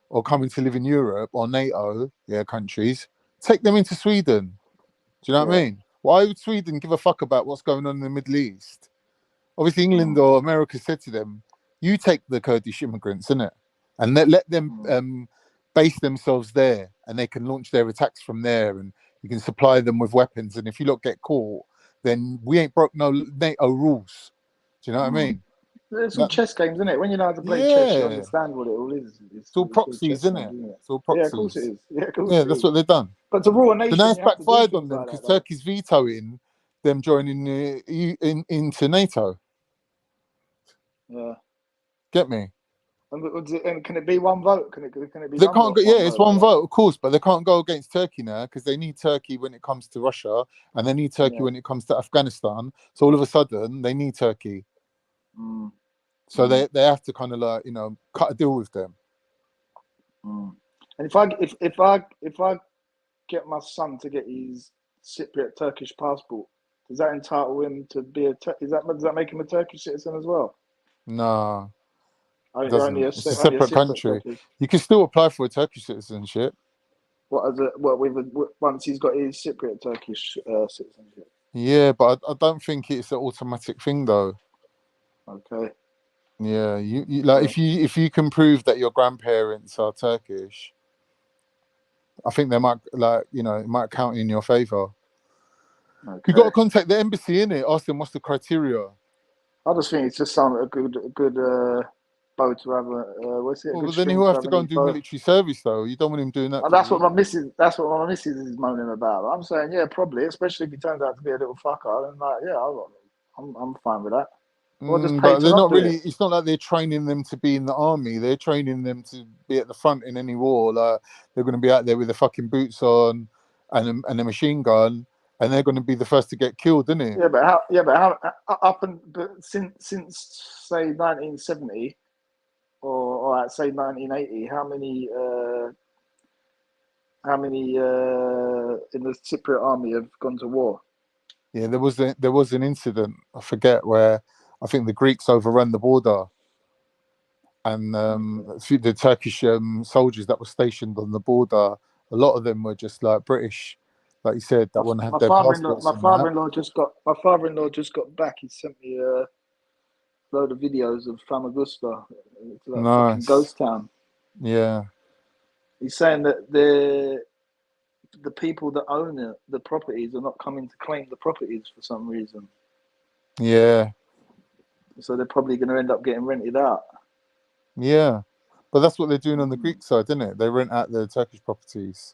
Speaker 11: or coming to live in Europe or NATO countries, take them into Sweden. Do you know what I mean? Why would Sweden give a fuck about what's going on in the Middle East? Obviously, England or America said to them, you take the Kurdish immigrants, innit? And let them base themselves there, and they can launch their attacks from there, and you can supply them with weapons. And if you lot get caught, then we ain't broke no NATO rules. Do you know what I mean?
Speaker 8: It's all chess games, isn't it? When you know how to play chess, you understand what it all is. It's
Speaker 11: all proxies, isn't it? It's all proxies.
Speaker 8: Yeah, of course it is.
Speaker 11: Yeah, that's what they've done.
Speaker 8: But to rule a nation,
Speaker 11: so now it's backfired on them because Turkey's vetoing them joining into NATO.
Speaker 8: Yeah.
Speaker 11: Get me?
Speaker 8: And can it be one vote? Can it be?
Speaker 11: They can't go. Yeah, it's one vote, of course, but they can't go against Turkey now because they need Turkey when it comes to Russia, and they need Turkey when it comes to Afghanistan. So all of a sudden, they need Turkey. So they have to kind of like, you know, cut a deal with them.
Speaker 8: And if I get my son to get his Cypriot Turkish passport, does that entitle him to be does that make him a Turkish citizen as well?
Speaker 11: No,
Speaker 8: only
Speaker 11: it's a separate country. Turkish. You can still apply for a Turkish citizenship.
Speaker 8: Once he's got his Cypriot Turkish citizenship?
Speaker 11: Yeah, but I don't think it's an automatic thing though.
Speaker 8: Okay.
Speaker 11: Yeah, you like if you can prove that your grandparents are Turkish, I think they might it might count in your favor. Okay. You got to contact the embassy, innit? Ask them what's the criteria.
Speaker 8: I just think it's just a good bow to have what's it?
Speaker 11: Well, but then he'll have to go and do military service though. You don't want him doing that.
Speaker 8: That's what my missus is moaning about. I'm saying probably, especially if he turns out to be a little fucker. And I'm fine with that.
Speaker 11: But they're not really. It's not like they're training them to be in the army. They're training them to be at the front in any war. Like they're going to be out there with their fucking boots on and a machine gun, and they're going to be the first to get killed, isn't it?
Speaker 8: Yeah, but how since say 1970 or at say 1980, how many in the Cypriot army have gone to war?
Speaker 11: Yeah, there was an incident. I forget where. I think the Greeks overrun the border, and the Turkish soldiers that were stationed on the border, a lot of them were just like British, like you said, that want to have their passports.
Speaker 8: My father-in-law just got back. He sent me a load of videos of Famagusta. It's like
Speaker 11: nice.
Speaker 8: Ghost town.
Speaker 11: Yeah.
Speaker 8: He's saying that the people that own the properties are not coming to claim the properties for some reason.
Speaker 11: Yeah.
Speaker 8: So they're probably going to end up getting rented out.
Speaker 11: Yeah, but that's what they're doing on the Greek side, isn't it? They rent out the Turkish properties.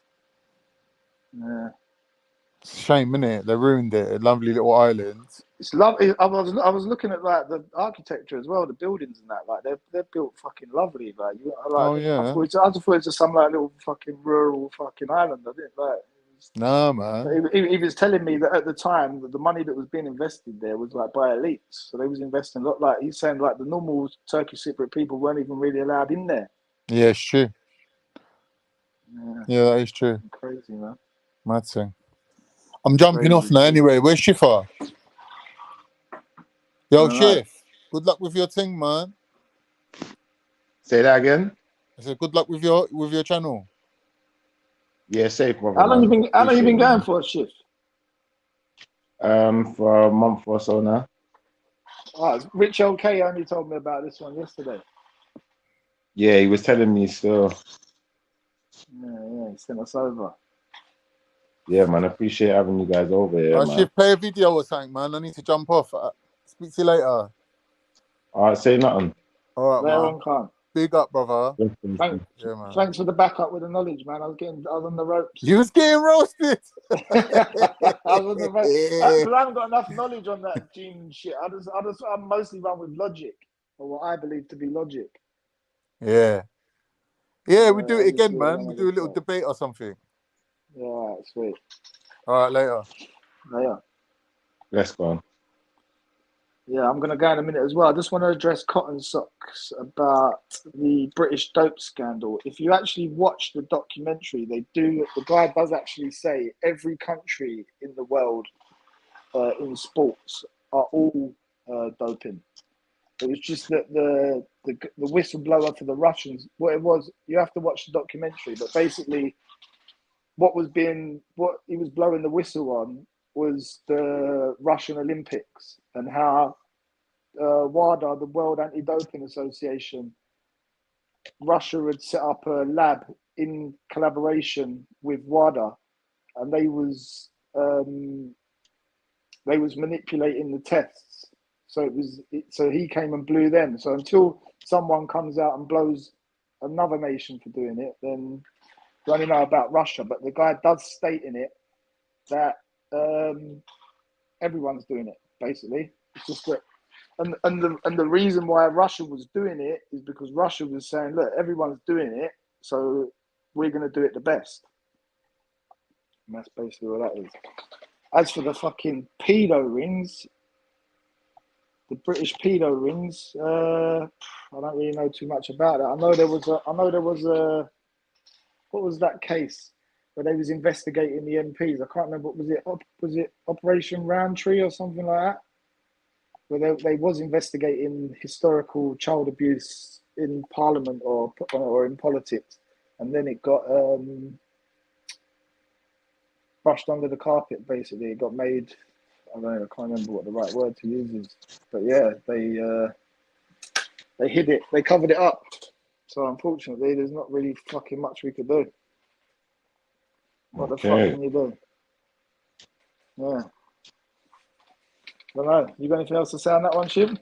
Speaker 8: Yeah.
Speaker 11: It's a shame, isn't it? They ruined it. A lovely little island.
Speaker 8: It's lovely. I was looking at like the architecture as well, the buildings and that. Like they're built fucking lovely. Like
Speaker 11: oh yeah.
Speaker 8: I just thought it was just some like little fucking rural fucking island. I didn't like.
Speaker 11: Nah, man.
Speaker 8: He was telling me that at the time that the money that was being invested there was like by elites, so they was investing a lot. Like he's saying, like the normal Turkish Cypriot people weren't even really allowed in there.
Speaker 11: Yeah, it's true. Yeah, that is true.
Speaker 8: Crazy, man.
Speaker 11: Mad thing. I'm jumping off now anyway. Where's Shifa? Yo, Shif, good luck with your thing, man.
Speaker 1: Say that again.
Speaker 11: I said good luck with your channel.
Speaker 1: Yeah, safe, brother.
Speaker 8: How long you been going for, Shift?
Speaker 1: For a month or so now.
Speaker 8: Oh, Rich LK only told me about this one yesterday.
Speaker 1: Yeah, he was telling me still.
Speaker 8: Yeah, he sent us over.
Speaker 1: Yeah, man, I appreciate having you guys over here, man.
Speaker 11: Shift, play a video or something, man. I need to jump off. Speak to you later.
Speaker 1: All right, say nothing.
Speaker 11: All right, man.
Speaker 8: Khan.
Speaker 11: Big up, brother.
Speaker 8: Thanks for the backup with the knowledge, man. I was on the ropes.
Speaker 11: You was getting roasted.
Speaker 8: I was on the ropes. Because I haven't got enough knowledge on that gene shit. I mostly run with logic, or what I believe to be logic.
Speaker 11: Yeah. Yeah, we do it again, man. We do a little debate or something.
Speaker 8: Yeah, all right, sweet.
Speaker 11: All right, later.
Speaker 8: Later.
Speaker 1: Let's go.
Speaker 8: Yeah, I'm going to go in a minute as well. I just want to address Cotton Socks about the British dope scandal. If you actually watch the documentary, the guy does actually say every country in the world in sports are all doping. It was just that the whistleblower for the Russians, what it was, you have to watch the documentary, but basically what he was blowing the whistle on was the Russian Olympics and how WADA, the World Anti-Doping Association, Russia had set up a lab in collaboration with WADA, and they was manipulating the tests. So so he came and blew them. So until someone comes out and blows another nation for doing it, then we only know about Russia. But the guy does state in it that everyone's doing it, basically. It's just that, and the reason why Russia was doing it is because Russia was saying, look, everyone's doing it, so we're going to do it the best. And that's basically what that is. As for the fucking pedo rings, the British pedo rings, I don't really know too much about it. I know there was a what was that case where they was investigating the MPs? I can't remember. Was it Operation Roundtree or something like that? Where they was investigating historical child abuse in Parliament or in politics, and then it got brushed under the carpet. Basically, it got made. I don't know. I can't remember what the right word to use is, but yeah, they hid it. They covered it up. So unfortunately, there's not really fucking much we could do. What the fuck can you do? Yeah. I don't know. You got anything else to say on that one, Shib?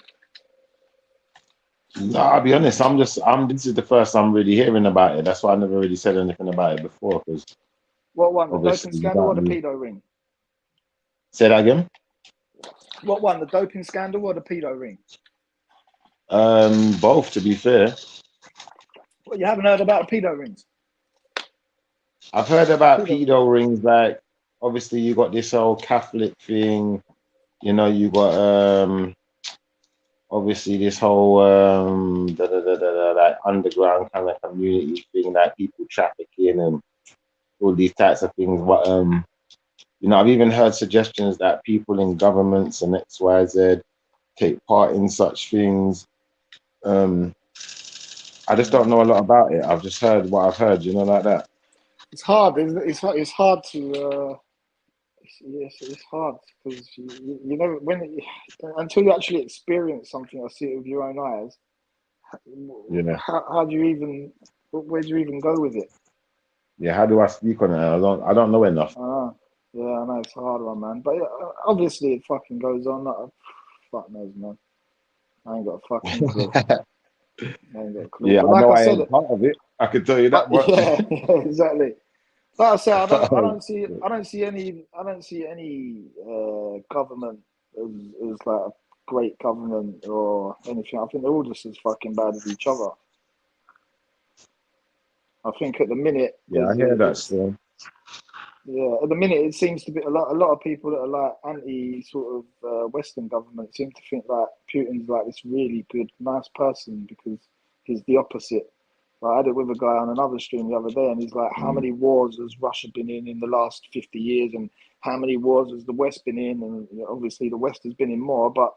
Speaker 1: No, I'll be honest. This is the first I'm really hearing about it. That's why I never really said anything about it before. Because
Speaker 8: what one? The doping scandal or the pedo ring?
Speaker 1: Say that again.
Speaker 8: What one? The doping scandal or the pedo ring?
Speaker 1: Both, to be fair.
Speaker 8: Well, you haven't heard about the pedo rings?
Speaker 1: I've heard about pedo rings. Like, obviously, you got this whole Catholic thing. You know, you got obviously this whole like underground kind of community thing, like people trafficking and all these types of things. But you know, I've even heard suggestions that people in governments and XYZ take part in such things. I just don't know a lot about it. I've just heard what I've heard, you know, like that.
Speaker 8: It's hard. It's hard to. Yes, it's hard because you know until you actually experience something or see it with your own eyes.
Speaker 1: Yeah.
Speaker 8: How do you even? Where do you even go with it?
Speaker 1: Yeah. How do I speak on it? I don't know enough.
Speaker 8: Yeah, I know it's a hard one, man. But obviously it fucking goes on. Fuck knows, man. I ain't got a fucking clue. I ain't got a clue.
Speaker 1: Yeah,
Speaker 8: but
Speaker 1: I know I ain't part of it. I can tell you that much.
Speaker 8: Yeah, exactly. Like I say, I don't see any government as like a great government or anything. I think they're all just as fucking bad as each other. I think at the minute,
Speaker 1: yeah, I hear that still.
Speaker 8: Yeah, at the minute it seems to be a lot of people that are like anti sort of Western government seem to think like Putin's like this really good, nice person because he's the opposite. Like, I had it with a guy on another stream the other day, and he's like, "How many wars has Russia been in the last 50 years, and how many wars has the West been in?" And you know, obviously the West has been in more, but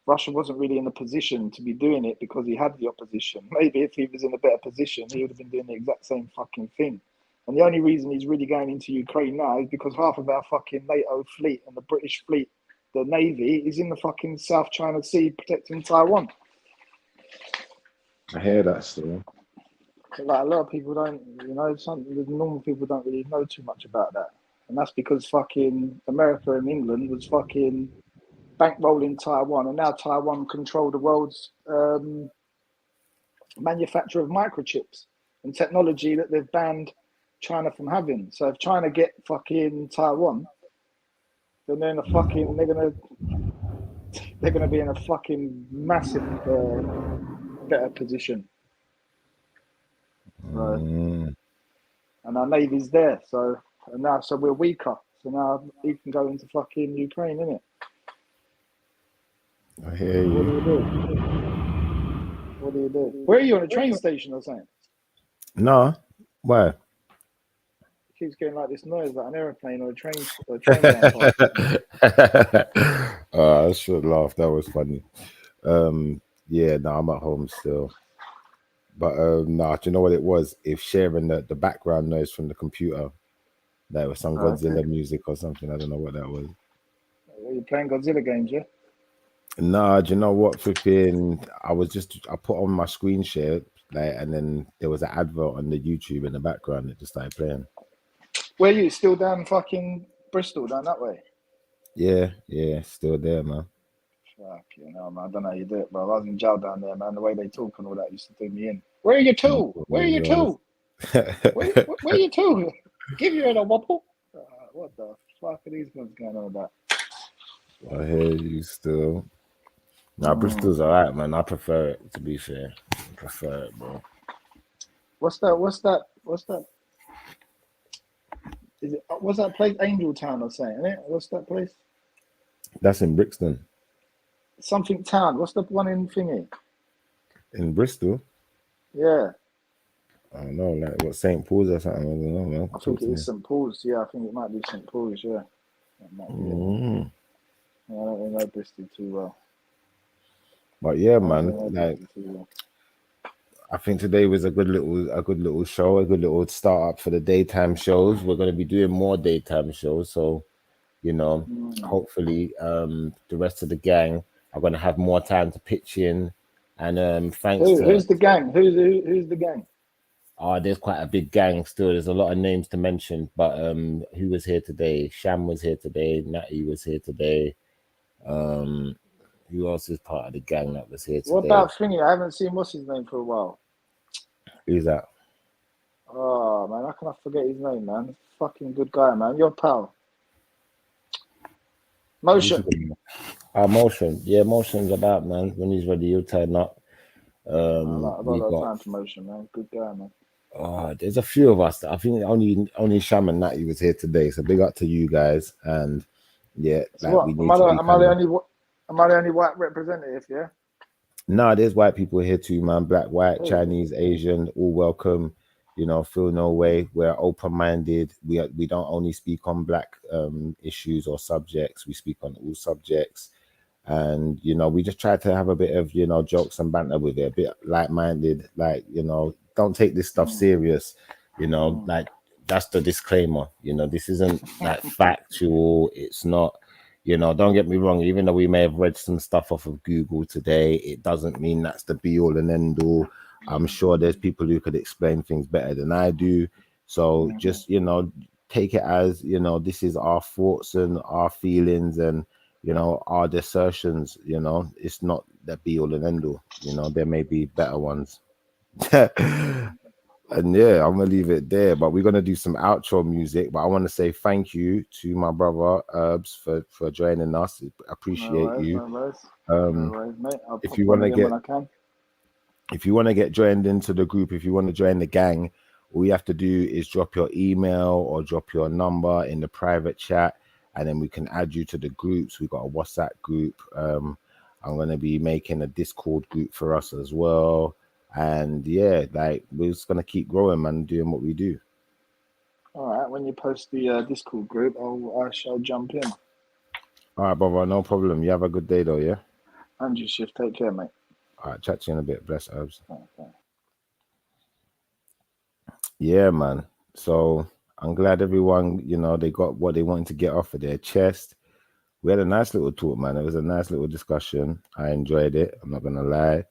Speaker 8: Russia wasn't really in a position to be doing it because he had the opposition. Maybe if he was in a better position, he would have been doing the exact same fucking thing. And the only reason he's really going into Ukraine now is because half of our fucking NATO fleet and the British fleet, the Navy, is in the fucking South China Sea protecting Taiwan.
Speaker 1: I hear that still.
Speaker 8: Like a lot of people don't, you know, the normal people don't really know too much about that. And that's because fucking America and England was fucking bankrolling Taiwan, and now Taiwan control the world's manufacture of microchips and technology that they've banned China from having. So if China get fucking Taiwan, then they're in a fucking they're gonna be in a fucking massive better position. And our navy's there, so we're weaker. So now he can go into fucking Ukraine, innit?
Speaker 1: I hear you.
Speaker 8: What do you do? Where are you, on a train station or something?
Speaker 1: No, why?
Speaker 8: Keeps getting like this noise, like an aeroplane or a train.
Speaker 1: I should laugh. That was funny. Yeah, no, I'm at home still. But no, do you know what it was? If sharing the background noise from the computer, that was some Godzilla music or something. I don't know what that was.
Speaker 8: You're playing Godzilla games, yeah?
Speaker 1: Nah, do you know what? Flipping, I put on my screen share, like, and then there was an advert on the YouTube in the background that just started playing.
Speaker 8: Where are you? Still down fucking Bristol, down that way?
Speaker 1: Yeah, still there, man.
Speaker 8: Fuck, you know, man. I don't know how you do it, bro. I was in jail down there, man. The way they talk and all that used to do me in. Where are you two? Where are you two? Where are you two? Give you a wobble. What the fuck are these guys going on about?
Speaker 1: I hear you still. Nah, Bristol's alright, man. I prefer it, to be fair. I prefer it, bro.
Speaker 8: What's that? What's that place? Angel Town or something, isn't it? What's that place?
Speaker 1: That's in Brixton.
Speaker 8: Something Town. What's the one in thingy?
Speaker 1: In Bristol?
Speaker 8: Yeah.
Speaker 1: I don't know, like what, St. Paul's or something? I don't know, man.
Speaker 8: I think it is St. Paul's. Yeah, I think it might be St. Paul's, yeah. That might be it. Yeah, I don't really know Bristol too well.
Speaker 1: But yeah, man, like I think today was a good little show, a good little start up for the daytime shows. We're going to be doing more daytime shows, so you know, hopefully, the rest of the gang are going to have more time to pitch in. And thanks.
Speaker 8: Who's the gang? Who's the gang?
Speaker 1: There's quite a big gang still. There's a lot of names to mention, but who was here today? Sham was here today. Natty was here today. Who else is part of the gang that was here today?
Speaker 8: What about Thingy? I haven't seen what's his name for a while.
Speaker 1: Who's that?
Speaker 8: Oh man, how can I forget his name, man? Fucking good guy, man. Your pal. Motion.
Speaker 1: Motion. Yeah, Motion's about, man. When he's ready, he'll turn up.
Speaker 8: I've got a lot of time for Motion, man. Good guy, man.
Speaker 1: There's a few of us. I think only Sham and Natty was here today. So big up to you guys. And yeah,
Speaker 8: so like, am I the only white representative? Yeah.
Speaker 1: No, there's white people here too, man. Black, white, Chinese, Asian, all welcome. You know, feel no way. We're open-minded. We don't only speak on black issues or subjects. We speak on all subjects. And, you know, we just try to have a bit of, you know, jokes and banter with it, a bit like-minded, like, you know, don't take this stuff serious, you know, like that's the disclaimer, you know, this isn't like factual. It's not, you know, don't get me wrong, even though we may have read some stuff off of Google today, it doesn't mean that's the be all and end all. I'm sure there's people who could explain things better than I do. So just, you know, take it as, you know, this is our thoughts and our feelings and, you know, our assertions, you know, it's not the be all and end all, you know, there may be better ones. And yeah, I'm gonna leave it there, but we're gonna do some outro music. But I want to say thank you to my brother Herbs for joining us. Appreciate you. If you want to get joined into the group, if you want to join the gang, All you have to do is drop your email or drop your number in the private chat, and then we can add you to the groups. We got a WhatsApp group. I'm going to be making a Discord group for us as well. And yeah, like, we're just going to keep growing, man, doing what we do.
Speaker 8: All right, when you post the Discord group, I shall jump in.
Speaker 1: All right, brother, no problem. You have a good day, though, yeah?
Speaker 8: And you shift. Take care, mate.
Speaker 1: All right, chat to you in a bit. Bless, Herbs.
Speaker 8: Okay.
Speaker 1: Yeah, man. So I'm glad everyone, you know, they got what they wanted to get off of their chest. We had a nice little talk, man. It was a nice little discussion. I enjoyed it. I'm not going to lie.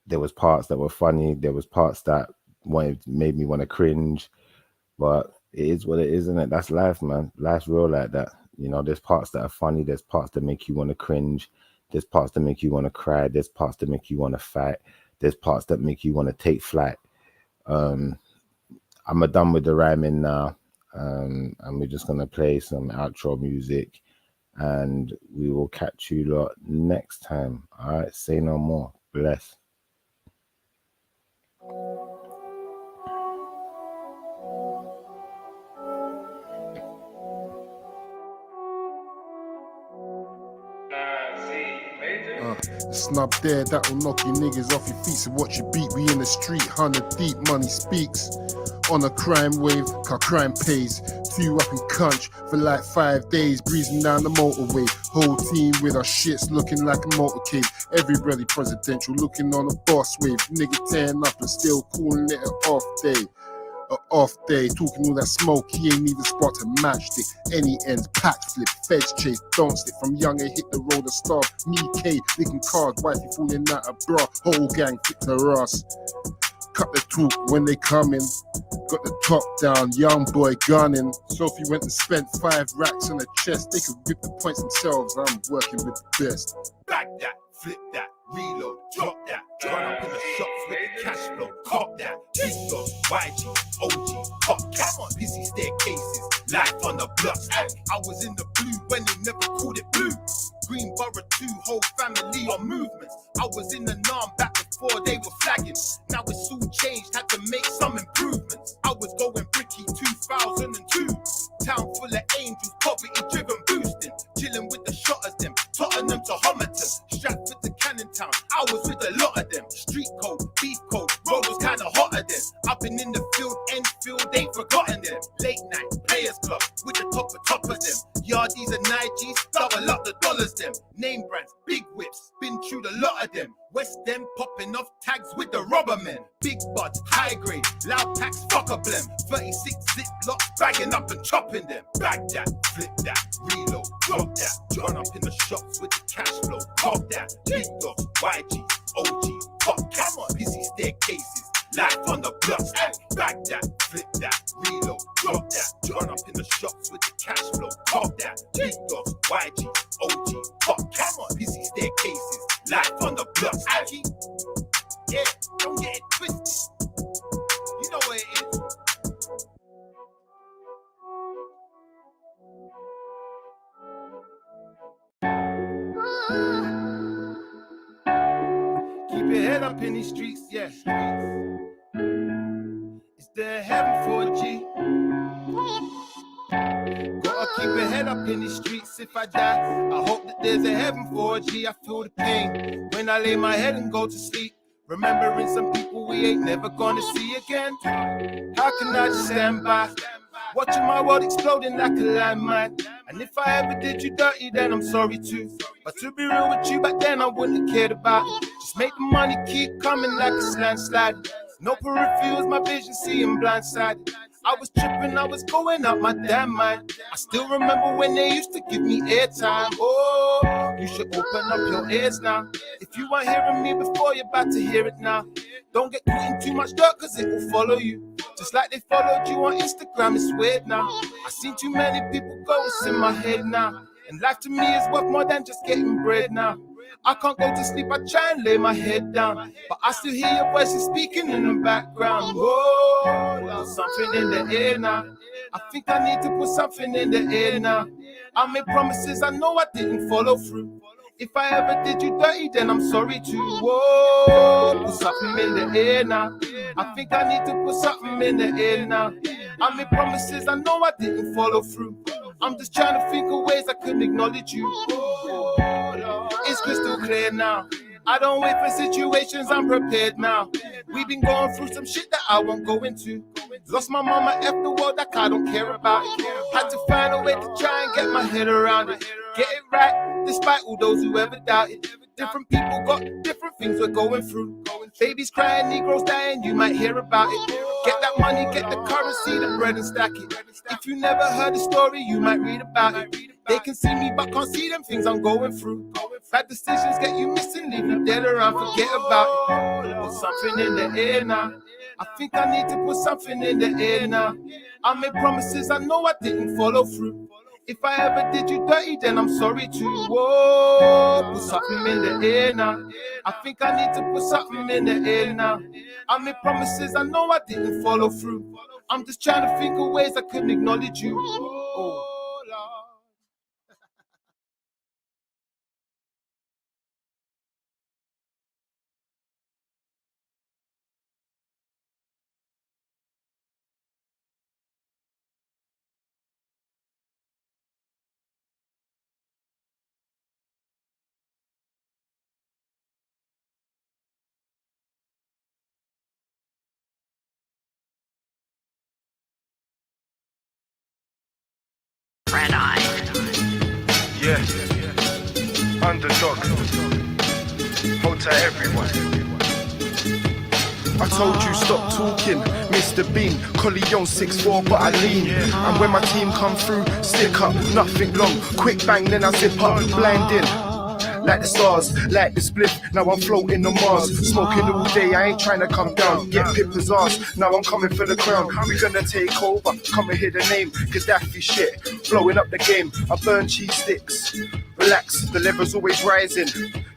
Speaker 1: There was parts that were funny. There was parts that made me want to cringe, but it is what it is, isn't it? That's life, man. Life's real like that. You know, there's parts that are funny. There's parts that make you want to cringe. There's parts that make you want to cry. There's parts that make you want to fight. There's parts that make you want to take flight. I'm done with the rhyming now. And we're just going to play some outro music, and we will catch you lot next time. All right, say no more. Bless.
Speaker 2: The snub there, that'll knock you niggas off your feet. So watch your beat, we in the street, 100 deep, money speaks. On a crime wave, car crime pays. 2 up in Cunch for like 5 days, breezing down the motorway. Whole team with our shits looking like a motorcade. Everybody presidential looking on a boss wave. Nigga tearing up and still calling it an off day. A off day, talking all that smoke, he ain't even spot to match it. Any ends, pack flip, feds chase, don't stick. From younger hit the road of star. Me K, licking cars, wifey falling out of bra. Whole gang flipped her ass. Cut the talk when they coming. Got the top down, young boy gunning. Sophie went and spent 5 racks on her chest. They could rip the points themselves. I'm working with the best.
Speaker 4: Back that, flip that, reload, drop that. Run up in the shops with the cash flow, cop that. Big dog, YG, OG, hot cat. Busy staircases, life on the block. I was in the blue when they never called it blue. Greenborough 2, whole family on movements. I was in the NAM back before they were flagging. Now it's all changed, had to make some improvements. I was going bricky 2002. Town full of angels, poverty driven boosting. Chilling with the shotters them, Tottenham to Homerton. Stratford to Cannon Town, I was with a lot of them. Street code, beef code, road was kinda hotter then. I've been in the field, Enfield, ain't forgotten them. Late night, players club, with the top of them. Yardies and Nigis, double up the dollars them. Name brands, big whips, been through the lot of them. West End popping off tags with the rubber men. Big buds, high grade, loud packs, fuck a blem. 36 zip locks, bagging up and chopping them. Bag that, flip that, reload, drop that. Run up in the shops with the cash flow, cop that. Big dogs, YG, OG, hot cat. Busy staircases, life on the blocks. Bag that, flip that, reload, drop that. Run up in the shops with the cash flow, cop that. Big dogs, YG, OG, hot cat. Busy staircases, life on the blocks. Yeah, don't get it twisted. You know what it is. Keep your head up in these streets, yeah. Is there heaven for a G? Gotta keep your head up in these streets. If I die, I hope that there's a heaven for a G. I feel the pain when I lay my head and go to sleep. Remembering some people we ain't never gonna see again. How can I just stand by, watching my world exploding like a landmine? And if I ever did you dirty, then I'm sorry too. But to be real with you, back then I wouldn't have cared about it. Just make the money keep coming like a landslide. No peripherals, my vision seeing blindsided. I was tripping, I was going out my damn mind. I still remember when they used to give me airtime. Oh, you should open up your ears now. If you weren't hearing me before, you're about to hear it now. Don't get caught in too much dirt, cause it will follow you. Just like they followed you on Instagram, it's weird now. I seen too many people go, it's in my head now. And life to me is worth more than just getting bread now. I can't go to sleep, I try and lay my head down, but I still hear your voices speaking in the background. Whoa, there's something in the air now. I think I need to put something in the air now. I made promises I know I didn't follow through. If I ever did you dirty, then I'm sorry too. Whoa, put something in the air now. I think I need to put something in the air now. I made promises I know I didn't follow through. I'm just trying to think of ways I can acknowledge you. It's crystal clear now. I don't wait for situations, I'm prepared now. We've been going through some shit that I won't go into. Lost my mama, F the world like I don't care about it. Had to find a way to try and get my head around it. Get it right, despite all those who ever doubted. Different people got different things we're going through. Babies crying, Negroes dying, you might hear about it. Get that money, get the currency, the bread and stack it. If you never heard the story, you might read about it. They can see me but can't see them things I'm going through. Bad decisions get you missing, leave you dead around, forget about it. Put something in the air now. I think I need to put something in the air now. I made promises I know I didn't follow through. If I ever did you dirty, then I'm sorry too. Whoa, put something in the air now. I think I need to put something in the air now. I made promises I know I didn't follow through. I'm just trying to think of ways I can acknowledge you. Oh.
Speaker 20: Yeah, underdog. Hold tight, everyone. I told you stop talking, Mr. Bean. Collion 6'4", but I lean. And when my team come through, stick up, nothing long. Quick bang, then I zip up, blinding. Like the stars, like the spliff, now I'm floating on Mars. Smoking all day, I ain't trying to come down. Get Pippa's ass, now I'm coming for the crown. We gonna take over, come and hear the name. Gaddafi shit, blowing up the game. I burn cheese sticks. Relax, the level's always rising.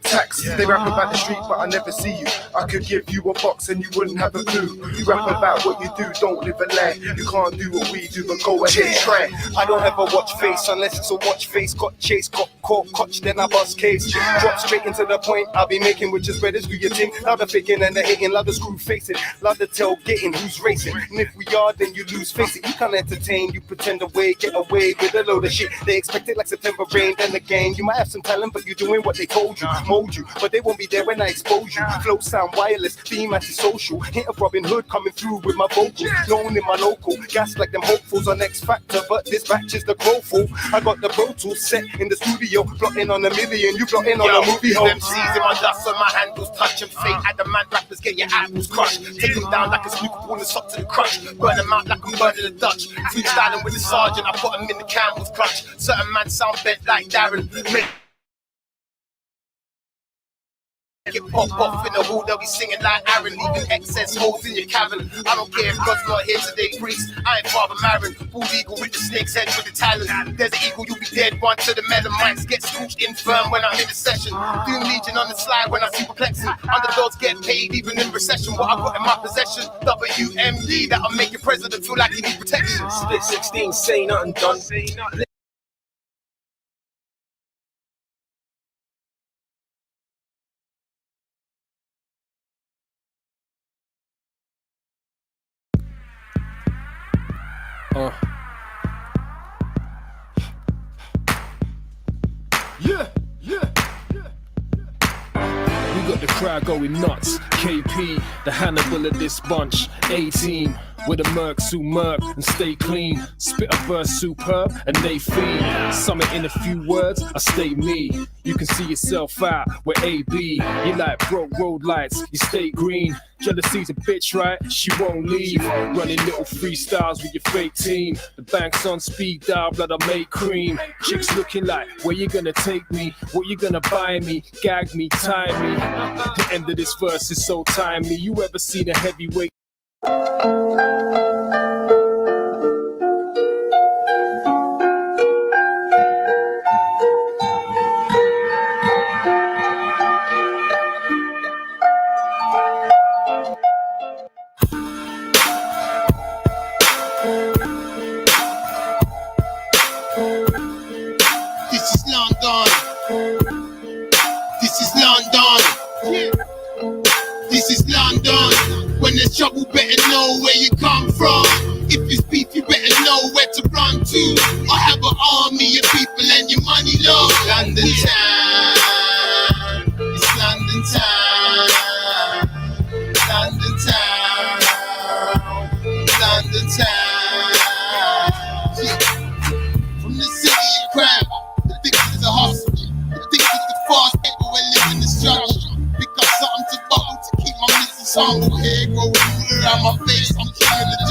Speaker 20: Tax, they rap about the street, but I never see you. I could give you a box and you wouldn't have a clue. You rap about what you do, don't live a lie. You can't do what we do, but go ahead, try.
Speaker 21: I don't ever watch face unless it's a watch face. Got chased, got caught, cotch, then I bust case. Drop straight into the point, I'll be making which better do your thing. Love the faking and the hating, love the screw facing. Love the tailgating, who's racing. And if we are, then you lose, face it. You can't entertain, you pretend away, get away with a load of shit. They expect it like September rain, then again. You might have some talent, but you're doing what they told you. Mold you, but they won't be there when I expose you. Flow sound wireless, theme anti-social. Hit of Robin Hood coming through with my vocals. Known in my local, gas like them hopefuls on X Factor, but this batch is the growful. I got the Pro Tools set in the studio, plotting on a million, you plotting on a movie home.
Speaker 4: MCs in my dust, so my handles touch and fate. At the mad rappers, get your apples crushed. Take them down like a snooker ball and sock to the crutch. Burn them out like I'm burning the Dutch. Freestyling with the sergeant, I put them in the camel's clutch. Certain man sound bent like Darren. Get pop off in the hall, they'll be singing like Aaron, leaving excess holes in your cavern. I don't care if God's not here today, priest. I ain't Father Marin. Bald eagle with the snake's head with the talons. There's an eagle, you'll be dead. One to the melon mics get scooched infirm when I'm in the session. Doom Legion on the slide when I see perplexing. Underdogs get paid even in recession. What I got in my possession, WMD, that'll make your president feel like he needs protection.
Speaker 21: Split 16, say nothing done.
Speaker 22: Yeah. We got the crowd going nuts. KP, the Hannibal of this bunch. A-team, with the mercs who murk and stay clean. Spit a verse superb and they feed. Summit in a few words, I stay me. You can see yourself out with AB. You like broke road lights, you stay green. Jealousy's a bitch, right? She won't leave. Running little freestyles with your fake team. The bank's on speed dial, blood I make cream. Chicks looking like, where you gonna take me? What you gonna buy me? Gag me, tie me. The end of this verse is so timely. You ever seen a heavyweight?
Speaker 4: This is long gone.
Speaker 3: trouble, better know where you come from. If it's beef, you better know where to run to. I have an army of people and your money low. London town, it's London town, London town, London town. From the city of crime, the victims are hustle. The victims are fast people, we're living the struggle. Pick up something to bubble to keep my missus humble. Hair growing all around my face, I'm killing the